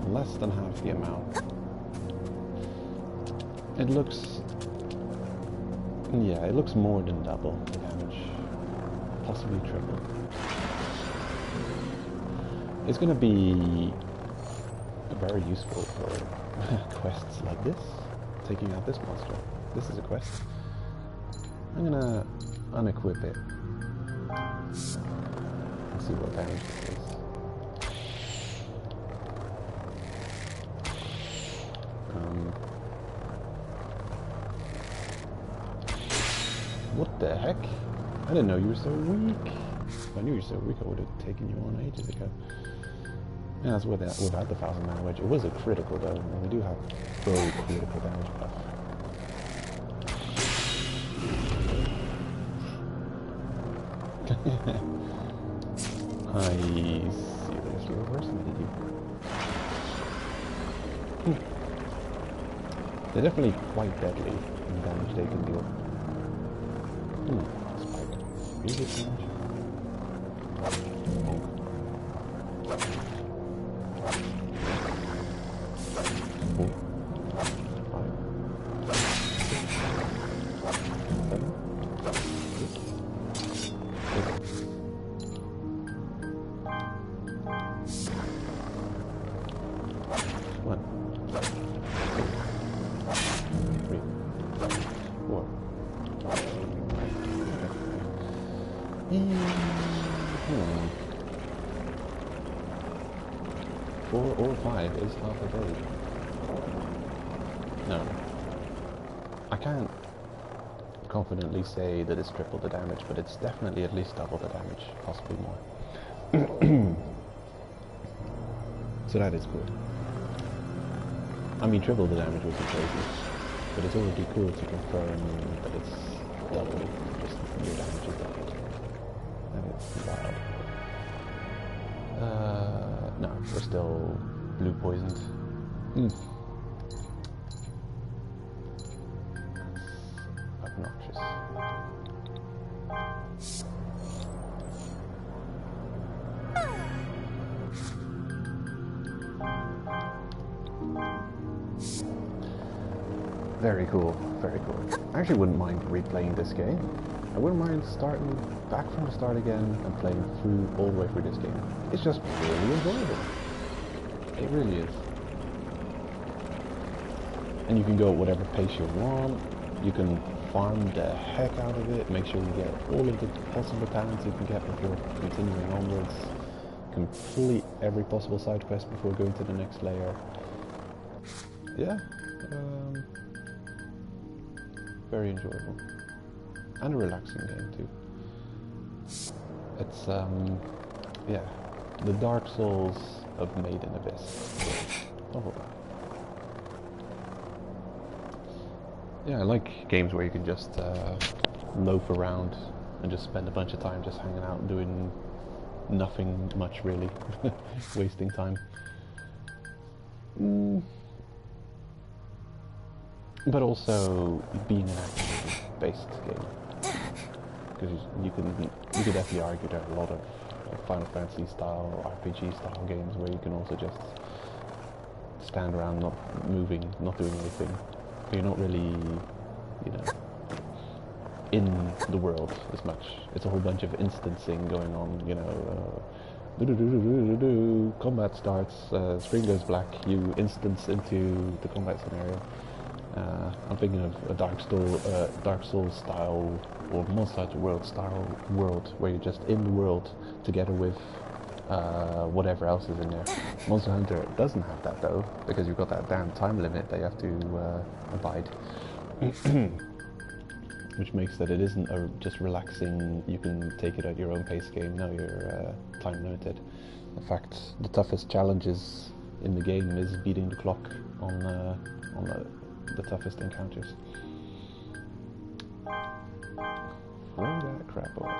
less than half the amount. It looks... yeah, it looks more than double the damage. Possibly triple. It's gonna be very useful for quests like this. Taking out this monster. This is a quest. I'm gonna unequip it. Let's see what damage it is. What the heck? I didn't know you were so weak. If I knew you were so weak, I would have taken you on ages ago. Yeah, that's without the 1000 mana wedge. It was a critical though, and we do have very critical damage buff. I seriously overestimated you. They're definitely quite deadly in damage they can deal. Spike. Really good damage. Is half a day. No. I can't confidently say that it's triple the damage, but it's definitely at least double the damage, possibly more. So that is cool. I mean, triple the damage would be crazy, but it's already cool to confirm that it's double, just your damage is doubled. And it's wild. No, we're still blue poisoned. That's obnoxious. Very cool, very cool. I actually wouldn't mind replaying this game. I wouldn't mind starting back from the start again and playing through all the way through this game. It's just really enjoyable. It really is. And you can go at whatever pace you want. You can farm the heck out of it. Make sure you get all of the possible talents you can get before continuing onwards. Complete every possible side quest before going to the next layer. Yeah. Very enjoyable. And a relaxing game too. It's, yeah. The Dark Souls of Made in Abyss. Oh, hold on. Yeah, I like games where you can just loaf around and just spend a bunch of time just hanging out and doing nothing much really. Wasting time. But also being an activity-based game. Because you could definitely argue there are a lot of Final Fantasy style, RPG style games where you can also just stand around not moving, not doing anything. You're not really, you know, in the world as much. It's a whole bunch of instancing going on, you know, combat starts, screen goes black, you instance into the combat scenario. I'm thinking of a Dark Souls style or Monster Hunter World style world where you're just in the world together with whatever else is in there. Monster Hunter doesn't have that though, because you've got that damn time limit that you have to abide. Which makes that it isn't a just relaxing, you can take it at your own pace game. No, you're time limited. In fact, the toughest challenges in the game is beating the clock on the toughest encounters. Throw that crap away.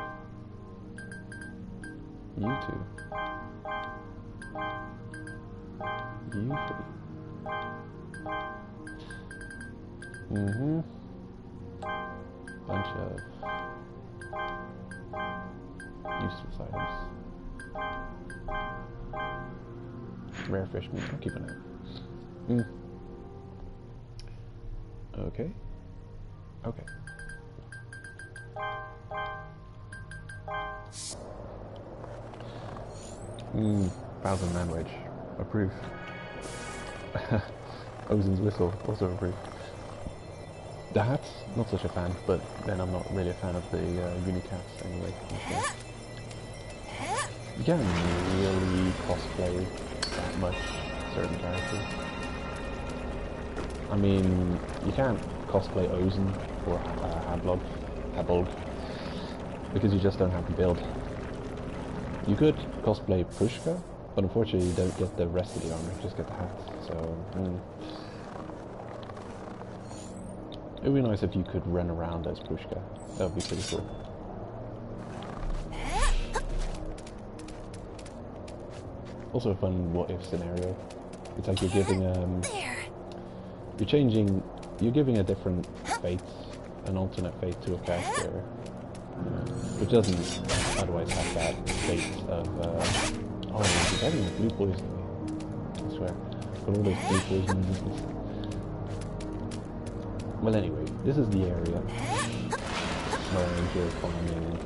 You two. You three. Bunch of useless items. Rare fish meat. I'll keep an eye. Okay. Okay. Thousand Man Wedge. Approve. Ozen's Whistle. Also approve. The hats, not such a fan, but then I'm not really a fan of the unicats anyway. You can't really cosplay that much certain characters. I mean, you can't cosplay Ozen or Habolg, because you just don't have the build. You could cosplay Pushka, but unfortunately you don't get the rest of the armor, you just get the hat. So, it would be nice if you could run around as Pushka. That would be pretty cool. Also a fun what-if scenario. It's like you're giving you're giving a different fate, an alternate fate to a character, which doesn't otherwise have that fate of, oh, you're getting blue poison, I swear. Got all those blue poisons. Well, anyway, this is the area where I enjoy climbing.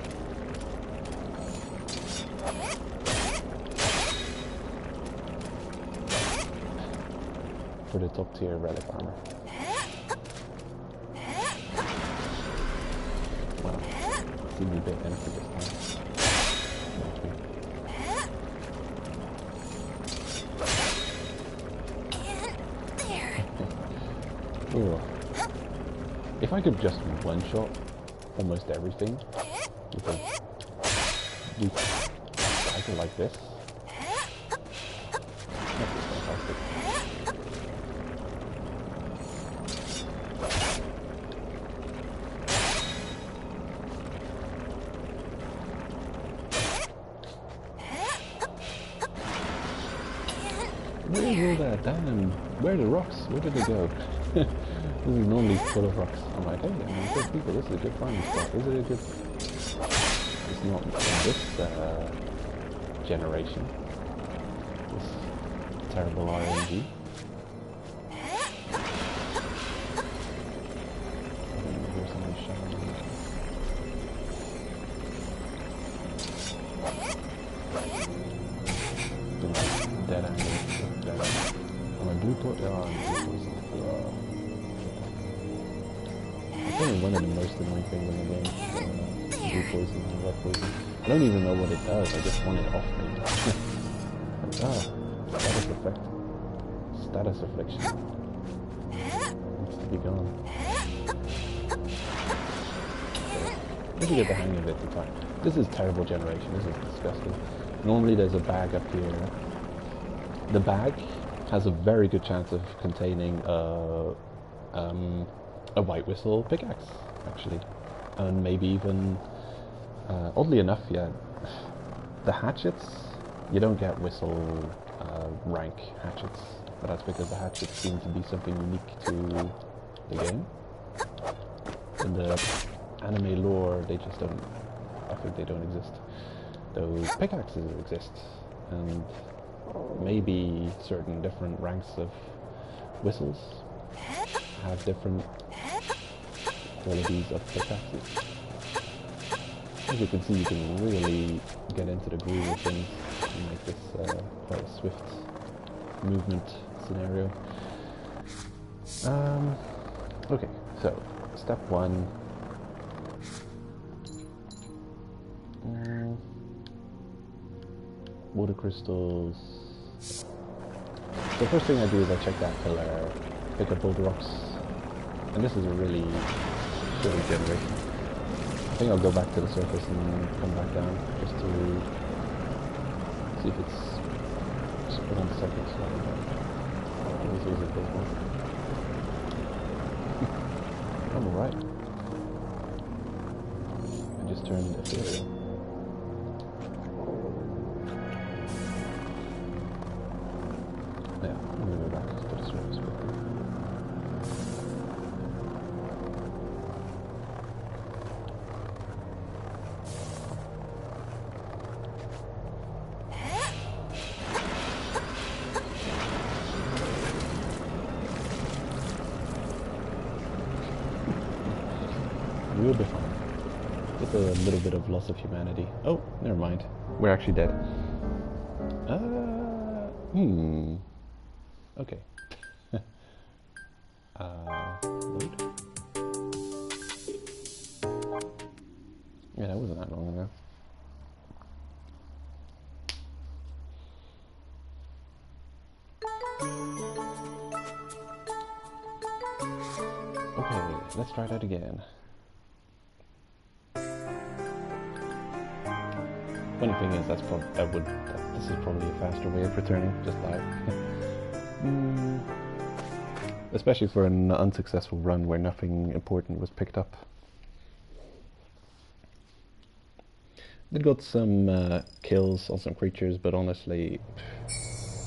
For the top tier relic armor. Wow, seems a bit empty this time. Ooh. If I could just one-shot almost everything, with a cycle like this, that'd be fantastic. Where's all that? Damn, where are the rocks? Where did they go? This is normally full of rocks. I'm like, hey, I'm good people, this is a good farming spot. Is it a good... It's not in this generation. This terrible RNG. There's something shining. Dead angle. Oh, my blue poison. It's only one of the most annoying things in the game. Blue poison and red poison. I don't even know what it does, I just want it off me. Status effect. Status affliction. Needs to be gone. If you get the hang of it, it's fine. This is terrible generation, this is disgusting. Normally there's a bag up here. The bag has a very good chance of containing a white whistle pickaxe, actually. And maybe even, oddly enough, yeah, the hatchets, you don't get whistle rank hatchets, but that's because the hatchets seem to be something unique to the game. In the anime lore, they just don't, I think they don't exist. Those pickaxes exist, and maybe certain different ranks of whistles have different qualities of pickaxes. As you can see, you can really get into the groove of things and make this quite a swift movement scenario. Okay, so step one. Water crystals. The first thing I do is I check that pillar, pick up all the rocks, and this is a really shitty generation. I think I'll go back to the surface and come back down just to see if it's just put on the second slide. This is a big one. I'm alright. I just turned ethereal. Yeah, I'm gonna go back to the surface quickly. We'll be fine. With a little bit of loss of humanity. Oh, never mind. We're actually dead. Okay. Load. Yeah, that wasn't that long ago. Okay, let's try that again. Funny thing is, this is probably a faster way of returning, just live. Especially for an unsuccessful run where nothing important was picked up. They got some kills on some creatures, but honestly,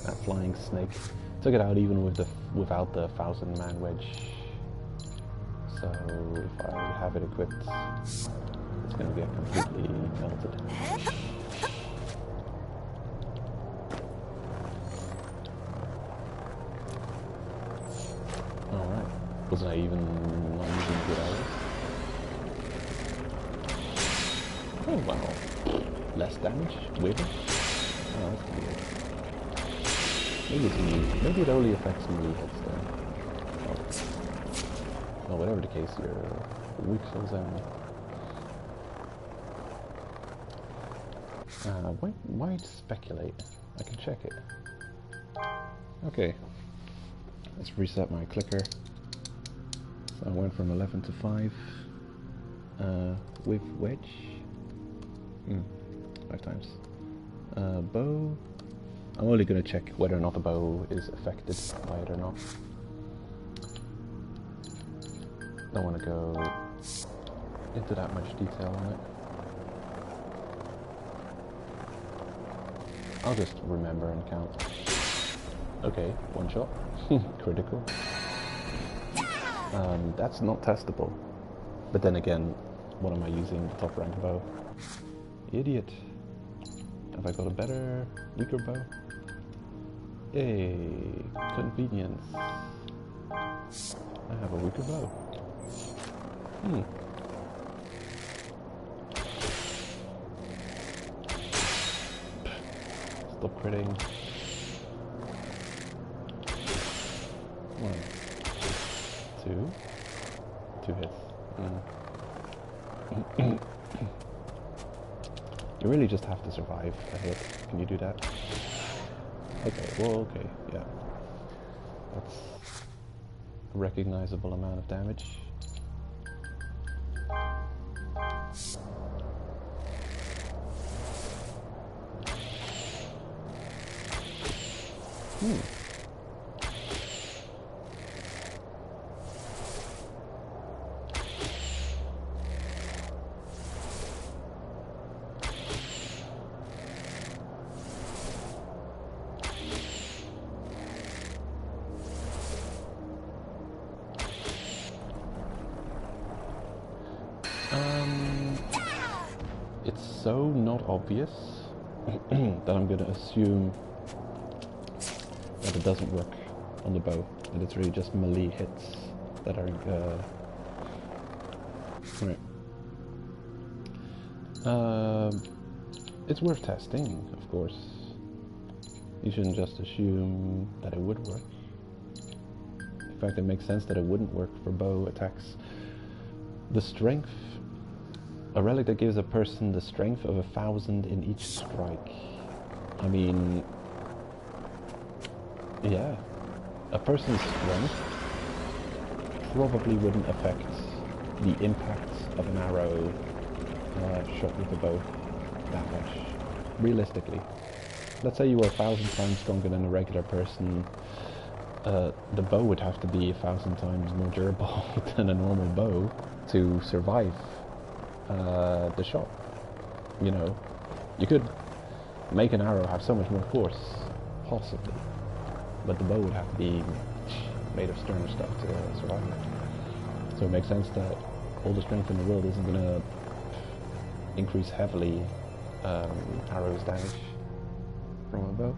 that flying snake took it out even without the 1,000-man wedge. So if I have it equipped, it's going to get completely melted. Alright, wasn't I even not using good arrows? Oh wow, less damage with it? Oh, that's weird. Maybe it's me. Maybe it only affects melee hits then. Oh, whatever the case, you're weak souls enemy. Why speculate? I can check it. Okay. Let's reset my clicker. So I went from 11 to 5. With wedge. 5 times. Bow. I'm only going to check whether or not the bow is affected by it or not. Don't want to go into that much detail on it. I'll just remember and count. Okay, one shot. Critical. That's not testable. But then again, what am I using? The top rank bow. Idiot. Have I got a better, weaker bow? Yay, convenience. I have a weaker bow. Stop critting. 1, 2 hits. You really just have to survive a hit. Can you do that? Okay, well, okay, yeah. That's a recognizable amount of damage. It's so not obvious that I'm going to assume that it doesn't work on the bow, and it's really just melee hits that are right. It's worth testing, of course. You shouldn't just assume that it would work. In fact, it makes sense that it wouldn't work for bow attacks. The strength, a relic that gives a person the strength of 1,000 in each strike. I mean, yeah, a person's strength probably wouldn't affect the impact of an arrow shot with a bow that much, realistically. Let's say you were 1,000 times stronger than a regular person, the bow would have to be 1,000 times more durable than a normal bow to survive the shot. You know, you could make an arrow have so much more force, possibly, but the bow would have to be made of sterner stuff to survive it. So it makes sense that all the strength in the world isn't going to increase heavily arrows damage from a bow.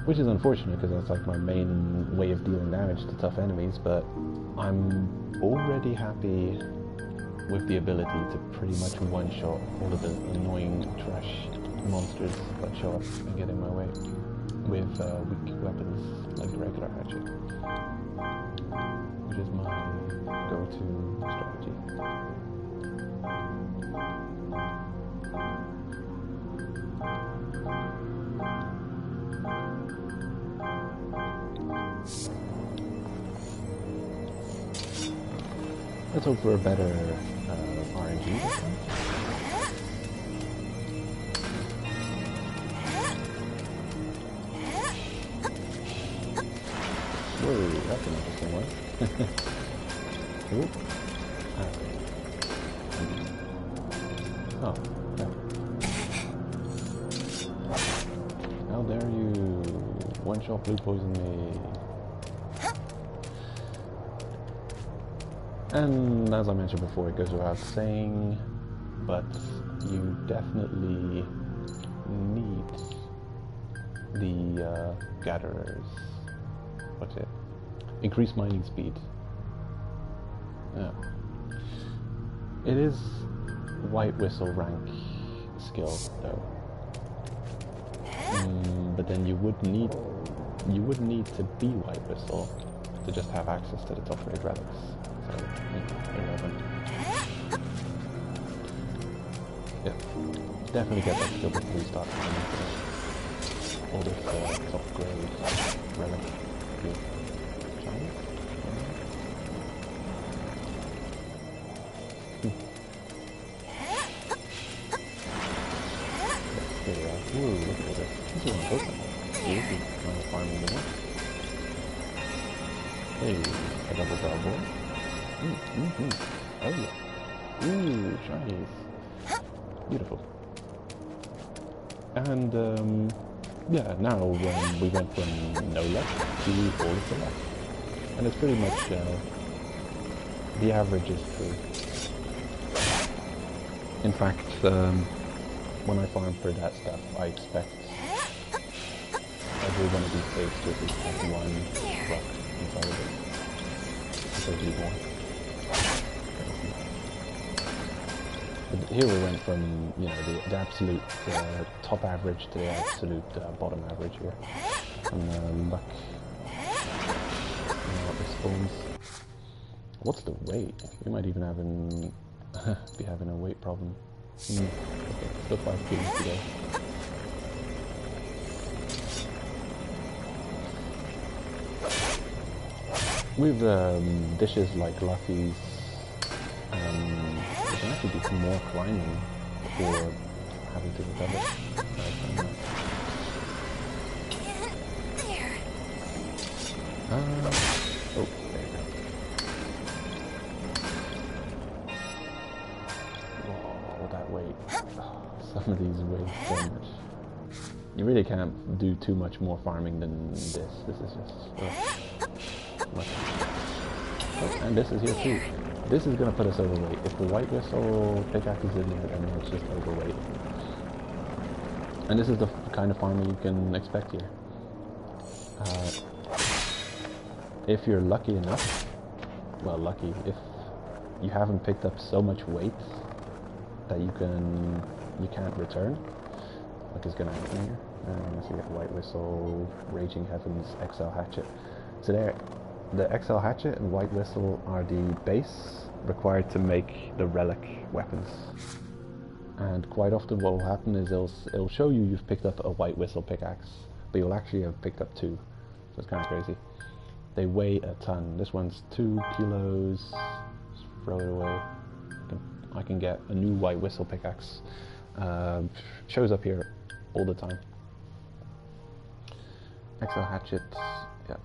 Which is unfortunate because that's like my main way of dealing damage to tough enemies, but I'm already happy with the ability to pretty much one-shot all of the annoying trash monsters that show up and get in my way with weak weapons like the regular hatchet, which is my go-to strategy. Let's hope for a better RNG this time. Whoa, that's an interesting one. Ooh. Oh, no. How dare you one-shot blue poison me. And as I mentioned before, it goes without saying, but you definitely need the gatherers. What's it? Increased mining speed. Yeah. It is White Whistle rank skill though. But then you would need to be White Whistle to just have access to the top grade relics. So, irrelevant. Yeah, definitely get that skill before you start all this top grade relic with China. There we are. Ooh, look at this. This is one open. This is kind of farming the one. Hey, a double barrel boy. Oh yeah. Ooh, shinies. Beautiful. And yeah, now we went from no luck to all of the luck. And it's pretty much the average is true. In fact, when I farm for that stuff, I expect every one of these caves to at least have one luck inside of it. Probably more. But here we went from, you know, the absolute top average to the absolute bottom average here. And luck. This spawns. What's the weight? We might even be having a weight problem. Okay, still 5 kilos today. With dishes like Luffy's, you can actually do some more climbing before having to recover. Oh, there you go. Whoa, that weight. Oh, some of these weigh so much. You really can't do too much more farming than this. This is just... Oh, and this is here too. This is going to put us overweight. If the White Whistle pickaxe is in there, then it's just overweight. And this is the kind of farming you can expect here. If you're lucky enough, well, lucky, if you haven't picked up so much weight that you can't return, like is going to happen here. So you get White Whistle, Raging Heavens, XL Hatchet. So there, the XL Hatchet and White Whistle are the base required to make the relic weapons. And quite often what will happen is it'll show you you've picked up a White Whistle pickaxe, but you'll actually have picked up 2. So it's kind of crazy. They weigh a ton. This one's 2 kilos. Just throw it away. I can get a new White Whistle pickaxe. Shows up here all the time. XL Hatchet, yeah.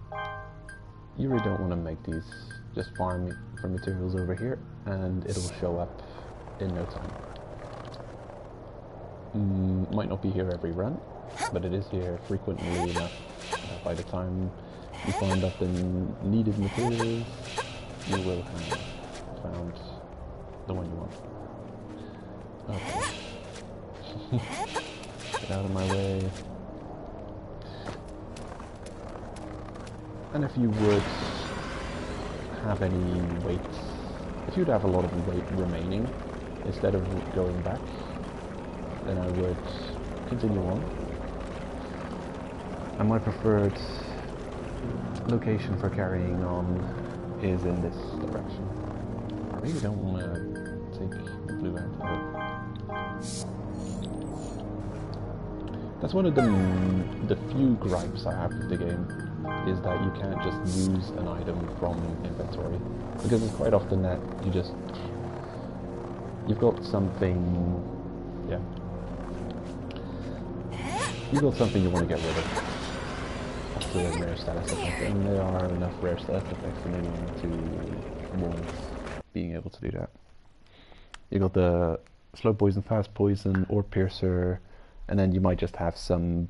You really don't want to make these. Just farm for materials over here, and it'll show up in no time. Might not be here every run, but it is here frequently enough. By the time you find out the needed materials, you will have found the one you want. Okay. Get out of my way. And if you would have any weight, if you'd have a lot of weight remaining, instead of going back, then I would continue on. And my preferred location for carrying on is in this direction. I really don't want to take the blue out of it. That's one of the few gripes I have with the game, is that you can't just use an item from inventory, because it's quite often that you've got something, yeah, you've got something you want to get rid of after a rare status effect, and there are enough rare status effects in anyone to warrant being able to do that. You got the slow poison, fast poison, or piercer, and then you might just have some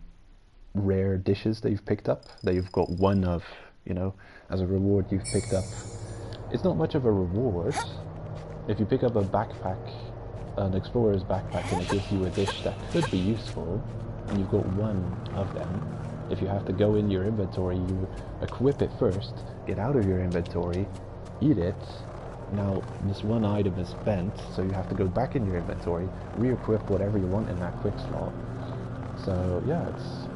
rare dishes that you've picked up, that you've got one of, you know, as a reward you've picked up. It's not much of a reward. If you pick up a backpack, an explorer's backpack, and it gives you a dish that could be useful, and you've got one of them, if you have to go in your inventory, you equip it first, get out of your inventory, eat it. Now this one item is spent, so you have to go back in your inventory, re-equip whatever you want in that quick slot. So yeah, it's,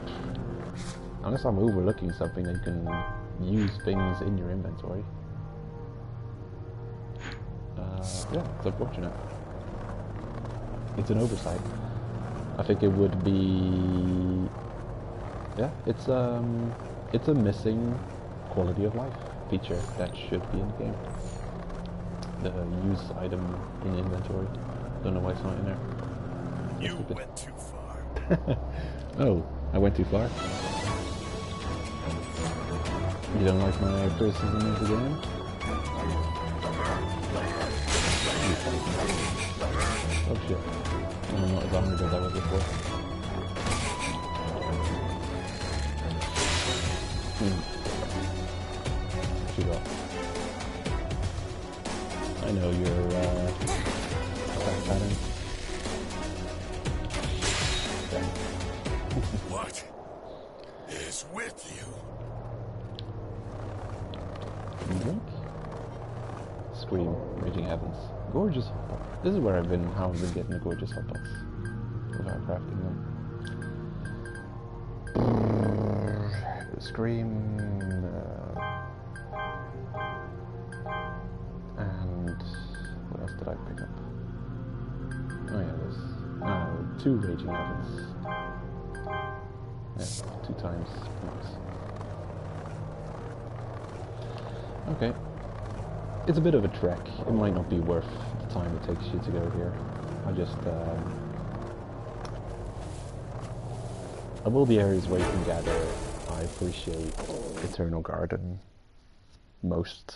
unless I'm overlooking something, that you can use things in your inventory. Yeah, it's unfortunate. It's an oversight. I think it would be, yeah, it's a missing quality of life feature that should be in the game. The use item in inventory. Don't know why it's not in there. You went too far. Oh, I went too far? You don't like my criticism of the game? Oh shit. I'm not as armored as I was before. Shoot off. I know your attack pattern. What is with you? Drink? Scream, Raging Heavens. Gorgeous hotpots. This is where how I've been getting the gorgeous hotpots without crafting them. Scream, and what else did I pick up? Oh yeah, there's 2 Raging Heavens. Yeah, 2 times points. Okay. It's a bit of a trek. It might not be worth the time it takes you to go here. of all the areas where you can gather, I appreciate Eternal Garden most.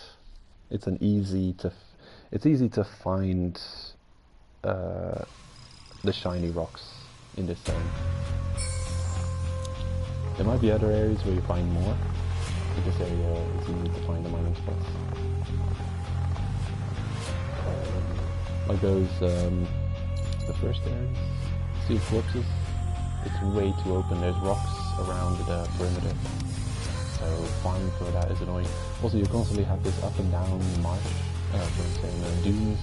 It's easy to find the shiny rocks in this zone. There might be other areas where you find more, but this area it's easy to find the mining spots. Like those, the first areas, Sea of Corpses, it's way too open. There's rocks around the perimeter, so farming for that is annoying. Also, you constantly have this up and down marsh, dunes,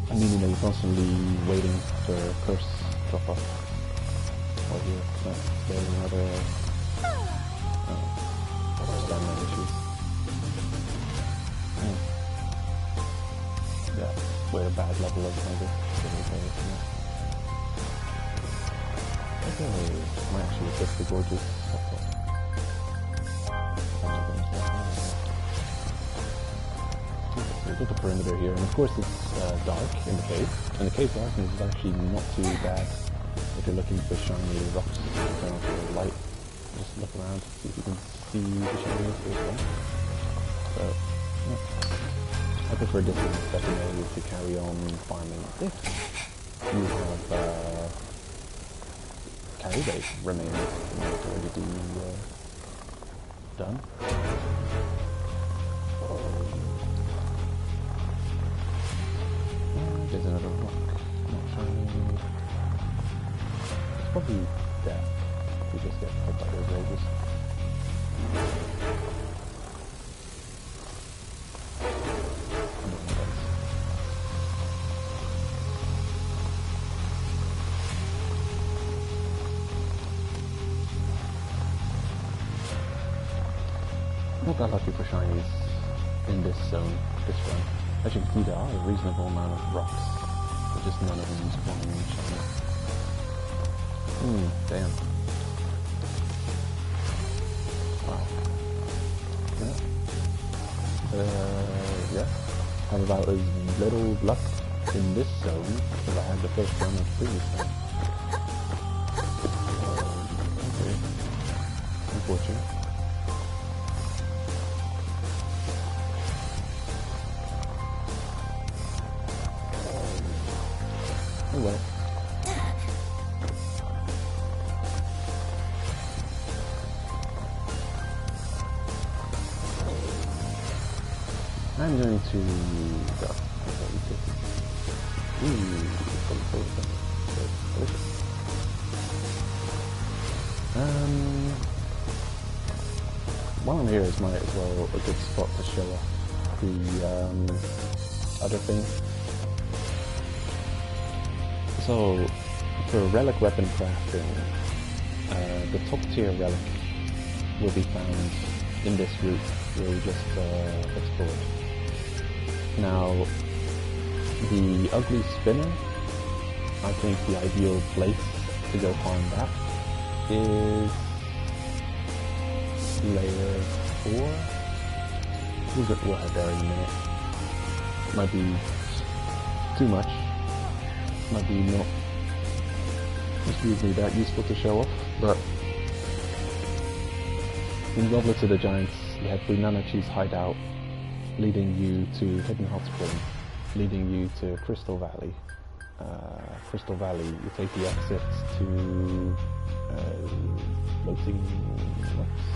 meaning that you're constantly waiting for curse drop off. Oh, here, there's another stamina issues. Yeah, we're a bad level of hunger. Okay, might actually fix the gorgeous hotpot. So we've got the perimeter here, and of course it's dark in the cave, and the cave darkness is actually not too bad if you're looking for shiny rocks. Turn off your light, just look around, see if you can see the shiniest as well. So, yeah. I prefer this as a second area to carry on farming if you have carry bait remaining in order to be done. There's another rock, not shiny. It's probably death if we just get hit by those rages. Not that lucky for shinies in this zone, this run. As you can see, there are a reasonable amount of rocks, but just none of them spawning shiny. Damn. Wow. Yeah. Have about as little luck in this zone as I had the first one of the previous one. Okay. Unfortunate. Oh well. I'm going to go. While I'm here, is might as well a good spot to show off the other thing. So, for relic weapon crafting, the top tier relic will be found in this route where we just explored. Now, the ugly spinner, I think the ideal place to go farm that is layer 4. We'll head there in a minute. Might be too much. Might be not usually that useful to show off, but in Goblet of the Giants, you have Brunanachi's hideout, leading you to Hidden Hot Spring, leading you to Crystal Valley. Crystal Valley, you take the exits to Floating What's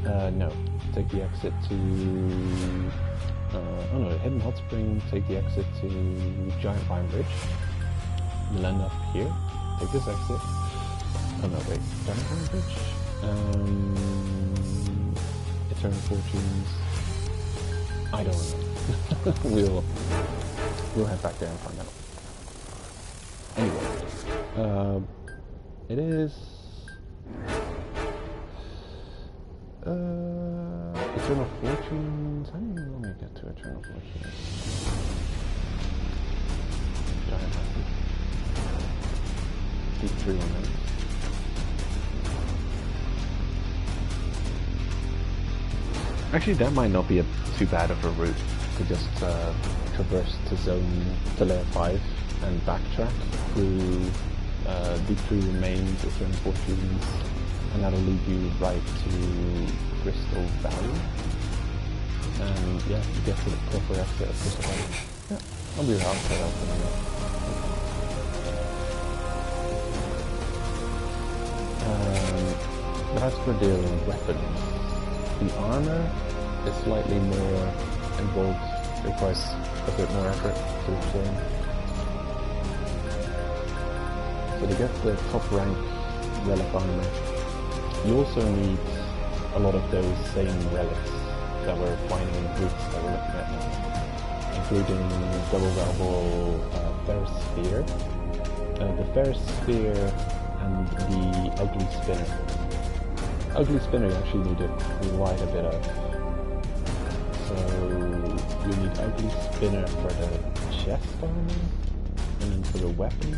right? No. Take the exit to oh no, Hidden Hot Spring, take the exit to Giant Vine Bridge. You'll end up here. Take this exit. Oh no, wait. Giant Vine Bridge? Eternal Fortunes. I don't know. we'll head back there and find out. Anyway, it is Eternal Fortunes. How do you normally get to Eternal Fortunes? Giant Vine. Keep 3 on them. Actually, that might not be too bad of a route to just traverse to layer 5 and backtrack through deep through remains, Eternal Fortunes, and that'll lead you right to Crystal Valley. And yeah, you get to the proper exit of Crystal Valley. Yeah, I'll be around for that for a minute. But as for the weapons, the armor is slightly more involved, requires a bit more effort to obtain. So to get the top rank relic armor, you also need a lot of those same relics that we're finding in the groups that we're looking at now, including double valve Ferris Sphere, the Ferris Sphere and the Ugly Spinner. Ugly Spinner you actually need quite a bit of. So you need Ugly Spinner for the chest armor, and then for the weapon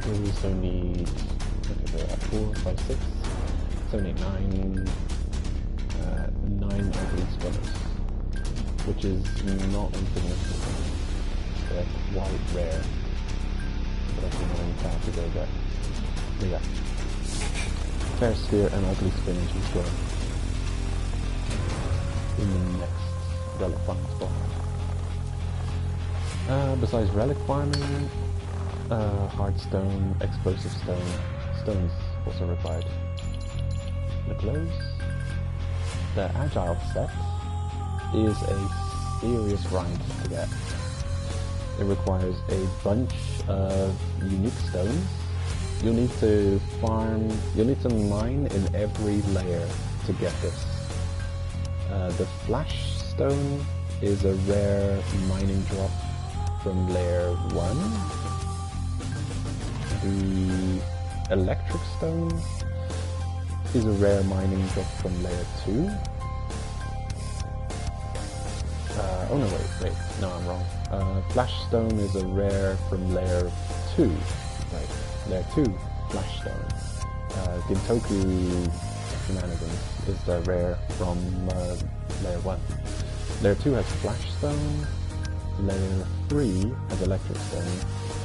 you also need, look at that, 4, 5, 6, 7, 8, 9 Ugly Spinners, which is not insignificant. They're quite rare, but I think I'm going to have to go get. Yeah. Fair Sphere and Ugly Spinners as well in the next relic farming spot. Besides relic farming, hard stone, explosive stones also required. The clothes. The agile set is a serious grind to get. It requires a bunch of unique stones. You'll need to mine in every layer to get this. The flash stone is a rare mining drop from layer 1. The electric stone is a rare mining drop from layer 2. Oh no, wait, no, I'm wrong. Flash Stone is a rare from layer 2. Right, layer 2, Flash Stone. Gintoku Shenanigans is the rare from layer 1. Layer 2 has Flash Stone. Layer 3 has Electric Stone.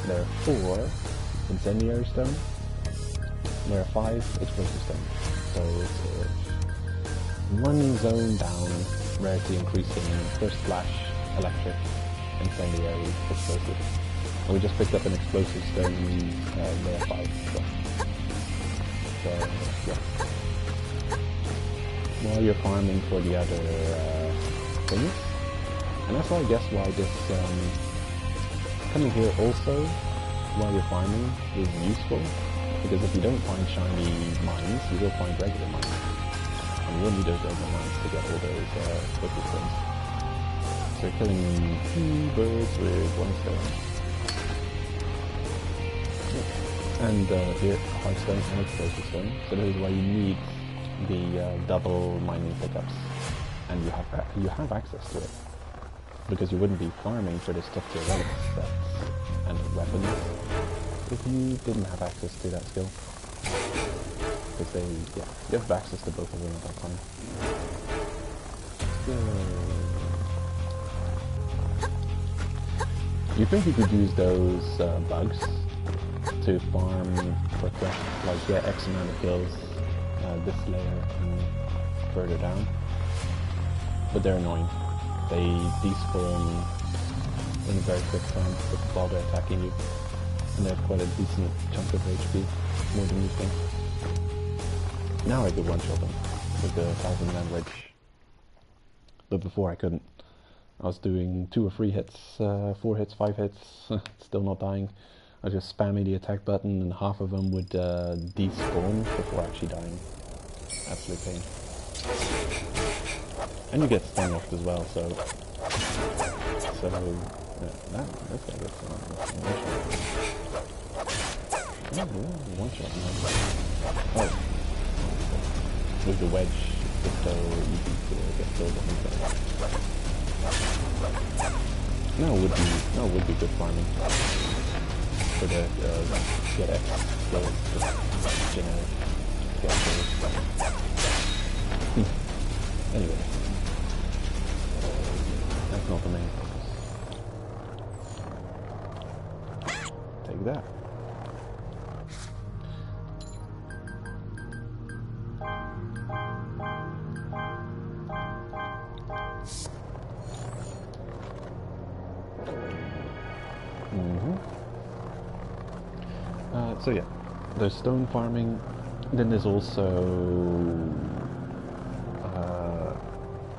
Layer 4, Incendiary Stone. Layer 5, Explosive Stone. So it's one zone down, rarity increasing, first Flash, Electric, Incendiary, Explosive. And we just picked up an Explosive Stone layer 5. So yeah. While you're farming for the other things. And that's I guess why this coming here also while you're farming is useful. Because if you don't find shiny mines, you will find regular mines. And you will need those regular mines to get all those focus stones. So you're killing 2 birds with 1 stone. And here, hard stone and explosive stone. So this is why you need the double mining pickups. And you have access to it. Because you wouldn't be farming for this stuff to relevant stats and weapons if you didn't have access to that skill. Because you have access to both of them at that time. So, you think you could use those bugs to farm for quest, like get X amount of kills this layer and further down, but they're annoying. They despawn in a very quick time while they're attacking you, and they have quite a decent chunk of HP, more than you think. Now I could one-shot them with the 1000-man wedge, but before I couldn't. I was doing 2 or 3 hits, 4 hits, 5 hits, still not dying. I was just spamming the attack button and half of them would despawn before actually dying. Absolute pain. And you get stun locked as well, so yeah, that's gonna get some one shot. Oh, with the wedge, it's so easy to get killed on these guys. No, it would be good farming for the get X skills, just generic skill skills. Anyway. That's not the main focus. Take that. So yeah, there's stone farming. Then there's also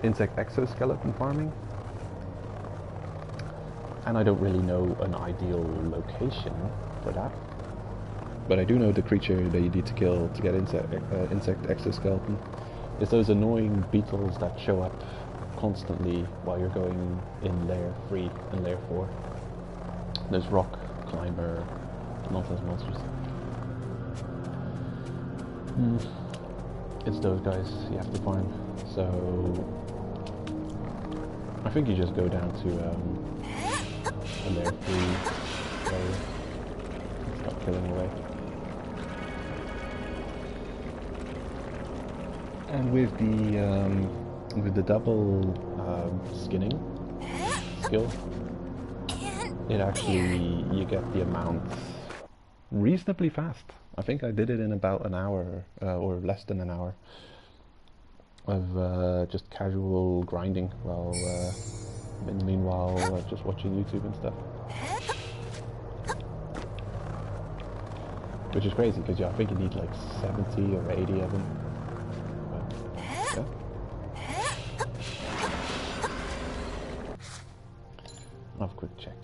insect exoskeleton farming. And I don't really know an ideal location for that. But I do know the creature that you need to kill to get insect exoskeleton is those annoying beetles that show up constantly while you're going in layer 3 and layer 4. There's rock climber nonsense monsters. It's those guys you have to farm. So I think you just go down to and they're free, so stop killing away. And with the double skinning skill, it actually, you get the amount reasonably fast. I think I did it in about an hour or less than an hour of just casual grinding while in the meanwhile just watching YouTube and stuff, which is crazy because I think you need like 70 or 80 of them. But, yeah. I'll have a quick check.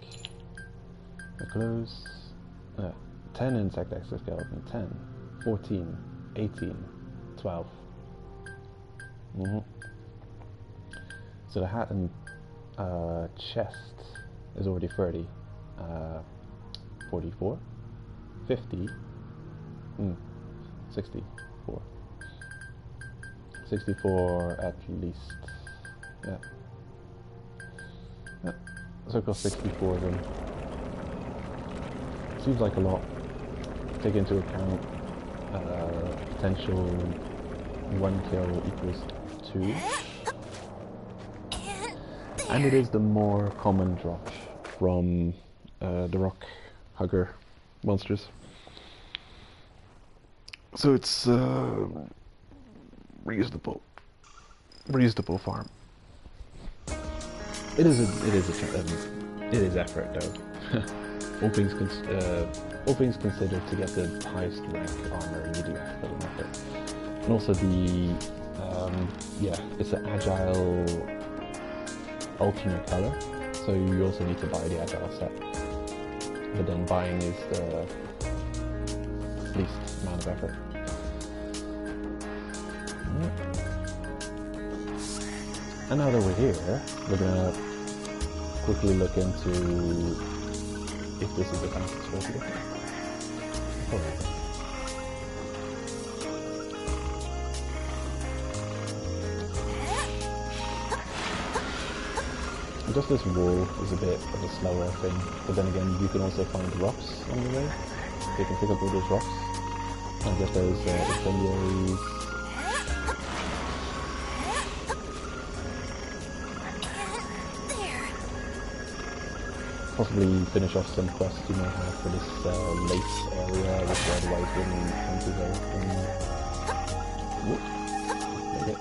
We're close. 10 insect exoskeleton, 10, 14, 18, 12. So the hat and chest is already 30, 44, 50, 64. 64 at least. Yeah. Yeah. Circle 64 of them. Seems like a lot. Take into account potential 1 kill equals 2. And it is the more common drop from the rock hugger monsters. So it's reasonable farm. It is effort though. all things considered, to get the highest rank armor, you do have to put in effort. And also it's an agile alternate color, so you also need to buy the agile set. But then buying is the least amount of effort. And now that we're here, we're gonna quickly look into if this is the fastest way to get there. Alright. Just this wall is a bit of a slower thing, but then again you can also find rocks on the way. You can pick up all those rocks and get those incendiaries. Possibly finish off some quests you may have for this lake area, which otherwise wouldn't come to very often. Whoop. Made it.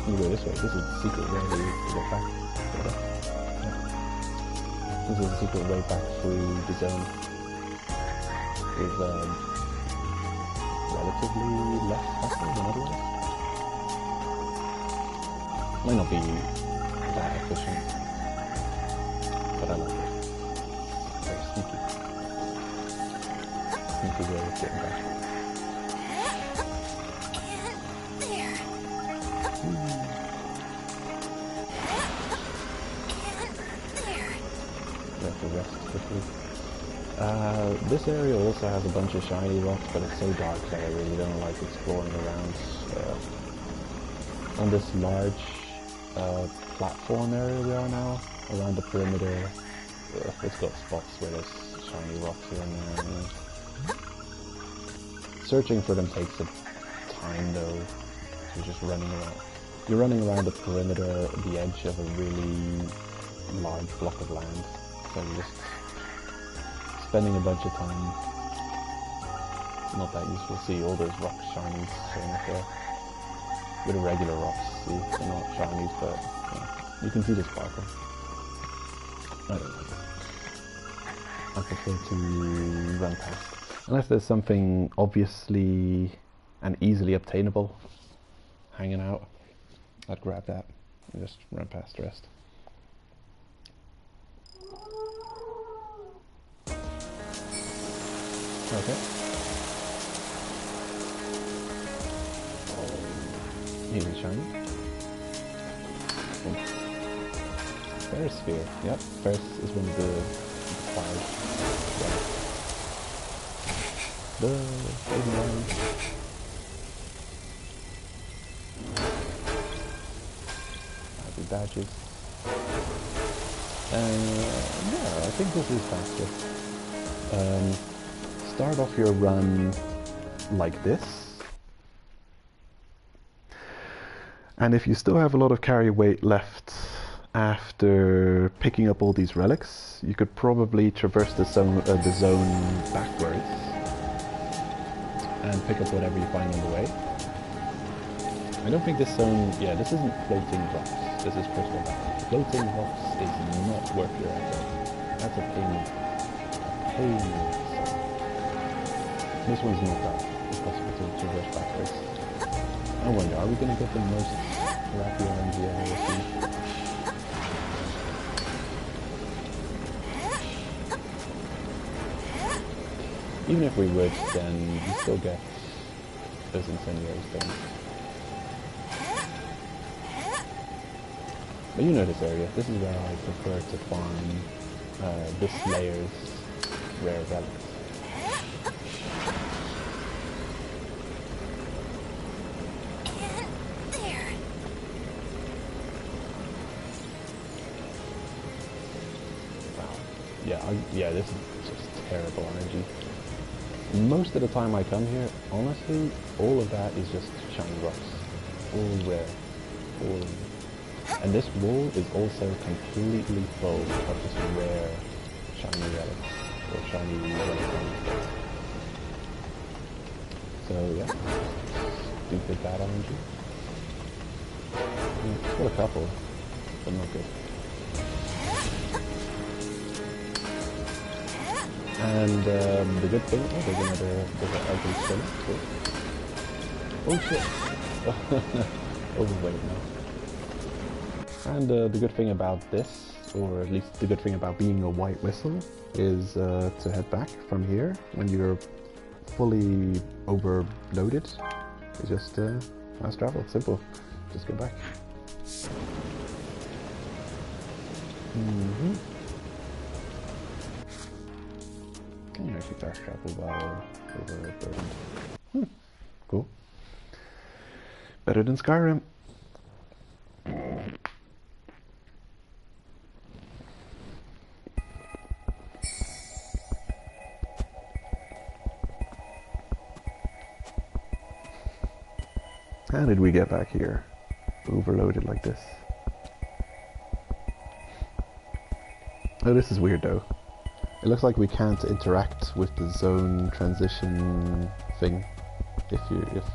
You go this way. This is the secret way to get back. Yeah. This is the secret way back through the zone. With relatively less effort than otherwise. Might not be that efficient, but I like it. Very sneaky. Sneaky way of getting back. This area also has a bunch of shiny rocks, but it's so dark that I really don't like exploring around. On this large platform area we are now, around the perimeter, it's got spots where there's shiny rocks here and there. And searching for them takes a time though. You're just running around. You're running around the perimeter, the edge of a really large block of land. So you're just spending a bunch of time. Not that useful. See all those rocks shinies showing up there. With the regular rocks, see, they're not shinies, but you can see the sparkle. I don't like it. I prefer to run past. Unless there's something obviously and easily obtainable hanging out, I'd grab that and just run past the rest. Okay. Easy shiny. Oh. Ferris sphere. Yep, Ferris is one of the five. Yeah. Happy badges. Yeah, I think this is faster. Start off your run like this. And if you still have a lot of carry weight left after picking up all these relics, you could probably traverse the zone backwards and pick up whatever you find on the way. I don't think this zone, yeah, this isn't floating rocks, this is crystal battle. Floating rocks is not worth your effort. That's a pain in the zone. This one's not that impossible to traverse backwards. I wonder, are we going to get the most crappy RNG I've ever seen? Even if we would, then you still get those incendiary things. But you know this area. This is where I prefer to farm this layer's rare relics. Yeah, this is just terrible energy. Most of the time I come here, honestly, all of that is just shiny rocks. All rare. All. And this wall is also completely full of just rare shiny relics. Or shiny relics. So yeah, stupid bad energy. It's got a couple, but not good. And the good thing, oh, there's an ugly skeleton. Oh shit! Overweight now. And the good thing about this, or at least the good thing about being a white whistle, is to head back from here when you're fully overloaded. It's just fast travel, simple. Just go back. Can you actually fast travel while overburdened? Cool. Better than Skyrim. How did we get back here? Overloaded like this. Oh, this is weird though. It looks like we can't interact with the zone transition thing if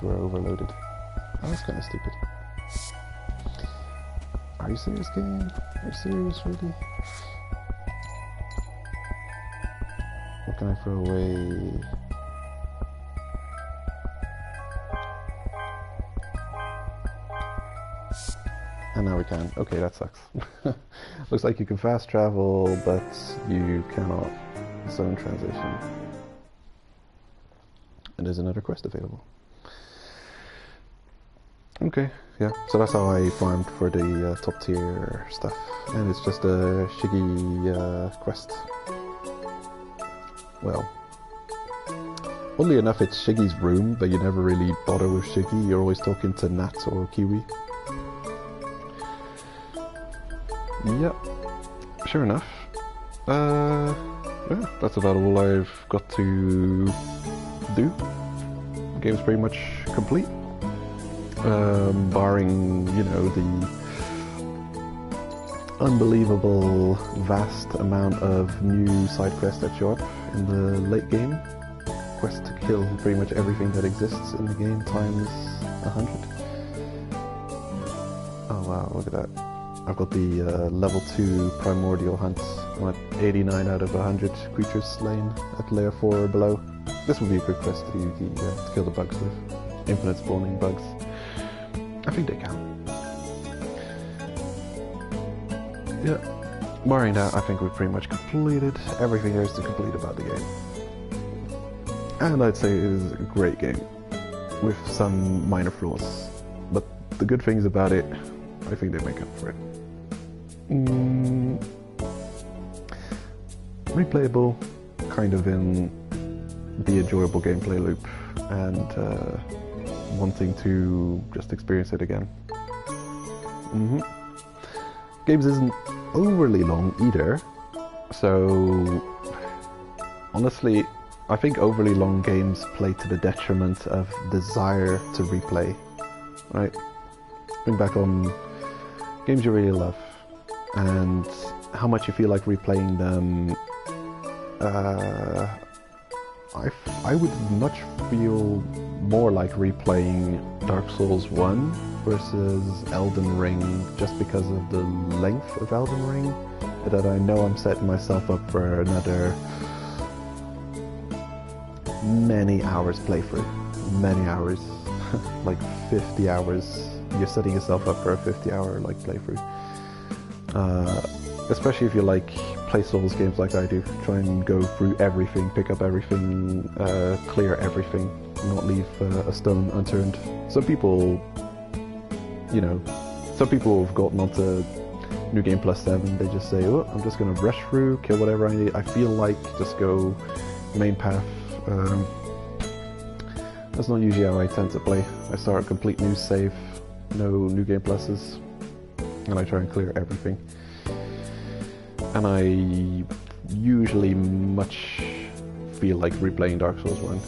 we're overloaded. Oh, that's kind of stupid. Are you serious, game? Are you serious, really? What can I throw away? And now we can. Okay, that sucks. Looks like you can fast travel, but you cannot zone transition. And there's another quest available. Okay, yeah. So that's how I farmed for the top tier stuff. And it's just a Shiggy quest. Well, oddly enough, it's Shiggy's room, but you never really bother with Shiggy. You're always talking to Nat or Kiwi. Yep, sure enough. Yeah, that's about all I've got to do. The game's pretty much complete. Barring, you know, the unbelievable vast amount of new side quests that show up in the late game. Quest to kill pretty much everything that exists in the game times 100. Oh wow, look at that. I've got the level 2 primordial hunt. I'm at 89 out of 100 creatures slain at layer 4 or below. This would be a good quest to kill the bugs with. Infinite spawning bugs. I think they count. Yeah. Barring that, I think we've pretty much completed everything there is to complete about the game. And I'd say it is a great game, with some minor flaws. But the good things about it, I think they make up for it. Replayable, kind of in the enjoyable gameplay loop, and wanting to just experience it again. Games isn't overly long either, so honestly, I think overly long games play to the detriment of desire to replay, right? Think back on games you really love, and how much you feel like replaying them. I would much feel more like replaying Dark Souls 1 versus Elden Ring, just because of the length of Elden Ring, that I know I'm setting myself up for another many hours playthrough. Many hours. Like 50 hours. You're setting yourself up for a 50-hour like playthrough. Especially if you like play Souls games like I do. Try and go through everything, pick up everything, clear everything, not leave a stone unturned. Some people, you know, some people have gotten onto New Game Plus 7, they just say, oh, I'm just gonna rush through, kill whatever I need. I feel like just go main path. That's not usually how I tend to play. I start a complete new save, no New Game Pluses, and I try and clear everything. And I usually much feel like replaying Dark Souls 1.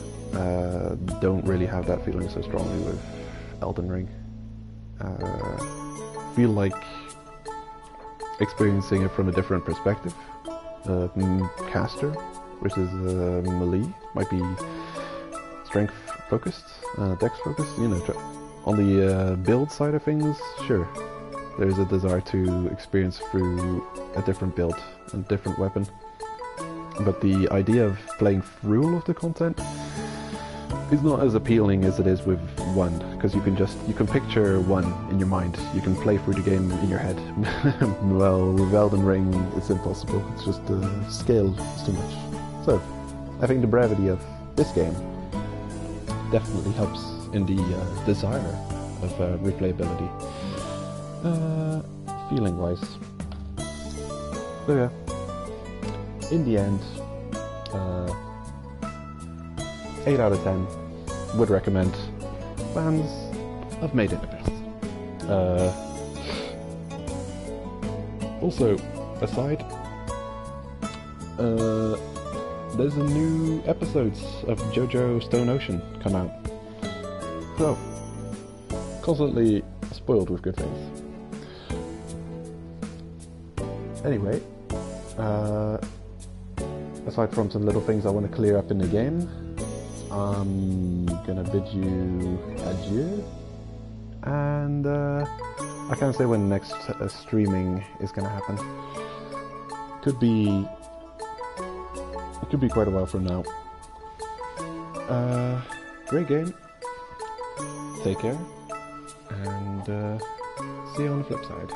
Don't really have that feeling so strongly with Elden Ring. Feel like experiencing it from a different perspective. Caster versus melee might be strength focused, dex focused, you know. On the build side of things, sure, there's a desire to experience through a different build and different weapon. But the idea of playing through all of the content is not as appealing as it is with 1, because you can picture 1 in your mind, you can play through the game in your head. Well, with Elden Ring it's impossible, it's just the scale is too much. So, I think the brevity of this game definitely helps in the desire of replayability. Feeling wise. So yeah, in the end, 8 out of 10, would recommend. Fans of Made in Abyss. Also, aside, there's a new episodes of JoJo Stone Ocean come out. So, constantly spoiled with good things. Anyway, aside from some little things I want to clear up in the game, I'm gonna bid you adieu, and I can't say when next streaming is gonna happen. It could be quite a while from now. Great game. Take care, and see you on the flip side.